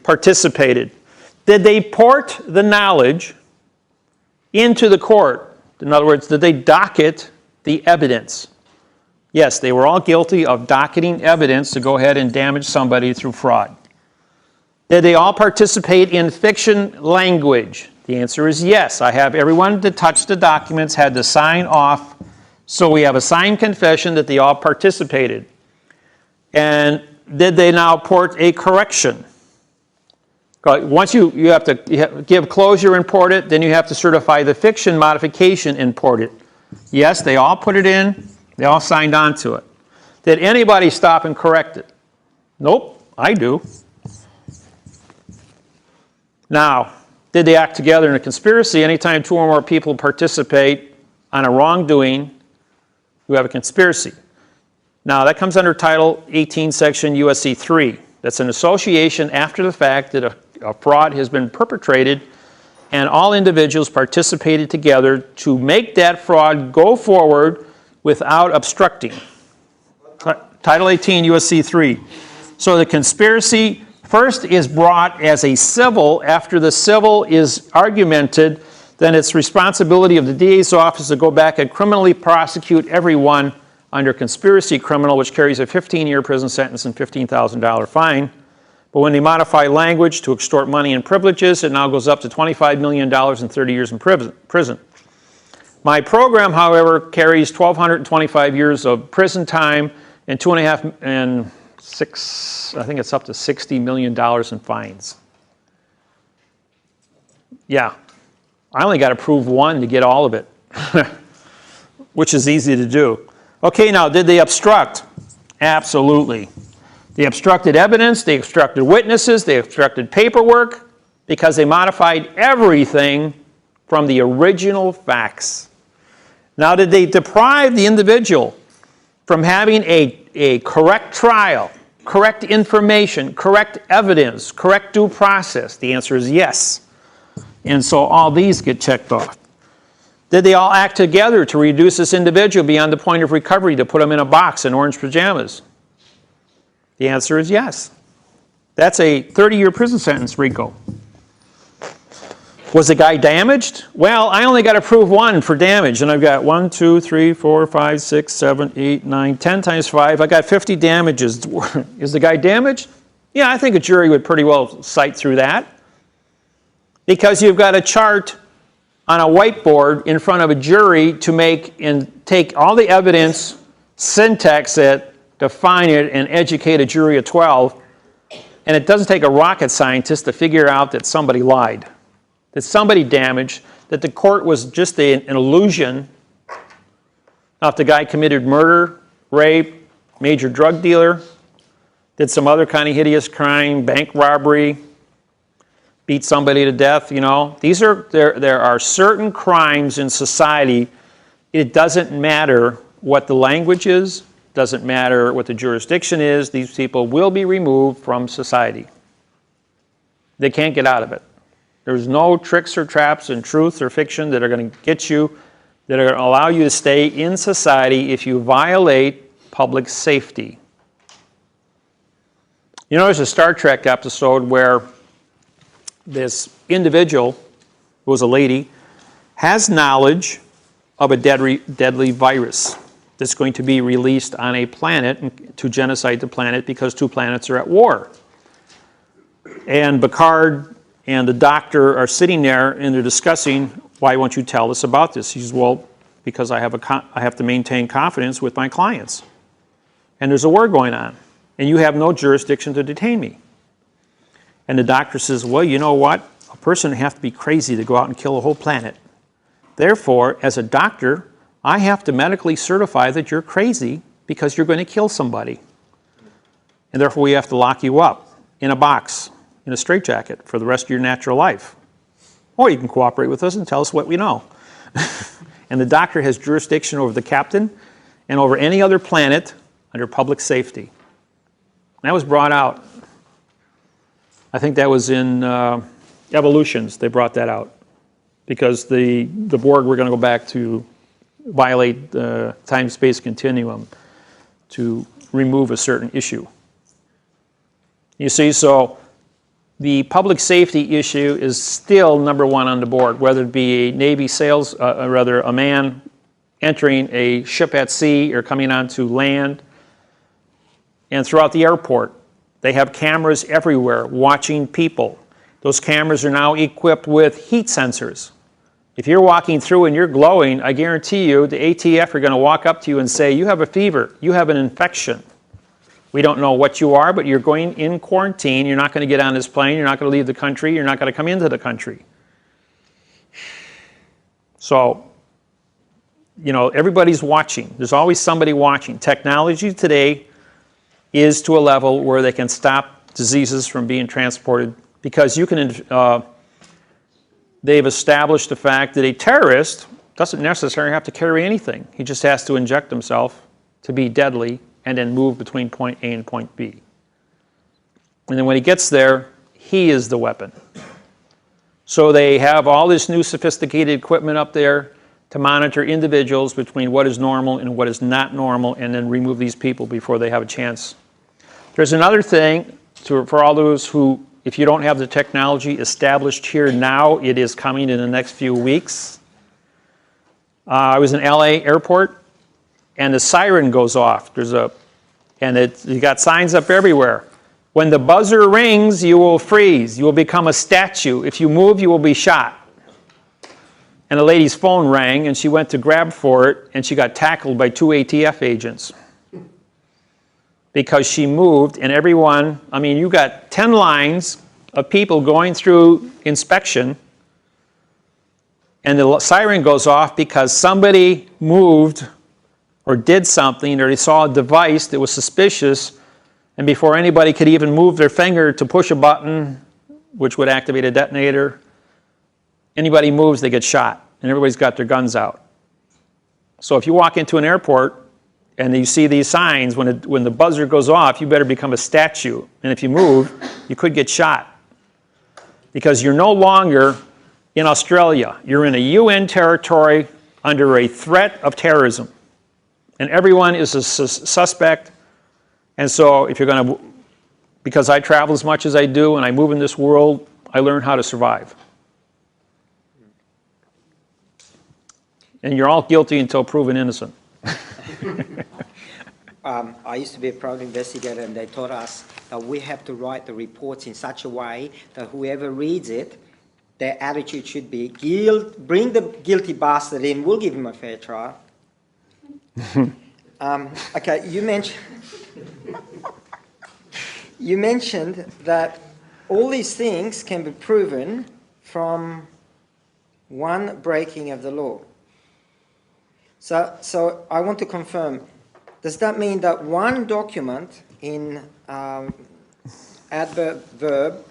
participated. Did they port the knowledge into the court? In other words, did they docket the evidence? Yes, they were all guilty of docketing evidence to go ahead and damage somebody through fraud. Did they all participate in fiction language? The answer is yes. I have everyone that touched the documents had to sign off, so we have a signed confession that they all participated. And did they now port a correction? Once you have to give closure and port it, then you have to certify the fiction modification and port it. Yes, they all put it in. They all signed on to it. Did anybody stop and correct it? Nope, I do. Now, did they act together in a conspiracy? Anytime two or more people participate on a wrongdoing, you have a conspiracy. Now, that comes under Title 18, Section U.S.C. 3. That's an association after the fact that a fraud has been perpetrated and all individuals participated together to make that fraud go forward without obstructing. Title 18 U.S.C. 3. So the conspiracy first is brought as a civil. After the civil is argumented, then it's responsibility of the DA's office to go back and criminally prosecute everyone under conspiracy criminal, which carries a 15-year prison sentence and $15,000 fine. But when they modify language to extort money and privileges, it now goes up to $25 million and 30 years in prison. My program, however, carries 1,225 years of prison time and I think it's up to $60 million in fines. Yeah, I only got to prove one to get all of it, which is easy to do. Okay, now, did they obstruct? Absolutely. They obstructed evidence, they obstructed witnesses, they obstructed paperwork because they modified everything from the original facts. Now, did they deprive the individual from having a correct trial, correct information, correct evidence, correct due process? The answer is yes. And so all these get checked off. Did they all act together to reduce this individual beyond the point of recovery, to put him in a box in orange pajamas? The answer is yes. That's a 30-year prison sentence, Rico. Was the guy damaged? Well, I only got to prove one for damage, and I've got 1, 2, 3, 4, 5, 6, 7, 8, 9, 10 times 5. I got 50 damages. Is the guy damaged? Yeah, I think a jury would pretty well sight through that. Because you've got a chart on a whiteboard in front of a jury to make and take all the evidence, syntax it, define it, and educate a jury of 12 And it doesn't take a rocket scientist to figure out that somebody lied, that somebody damaged, that the court was just an illusion. Now, if the guy committed murder, rape, major drug dealer, did some other kind of hideous crime, bank robbery, beat somebody to death, you know, there are certain crimes in society. It doesn't matter what the language is, doesn't matter what the jurisdiction is, these people will be removed from society. They can't get out of it. There's no tricks or traps in truth or fiction that are going to get you, that are going to allow you to stay in society if you violate public safety. You know, there's a Star Trek episode where this individual, who was a lady, has knowledge of a deadly virus that's going to be released on a planet to genocide the planet because two planets are at war. And Picard and the doctor are sitting there and they're discussing, why won't you tell us about this? He says, well, because I have to maintain confidence with my clients. And there's a war going on. And you have no jurisdiction to detain me. And the doctor says, well, you know what? A person would have to be crazy to go out and kill a whole planet. Therefore, as a doctor, I have to medically certify that you're crazy because you're going to kill somebody. And therefore, we have to lock you up in a box, in a straitjacket for the rest of your natural life. Or you can cooperate with us and tell us what we know. And the doctor has jurisdiction over the captain and over any other planet under public safety. And that was brought out. I think that was in Evolutions, they brought that out. Because the Borg were going to go back to violate the time-space continuum to remove a certain issue. You see, so the public safety issue is still number one on the board, whether it be a Navy a man entering a ship at sea or coming onto land. And throughout the airport, they have cameras everywhere watching people. Those cameras are now equipped with heat sensors. If you're walking through and you're glowing, I guarantee you the ATF are going to walk up to you and say, you have a fever, you have an infection. We don't know what you are, but you're going in quarantine. You're not going to get on this plane. You're not going to leave the country. You're not going to come into the country. So, you know, everybody's watching. There's always somebody watching. Technology today is to a level where they can stop diseases from being transported because you can, they've established the fact that a terrorist doesn't necessarily have to carry anything. He just has to inject himself to be deadly and then move between point A and point B. And then when he gets there, he is the weapon. So they have all this new sophisticated equipment up there to monitor individuals between what is normal and what is not normal and then remove these people before they have a chance. There's another thing for all those who, if you don't have the technology established here now, it is coming in the next few weeks. I was in LA airport and the siren goes off. You got signs up everywhere. When the buzzer rings, you will freeze. You will become a statue. If you move, you will be shot. And a lady's phone rang and she went to grab for it and she got tackled by 2 ATF agents. Because she moved and everyone, I mean, you got 10 lines of people going through inspection and the siren goes off because somebody moved or did something or they saw a device that was suspicious and before anybody could even move their finger to push a button, which would activate a detonator, anybody moves, they get shot and everybody's got their guns out. So if you walk into an airport and you see these signs, when the buzzer goes off, you better become a statue. And if you move, you could get shot. Because you're no longer in Australia. You're in a UN territory under a threat of terrorism. And everyone is a suspect. And so if you're going to, because I travel as much as I do and I move in this world, I learn how to survive. And you're all guilty until proven innocent. I used to be a private investigator and they taught us that we have to write the reports in such a way that whoever reads it, their attitude should be, bring the guilty bastard in, we'll give him a fair trial. You mentioned that all these things can be proven from one breaking of the law. So I want to confirm, does that mean that one document in adverb verb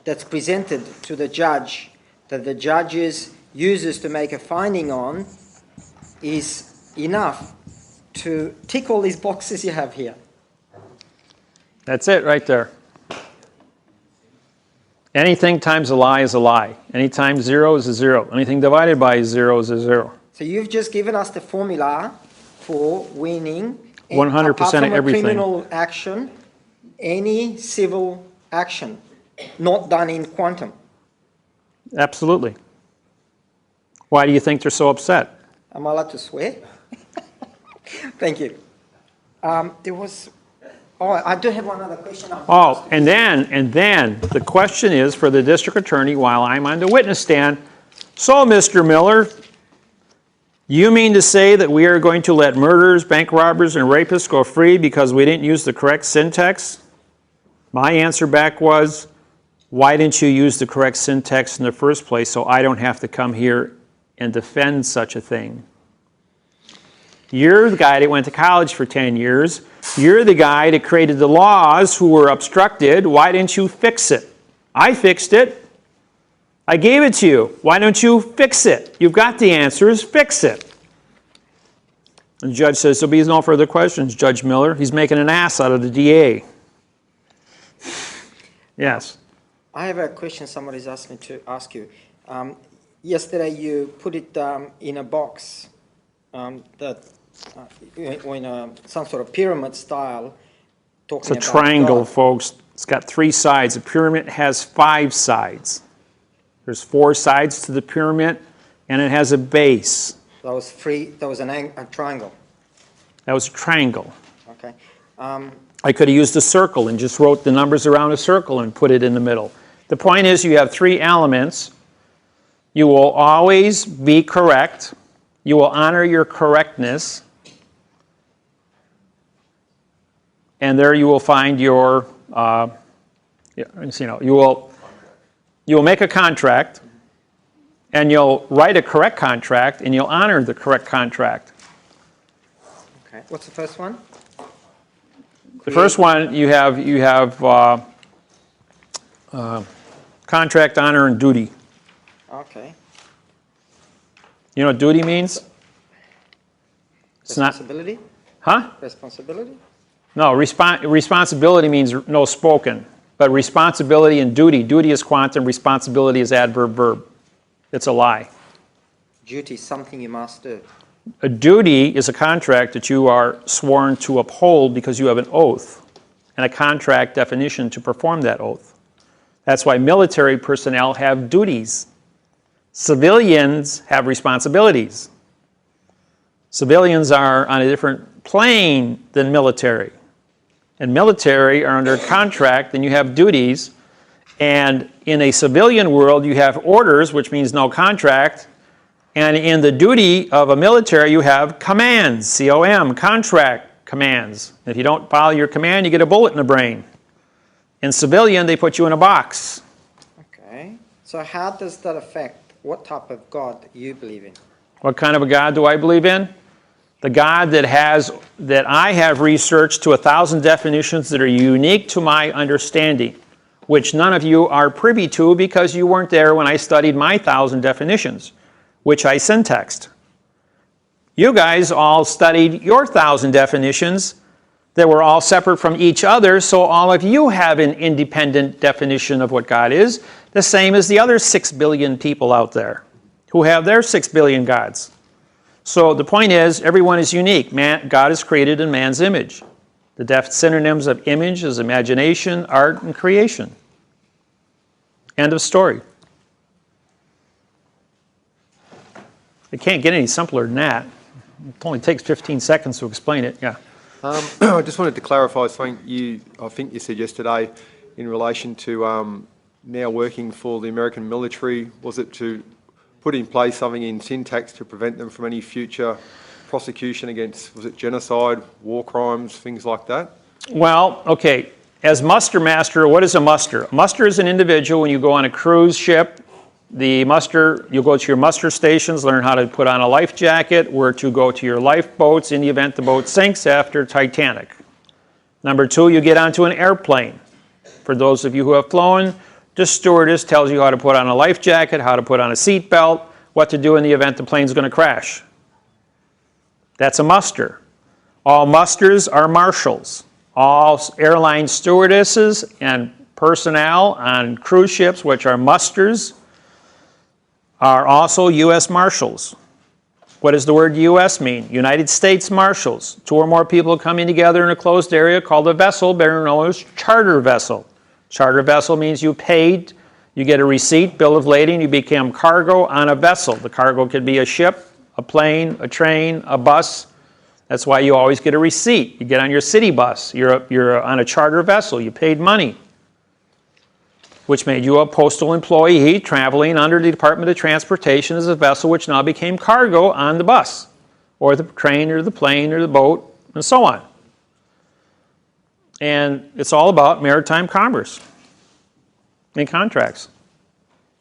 that's presented to the judge, that the judge uses to make a finding on, is enough to tick all these boxes you have here? That's it right there. Anything times a lie is a lie. Any times 0 is a 0. Anything divided by 0 is a 0. So you've just given us the formula for winning 100% apart from of a everything. criminal action, any civil action not done in quantum. Absolutely. Why do you think they're so upset? Am I allowed to swear? Thank you. There was... Oh, I do have one other question. Oh, and then the question is for the district attorney while I'm on the witness stand. So, Mr. Miller, you mean to say that we are going to let murderers, bank robbers, and rapists go free because we didn't use the correct syntax? My answer back was, why didn't you use the correct syntax in the first place so I don't have to come here and defend such a thing? You're the guy that went to college for 10 years. You're the guy that created the laws who were obstructed. Why didn't you fix it? I fixed it. I gave it to you. Why don't you fix it? You've got the answers. Fix it. And the judge says, there'll be no further questions, Judge Miller. He's making an ass out of the DA. Yes. I have a question somebody's asked me to ask you. Yesterday you put it in a box that in some sort of pyramid style. It's a triangle, folks. It's got 3 sides. A pyramid has 5 sides. There's 4 sides to the pyramid, and it has a base. That was a triangle. That was a triangle. Okay. I could have used a circle and just wrote the numbers around a circle and put it in the middle. The point is you have 3 elements. You will always be correct. You will honor your correctness. And there you will find your, you will make a contract, and you'll write a correct contract, and you'll honor the correct contract. Okay. What's the first one? The first one you have contract, honor, and duty. Okay. You know what duty means? It's responsibility? Huh? Responsibility? No, responsibility means no spoken. But responsibility and duty is quantum, responsibility is adverb verb. It's a lie. Duty is something you must do. A duty is a contract that you are sworn to uphold because you have an oath and a contract definition to perform that oath. That's why military personnel have duties. Civilians have responsibilities. Civilians are on a different plane than military. And military are under contract, and you have duties. And in a civilian world, you have orders, which means no contract. And in the duty of a military, you have commands, C-O-M, contract commands. If you don't follow your command, you get a bullet in the brain. In civilian, they put you in a box. Okay. So how does that affect what type of God you believe in? What kind of a God do I believe in? The God that I have researched to 1,000 definitions that are unique to my understanding, which none of you are privy to because you weren't there when I studied my 1,000 definitions, which I syntaxed. You guys all studied your 1,000 definitions that were all separate from each other, so all of you have an independent definition of what God is, the same as the other 6 billion people out there who have their 6 billion gods. So the point is, everyone is unique. God is created in man's image. The synonyms of image is imagination, art, and creation. End of story. It can't get any simpler than that. It only takes 15 seconds to explain it. Yeah. I just wanted to clarify something I think you said yesterday in relation to now working for the American military. Was it to put in place something in syntax to prevent them from any future prosecution against, was it genocide, war crimes, things like that? Well, okay. As muster master, what is a muster? A muster is an individual when you go on a cruise ship. The muster, you'll go to your muster stations, learn how to put on a life jacket, where to go to your lifeboats in the event the boat sinks after Titanic. Number 2, you get onto an airplane. For those of you who have flown, the stewardess tells you how to put on a life jacket, how to put on a seat belt, what to do in the event the plane's going to crash. That's a muster. All musters are marshals. All airline stewardesses and personnel on cruise ships, which are musters, are also U.S. Marshals. What does the word U.S. mean? United States Marshals. 2 or more people coming together in a closed area called a vessel, better known as charter vessel. Charter vessel means you paid, you get a receipt, bill of lading, you become cargo on a vessel. The cargo could be a ship, a plane, a train, a bus. That's why you always get a receipt. You get on your city bus. You're on a charter vessel. You paid money, which made you a postal employee traveling under the Department of Transportation as a vessel, which now became cargo on the bus, or the train, or the plane, or the boat, and so on. And it's all about maritime commerce and contracts.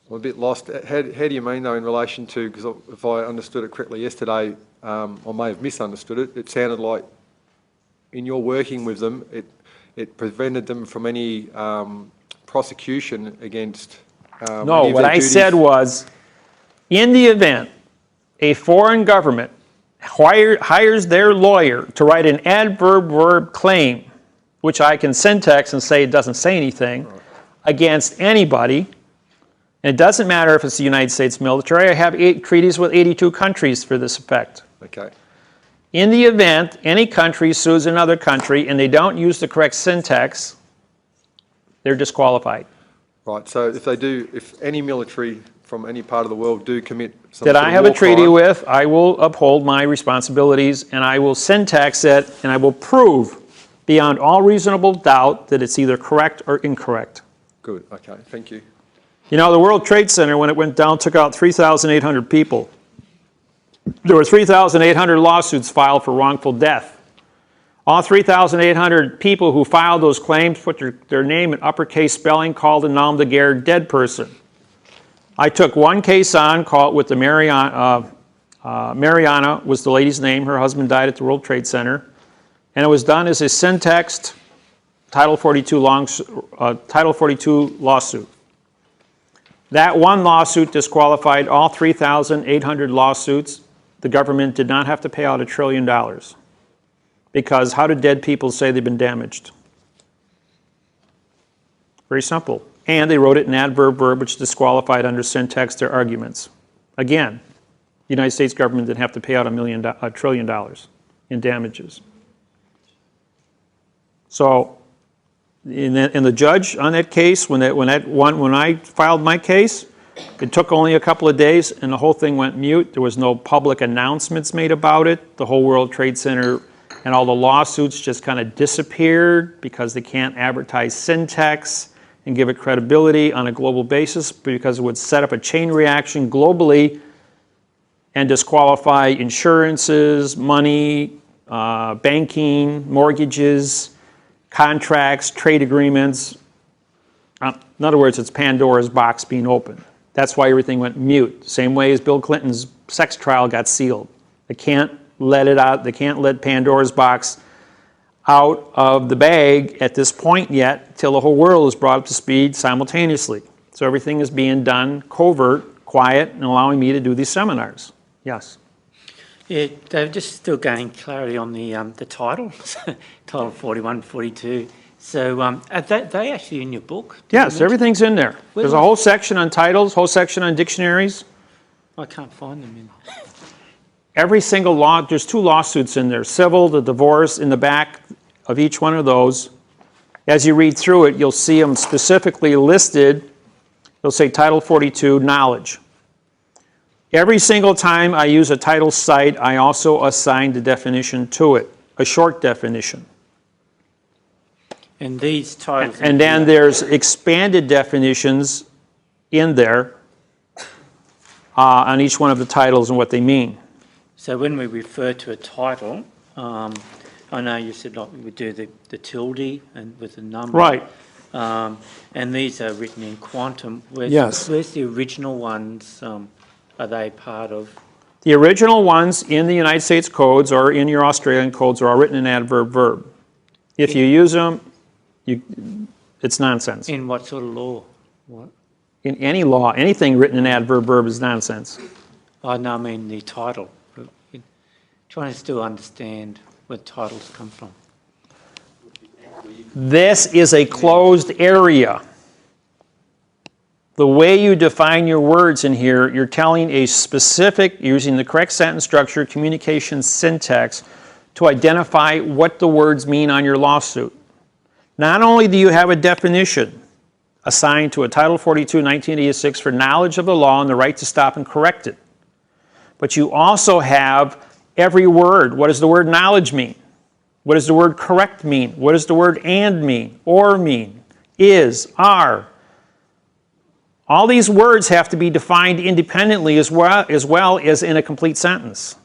I'm a bit lost. How do you mean, though, in relation to, because if I understood it correctly yesterday, I may have misunderstood it, it sounded like in your working with them, it prevented them from any prosecution against No, what I said was, in the event a foreign government hires their lawyer to write an adverb-verb claim, which I can syntax and say it doesn't say anything, against anybody, and it doesn't matter if it's the United States military. I have 8 treaties with 82 countries for this effect. Okay. In the event any country sues another country and they don't use the correct syntax, they're disqualified. Right, so if any military from any part of the world do commit some that sort I of have a war treaty crime, with, I will uphold my responsibilities and I will syntax it and I will prove beyond all reasonable doubt that it's either correct or incorrect. Good, okay, thank you. You know, the World Trade Center, when it went down, took out 3,800 people. There were 3,800 lawsuits filed for wrongful death. All 3,800 people who filed those claims put their name in uppercase spelling, called a nom de guerre dead person. I took one case on, called with the Mariana was the lady's name. Her husband died at the World Trade Center. And it was done as a syntaxed Title 42 lawsuit. That one lawsuit disqualified all 3,800 lawsuits. The government did not have to pay out $1 trillion. Because how do dead people say they've been damaged? Very simple. And they wrote it in adverb-verb, which disqualified under syntax their arguments. Again, the United States government didn't have to pay out $1 trillion in damages. So, and the judge on that case, when I filed my case, it took only a couple of days and the whole thing went mute. There was no public announcements made about it. The whole World Trade Center and all the lawsuits just kind of disappeared because they can't advertise syntax and give it credibility on a global basis, because it would set up a chain reaction globally and disqualify insurances, money, banking, mortgages, contracts, trade agreements. In other words, it's Pandora's box being opened. That's why everything went mute. Same way as Bill Clinton's sex trial got sealed. They can't let it out. They can't let Pandora's box out of the bag at this point yet, till the whole world is brought up to speed simultaneously. So everything is being done covert, quiet, and allowing me to do these seminars. Yes. Yeah, David, just still gaining clarity on the title, Title 41, 42. So are they actually in your book? Yes, everything's in there. There's a whole section on titles, whole section on dictionaries. I can't find them in. Every single law, there's 2 lawsuits in there, civil, the divorce, in the back of each one of those. As you read through it, you'll see them specifically listed. They'll say Title 42, knowledge. Every single time I use a title cite, I also assign the definition to it, a short definition. And these titles... And then there's expanded definitions in there on each one of the titles and what they mean. So when we refer to a title, I know you said like we do the tilde and with the number. Right. And these are written in quantum. Yes. Where's the original ones? Are they part of? The original ones in the United States codes or in your Australian codes are all written in adverb verb. If you use them, it's nonsense. In what sort of law? What? In any law, anything written in adverb verb is nonsense. I know, I mean the title. Trying to still understand where titles come from. This is a closed area. The way you define your words in here, you're telling a specific, using the correct sentence structure, communication syntax, to identify what the words mean on your lawsuit. Not only do you have a definition assigned to a Title 42, 1986 for knowledge of the law and the right to stop and correct it, but you also have every word. What does the word knowledge mean? What does the word correct mean? What does the word and mean? Or mean? Is, are. All these words have to be defined independently as well as in a complete sentence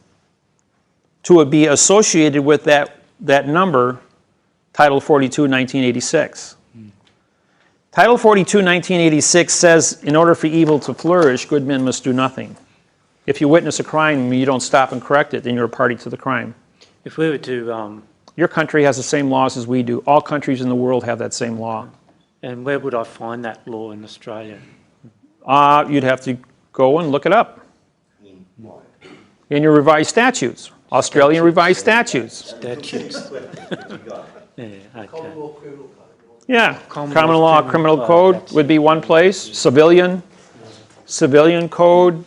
to be associated with that number, Title 42, 1986. Title 42, 1986 says, in order for evil to flourish, good men must do nothing. If you witness a crime and you don't stop and correct it, then you're a party to the crime. If we were to... Your country has the same laws as we do. All countries in the world have that same law. And where would I find that law in Australia? You'd have to go and look it up. In your revised statutes. Australian revised statutes. Statutes. Yeah, okay. Yeah, common law, criminal code would be one place. Civilian code.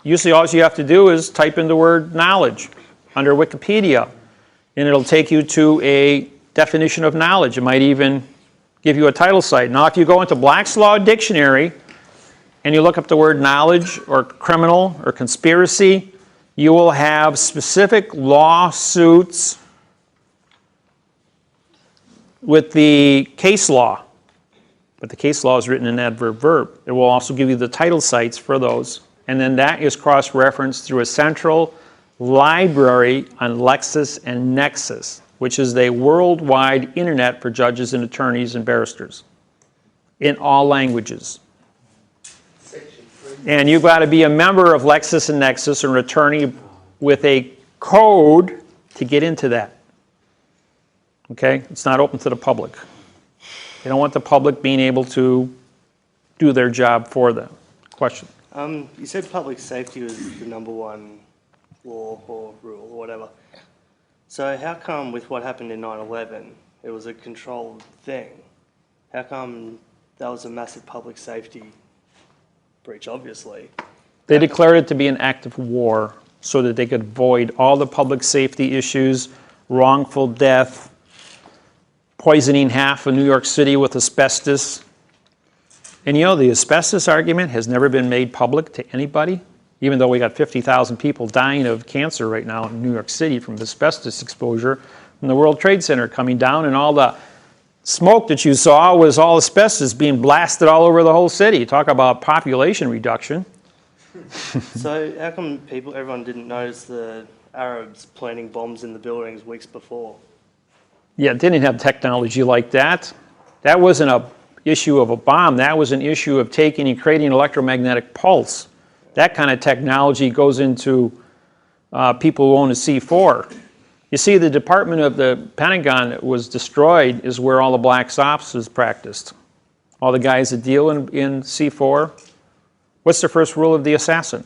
Usually all you have to do is type in the word knowledge under Wikipedia, and it'll take you to a definition of knowledge. It might even give you a title site. Now, if you go into Black's Law Dictionary and you look up the word knowledge or criminal or conspiracy, you will have specific lawsuits with the case law. But the case law is written in adverb verb. It will also give you the title sites for those. And then that is cross-referenced through a central library on Lexis and Nexis, which is a worldwide internet for judges and attorneys and barristers in all languages. And you've got to be a member of Lexis and Nexis or an attorney with a code to get into that. Okay? It's not open to the public. They don't want the public being able to do their job for them. Question? You said public safety was the #1 law or rule or whatever. So how come with what happened in 9/11, it was a controlled thing? How come that was a massive public safety breach, obviously? They declared it to be an act of war so that they could avoid all the public safety issues, wrongful death, poisoning half of New York City with asbestos. And you know, the asbestos argument has never been made public to anybody, even though we got 50,000 people dying of cancer right now in New York City from asbestos exposure from the World Trade Center coming down, and all the smoke that you saw was all asbestos being blasted all over the whole city. Talk about population reduction. So how come everyone didn't notice the Arabs planting bombs in the buildings weeks before? Yeah, it didn't have technology like that. That wasn't an issue of a bomb. That was an issue of taking and creating an electromagnetic pulse. That kind of technology goes into people who own a C4. You see, the Department of the Pentagon that was destroyed is where all the black ops is practiced. All the guys that deal in C4. What's the first rule of the assassin?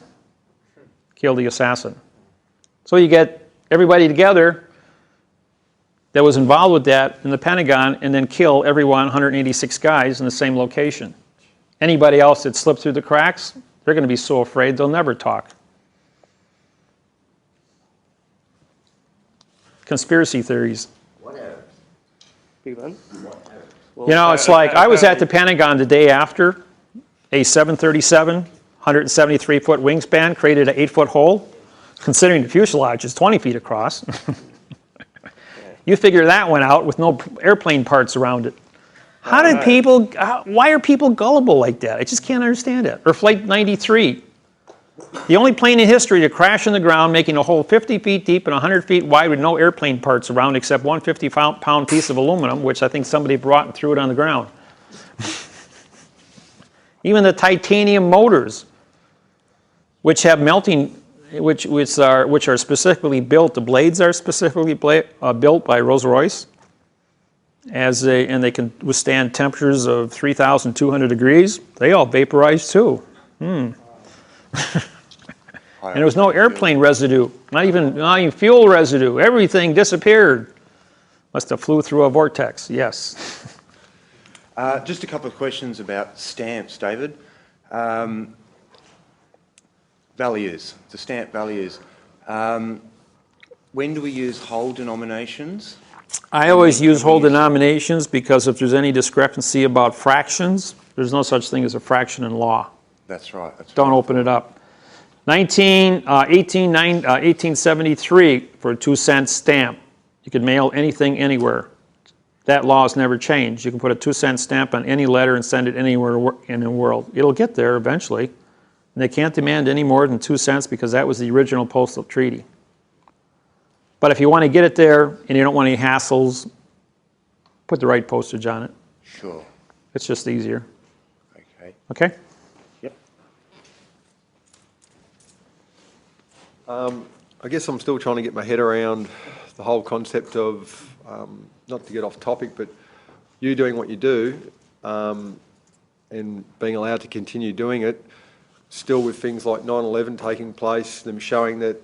Kill the assassin. So you get everybody together that was involved with that in the Pentagon and then kill everyone, 186 guys in the same location. Anybody else that slipped through the cracks, they're going to be so afraid they'll never talk. Conspiracy theories. What Arabs? Big one? You know, it's like I was at the Pentagon the day after a 737, 173-foot wingspan created an 8-foot hole. Considering the fuselage is 20 feet across. You figure that one out with no airplane parts around it. How did people, why are people gullible like that? I just can't understand it. Or Flight 93. The only plane in history to crash in the ground, making a hole 50 feet deep and 100 feet wide with no airplane parts around except one 50-pound piece of aluminum, which I think somebody brought and threw it on the ground. Even the titanium motors, which have melting, which are specifically built, the blades are specifically built by Rolls-Royce, and they can withstand temperatures of 3,200 degrees. They all vaporize too. And there was no airplane residue, not even fuel residue. Everything disappeared. Must have flew through a vortex. Yes. Just a couple of questions about stamps, David. Values, the stamp values. When do we use whole denominations? I always use whole denominations because if there's any discrepancy about fractions, there's no such thing as a fraction in law. That's right. Don't open it up. 1873 for a 2-cent stamp. You could mail anything anywhere. That law has never changed. You can put a 2-cent stamp on any letter and send it anywhere in the world. It'll get there eventually. And they can't demand any more than 2 cents because that was the original postal treaty. But if you want to get it there and you don't want any hassles, put the right postage on it. Sure. It's just easier. Okay. Okay? Yep. I guess I'm still trying to get my head around the whole concept of, not to get off topic, but you doing what you do and being allowed to continue doing it, still with things like 9/11 taking place, them showing that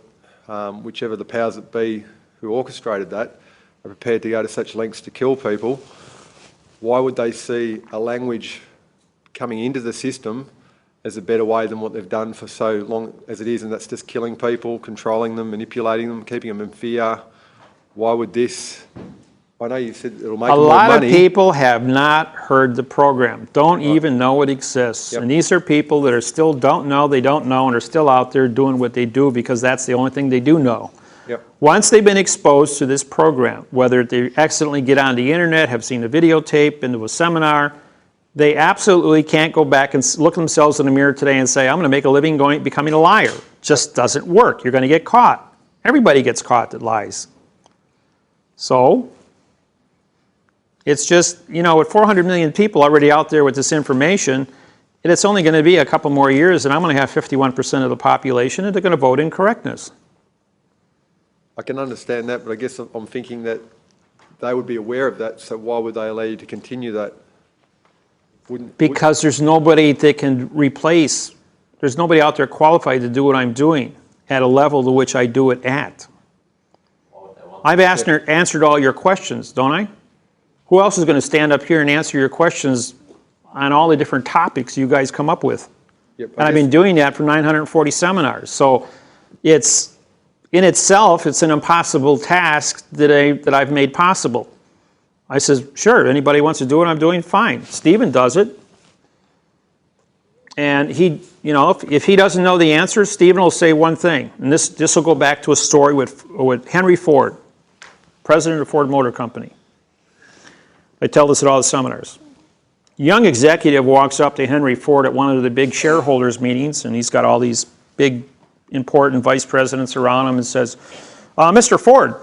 whichever the powers that be who orchestrated that are prepared to go to such lengths to kill people. Why would they see a language coming into the system as a better way than what they've done for so long as it is, and that's just killing people, controlling them, manipulating them, keeping them in fear? Why would this... I know you said it'll make a more lot money. of people have not heard the program, don't even know it exists. Yep. And these are people that are still don't know, and are still out there doing what they do because that's the only thing they do know. Yep. Once they've been exposed to this program, whether they accidentally get on the internet, have seen a videotape, been to a seminar, they absolutely can't go back and look themselves in the mirror today and say, I'm going to make a living becoming a liar. Just doesn't work. You're going to get caught. Everybody gets caught that lies. So... it's just, with 400 million people already out there with this information, and it's only going to be a couple more years, and I'm going to have 51% of the population, and they're going to vote in correctness. I can understand that, but I guess I'm thinking that they would be aware of that, so why would they allow you to continue that? Because there's nobody that can replace, there's nobody out there qualified to do what I'm doing at a level to which I do it at. I've answered all your questions, don't I? Who else is going to stand up here and answer your questions on all the different topics you guys come up with? Yep, and I've been doing that for 940 seminars. So it's, in itself, it's an impossible task that I've made possible. I says, sure, anybody wants to do what I'm doing, fine. Stephen does it. And he, if he doesn't know the answer, Stephen will say one thing. And this will go back to a story with Henry Ford, president of Ford Motor Company. I tell this at all the seminars. A young executive walks up to Henry Ford at one of the big shareholders meetings, and he's got all these big, important vice presidents around him, and says, Mr. Ford,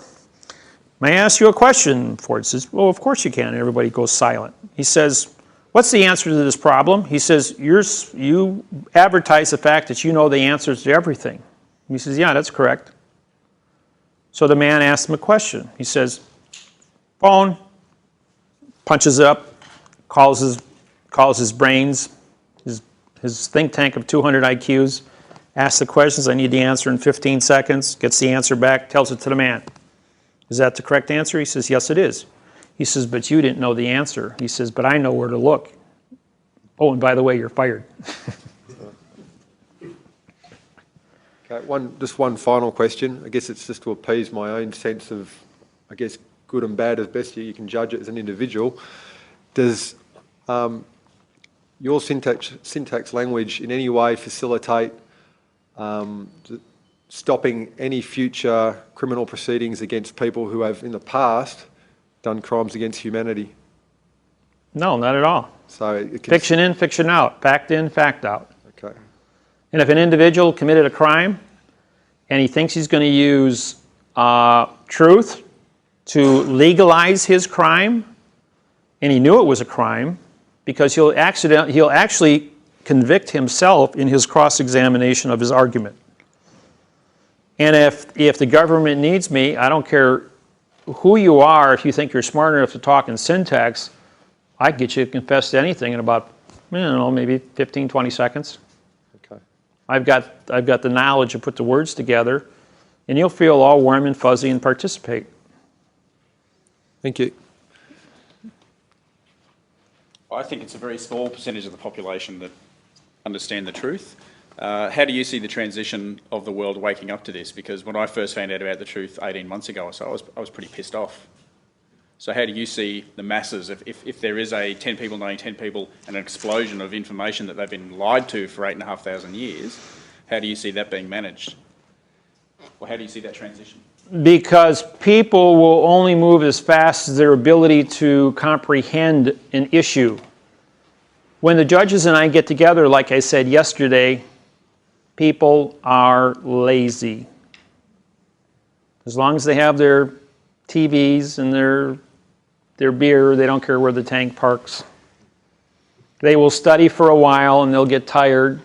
may I ask you a question? Ford says, well, of course you can. And everybody goes silent. He says, what's the answer to this problem? He says, you advertise the fact that you know the answers to everything. He says, yeah, that's correct. So the man asks him a question. He says, phone. Punches it up, calls his brains, his think tank of 200 IQs, asks the questions, I need the answer in 15 seconds, gets the answer back, tells it to the man. Is that the correct answer? He says, yes, it is. He says, but you didn't know the answer. He says, but I know where to look. Oh, and by the way, you're fired. Okay, just one final question. I guess it's just to appease my own sense of, good and bad as best you can judge it as an individual. Does your syntax language in any way facilitate stopping any future criminal proceedings against people who have in the past done crimes against humanity? No, not at all. So fiction in, fiction out. Fact in, fact out. Okay. And if an individual committed a crime and he thinks he's going to use truth to legalize his crime, and he knew it was a crime, because he'll actually convict himself in his cross-examination of his argument. And if the government needs me, I don't care who you are, if you think you're smart enough to talk in syntax, I can get you to confess to anything in about, I don't know, maybe 15, 20 seconds. Okay. I've got the knowledge to put the words together, and you'll feel all warm and fuzzy and participate. Thank you. I think it's a very small percentage of the population that understand the truth. How do you see the transition of the world waking up to this? Because when I first found out about the truth 18 months ago or so, I was pretty pissed off. So how do you see the masses, if there is a 10 people knowing 10 people and an explosion of information that they've been lied to for 8,500 years, how do you see that being managed? Or how do you see that transition? Because people will only move as fast as their ability to comprehend an issue. When the judges and I get together, like I said yesterday, people are lazy. As long as they have their TVs and their beer, they don't care where the tank parks. They will study for a while and they'll get tired.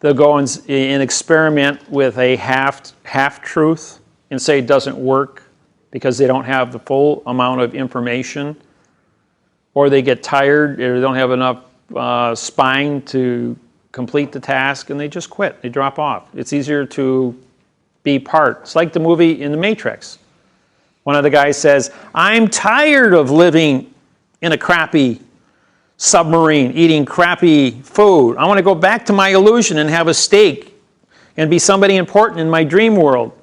They'll go and experiment with a half-truth and say it doesn't work because they don't have the full amount of information. Or they get tired or they don't have enough spine to complete the task and they just quit. They drop off. It's easier to be part. It's like the movie in The Matrix. One of the guys says, I'm tired of living in a crappy submarine, eating crappy food. I want to go back to my illusion and have a steak and be somebody important in my dream world.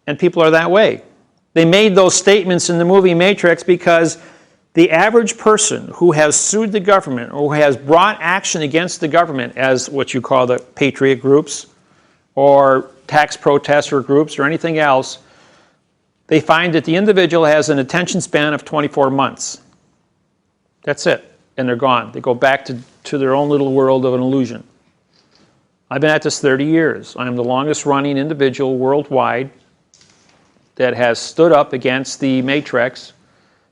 And people are that way. They made those statements in the movie Matrix because the average person who has sued the government or who has brought action against the government, as what you call the patriot groups or tax protester groups or anything else, they find that the individual has an attention span of 24 months. That's it. And they're gone. They go back to their own little world of an illusion. I've been at this 30 years. I am the longest running individual worldwide that has stood up against the matrix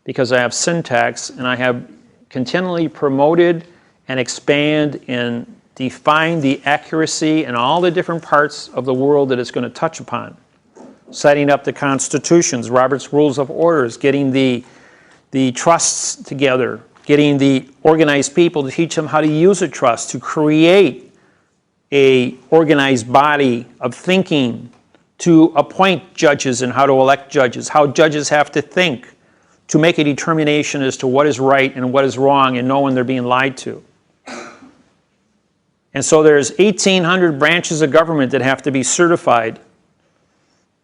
because I have syntax and I have continually promoted and expand and define the accuracy in all the different parts of the world that it's going to touch upon. Setting up the constitutions, Robert's Rules of Orders, getting the trusts together, getting the organized people to teach them how to use a trust, to create a organized body of thinking, to appoint judges and how to elect judges, how judges have to think to make a determination as to what is right and what is wrong and know when they're being lied to. And so there's 1,800 branches of government that have to be certified.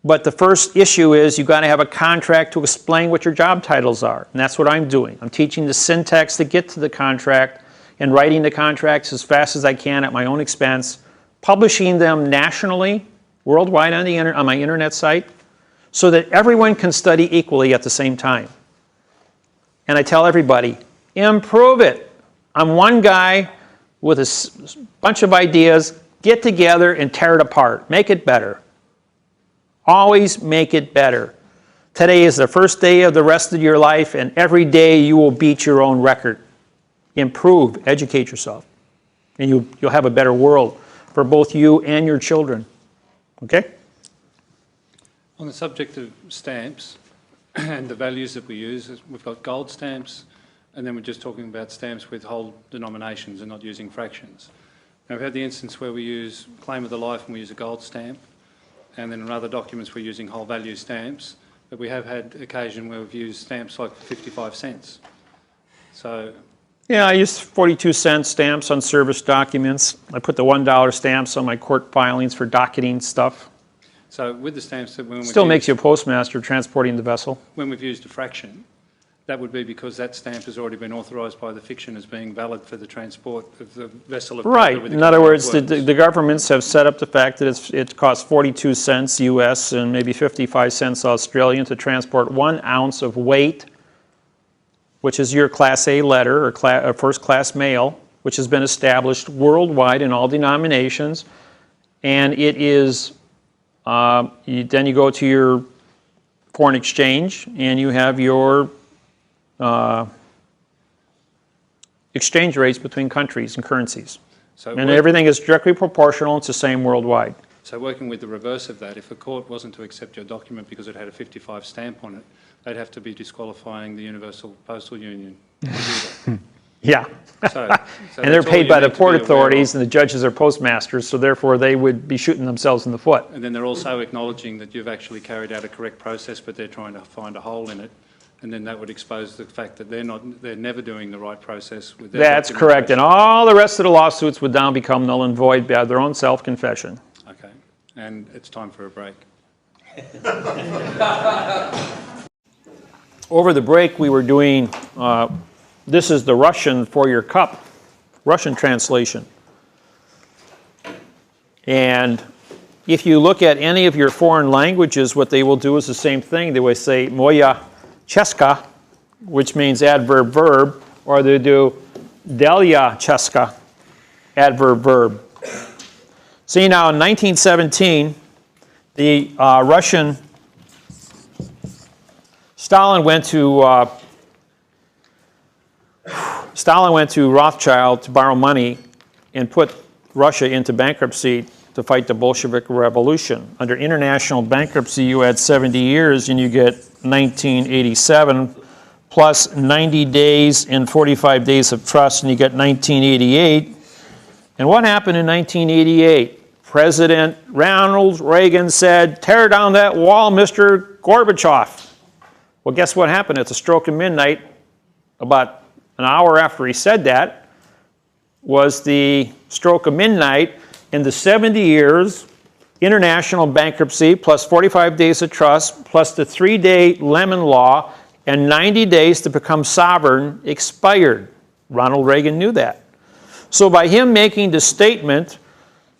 But the first issue is you've got to have a contract to explain what your job titles are. And that's what I'm doing. I'm teaching the syntax to get to the contract and writing the contracts as fast as I can at my own expense, publishing them nationally, worldwide on my internet site, so that everyone can study equally at the same time. And I tell everybody, improve it. I'm one guy with a bunch of ideas. Get together and tear it apart. Make it better. Always make it better. Today is the first day of the rest of your life, and every day you will beat your own record. Improve, educate yourself, and you'll have a better world for both you and your children. Okay? On the subject of stamps and the values that we use, we've got gold stamps, and then we're just talking about stamps with whole denominations and not using fractions. Now, we've had the instance where we use claim of the life and we use a gold stamp, and then in other documents we're using whole value stamps, but we have had occasion where we've used stamps like 55 cents. So... Yeah, I use 42-cent stamps on service documents. I put the $1 stamps on my court filings for docketing stuff. So with the stamps that when Still makes you a postmaster transporting the vessel. When we've used a fraction, that would be because that stamp has already been authorised by the fiction as being valid for the transport of the vessel of paper. Right. In other words, the governments have set up the fact that it costs 42 cents US and maybe 55 cents Australian to transport 1 ounce of weight, which is your Class A letter or first class mail, which has been established worldwide in all denominations, and it is, then you go to your foreign exchange, and you have your exchange rates between countries and currencies. So And everything is directly proportional. It's the same worldwide. So working with the reverse of that, if a court wasn't to accept your document because it had a 55 stamp on it, they'd have to be disqualifying the Universal Postal Union to do that. Yeah. So And they're that's all paid you by the need to port be aware authorities, of. and the judges are postmasters, so therefore they would be shooting themselves in the foot. And then they're also acknowledging that you've actually carried out a correct process, but they're trying to find a hole in it. And then that would expose the fact that they're never doing the right process with their That's correct. And all the rest of the lawsuits would now become null and void by their own self-confession. Okay. And it's time for a break. Over the break, we were doing, this is the Russian for your cup, Russian translation. And if you look at any of your foreign languages, what they will do is the same thing. They will say moja česka, which means adverb verb, or they do delja česka, adverb verb. See now, in 1917, the Russian Stalin went to Rothschild to borrow money and put Russia into bankruptcy to fight the Bolshevik Revolution. Under international bankruptcy, you had 70 years and you get 1987 plus 90 days and 45 days of trust, and you get 1988. And what happened in 1988? President Ronald Reagan said, "Tear down that wall, Mr. Gorbachev." Well, guess what happened? At the stroke of midnight, about an hour after he said that, was the stroke of midnight, in the 70 years, international bankruptcy, plus 45 days of trust, plus the 3-day Lemon Law, and 90 days to become sovereign expired. Ronald Reagan knew that. So by him making the statement,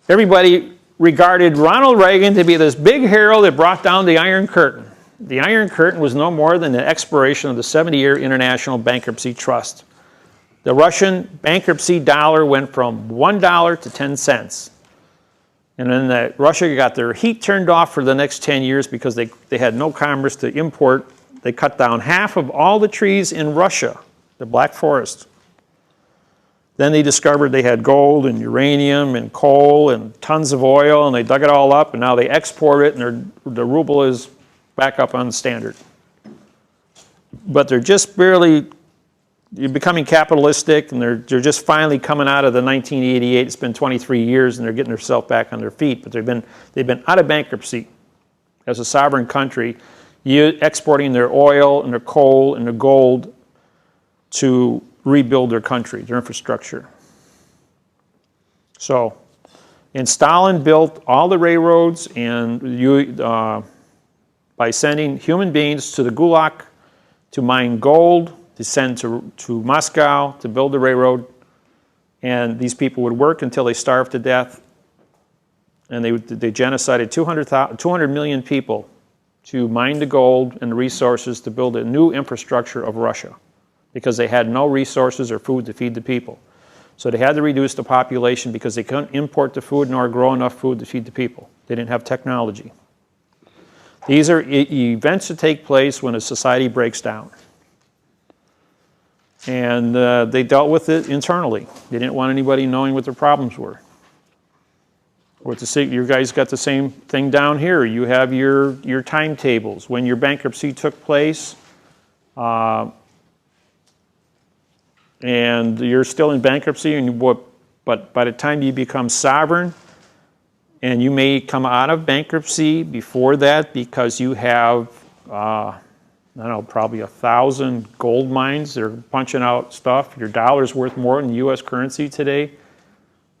everybody regarded Ronald Reagan to be this big hero that brought down the Iron Curtain. The Iron Curtain was no more than the expiration of the 70-year international bankruptcy trust. The Russian bankruptcy dollar went from $1 to 10 cents. And then Russia got their heat turned off for the next 10 years because they had no commerce to import. They cut down half of all the trees in Russia, the Black Forest. Then they discovered they had gold and uranium and coal and tons of oil, and they dug it all up, and now they export it, and the ruble is back up on the standard. But they're just barely becoming capitalistic, and they're just finally coming out of the 1988. It's been 23 years, and they're getting themselves back on their feet. But they've been out of bankruptcy as a sovereign country, exporting their oil and their coal and their gold to rebuild their country, their infrastructure. So, and Stalin built all the railroads, and by sending human beings to the Gulag to mine gold, to send to Moscow to build the railroad, and these people would work until they starved to death, and they genocided 200 million people to mine the gold and the resources to build a new infrastructure of Russia, because they had no resources or food to feed the people. So they had to reduce the population because they couldn't import the food nor grow enough food to feed the people. They didn't have technology. These are events that take place when a society breaks down. And they dealt with it internally. They didn't want anybody knowing what their problems were. You guys got the same thing down here. You have your timetables. When your bankruptcy took place, and you're still in bankruptcy, but by the time you become sovereign, and you may come out of bankruptcy before that because you have, I don't know, probably 1,000 gold mines. They're punching out stuff. Your dollar's worth more than U.S. currency today.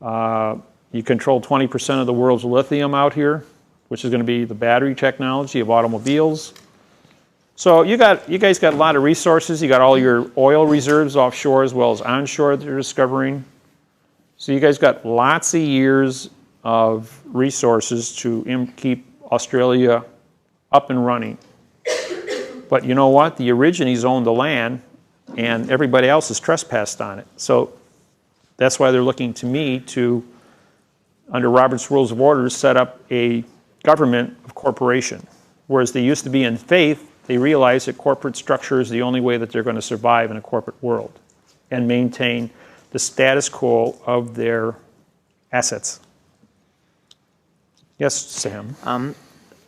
You control 20% of the world's lithium out here, which is going to be the battery technology of automobiles. So you guys got a lot of resources. You got all your oil reserves offshore as well as onshore that you're discovering. So you guys got lots of years of resources to keep Australia up and running. But you know what? The Aborigines own the land, and everybody else has trespassed on it. So That's why they're looking to me to, under Robert's Rules of Order, set up a government of corporation. Whereas they used to be in faith, they realize that corporate structure is the only way that they're going to survive in a corporate world and maintain the status quo of their assets. Yes, Sam?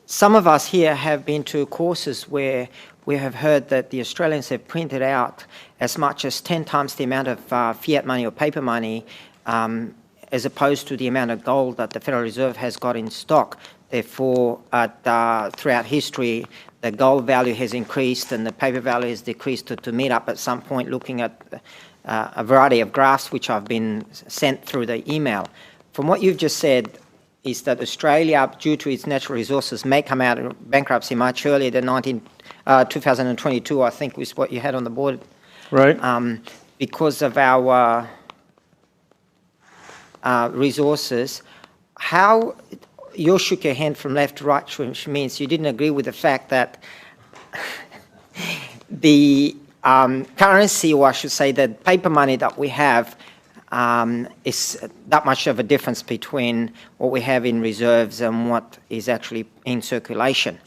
Some of us here have been to courses where we have heard that the Australians have printed out as much as 10 times the amount of fiat money or paper money as opposed to the amount of gold that the Federal Reserve has got in stock. Therefore, throughout history, the gold value has increased and the paper value has decreased to meet up at some point, looking at a variety of graphs which have been sent through the email. From what you've just said, is that Australia, due to its natural resources, may come out of bankruptcy much earlier than 2022, I think was what you had on the board. Right. Because of our resources. How, you shook your hand from left to right, which means you didn't agree with the fact that the currency, or I should say the paper money that we have, is that much of a difference between what we have in reserves and what is actually in circulation.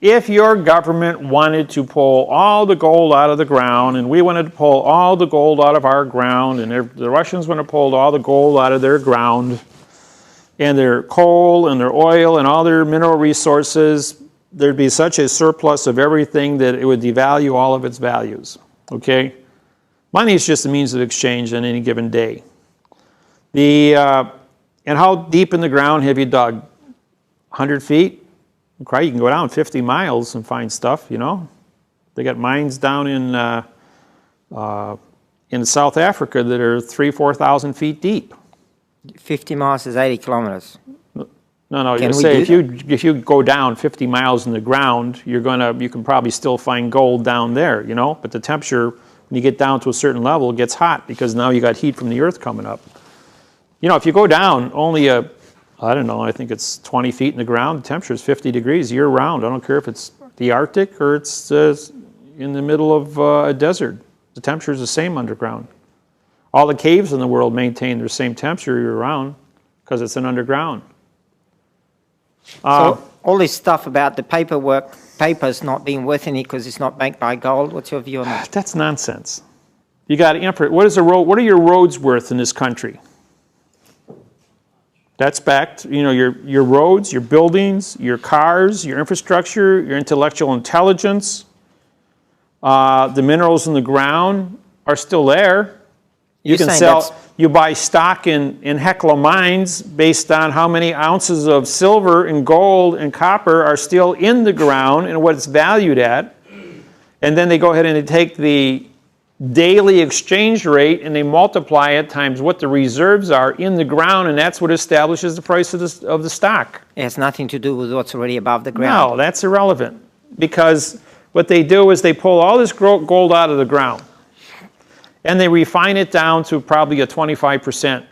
If your government wanted to pull all the gold out of the ground, and we wanted to pull all the gold out of our ground, and the Russians wanted to pull all the gold out of their ground, and their coal and their oil and all their mineral resources, there'd be such a surplus of everything that it would devalue all of its values, okay? Money is just a means of exchange on any given day. And how deep in the ground have you dug? 100 feet? Okay, you can go down 50 miles and find stuff, you know. They got mines down in South Africa that are 3,000 to 4,000 feet deep. 50 miles is 80 kilometers. No, you say if you go down 50 miles in the ground, you can probably still find gold down there, you know. But the temperature, when you get down to a certain level, it gets hot because now you got heat from the earth coming up. You know, if you go down only I don't know, I think it's 20 feet in the ground, the temperature is 50 degrees year round. I don't care if it's the Arctic or it's in the middle of a desert. The temperature is the same underground. All the caves in the world maintain their same temperature year round because it's an underground. So all this stuff about the papers not being worth any because it's not banked by gold, what's your view on that? That's nonsense. You got to what are your roads worth in this country? That's backed, you know, your roads, your buildings, your cars, your infrastructure, your intellectual intelligence, the minerals in the ground are still there. You can sell, you buy stock in Hecla mines based on how many ounces of silver and gold and copper are still in the ground and what it's valued at. And then they go ahead and they take the daily exchange rate and they multiply it times what the reserves are in the ground, and that's what establishes the price of the stock. It has nothing to do with what's already above the ground. No, that's irrelevant, because what they do is they pull all this gold out of the ground and they refine it down to probably a 25%.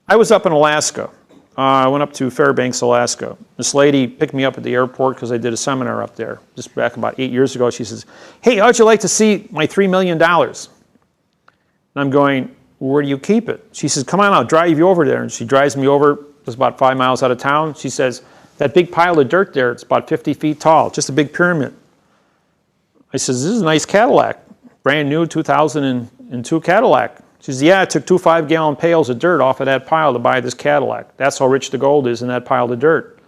I was up in Alaska. I went up to Fairbanks, Alaska. This lady picked me up at the airport because I did a seminar up there just back about 8 years ago. She says, "Hey, how'd you like to see my $3 million? And I'm going, "Where do you keep it?" She says, "Come on, I'll drive you over there." And she drives me over, it's about 5 miles out of town. She says, "That big pile of dirt there, it's about 50 feet tall, just a big pyramid." I says, "This is a nice Cadillac, brand new 2002 Cadillac." She says, "Yeah, I took 2 5-gallon pails of dirt off of that pile to buy this Cadillac. That's how rich the gold is in that pile of dirt."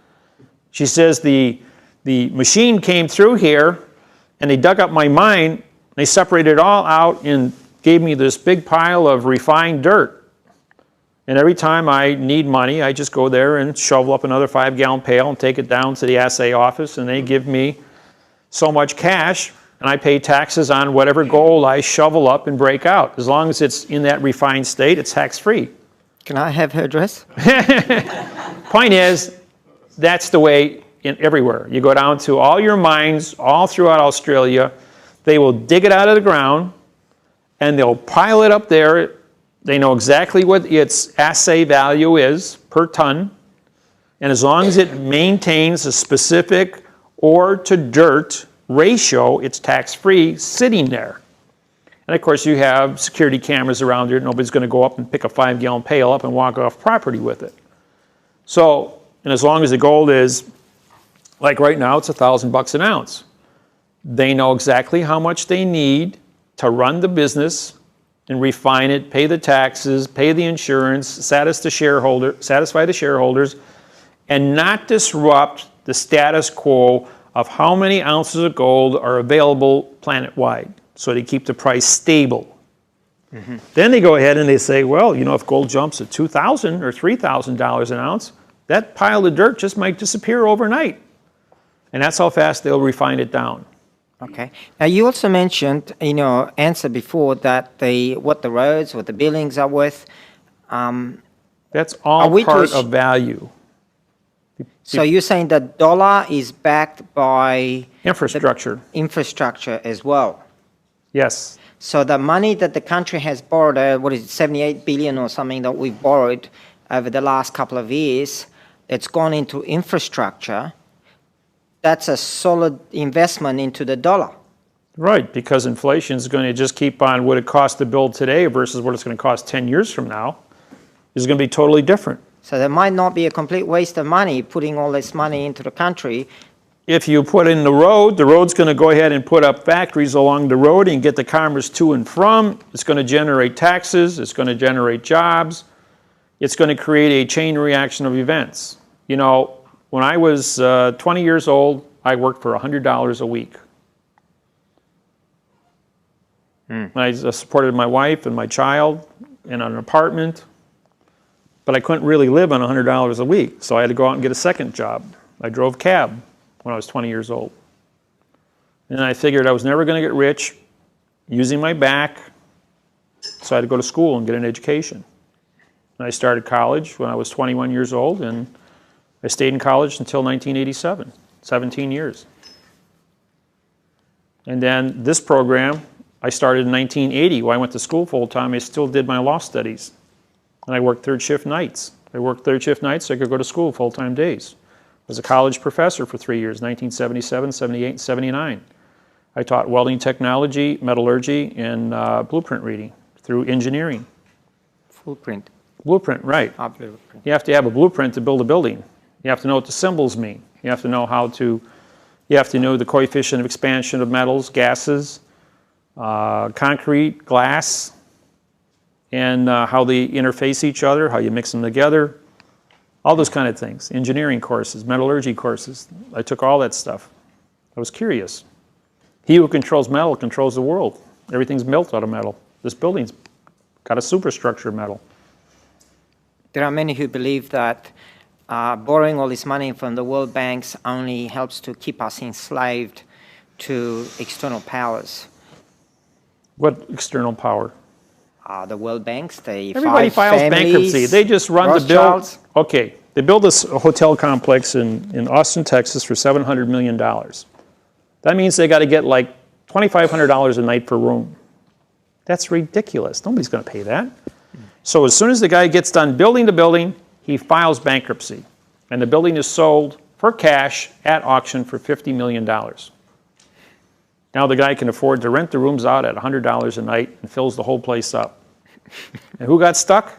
She says, the machine came through here and they dug up my mine, they separated it all out and gave me this big pile of refined dirt. And every time I need money, I just go there and shovel up another 5-gallon pail and take it down to the assay office, and they give me so much cash, and I pay taxes on whatever gold I shovel up and break out. As long as it's in that refined state, it's tax-free. Can I have her address? Point is, that's the way everywhere. You go down to all your mines all throughout Australia, they will dig it out of the ground, and they'll pile it up there. They know exactly what its assay value is per ton, and as long as it maintains a specific ore to dirt ratio, it's tax-free sitting there. And of course, you have security cameras around there. Nobody's going to go up and pick a 5-gallon pail up and walk off property with it. So, and as long as the gold is, like right now, it's $1,000 an ounce. They know exactly how much they need to run the business and refine it, pay the taxes, pay the insurance, satisfy the shareholders, and not disrupt the status quo of how many ounces of gold are available planet-wide. So they keep the price stable. Then they go ahead and they say, well, you know, if gold jumps at $2,000 or $3,000 an ounce, that pile of dirt just might disappear overnight. And that's how fast they'll refine it down. Okay. Now, you also mentioned in your answer before that what the roads, what the buildings are worth. That's all part of value. So you're saying the dollar is backed by infrastructure. Infrastructure as well. Yes. So the money that the country has borrowed, what is it, 78 billion or something that we've borrowed over the last couple of years, that's gone into infrastructure. That's a solid investment into the dollar. Right, because inflation is going to just keep on what it costs to build today versus what it's going to cost 10 years from now is going to be totally different. So there might not be a complete waste of money putting all this money into the country. If you put in the road's going to go ahead and put up factories along the road and get the commerce to and from. It's going to generate taxes. It's going to generate jobs. It's going to create a chain reaction of events. You know, when I was 20 years old, I worked for $100 a week. I supported my wife and my child in an apartment, but I couldn't really live on $100 a week, so I had to go out and get a second job. I drove cab when I was 20 years old. And I figured I was never going to get rich using my back, so I had to go to school and get an education. And I started college when I was 21 years old, and I stayed in college until 1987, 17 years. And then this program, I started in 1980. When I went to school full-time, I still did my law studies. And I worked third shift nights. I worked third shift nights so I could go to school full-time days. I was a college professor for 3 years, 1977, 78, and 79. I taught welding technology, metallurgy, and blueprint reading through engineering. Blueprint. Blueprint, right. Blueprint. You have to have a blueprint to build a building. You have to know what the symbols mean. You have to know you have to know the coefficient of expansion of metals, gases, concrete, glass, and how they interface each other, how you mix them together, all those kind of things. Engineering courses, metallurgy courses. I took all that stuff. I was curious. He who controls metal controls the world. Everything's built out of metal. This building's got a superstructure of metal. There are many who believe that borrowing all this money from the world banks only helps to keep us enslaved to external powers. What external power? The world banks, Everybody files bankruptcy. They just run the bill. Okay, they built this hotel complex in Austin, Texas for $700 million. That means they got to get like $2,500 a night per room. That's ridiculous. Nobody's going to pay that. So as soon as the guy gets done building the building, he files bankruptcy. And the building is sold for cash at auction for $50 million. Now the guy can afford to rent the rooms out at $100 a night and fills the whole place up. And who got stuck?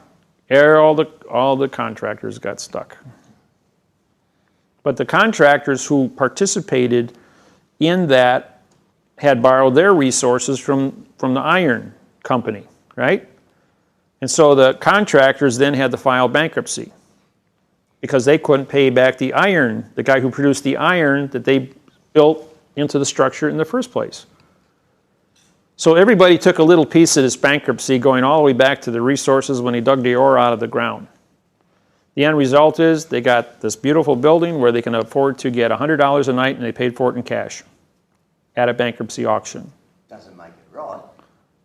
All the contractors got stuck. But the contractors who participated in that had borrowed their resources from the iron company, right? And so the contractors then had to file bankruptcy because they couldn't pay back the iron, the guy who produced the iron that they built into the structure in the first place. So everybody took a little piece of this bankruptcy going all the way back to the resources when he dug the ore out of the ground. The end result is they got this beautiful building where they can afford to get $100 a night and they paid for it in cash at a bankruptcy auction. Doesn't make it right.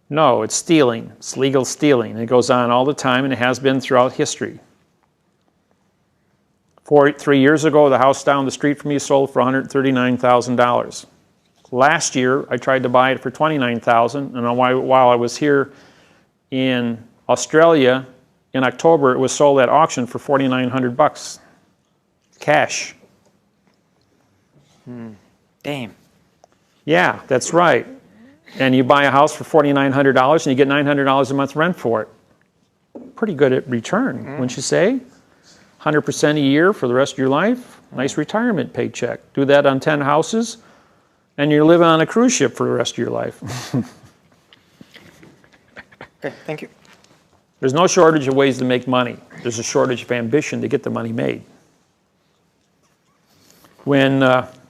No, it's stealing. It's legal stealing. It goes on all the time and it has been throughout history. 3 years ago, the house down the street from me sold for $139,000. Last year, I tried to buy it for $29,000, and while I was here in Australia in October, it was sold at auction for $4,900, cash. Damn. Yeah, that's right. and you buy a house for $4,900 and you get $900 a month rent for it. Pretty good at return, wouldn't you say? 100% a year for the rest of your life. Nice retirement paycheck. Do that on 10 houses, and you're living on a cruise ship for the rest of your life. Okay, thank you. There's no shortage of ways to make money. There's a shortage of ambition to get the money made.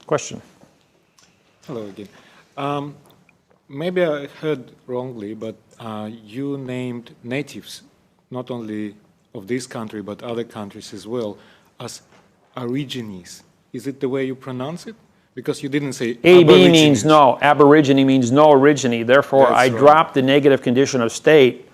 Question. Hello again. Maybe I heard wrongly, but you named natives, not only of this country, but other countries as well, as Aborigines. Is it the way you pronounce it? Because you didn't say AB means no. Aborigine means no origine. Therefore, That's I right. dropped the negative condition of state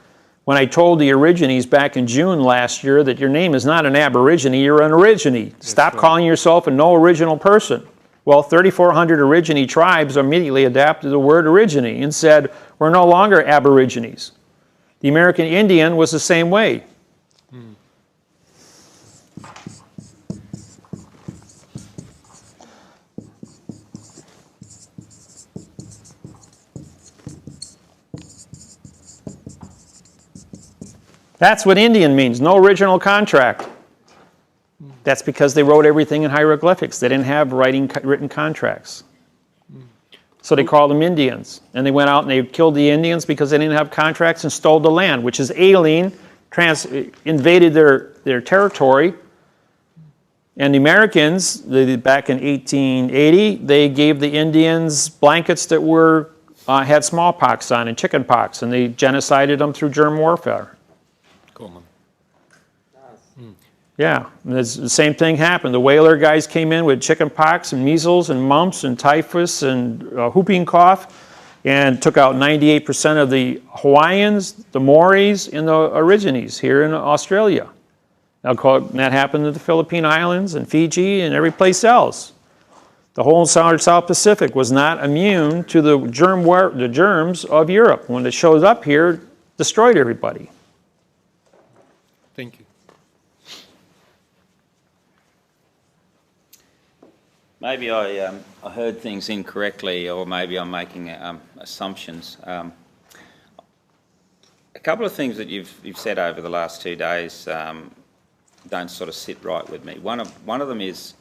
when I told the Aborigines back in June last year that your name is not an Aborigine, you're an origine. Stop calling yourself a no original person. Well, 3,400 origine tribes immediately adapted the word origine and said, we're no longer Aborigines. The American Indian was the same way. That's what Indian means, no original contract. That's because they wrote everything in hieroglyphics. They didn't have written contracts. So they called them Indians. And they went out and they killed the Indians because they didn't have contracts and stole the land, which is alien, invaded their territory. And the Americans, back in 1880, they gave the Indians blankets that had smallpox on and chicken pox, and they genocided them through germ warfare. Common. Yeah, the same thing happened. The whaler guys came in with chicken pox and measles and mumps and typhus and whooping cough and took out 98% of the Hawaiians, the Maoris, and the Aborigines here in Australia. That happened to the Philippine Islands and Fiji and every place else. The whole South Pacific was not immune to the germs of Europe. When it shows up here, destroyed everybody. Thank you. Maybe I heard things incorrectly, or maybe I'm making assumptions. A couple of things that you've said over the last 2 days don't sort of sit right with me. One of them is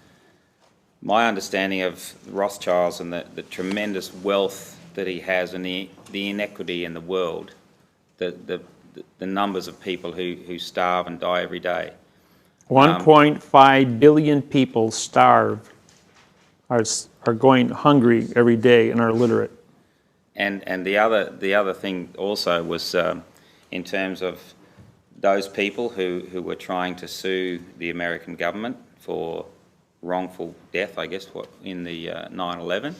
my understanding of Rothschilds and the tremendous wealth that he has and the inequity in the world, the numbers of people who starve and die every day. 1.5 billion people starve, are going hungry every day and are illiterate. And the other thing also was in terms of those people who were trying to sue the American government for wrongful death, I guess, in the 9/11.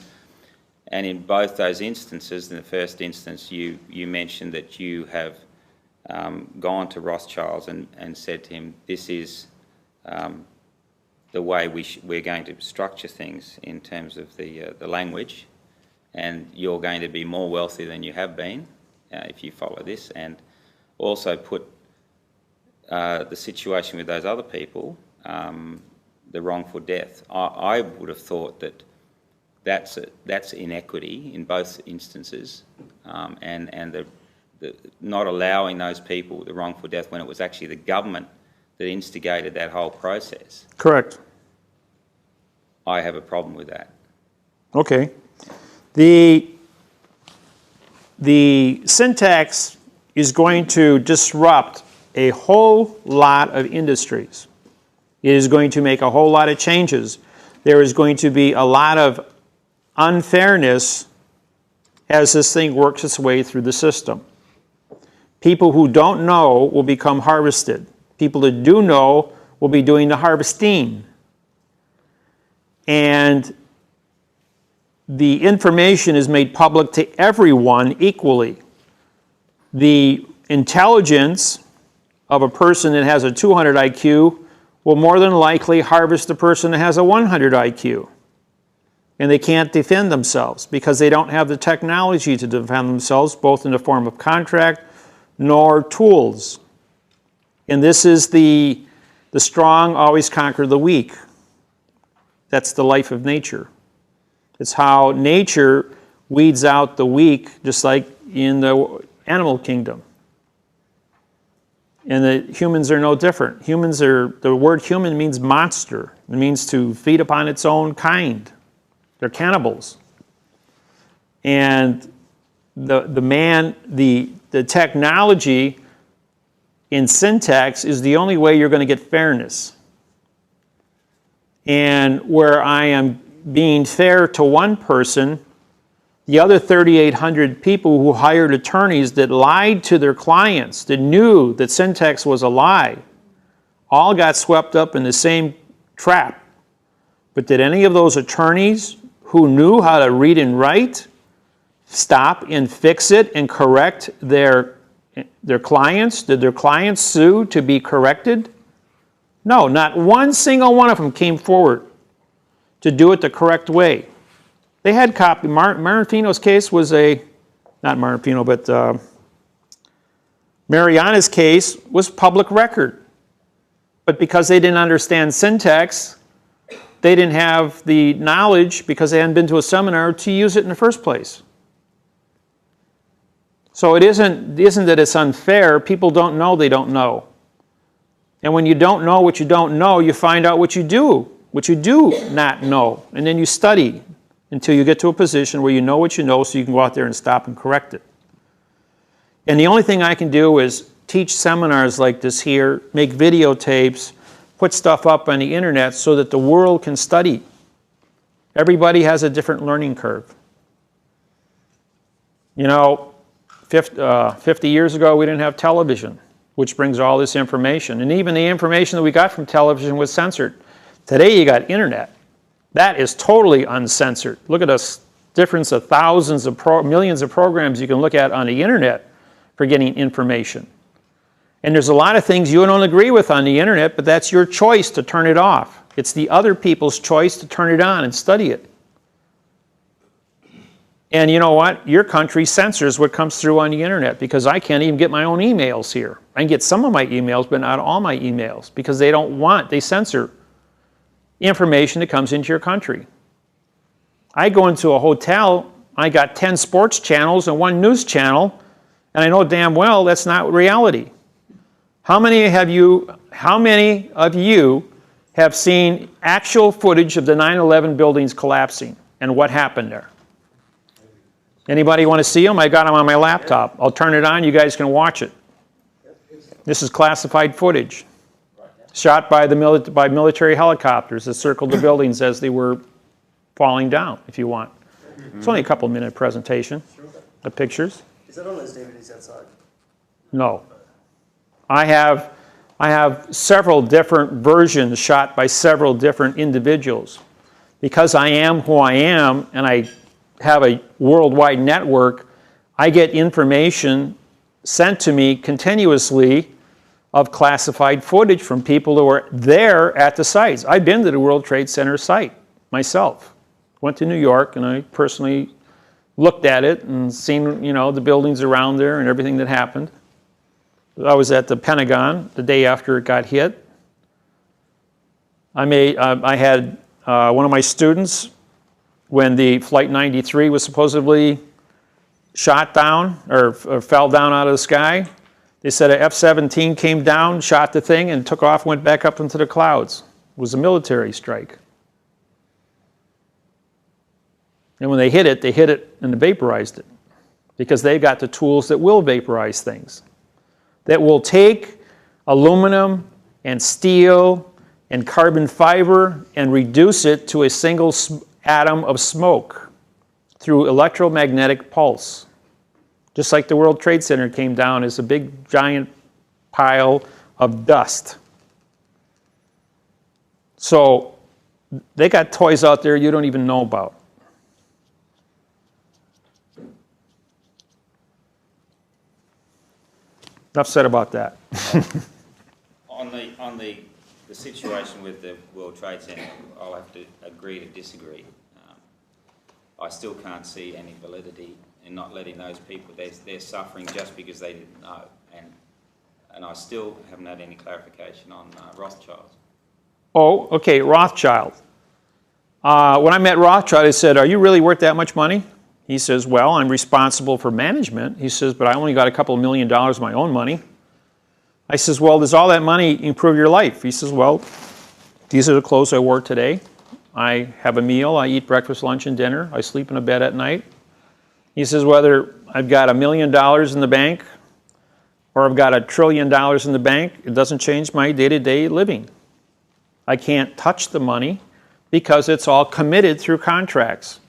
And in both those instances, in the first instance, you mentioned that you have gone to Rothschilds and said to him, this is the way we're going to structure things in terms of the language, and you're going to be more wealthy than you have been if you follow this, and also put the situation with those other people, the wrongful death. I would have thought that that's inequity in both instances, and the not allowing those people the wrongful death when it was actually the government that instigated that whole process. Correct. I have a problem with that. Okay. The syntax is going to disrupt a whole lot of industries. It is going to make a whole lot of changes. There is going to be a lot of unfairness as this thing works its way through the system. People who don't know will become harvested. People that do know will be doing the harvesting. And the information is made public to everyone equally. The intelligence of a person that has a 200 IQ will more than likely harvest the person that has a 100 IQ. And they can't defend themselves because they don't have the technology to defend themselves, both in the form of contract nor tools. And this is the strong always conquer the weak. That's the life of nature. It's how nature weeds out the weak, just like in the animal kingdom. And the humans are no different. The word human means monster. It means to feed upon its own kind. They're cannibals. And the technology in syntax is the only way you're going to get fairness. And where I am being fair to one person, the other 3,800 people who hired attorneys that lied to their clients, that knew that syntax was a lie, all got swept up in the same trap. But did any of those attorneys who knew how to read and write stop and fix it and correct their clients? Did their clients sue to be corrected? No, not one single one of them came forward to do it the correct way. They had copy. Martino's case was not Martino, but Mariana's case was public record. But because they didn't understand syntax, they didn't have the knowledge, because they hadn't been to a seminar, to use it in the first place. So it isn't that it's unfair. People don't know they don't know. And when you don't know what you don't know, you find out what you do not know. And then you study until you get to a position where you know what you know, so you can go out there and stop and correct it. And the only thing I can do is teach seminars like this here, make videotapes, put stuff up on the internet so that the world can study. Everybody has a different learning curve. You know, 50 years ago, we didn't have television, which brings all this information. And even the information that we got from television was censored. Today, you got internet. That is totally uncensored. Look at the difference of thousands of millions of programs you can look at on the internet for getting information. And there's a lot of things you don't agree with on the internet, but that's your choice to turn it off. It's the other people's choice to turn it on and study it. And you know what? Your country censors what comes through on the internet, because I can't even get my own emails here. I can get some of my emails, but not all my emails, because they censor information that comes into your country. I go into a hotel, I got 10 sports channels and 1 news channel, and I know damn well that's not reality. How many of you have seen actual footage of the 9/11 buildings collapsing and what happened there? Anybody want to see them? I got them on my laptop. I'll turn it on, you guys can watch it. This is classified footage, shot by military helicopters that circled the buildings as they were falling down, if you want. It's only a couple-minute presentation, the pictures. Is that on those DVDs outside? No. I have several different versions shot by several different individuals. Because I am who I am, and I have a worldwide network, I get information sent to me continuously of classified footage from people who are there at the sites. I've been to the World Trade Center site myself. Went to New York, and I personally looked at it and seen, the buildings around there and everything that happened. I was at the Pentagon the day after it got hit. I had one of my students, when the Flight 93 was supposedly shot down or fell down out of the sky, they said an F-17 came down, shot the thing, and took off, went back up into the clouds. It was a military strike. And when they hit it and vaporized it, because they've got the tools that will vaporize things, that will take aluminum and steel and carbon fiber and reduce it to a single atom of smoke through electromagnetic pulse. Just like the World Trade Center came down as a big giant pile of dust. So they got toys out there you don't even know about. Enough said about that. On the situation with the World Trade Center, I'll have to agree to disagree. I still can't see any validity in not letting those people, they're suffering just because they didn't know. And I still haven't had any clarification on Rothschild. Oh, okay, Rothschild. When I met Rothschild, I said, "Are you really worth that much money?" He says, well, I'm responsible for management. He says, but I only got a couple of $1 million of my own money. I says, well, does all that money improve your life? He says, well, these are the clothes I wore today. I have a meal. I eat breakfast, lunch, and dinner. I sleep in a bed at night. He says, whether I've got $1 million in the bank or I've got $1 trillion in the bank, it doesn't change my day-to-day living. I can't touch the money because it's all committed through contracts.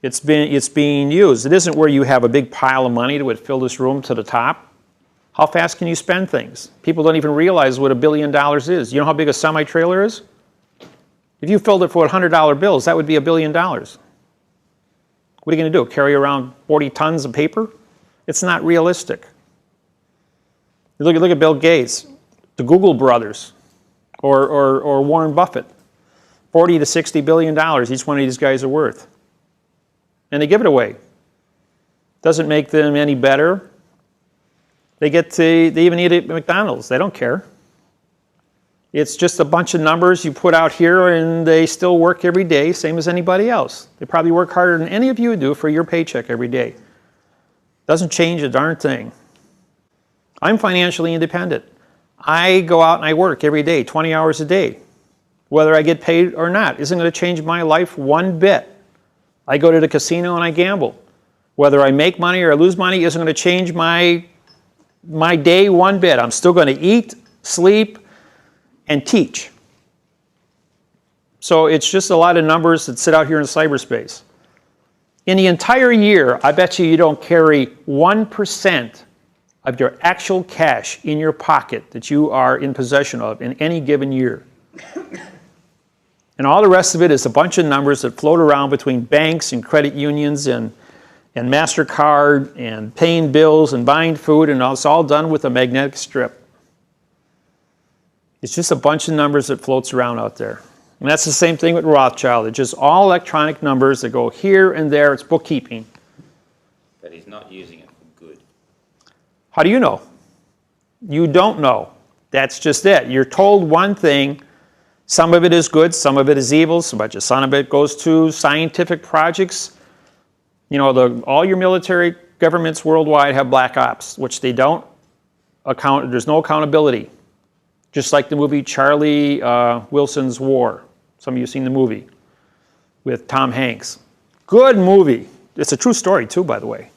It's being used. It isn't where you have a big pile of money that would fill this room to the top. How fast can you spend things? People don't even realize what $1 billion is. You know how big a semi-trailer is? If you filled it for $100 bills, that would be $1 billion. What are you going to do? Carry around 40 tons of paper? It's not realistic. Look at Bill Gates, the Google brothers, or Warren Buffett. $40 to $60 billion each one of these guys are worth. And they give it away. Doesn't make them any better. They even eat at McDonald's. They don't care. It's just a bunch of numbers you put out here, and they still work every day, same as anybody else. They probably work harder than any of you do for your paycheck every day. Doesn't change a darn thing. I'm financially independent. I go out and I work every day, 20 hours a day. Whether I get paid or not isn't going to change my life one bit. I go to the casino and I gamble. Whether I make money or I lose money isn't going to change my day one bit. I'm still going to eat, sleep, and teach. So it's just a lot of numbers that sit out here in cyberspace. In the entire year, I bet you don't carry 1% of your actual cash in your pocket that you are in possession of in any given year. And all the rest of it is a bunch of numbers that float around between banks and credit unions and MasterCard and paying bills and buying food, and it's all done with a magnetic strip. It's just a bunch of numbers that floats around out there. And that's the same thing with Rothschild. It's just all electronic numbers that go here and there. It's bookkeeping. But he's not using it for good. How do you know? You don't know. That's just it. You're told one thing. Some of it is good, some of it is evil, some of it goes to scientific projects. You know, all your military governments worldwide have black ops, which they don't account, there's no accountability. Just like the movie Charlie Wilson's War. Some of you have seen the movie with Tom Hanks. Good movie. It's a true story too, by the way.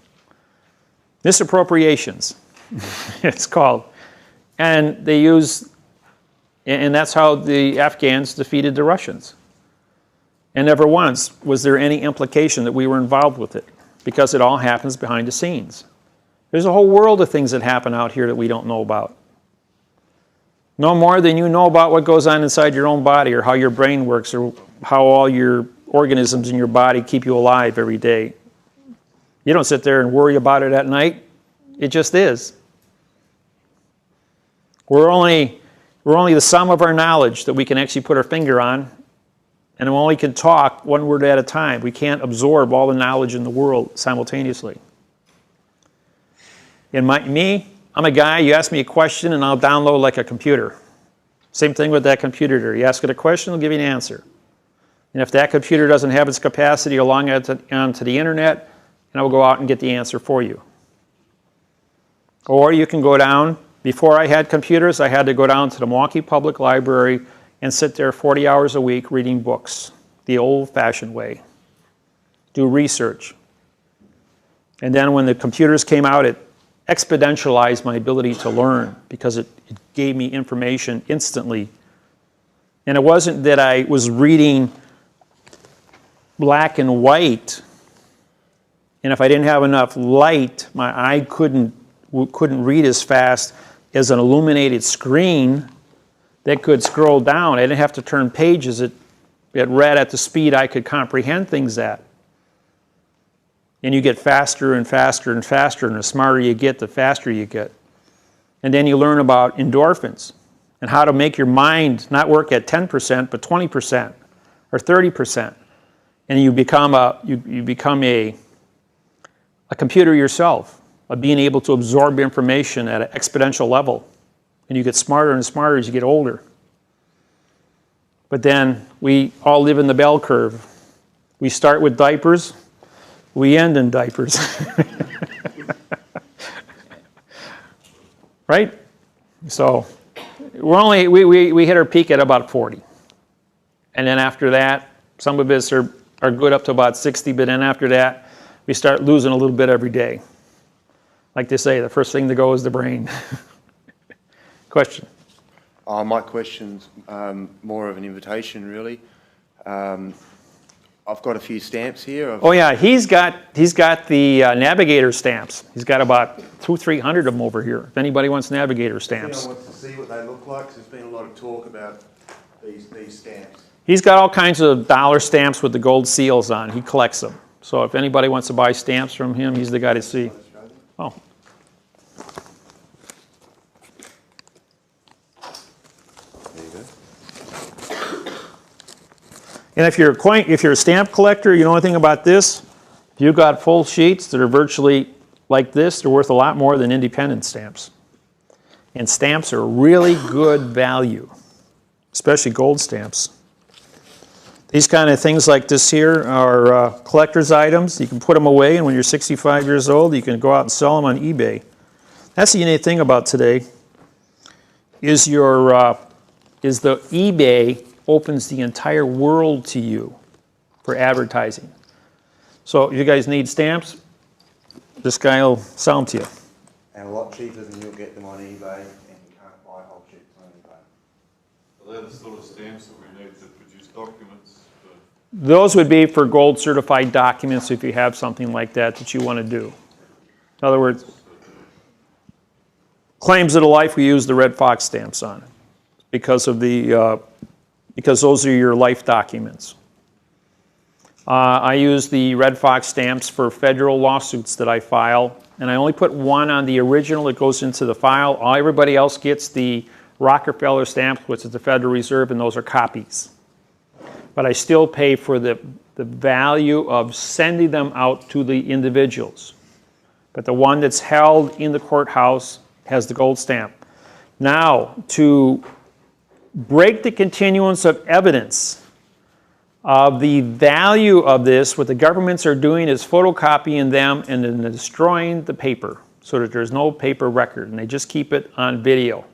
Misappropriations, it's called. And they use, and that's how the Afghans defeated the Russians. And never once was there any implication that we were involved with it, because it all happens behind the scenes. There's a whole world of things that happen out here that we don't know about. No more than you know about what goes on inside your own body, or how your brain works, or how all your organisms in your body keep you alive every day. You don't sit there and worry about it at night. It just is. We're only the sum of our knowledge that we can actually put our finger on, and we only can talk one word at a time. We can't absorb all the knowledge in the world simultaneously. I'm a guy, you ask me a question and I'll download like a computer. Same thing with that computer there. You ask it a question, it'll give you an answer. And if that computer doesn't have its capacity to log onto the internet, and I will go out and get the answer for you. Or you can go down, before I had computers, I had to go down to the Milwaukee Public Library and sit there 40 hours a week reading books, the old-fashioned way. Do research. And then when the computers came out, it exponentialized my ability to learn, because it gave me information instantly. And it wasn't that I was reading black and white, and if I didn't have enough light, my eye couldn't read as fast as an illuminated screen that could scroll down. I didn't have to turn pages. It read at the speed I could comprehend things at. And you get faster and faster and faster, and the smarter you get, the faster you get. And then you learn about endorphins and how to make your mind not work at 10%, but 20% or 30%. And you become a computer yourself, of being able to absorb information at an exponential level. And you get smarter and smarter as you get older. But then we all live in the bell curve. We start with diapers, We end in diapers. Right? So we hit our peak at about 40. And then after that, some of us are good up to about 60, but then after that, we start losing a little bit every day. Like they say, the first thing to go is the brain. Question? My question's more of an invitation, really. I've got a few stamps here. Oh yeah, he's got the navigator stamps. He's got about 200-300 of them over here. If anybody wants navigator stamps. If anyone wants to see what they look like, 'cause there's been a lot of talk about these stamps. He's got all kinds of dollar stamps with the gold seals on. He collects them. So if anybody wants to buy stamps from him, he's the guy to see. Oh. And if you're a stamp collector, you know anything about this? If you've got full sheets that are virtually like this, they're worth a lot more than independent stamps. And stamps are really good value, especially gold stamps. These kind of things like this here are collector's items. You can put them away, and when you're 65 years old, you can go out and sell them on eBay. That's the unique thing about today, is the eBay opens the entire world to you for advertising. So if you guys need stamps, this guy will sell them to you. And a lot cheaper than you'll get them on eBay, and you can't buy whole sheets on eBay. Are they the sort of stamps that we need to produce documents for? Those would be for gold certified documents if you have something like that you want to do. In other words, claims of the life we use the Red Fox stamps on because those are your life documents. I use the Red Fox stamps for federal lawsuits that I file, and I only put one on the original that goes into the file. Everybody else gets the Rockefeller stamps, which is the Federal Reserve, and those are copies. But I still pay for the value of sending them out to the individuals. But the one that's held in the courthouse has the gold stamp. Now, to break the continuance of evidence of the value of this, what the governments are doing is photocopying them and then destroying the paper so that there's no paper record, and they just keep it on video.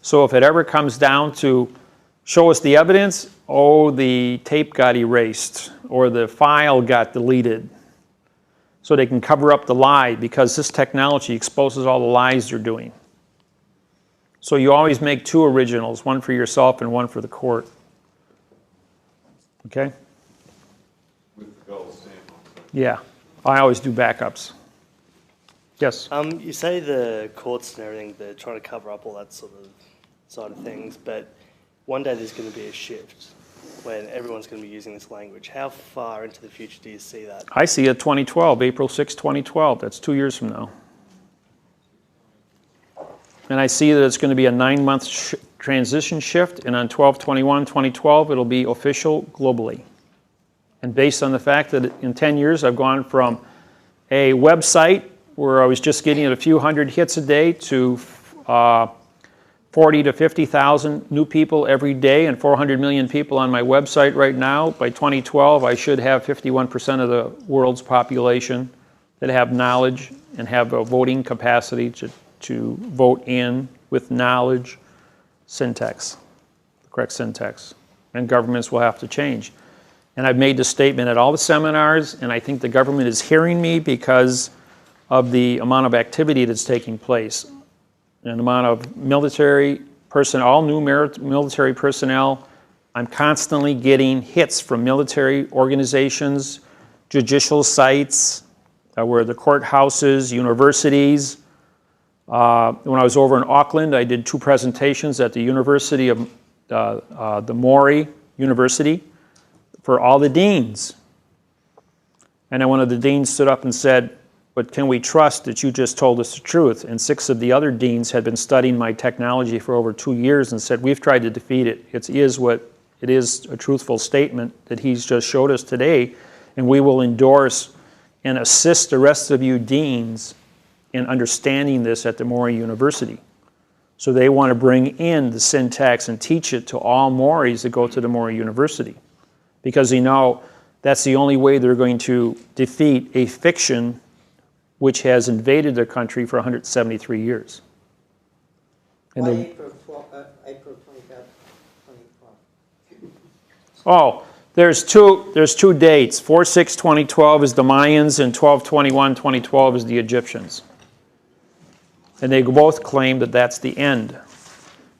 So if it ever comes down to show us the evidence, the tape got erased or the file got deleted. So they can cover up the lie because this technology exposes all the lies they're doing. So you always make two originals, one for yourself and one for the court. Okay? With the gold stamp. Yeah, I always do backups. Yes? You say the courts and everything, they're trying to cover up all that sort of side of things, but one day there's going to be a shift when everyone's going to be using this language. How far into the future do you see that? I see it 2012, April 6, 2012. That's 2 years from now. And I see that it's going to be a 9-month transition shift, and on 12/21/2012, it'll be official globally. And based on the fact that in 10 years, I've gone from a website where I was just getting a few hundred hits a day to 40 to 50,000 new people every day and 400 million people on my website right now. By 2012, I should have 51% of the world's population that have knowledge and have a voting capacity to vote in with knowledge, syntax, the correct syntax. And governments will have to change. And I've made this statement at all the seminars, and I think the government is hearing me because of the amount of activity that's taking place. An amount of military personnel, all new military personnel. I'm constantly getting hits from military organizations, judicial sites, where the courthouses, universities. When I was over in Auckland, I did 2 presentations at the University of the Maori University for all the deans. And then one of the deans stood up and said, "But can we trust that you just told us the truth?" And 6 of the other deans had been studying my technology for over 2 years and said, "We've tried to defeat it. It is a truthful statement that he's just showed us today, and we will endorse and assist the rest of you deans in understanding this at the Maori University." So they want to bring in the syntax and teach it to all Maoris that go to the Maori University. Because That's the only way they're going to defeat a fiction which has invaded their country for 173 years. And they, April 25th, 25. oh, there's two dates. 4/6/2012 is the Mayans, and 12/21/2012 is the Egyptians. And they both claim that that's the end.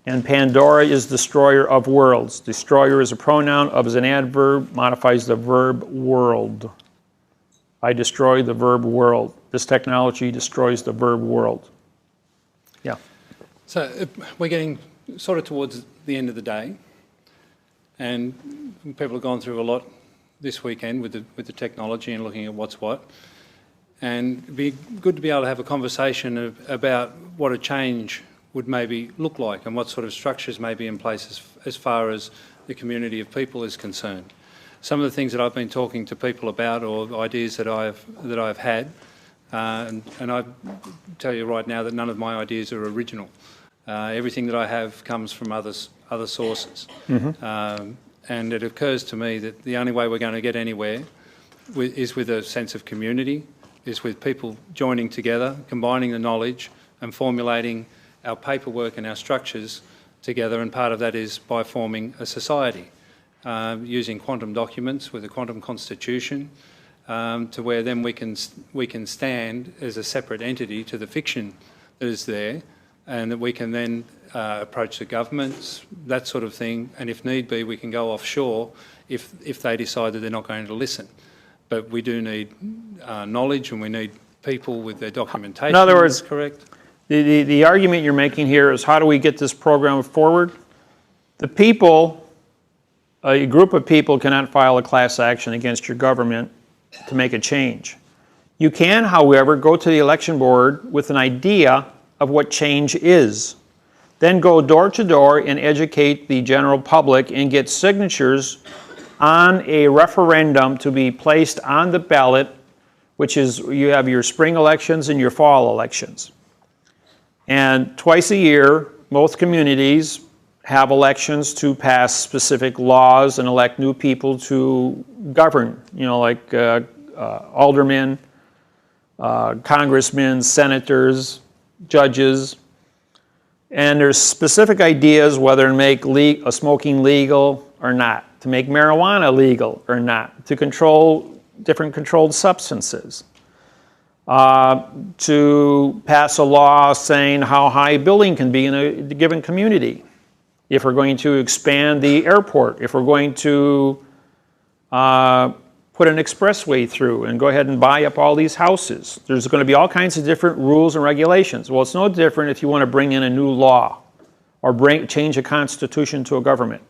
And Pandora is destroyer of worlds. Destroyer is a pronoun, of is an adverb, modifies the verb world. I destroy the verb world. This technology destroys the verb world. Yeah. So we're getting sort of towards the end of the day, and people have gone through a lot this weekend with the technology and looking at what's what. And it'd be good to be able to have a conversation about what a change would maybe look like and what sort of structures may be in place as far as the community of people is concerned. Some of the things that I've been talking to people about, or ideas that I've had, and I tell you right now that none of my ideas are original. Everything that I have comes from other sources. Mm-hmm. And it occurs to me that the only way we're going to get anywhere is with a sense of community, is with people joining together, combining the knowledge and formulating our paperwork and our structures together, and part of that is by forming a society, using quantum documents with a quantum constitution, to where then we can stand as a separate entity to the fiction that is there, and that we can then approach the governments, that sort of thing, and if need be, we can go offshore if they decide that they're not going to listen. But we do need knowledge, and we need people with their documentation. In other words, correct. The argument you're making here is, how do we get this program forward? The people, a group of people cannot file a class action against your government to make a change. You can, however, go to the election board with an idea of what change is. Then go door to door and educate the general public and get signatures on a referendum to be placed on the ballot, which is, you have your spring elections and your fall elections. And twice a year, most communities have elections to pass specific laws and elect new people to govern, like aldermen, congressmen, senators, judges. And there's specific ideas whether to make smoking legal or not, to make marijuana legal or not, to control different controlled substances, to pass a law saying how high a building can be in a given community, if we're going to expand the airport, if we're going to put an expressway through and go ahead and buy up all these houses. There's going to be all kinds of different rules and regulations. Well, it's no different if you want to bring in a new law or change a constitution to a government.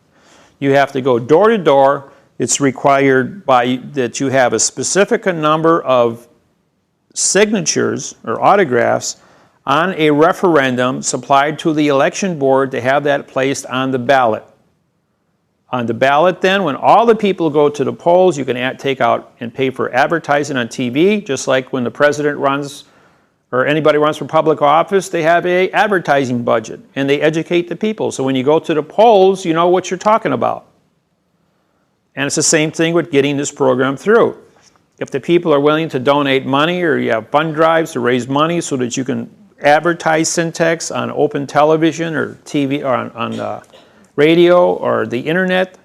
You have to go door to door. It's required that you have a specific number of signatures or autographs on a referendum supplied to the election board to have that placed on the ballot. On the ballot then, when all the people go to the polls, you can take out and pay for advertising on TV, just like when the president runs or anybody runs for public office, they have an advertising budget and they educate the people. So when you go to the polls, you know what you're talking about. And it's the same thing with getting this program through. If the people are willing to donate money, or you have fund drives to raise money so that you can advertise syntax on open television or TV or on radio or the internet,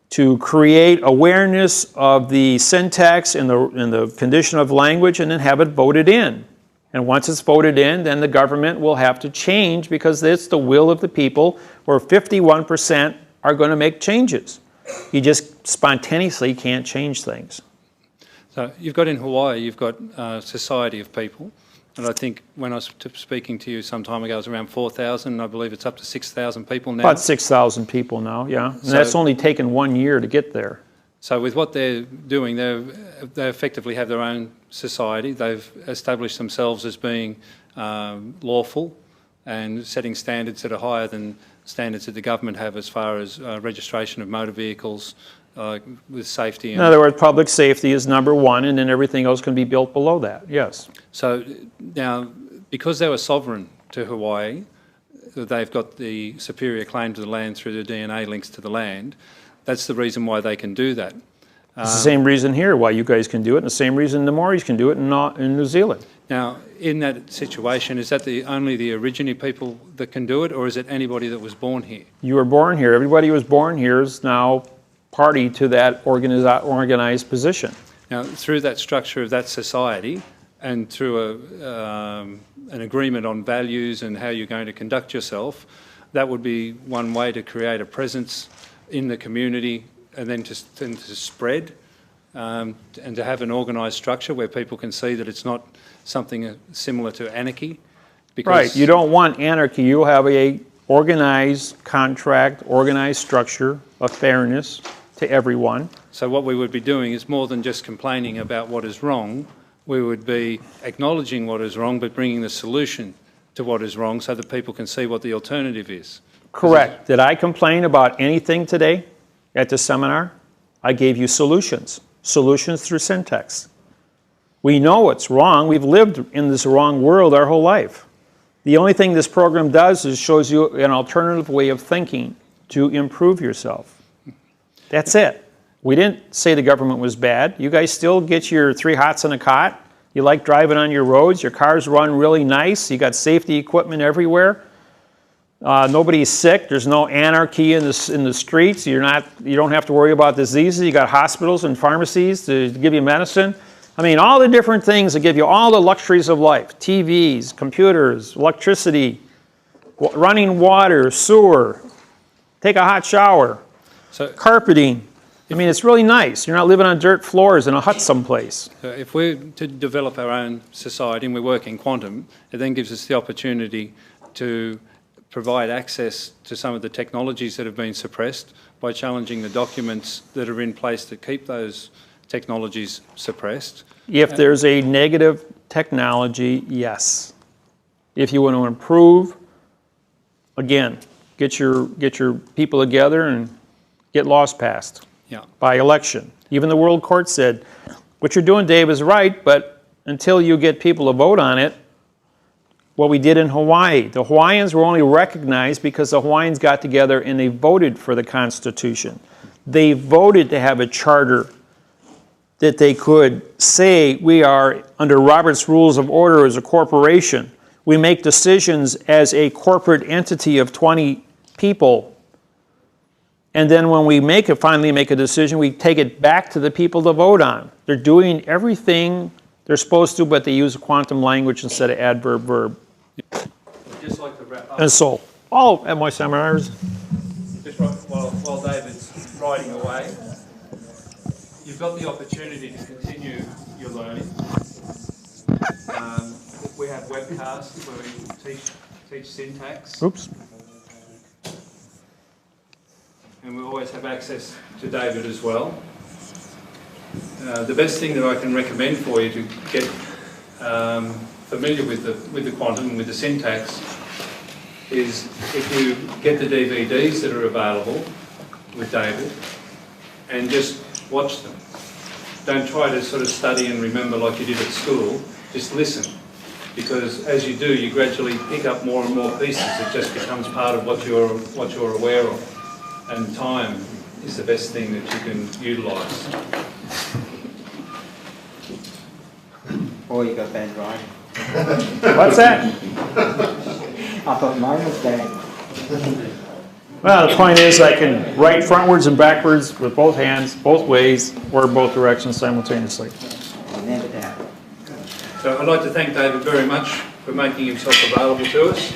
to create awareness of the syntax and the condition of language, and then have it voted in. And once it's voted in, then the government will have to change, because it's the will of the people, where 51% are going to make changes. You just spontaneously can't change things. So you've got in Hawaii, you've got a society of people. And I think when I was speaking to you some time ago, it was around 4,000. I believe it's up to 6,000 people now. About 6,000 people now, yeah. And that's only taken 1 year to get there. So with what they're doing, they effectively have their own society. They've established themselves as being lawful and setting standards that are higher than standards that the government have as far as registration of motor vehicles, with safety. In other words, public safety is number one, and then everything else can be built below that, yes. So now, because they were sovereign to Hawaii, they've got the superior claim to the land through the DNA links to the land. That's the reason why they can do that. It's the same reason here why you guys can do it, and the same reason the Maoris can do it in New Zealand. Now, in that situation, is that only the Aborigine people that can do it, or is it anybody that was born here? You were born here. Everybody who was born here is now party to that organized position. Now, through that structure of that society, and through an agreement on values and how you're going to conduct yourself, that would be one way to create a presence in the community and then to spread and to have an organised structure where people can see that it's not something similar to anarchy. Right, you don't want anarchy. You have a organized contract, organized structure of fairness to everyone. So what we would be doing is more than just complaining about what is wrong, we would be acknowledging what is wrong but bringing the solution to what is wrong so that people can see what the alternative is. Correct. Did I complain about anything today at the seminar? I gave you solutions. Solutions through syntax. We know what's wrong. We've lived in this wrong world our whole life. The only thing this program does is shows you an alternative way of thinking to improve yourself. That's it. We didn't say the government was bad. You guys still get your 3 hots in a cot. You like driving on your roads. Your cars run really nice. You got safety equipment everywhere. Nobody's sick. There's no anarchy in the streets. You don't have to worry about diseases. You got hospitals and pharmacies to give you medicine. I mean, all the different things that give you all the luxuries of life. TVs, computers, electricity, running water, sewer, take a hot shower, carpeting. I mean, it's really nice. You're not living on dirt floors in a hut someplace. If we're to develop our own society and we work in quantum, it then gives us the opportunity to provide access to some of the technologies that have been suppressed by challenging the documents that are in place to keep those technologies suppressed. If there's a negative technology, yes. If you want to improve, again, get your people together and get laws passed by election. Even the World Court said, what you're doing, Dave, is right, but until you get people to vote on it, what we did in Hawaii. The Hawaiians were only recognized because the Hawaiians got together and they voted for the Constitution. They voted to have a charter that they could say we are, under Robert's Rules of Order, as a corporation. We make decisions as a corporate entity of 20 people. And then when we finally make a decision, we take it back to the people to vote on. They're doing everything they're supposed to, but they use quantum language instead of adverb verb. Just like to wrap up. And so, all at my seminars. Just while David's writing away, you've got the opportunity to continue your learning. We have webcasts where we teach syntax. Oops. And we always have access to David as well. The best thing that I can recommend for you to get familiar with the quantum and with the syntax is if you get the DVDs that are available with David and just watch them. Don't try to sort of study and remember like you did at school. Just listen, because as you do, you gradually pick up more and more pieces. It just becomes part of what you're aware of. And time is the best thing that you can utilise. Or you got bad writing. What's that? I thought mine was bad. Well, the point is I can write frontwards and backwards with both hands, both ways, or both directions simultaneously. Never doubt. So I'd like to thank David very much for making himself available to us.